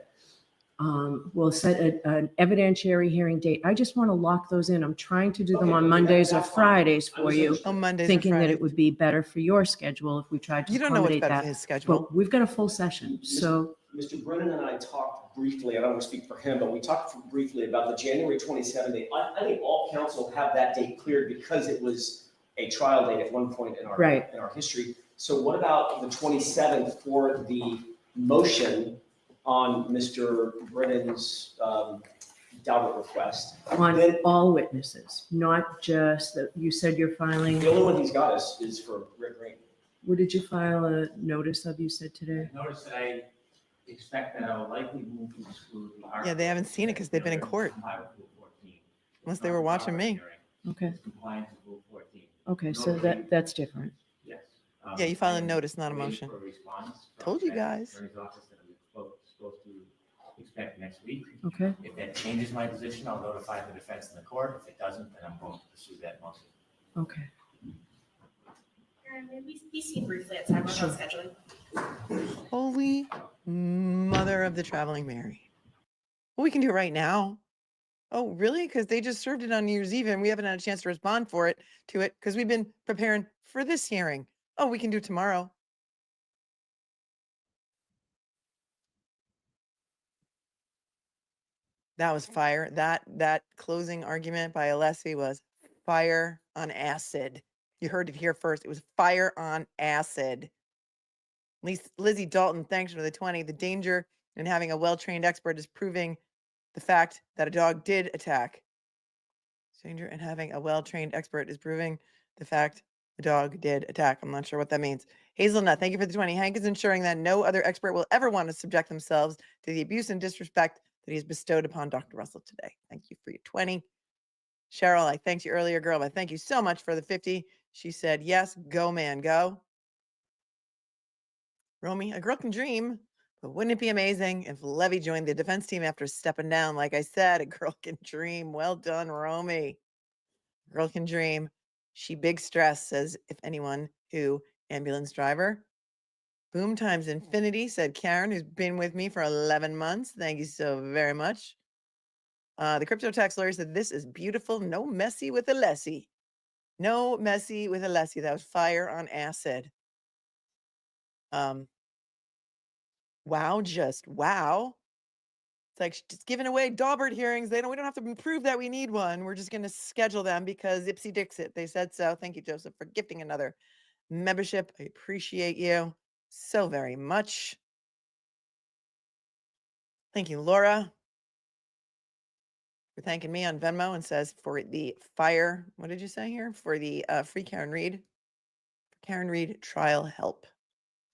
We'll set an evidentiary hearing date. I just want to lock those in. I'm trying to do them on Mondays or That's fine. Fridays for you, On Mondays or thinking that Fridays. it would be better for your schedule if we tried to You don't know what's accommodate better for that. his schedule. But we've got a full session, so, Mr. Brennan and I talked briefly, I don't want to speak for him, but we talked briefly about the January 27th date. I think all council have that date cleared because it was a trial date at one point in Right. our history. So what about the 27th for the motion on Mr. Brennan's Daubert request? on Then- all witnesses, not just that, you said you're filing, The only one he's got is for Rick Green. what did you file a notice of, you said today? Notice that I expect that I will likely move to exclude the Yeah, they haven't seen it 'cause they've been in court. Unless they were watching me. Okay, Compliance with Rule 14. okay, so that's different. Yes. Yeah, you file a I am notice, not a waiting motion. for a response from Told you the guys. Attorney's office that I'm supposed to expect next week. Okay, If that changes my position, I'll notify the defense in the court. If it doesn't, then I'm going to pursue that motion. okay. Aaron, may we be seen briefly at 7 Sure. on scheduling? Holy mother of the traveling Mary. Well, we can do it right now. Oh, really? Because they just served it on New Year's Eve and we haven't had a chance to respond to it because we've been preparing for this hearing. Oh, we can do it tomorrow. That was fire. That closing argument by Alessi was fire on acid. You heard it here first. It was fire on acid. Lizzie Dalton, thanks for the 20. The danger in having a well-trained expert is proving the fact that a dog did attack. Danger in having a well-trained expert is proving the fact the dog did attack. I'm not sure what that means. Hazelnut, thank you for the 20. Hank is ensuring that no other expert will ever want to subject themselves to the abuse and disrespect that he has bestowed upon Dr. Russell today. Thank you for your 20. Cheryl, I thanked you earlier, girl, but thank you so much for the 50. She said, yes, go, man, go. Romy, a girl can dream, but wouldn't it be amazing if Levy joined the defense team after stepping down? Like I said, a girl can dream. Well done, Romy. Girl can dream. She big stress, says if anyone who ambulance driver. Boom times infinity, said Karen, who's been with me for 11 months. Thank you so very much. The crypto tax lawyer said, this is beautiful. No messy with Alessi. No messy with Alessi. That was fire on acid. Wow, just wow. It's like just giving away Daubert hearings. We don't have to prove that we need one. We're just going to schedule them because Ipsy Dixit. They said so. Thank you, Joseph, for gifting another membership. I appreciate you so very much. Thank you, Laura, for thanking me on Venmo and says for the fire. What did you say here? For the free Karen Reed. Karen Reed trial help.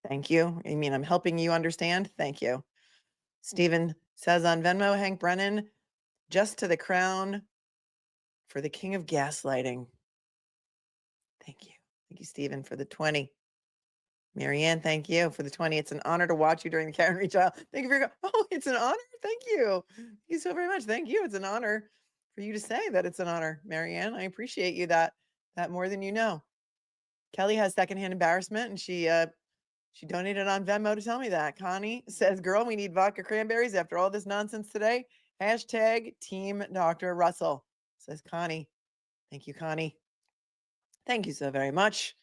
Thank you. I mean, I'm helping you understand. Thank you. Stephen says on Venmo, Hank Brennan, just to the crown for the king of gaslighting. Thank you. Thank you, Stephen, for the 20. Marianne, thank you for the 20. It's an honor to watch you during the Karen Reed trial. Thank you for your, oh, it's an honor. Thank you. Thank you so very much. Thank you. It's an honor for you to say that it's an honor, Marianne. I appreciate you that more than you know. Kelly has secondhand embarrassment and she She donated on Venmo to tell me that. Connie says, girl, we need vodka cranberries after all this nonsense today. Hashtag Team Dr. Russell, says Connie. Thank you, Connie. Thank you so very much.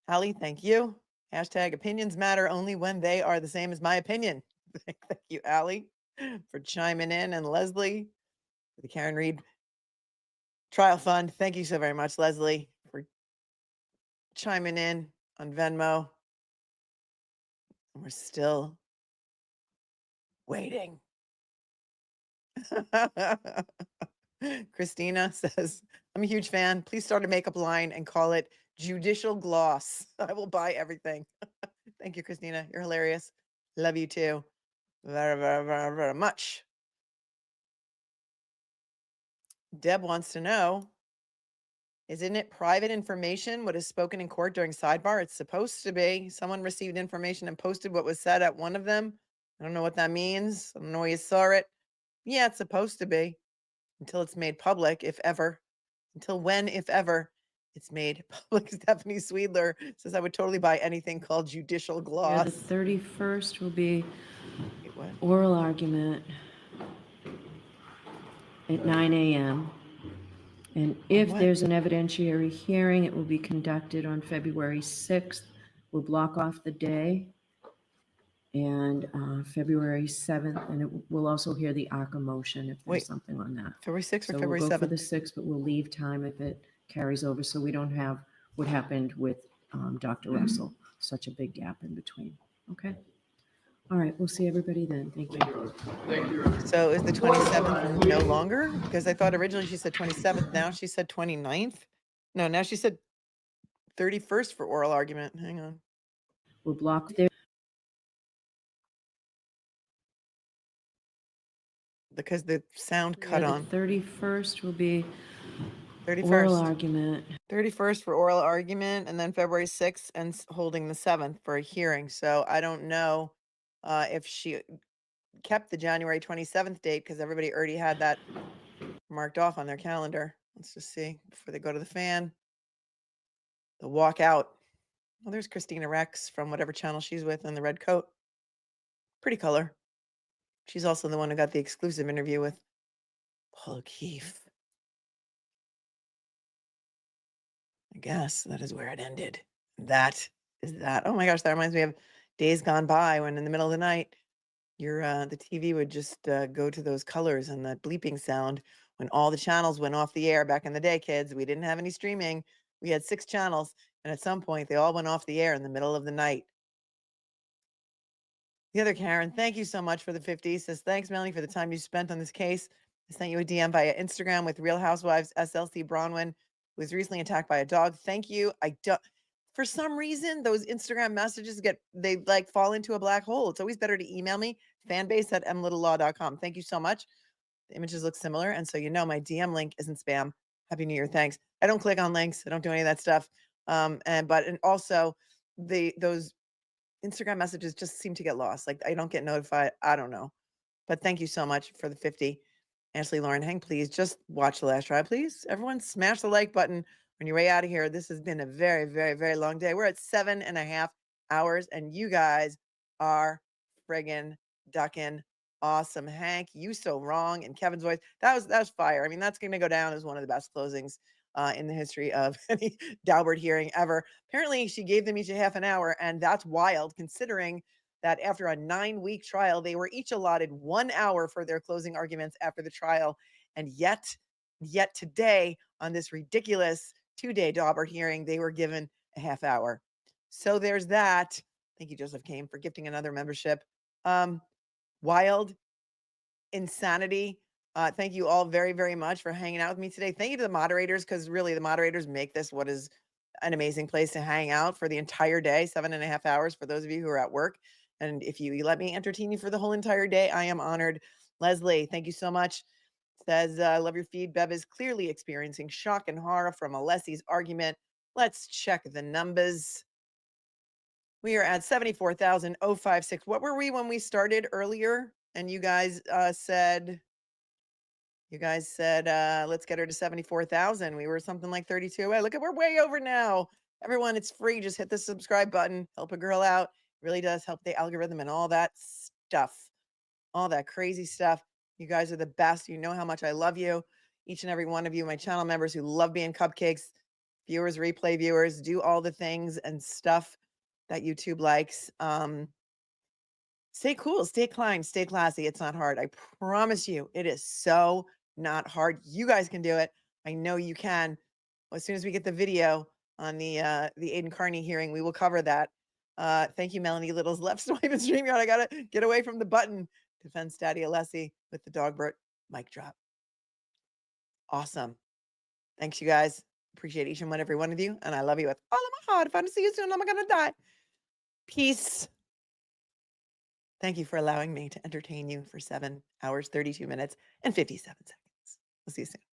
Hallie, thank you. Hashtag opinions matter only when they are the same as my opinion. Thank you, Allie, for chiming in. And Leslie, for the Karen Reed Trial Fund. Thank you so very much, Leslie, for chiming in on Venmo. We're still waiting. Christina says, I'm a huge fan. Please start a makeup line and call it Judicial Gloss. I will buy everything. Thank you, Christina. You're hilarious. Love you too. Very, very, very, very much. Deb wants to know, isn't it private information what is spoken in court during sidebar? It's supposed to be. Someone received information and posted what was said at one of them. I don't know what that means. I don't know where you saw it. Yeah, it's supposed to be until it's made public, if ever. Until when, if ever, it's made public. Stephanie Sweedler says, I would totally buy anything called Judicial Gloss. The 31st will be Wait, what? oral argument at 9 a.m. And if what? there's an evidentiary hearing, it will be conducted on February 6th. We'll block off the day. And February 7th, and we'll also hear the ARCCA motion if there's Wait, something on that. February 6th or So February we'll go 7th? for the 6th, but we'll leave time if it carries over, so we don't have what happened with Dr. Russell, such a big gap in between. Okay. All right, we'll see everybody then. Thank you. Thank you. So is the 27th no longer? Because I thought originally she said 27th. Now she said 29th. No, now she said 31st for oral argument. Hang on. We'll block there. Because the sound cut The on. 31st will be 31st. oral argument. 31st for oral argument, and then February 6th and holding the 7th for a hearing. So I don't know if she kept the January 27th date because everybody already had that marked off on their calendar. Let's just see before they go to the fan. The walk out. Well, there's Christina Rex from whatever channel she's with in the red coat. Pretty color. She's also the one who got the exclusive interview with Paul O'Keefe. I guess that is where it ended. That is that. Oh my gosh, that reminds me of days gone by when in the middle of the night, the TV would just go to those colors and that bleeping sound when all the channels went off the air back in the day, kids. We didn't have any streaming. We had 6 channels, and at some point they all went off the air in the middle of the night. The other Karen, thank you so much for the 50. Says, thanks, Melanie, for the time you spent on this case. I sent you a DM via Instagram with Real Housewives SLC Bronwyn, who was recently attacked by a dog. Thank you. I don't, for some reason, those Instagram messages they like fall into a black hole. It's always better to email me, fanbase@mlittlelaw.com. Thank you so much. The images look similar. And so, my DM link isn't spam. Happy New Year. Thanks. I don't click on links. I don't do any of that stuff. And also those Instagram messages just seem to get lost. Like I don't get notified. I don't know. But thank you so much for the 50. Ashley Lauren Heng, please just watch the last try, please. Everyone smash the like button on your way out of here. This has been a very, very, very long day. We're at 7.5 hours and you guys are friggin' ducking awesome. Hank, you so wrong. In Kevin's voice, that was fire. I mean, that's going to go down as one of the best closings in the history of any Daubert hearing ever. Apparently, she gave them each a half an hour, and that's wild considering that after a 9-week trial, they were each allotted 1 hour for their closing arguments after the trial. And yet today, on this ridiculous 2-day Daubert hearing, they were given a half hour. So there's that. Thank you, Joseph Kane, for gifting another membership. Wild insanity. Thank you all very, very much for hanging out with me today. Thank you to the moderators, because really the moderators make this what is an amazing place to hang out for the entire day, 7.5 hours for those of you who are at work. And if you let me entertain you for the whole entire day, I am honored. Leslie, thank you so much. Says, I love your feed. Bev is clearly experiencing shock and horror from Alessi's argument. Let's check the numbers. We are at 74,056. What were we when we started earlier? And you guys said, let's get her to 74,000. We were something like 32. Hey, look at, we're way over now Everyone, it's free. Just hit the subscribe button. Help a girl out. It really does help the algorithm and all that stuff. All that crazy stuff. You guys are the best. You know how much I love you. Each and every one of you, my channel members who love being cupcakes, viewers, replay viewers, do all the things and stuff that YouTube likes. Stay cool, stay climb, stay classy. It's not hard. I promise you, it is so not hard. You guys can do it. I know you can. As soon as we get the video on the Aiden Carney hearing, we will cover that. Thank you, Melanie Little's left swipe and StreamYard. I gotta get away from the button. Defense Daddy Alessi with the Daubert mic drop. Awesome. Thanks, you guys. Appreciate each and every one of you, and I love you with all of my heart. If I don't see you soon, I'm gonna die. Peace. Thank you for allowing me to entertain you for 7 hours, 32 minutes, and 57 seconds. We'll see you soon.